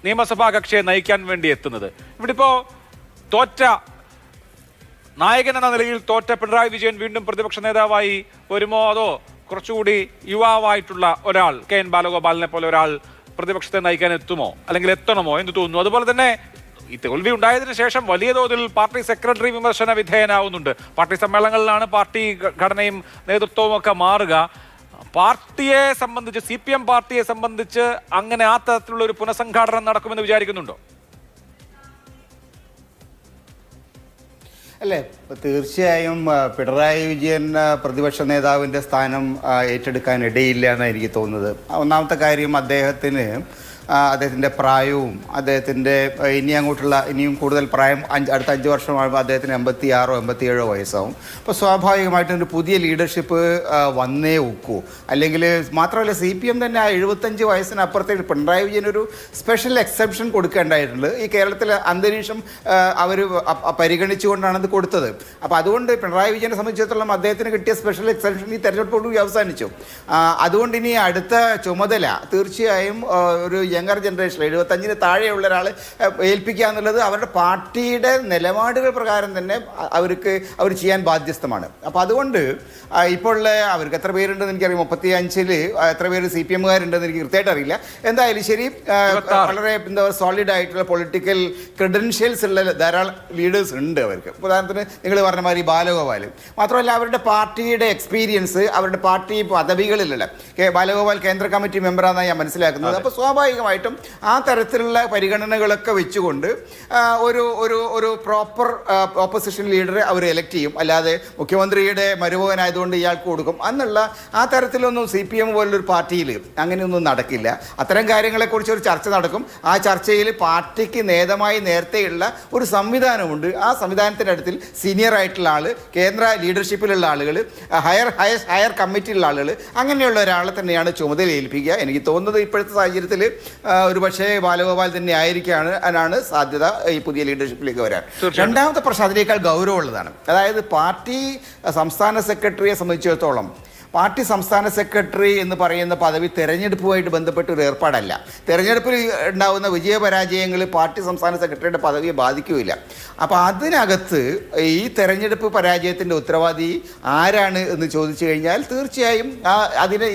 നിയമസഭാ കക്ഷിയെ നയിക്കാൻ വേണ്ടി എത്തുന്നത്. ഇവിടെ ഇപ്പോൾ തോറ്റ നായകൻ എന്ന നിലയിൽ തോറ്റ പിണറായി വിജയൻ വീണ്ടും പ്രതിപക്ഷ നേതാവായി വരുമോ, അതോ കുറച്ചുകൂടി യുവാവായിട്ടുള്ള ഒരാൾ KN ബാലഗോപാലിനെ പോലെ ഒരാൾ പ്രതിപക്ഷത്തെ നയിക്കാൻ എത്തുമോ, അല്ലെങ്കിൽ എത്തണമോ എന്ന് തോന്നുന്നു? അതുപോലെ തന്നെ ഈ തോൽവി ഉണ്ടായതിനു ശേഷം വലിയ തോതിൽ പാർട്ടി സെക്രട്ടറി വിമർശന വിധേയനാവുന്നുണ്ട്. പാർട്ടി സമ്മേളനങ്ങളിലാണ് പാർട്ടി ഘടനയും നേതൃത്വവും ഒക്കെ മാറുക. പാർട്ടിയെ സംബന്ധിച്ച്, CPM പാർട്ടിയെ സംബന്ധിച്ച് അങ്ങനെ ആ തരത്തിലുള്ള ഒരു പുനഃസംഘാടനം നടക്കുമെന്ന് വിചാരിക്കുന്നുണ്ടോ? അല്ലേ, തീർച്ചയായും പിണറായി വിജയൻ പ്രതിപക്ഷ നേതാവിൻ്റെ സ്ഥാനം ഏറ്റെടുക്കാൻ ഇടയില്ല എന്നാണ് എനിക്ക് തോന്നുന്നത്. ഒന്നാമത്തെ കാര്യം, അദ്ദേഹത്തിൻ്റെ പ്രായവും അദ്ദേഹത്തിൻ്റെ ഇനിയും കൂടുതൽ പ്രായം അടുത്ത 5 വർഷമാകുമ്പോൾ അദ്ദേഹത്തിന് 86 87 വയസ്സാവും. അപ്പോൾ സ്വാഭാവികമായിട്ടും ഒരു പുതിയ ലീഡർഷിപ്പ് വന്നേ ഒക്കൂ. അല്ലെങ്കിൽ മാത്രമല്ല, CPM തന്നെ ആ 75 വയസ്സിനപ്പുറത്തേക്ക് പിണറായി വിജയൻ ഒരു സ്പെഷ്യൽ എക്സെപ്ഷൻ കൊടുക്കേണ്ടായിട്ടുണ്ട്. ഈ കേരളത്തിലെ അന്തരീക്ഷം അവർ പരിഗണിച്ചുകൊണ്ടാണ് അത് കൊടുത്തത്. അപ്പോൾ അതുകൊണ്ട് പിണറായി വിജയനെ സംബന്ധിച്ചിടത്തോളം അദ്ദേഹത്തിന് കിട്ടിയ സ്പെഷ്യൽ എക്സെപ്ഷൻ ഈ തെരഞ്ഞെടുപ്പോടുകൂടി അവസാനിച്ചു. അതുകൊണ്ട് ഇനി അടുത്ത ചുമതല തീർച്ചയായും ഒരു യങ്ങർ ജനറേഷൻ 75-ന് താഴെയുള്ള ഒരാൾ ഏൽപ്പിക്കുക എന്നുള്ളത് അവരുടെ പാർട്ടിയുടെ നിലപാടുകൾ പ്രകാരം തന്നെ അവർ ചെയ്യാൻ ബാധ്യസ്ഥമാണ്. അപ്പോൾ അതുകൊണ്ട് ഇപ്പോൾ അവർക്ക് എത്ര പേരുണ്ടെന്ന് എനിക്കറിയാം, 35-ൽ എത്ര പേര് CPM-കാരുണ്ടെന്ന് എനിക്ക് കൃത്യമായിട്ട് അറിയില്ല. എന്തായാലും ശരി, വളരെ സോളിഡ് ആയിട്ടുള്ള പൊളിറ്റിക്കൽ ക്രെഡൻഷ്യൽസ് ഉള്ള ധാരാളം ലീഡേഴ്സ് ഉണ്ട് അവർക്ക്. ഉദാഹരണത്തിന് നിങ്ങൾ പറഞ്ഞ മാതിരി ബാലഗോപാൽ, മാത്രമല്ല അവരുടെ പാർട്ടിയുടെ എക്സ്പീരിയൻസ്, അവരുടെ പാർട്ടി പദവികളിലുള്ള ബാലഗോപാൽ കേന്ദ്ര കമ്മിറ്റി മെമ്പറാണെന്നാണ് ഞാൻ മനസ്സിലാക്കുന്നത്. അപ്പോൾ സ്വാഭാവികമായിട്ടും ആ തരത്തിലുള്ള പരിഗണനകളൊക്കെ വെച്ചുകൊണ്ട് ഒരു പ്രോപ്പർ ഓപ്പോസിഷൻ ലീഡറെ അവർ എലക്ട് ചെയ്യും. അല്ലാതെ മുഖ്യമന്ത്രിയുടെ മരുമകനായതുകൊണ്ട് ഇയാൾക്ക് കൊടുക്കും എന്നുള്ള ആ തരത്തിലൊന്നും CPM പോലുള്ളൊരു പാർട്ടിയിൽ അങ്ങനെയൊന്നും നടക്കില്ല. അത്തരം കാര്യങ്ങളെക്കുറിച്ച് ഒരു ചർച്ച നടക്കും. ആ ചർച്ചയിൽ പാർട്ടിക്ക് നേരത്തെയുള്ള ഒരു സംവിധാനമുണ്ട്. ആ സംവിധാനത്തിൻ്റെ അടുത്തിൽ സീനിയർ ആയിട്ടുള്ള ആൾ, കേന്ദ്ര ലീഡർഷിപ്പിലുള്ള ആളുകൾ, ഹയർ കമ്മിറ്റിയിലുള്ള ആളുകൾ, അങ്ങനെയുള്ള ഒരാളെ തന്നെയാണ് ചുമതല ഏൽപ്പിക്കുക. എനിക്ക് തോന്നുന്നത് ഇപ്പോഴത്തെ സാഹചര്യത്തിൽ ഒരുപക്ഷെ ബാലഗോപാൽ തന്നെ ആയിരിക്കാണ് സാധ്യത ഈ പുതിയ ലീഡർഷിപ്പിലേക്ക് വരാൻ. രണ്ടാമത്തെ പ്രശ്നം അതിനേക്കാൾ ഗൗരവമുള്ളതാണ്. അതായത് പാർട്ടി സംസ്ഥാന സെക്രട്ടറിയെ സംബന്ധിച്ചിടത്തോളം പാർട്ടി സംസ്ഥാന സെക്രട്ടറി എന്ന് പറയുന്ന പദവി തെരഞ്ഞെടുപ്പുമായിട്ട് ബന്ധപ്പെട്ട ഒരു ഏർപ്പാടല്ല. തെരഞ്ഞെടുപ്പിൽ ഉണ്ടാകുന്ന വിജയപരാജയങ്ങൾ പാർട്ടി സംസ്ഥാന സെക്രട്ടറിയുടെ പദവിയെ ബാധിക്കുകയില്ല. അപ്പോൾ അതിനകത്ത് ഈ തെരഞ്ഞെടുപ്പ് പരാജയത്തിൻ്റെ ഉത്തരവാദി ആരാണ് എന്ന് ചോദിച്ചു കഴിഞ്ഞാൽ തീർച്ചയായും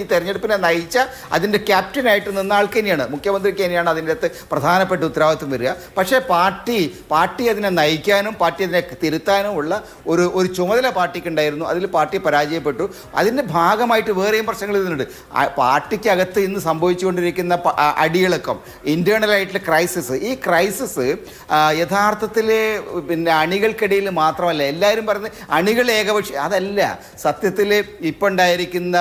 ഈ തെരഞ്ഞെടുപ്പിനെ നയിച്ച അതിൻ്റെ ക്യാപ്റ്റനായിട്ട് നിന്ന ആൾക്ക് തന്നെയാണ്, മുഖ്യമന്ത്രിക്ക് തന്നെയാണ് അതിൻ്റെ അകത്ത് പ്രധാനപ്പെട്ട ഉത്തരവാദിത്വം വരിക. പക്ഷേ പാർട്ടി അതിനെ നയിക്കാനും പാർട്ടി അതിനെ തിരുത്താനും ഉള്ള ഒരു ചുമതല പാർട്ടിക്കുണ്ടായിരുന്നു. അതിൽ പാർട്ടി പരാജയപ്പെട്ടു. അതിൻ്റെ ഭാഗമായിട്ട് വേറെയും പ്രശ്നങ്ങൾ ഇതിനുണ്ട്. പാർട്ടിക്കകത്ത് ഇന്ന് സംഭവിച്ചുകൊണ്ടിരിക്കുന്ന അടിയിളക്കം, ഇൻറ്റേർണലായിട്ടുള്ള ക്രൈസിസ്, ഈ ക്രൈസിസ് യഥാർത്ഥത്തിൽ അണികൾക്കിടയിൽ മാത്രമല്ല, എല്ലാവരും പറയുന്നത് അണികൾ ഏകപക്ഷി, അതല്ല. സത്യത്തിൽ ഇപ്പം ഉണ്ടായിരിക്കുന്ന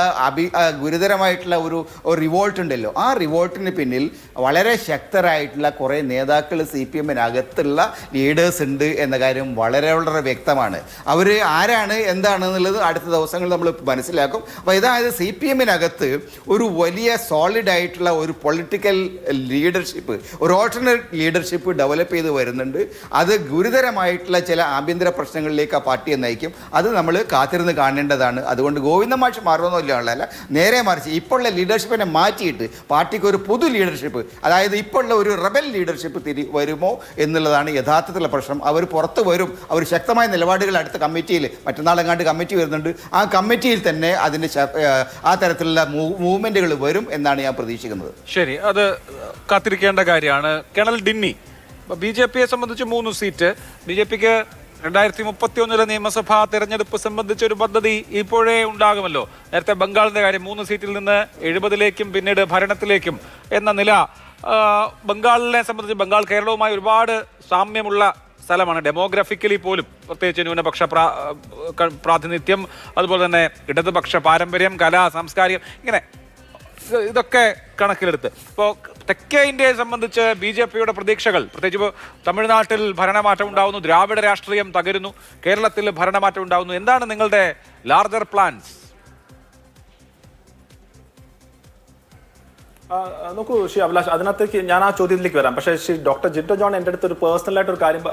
ഗുരുതരമായിട്ടുള്ള ഒരു റിവോൾട്ട് ഉണ്ടല്ലോ, ആ റിവോൾട്ടിന് പിന്നിൽ വളരെ ശക്തരായിട്ടുള്ള കുറേ നേതാക്കൾ CPM-നകത്തുള്ള ലീഡേഴ്സ് ഉണ്ട് എന്ന കാര്യം വളരെ വളരെ വ്യക്തമാണ്. അവർ ആരാണ് എന്താണെന്നുള്ളത് അടുത്ത ദിവസങ്ങളിൽ നമ്മൾ മനസ്സിലാക്കും. അപ്പോൾ ഇതായത് CPM-നകത്ത് ഒരു വലിയ സോളിഡ് ആയിട്ടുള്ള ഒരു പൊളിറ്റിക്കൽ ലീഡർഷിപ്പ്, ഒരു ഓൾട്ടർനേറ്റ് ലീഡർഷിപ്പ് ഡെവലപ്പ് ചെയ്ത് വരുന്നുണ്ട്. അത് ഗുരുതരമായിട്ടുള്ള ചില ആഭ്യന്തര പ്രശ്നങ്ങളിലേക്ക് ആ പാർട്ടിയെ നയിക്കും. അത് നമ്മൾ കാത്തിരുന്ന് കാണേണ്ടതാണ്. അതുകൊണ്ട് ഗോവിന്ദ മാഷ് മാറുമെന്നുള്ളതല്ല, നേരെ മറിച്ച് ഇപ്പോഴുള്ള ലീഡർഷിപ്പിനെ മാറ്റിയിട്ട് പാർട്ടിക്ക് ഒരു പുതു ലീഡർഷിപ്പ്, അതായത് ഇപ്പോഴുള്ള ഒരു റെബൽ ലീഡർഷിപ്പ് വരുമോ എന്നുള്ളതാണ് യഥാർത്ഥത്തിലുള്ള പ്രശ്നം. അവർ പുറത്ത് വരും. അവർ ശക്തമായ നിലപാടുകൾ അടുത്ത കമ്മിറ്റിയിൽ, മറ്റന്നാളെങ്ങാണ്ട് കമ്മിറ്റി വരുന്നുണ്ട്, ആ കമ്മിറ്റിയിൽ തന്നെ അതിൻ്റെ ആ തരത്തിലുള്ള മൂവ്മെന്റുകൾ വരും എന്നാണ് ഞാൻ പ്രതീക്ഷിക്കുന്നത്. ശരി, അത് കാത്തിരിക്കേണ്ട കാര്യമാണ്. കേണൽ ഡിന്നി, BJP-യെ സംബന്ധിച്ച് 3 സീറ്റ്, BJP-ക്ക് 2031 നിയമസഭാ തെരഞ്ഞെടുപ്പ് സംബന്ധിച്ച ഒരു പദ്ധതി ഇപ്പോഴേ ഉണ്ടാകുമല്ലോ. നേരത്തെ ബംഗാളിന്റെ കാര്യം, 3 സീറ്റിൽ നിന്ന് 70-ലേക്കും പിന്നീട് ഭരണത്തിലേക്കും എന്ന നില. ബംഗാളിനെ സംബന്ധിച്ച് ബംഗാൾ കേരളവുമായി ഒരുപാട് സാമ്യമുള്ള സ്ഥലമാണ്. ഡെമോഗ്രഫിക്കലി പോലും, പ്രത്യേകിച്ച് ന്യൂനപക്ഷ പ്രാതിനിധ്യം, അതുപോലെ തന്നെ ഇടതുപക്ഷ പാരമ്പര്യം, കലാ സാംസ്കാരികം, ഇങ്ങനെ ഇതൊക്കെ കണക്കിലെടുത്ത് ഇപ്പോൾ തെക്കേ ഇന്ത്യയെ സംബന്ധിച്ച് BJPയുടെ പ്രതീക്ഷകൾ, പ്രത്യേകിച്ച് ഇപ്പോൾ തമിഴ്നാട്ടിൽ ഭരണമാറ്റം ഉണ്ടാവുന്നു, ദ്രാവിഡ രാഷ്ട്രീയം തകരുന്നു, കേരളത്തിൽ ഭരണമാറ്റം ഉണ്ടാവുന്നു. എന്താണ് നിങ്ങളുടെ ലാർജർ പ്ലാൻസ്? നോക്കൂ ശ്രീ അഭിലാഷ്, അതിനകത്തേക്ക് ഞാൻ ആ ചോദ്യത്തിലേക്ക് വരാം. പക്ഷേ ശ്രീ ഡോക്ടർ ജിൻഡോ ജോൺ എൻ്റെ അടുത്ത് ഒരു പേഴ്സണലായിട്ട് ഒരു കാര്യം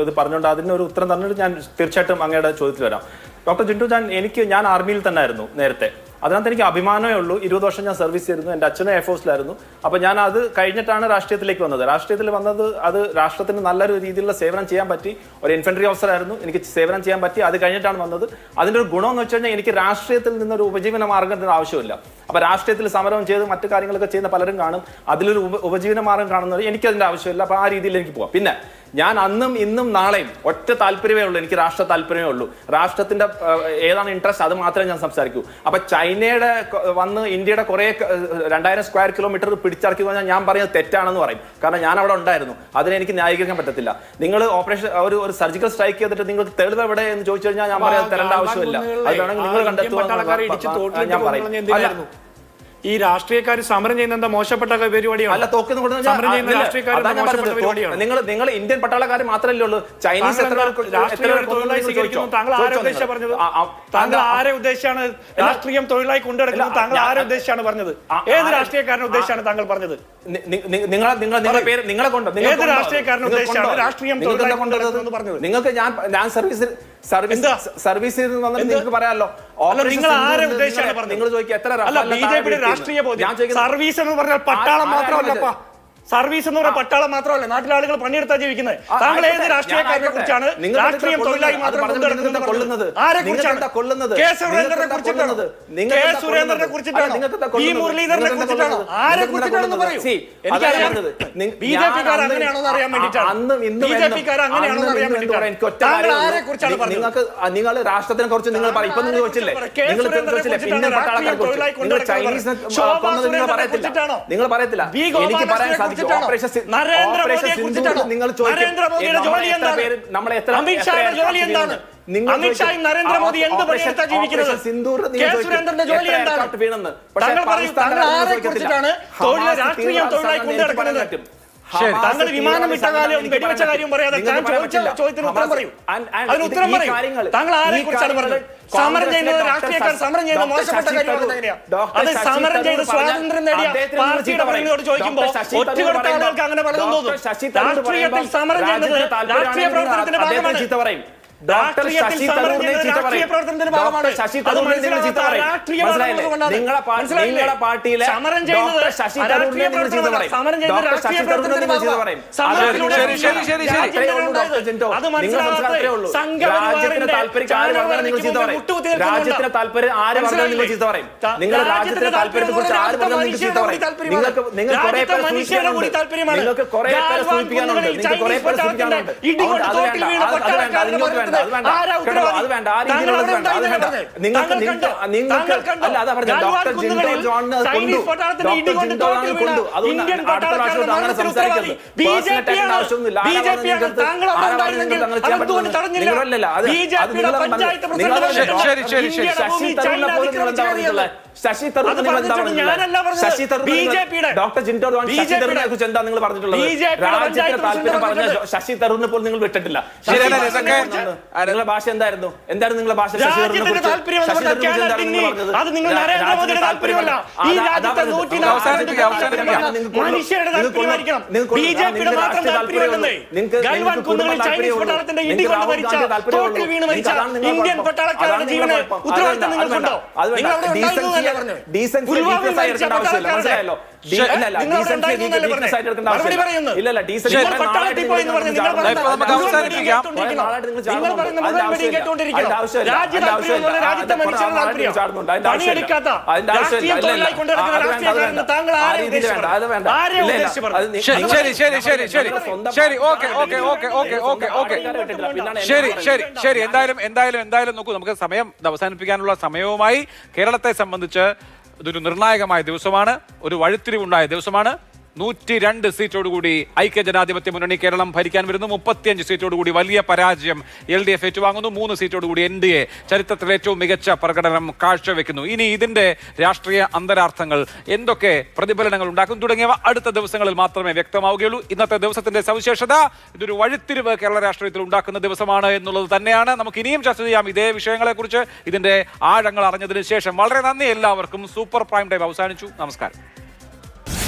ഇത് പറഞ്ഞുകൊണ്ട് അതിനൊരു ഉത്തരം തന്നിട്ട് ഞാൻ തീർച്ചയായിട്ടും അങ്ങയുടെ ചോദ്യത്തിൽ വരാം. ഡോക്ടർ ജിൻഡോ ജോൺ, ഞാൻ ആർമിയിൽ തന്നെ ആയിരുന്നു നേരത്തെ. അതിനകത്ത് എനിക്ക് അഭിമാനമേ ഉള്ളൂ. 20 വർഷം ഞാൻ സർവീസ് ചെയ്തിരുന്നു. എൻ്റെ അച്ഛനും എയർഫോഴ്സിലായിരുന്നു. അപ്പോൾ ഞാൻ അത് കഴിഞ്ഞിട്ടാണ് രാഷ്ട്രീയത്തിലേക്ക് വന്നത്. രാഷ്ട്രീയത്തിൽ വന്നത് അത് രാഷ്ട്രത്തിന് നല്ലൊരു രീതിയിലുള്ള സേവനം ചെയ്യാൻ പറ്റി. ഒരു ഇൻഫൻട്രി ഓഫീസർ ആയിരുന്നു, എനിക്ക് സേവനം ചെയ്യാൻ പറ്റി. അത് കഴിഞ്ഞിട്ടാണ് വന്നത്. അതിൻ്റെ ഒരു ഗുണം എന്ന് വെച്ച് കഴിഞ്ഞാൽ എനിക്ക് രാഷ്ട്രീയത്തിൽ നിന്നൊരു ഉപജീവന മാർഗത്തിന് ആവശ്യമില്ല. അപ്പോൾ രാഷ്ട്രീയത്തിൽ സമരം ചെയ്ത് മറ്റു കാര്യങ്ങളൊക്കെ ചെയ്യുന്ന പലരും കാണും, അതിലൊരു ഉപജീവന മാർഗം കാണുന്നത്. എനിക്കതിൻ്റെ ആവശ്യമില്ല. അപ്പോൾ ആ രീതിയിൽ എനിക്ക് പോവാം. പിന്നെ ഞാൻ അന്നും ഇന്നും നാളെയും ഒറ്റ താല്പര്യമേ ഉള്ളൂ, എനിക്ക് രാഷ്ട്ര താല്പര്യമേ ഉള്ളൂ. രാഷ്ട്രത്തിന്റെ ഏതാണ് ഇൻട്രസ്റ്റ് അത് മാത്രമേ ഞാൻ സംസാരിക്കൂ. അപ്പൊ ചൈനയുടെ വന്ന് ഇന്ത്യയുടെ കുറെ 2000 സ്ക്വയർ കിലോമീറ്റർ പിടിച്ചടക്കി പറഞ്ഞാൽ ഞാൻ പറയുന്നത് തെറ്റാണെന്ന് പറയും. കാരണം ഞാൻ അവിടെ ഉണ്ടായിരുന്നു. അതിനെ എനിക്ക് ന്യായീകരിക്കാൻ പറ്റത്തില്ല. നിങ്ങൾ ഓപ്പറേഷൻ ഒരു സർജിക്കൽ സ്ട്രൈക്ക് ചെയ്തിട്ട് നിങ്ങൾക്ക് തെളിവ് എവിടെ എന്ന് ചോദിച്ചു കഴിഞ്ഞാൽ ഞാൻ പറയാൻ തരേണ്ട ആവശ്യമില്ല. അത് വേണമെങ്കിൽ നിങ്ങൾ കണ്ടെത്തുക. ഞാൻ പറയും ഈ രാഷ്ട്രീയക്കാർ സമരം ചെയ്യുന്ന എന്താ മോശപ്പെട്ട പരിപാടിയാണ്? അല്ല, നിങ്ങൾ ഇന്ത്യൻ പട്ടാളക്കാർ മാത്രമല്ലേ ഉള്ളൂ. ചൈനീസ് താങ്കൾ ആരെ ഉദ്ദേശിച്ചാണ് പറഞ്ഞത്? താങ്കൾ ആരെ ഉദ്ദേശിച്ചാണ് രാഷ്ട്രീയം തൊഴിലായി കൊണ്ടുനടക്കുന്നത്? താങ്കൾ ആരെ ഉദ്ദേശിച്ചാണ് പറഞ്ഞത്? ഏത് രാഷ്ട്രീയക്കാരനെ ഉദ്ദേശിച്ചാണ് താങ്കൾ പറഞ്ഞത്? നിങ്ങളെ കൊണ്ട് ഏത് രാഷ്ട്രീയക്കാരനെ ഉദ്ദേശിച്ചാണ് രാഷ്ട്രീയം തൊഴിലായി കൊണ്ടുനടക്കുന്നത് പറഞ്ഞത്? നിങ്ങൾക്ക് ഞാൻ സർവീസ് ചെയ്ത് നിങ്ങൾക്ക് പറയാമല്ലോ. നിങ്ങൾ ആരെ ഉദ്ദേശിച്ചാണ് പറഞ്ഞത്? നിങ്ങൾ ചോദിക്കുക എത്ര BJPയുടെ രാഷ്ട്രീയ ബോധ്യം. സർവീസ് എന്ന് പറഞ്ഞാൽ പട്ടാളം മാത്രമല്ലപ്പാ. സർവീസ് എന്ന് പറഞ്ഞാൽ പട്ടാളം മാത്രമല്ല, നാട്ടിലെ ആളുകൾ പണിയെടുത്താ ജീവിക്കുന്നത്. താങ്കൾ ഏത് രാഷ്ട്രീയക്കാരനെ കുറിച്ചാണ് രാഷ്ട്രീയം തൊഴിലായി മാത്രം കൊണ്ടുനടക്കുന്നത്? ആരെ കുറിച്ചാണ്? കെ സുരേന്ദ്രനെ കുറിച്ചിട്ടാണ്? കെ സുരേന്ദ്രനെ കുറിച്ചിട്ടാണ്? പി മുരളീധരനെ കുറിച്ചിട്ടാണ്? ആരെ കുറിച്ചിട്ടാണെന്ന് പറയൂ. എനിക്കറിയാം. BJPക്കാർ അങ്ങനെയാണോ അറിയാൻ വേണ്ടിയിട്ടാണ്. BJPക്കാർ അങ്ങനെയാണോ അറിയാൻ വേണ്ടിയിട്ടാണ്. താങ്കൾ ആരെ കുറിച്ചാണ് പറഞ്ഞത്? നിങ്ങൾ രാഷ്ട്രത്തിനെ കുറിച്ച് നിങ്ങൾ പറയും. ഇപ്പൊ നിങ്ങൾ ചോദിച്ചില്ലേ, പിന്നെ പട്ടാളക്കാരെ കുറിച്ച് നിങ്ങൾ ചൈനീസിനെ നിങ്ങൾ പറയത്തില്ല. എനിക്ക് പറയാൻ സാധിക്കും. നരേന്ദ്രമോദിയെ കുറിച്ചിട്ടാണോ? നരേന്ദ്രമോദിയുടെ ജോലി എന്താണ്? അമിത്ഷായുടെ ജോലി എന്താണ്? അമിത്ഷായും നരേന്ദ്രമോദി എന്ത് പണിയെടുത്താ ജീവിക്കുന്നത്? കെ സുരേന്ദ്രന്റെ ജോലി എന്താണ്? താങ്കൾ പറയൂ, താങ്കൾ ആരെ കുറിച്ചിട്ടാണ് രാഷ്ട്രീയം തൊഴിലായി കൊണ്ടുനടക്കുന്നത്? താങ്കൾ വിമാനം വിട്ട കാര്യം വെടിവെച്ച കാര്യം പറയാതെ ചോദ്യത്തിന് ഉത്തരം പറയൂ. അതിന് ഉത്തരം പറയൂ. താങ്കൾ ആരെ കുറിച്ചാണ് പറഞ്ഞത്? സമരം ചെയ്യുന്നത് രാഷ്ട്രീയക്കാർ സമരം ചെയ്യുന്നത് മോശപ്പെട്ട കാര്യമാണെന്ന് എങ്ങനെയാ? അത് സമരം ചെയ്ത് സ്വാതന്ത്ര്യം നേടിയ പാർട്ടിയുടെ പ്രതിനിധിയോട് ചോദിക്കുമ്പോൾ ഒറ്റുകൊടുത്ത ആളുകൾക്ക് അങ്ങനെ പലതും തോന്നും. രാഷ്ട്രീയത്തിൽ സമരം ചെയ്യുന്നത് രാഷ്ട്രീയ പ്രവർത്തനത്തിന്റെ ഭാഗമാണ്. രാഷ്ട്രീയത്തിൽ സമരം ചെയ്യുന്നത് രാഷ്ട്രീയ പ്രവർത്തനത്തിന്റെ ഭാഗമാണ്. അത് നിങ്ങളുടെ പാർട്ടിയിലെ സമരം ചെയ്യുന്നത് രാഷ്ട്രീയ പ്രവർത്തനമല്ല. സമരം ചെയ്യുന്നത് രാഷ്ട്രീയ പ്രവർത്തനത്തിന്റെ ഭാഗമാണ്. അത് മനസ്സിലാകാത്ത രാജ്യത്തിന്റെ താല്പര്യം ആര് പറഞ്ഞാൽ നിങ്ങൾ ചീത്ത പറയും. നിങ്ങളുടെ രാജ്യത്തിന്റെ താല്പര്യത്തെ കുറിച്ച് ആര് പറഞ്ഞാൽ നിങ്ങൾ ചീത്ത പറയും. നിങ്ങൾക്ക് കുറെ പേരെ സൂചിപ്പിക്കാനുണ്ട്. നിങ്ങൾക്ക് കുറെ പേരെ സൂചിപ്പിക്കാനുണ്ട്. നിങ്ങൾക്ക് കുറെ പേരെ സൂചിപ്പിക്കാനുണ്ട്. അത് വേണ്ട. അത് വേണ്ട. ആ രീതിയിലുള്ളത് വേണ്ട. അത് വേണ്ട. നിങ്ങൾക്ക് അല്ല, അതാ പറഞ്ഞത്. ഡോക്ടർ ജിൻഡോ ജോണിന് കൊണ്ടു. ഡോക്ടർ ജിൻഡോ ജോണിന് കൊണ്ടു. അതുകൊണ്ട് അടുത്ത പ്രാവശ്യം അങ്ങനെ സംസാരിക്കരുത്. പേഴ്സണൽ ആവശ്യമൊന്നുമില്ല. നിങ്ങളല്ലല്ല. അത് ശശി തരൂരിനെ പോലും നിങ്ങൾ എന്താ പറഞ്ഞിട്ടുള്ളത്? ശശി തരൂർ ഡോക്ടർ ജിൻഡോ ജോൺ ശശി തരൂരിനെ കുറിച്ച് എന്താ നിങ്ങൾ പറഞ്ഞിട്ടുള്ളത്? രാജ്യത്തിന്റെ താല്പര്യം പറഞ്ഞ ശശി തരൂരിനെ പോലും നിങ്ങൾ വിട്ടിട്ടില്ല. നിങ്ങളുടെ ഭാഷ എന്തായിരുന്നു? നിങ്ങളുടെ ഭാഷ? ശശി തരൂരിനെ കുറിച്ച് അത് നിങ്ങൾ നരേന്ദ്രമോദിയുടെ താല്പര്യമല്ല. ഈ രാജ്യത്തെ 140 മനുഷ്യരുടെ താല്പര്യമായിരിക്കണം. BJPയുടെ മാത്രം താല്പര്യമല്ലെന്നേ. ഗൽവാൻ കുന്നുകളിൽ ചൈനീസ് പട്ടാളത്തിന്റെ ഇടികൊണ്ട് മരിച്ച, തോട്ടിൽ വീണ് മരിച്ച ഇന്ത്യൻ പട്ടാളക്കാരുടെ ജീവന് ഉത്തരവാദിത്തം നിങ്ങൾക്കുണ്ടോ? നിങ്ങൾ അവിടെ ഉണ്ടായിരുന്നതല്ലേ പറഞ്ഞു? പുൽവാമയിൽ മരിച്ച പട്ടാളക്കാരുടെ എന്തായാലും നോക്കൂ, നമുക്ക് സമയം അവസാനിപ്പിക്കാനുള്ള സമയവുമായി. കേരളത്തെ സംബന്ധിച്ച് ഇതൊരു നിർണായകമായ ദിവസമാണ്, ഒരു വഴിത്തിരിവുണ്ടായ ദിവസമാണ്. 102 സീറ്റോടുകൂടി ഐക്യജനാധിപത്യ മുന്നണി കേരളം ഭരിക്കാൻ വരുന്നു. 35 സീറ്റോടുകൂടി വലിയ പരാജയം LDF ഏറ്റുവാങ്ങുന്നു. 3 സീറ്റോടുകൂടി NDA ചരിത്രത്തിലെ ഏറ്റവും മികച്ച പ്രകടനം കാഴ്ചവെക്കുന്നു. ഇനി ഇതിന്റെ രാഷ്ട്രീയ അന്തരാർത്ഥങ്ങൾ എന്തൊക്കെ പ്രതിഫലനങ്ങൾ ഉണ്ടാക്കും തുടങ്ങിയവ അടുത്ത ദിവസങ്ങളിൽ മാത്രമേ വ്യക്തമാവുകയുള്ളൂ. ഇന്നത്തെ ദിവസത്തിന്റെ സവിശേഷത ഇതൊരു വഴിത്തിരിവ് കേരള രാഷ്ട്രീയത്തിൽ ഉണ്ടാക്കുന്ന ദിവസമാണ് എന്നുള്ളത് തന്നെയാണ്. നമുക്ക് ഇനിയും ചർച്ച ചെയ്യാം ഇതേ വിഷയങ്ങളെക്കുറിച്ച്. ഇതിന്റെ ആഴങ്ങൾ അറിഞ്ഞതിന് ശേഷം വളരെ നന്ദി എല്ലാവർക്കും. സൂപ്പർ പ്രൈം ടൈം അവസാനിച്ചു. നമസ്കാരം.